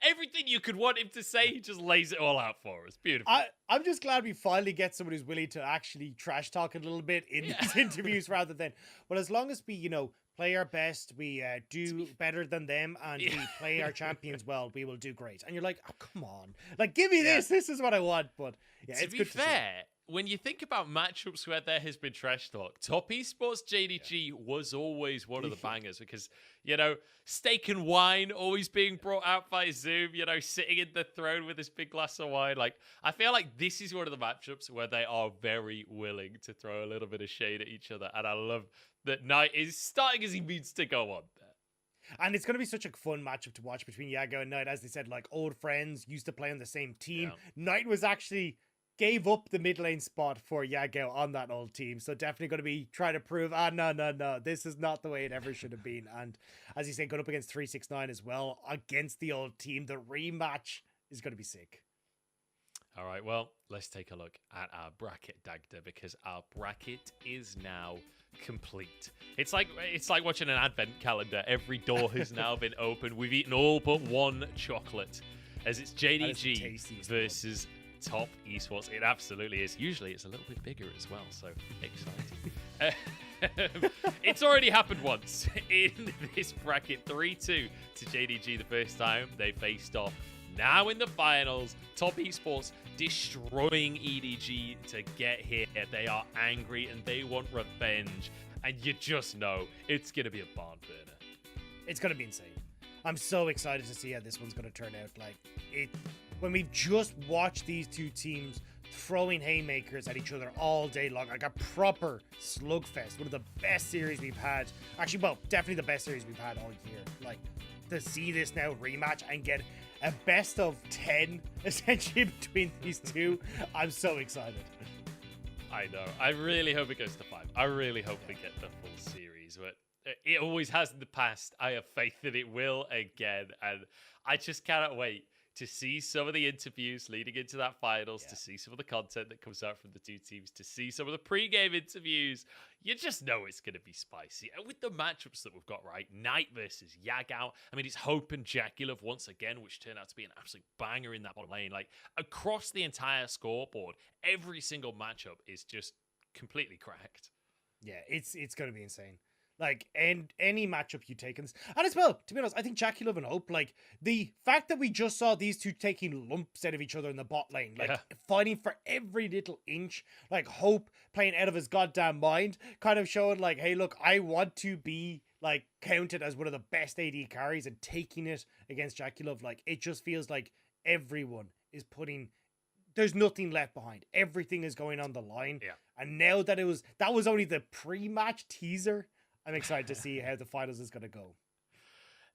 everything you could want him to say, he just lays it all out for us. Beautiful. I'm just glad we finally get someone who's willing to actually trash talk a little bit in these interviews rather than, well, as long as we, you know, play our best, we do better than them, and we play our champions well, we will do great. And you're like, oh, come on. Like, give me this. This is what I want. But yeah, to it's be good fair, when you think about matchups where there has been trash talk, Top Esports JDG was always one of the bangers because, you know, steak and wine always being brought out by Zoom, you know, sitting in the throne with this big glass of wine. Like, I feel like this is one of the matchups where they are very willing to throw a little bit of shade at each other. And I love that Knight is starting as he means to go on there. And it's going to be such a fun matchup to watch between Yago and Knight. As they said, like old friends, used to play on the same team. Yeah. Knight was actually gave up the mid lane spot for Yago on that old team. So definitely going to be trying to prove, no, this is not the way it ever should have been. And as you say, going up against 369 as well, against the old team, the rematch is going to be sick. All right, well, let's take a look at our bracket, Dagda, because our bracket is now complete. It's like watching an advent calendar. Every door has now been opened. We've eaten all but one chocolate, as it's JDG versus Top Esports. It absolutely is. Usually it's a little bit bigger as well, so exciting. It's already happened once in this bracket. 3-2 to JDG the first time they faced off. Now in the finals, Top Esports destroying EDG to get here. They are angry and they want revenge. And you just know it's going to be a barn burner. It's going to be insane. I'm so excited to see how this one's going to turn out. Like, when we've just watched these two teams throwing haymakers at each other all day long, like a proper slugfest, one of the best series we've had. Actually, well, definitely the best series we've had all year. Like, to see this now rematch and get a best of 10 essentially between these two, I'm so excited. I know. I really hope it goes to 5. I really hope we get the full series, but it always has in the past. I have faith that it will again, and I just cannot wait to see some of the interviews leading into that finals, to see some of the content that comes out from the two teams, to see some of the pre-game interviews. You just know it's going to be spicy. And with the matchups that we've got, right, Knight versus Yagao, I mean, it's Hope and Jackulov once again, which turned out to be an absolute banger in that bottom lane. Like, across the entire scoreboard, every single matchup is just completely cracked. Yeah, it's going to be insane. Like, and any matchup you take in this. And as well, to be honest, I think Jackie Love and Hope, like, the fact that we just saw these two taking lumps out of each other in the bot lane, like, fighting for every little inch, like, Hope playing out of his goddamn mind, kind of showing, like, hey, look, I want to be, like, counted as one of the best AD carries, and taking it against Jackie Love, like, it just feels like everyone is putting... There's nothing left behind. Everything is going on the line. Yeah. And now that that was only the pre-match teaser, I'm excited to see how the finals is going to go.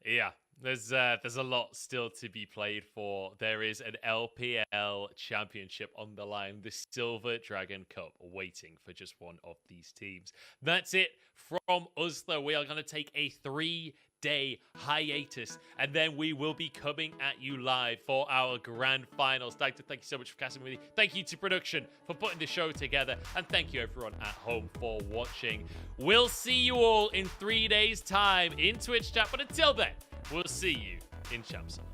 Yeah, there's a lot still to be played for. There is an LPL championship on the line, the Silver Dragon Cup, waiting for just one of these teams. That's it from us, though. We are going to take a 3-day hiatus, and then we will be coming at you live for our grand finals. Thank you so much for casting with me. Thank you to production for putting the show together, and thank you everyone at home for watching. We'll see you all in 3 days' time in Twitch chat, but until then, we'll see you in Champ Select.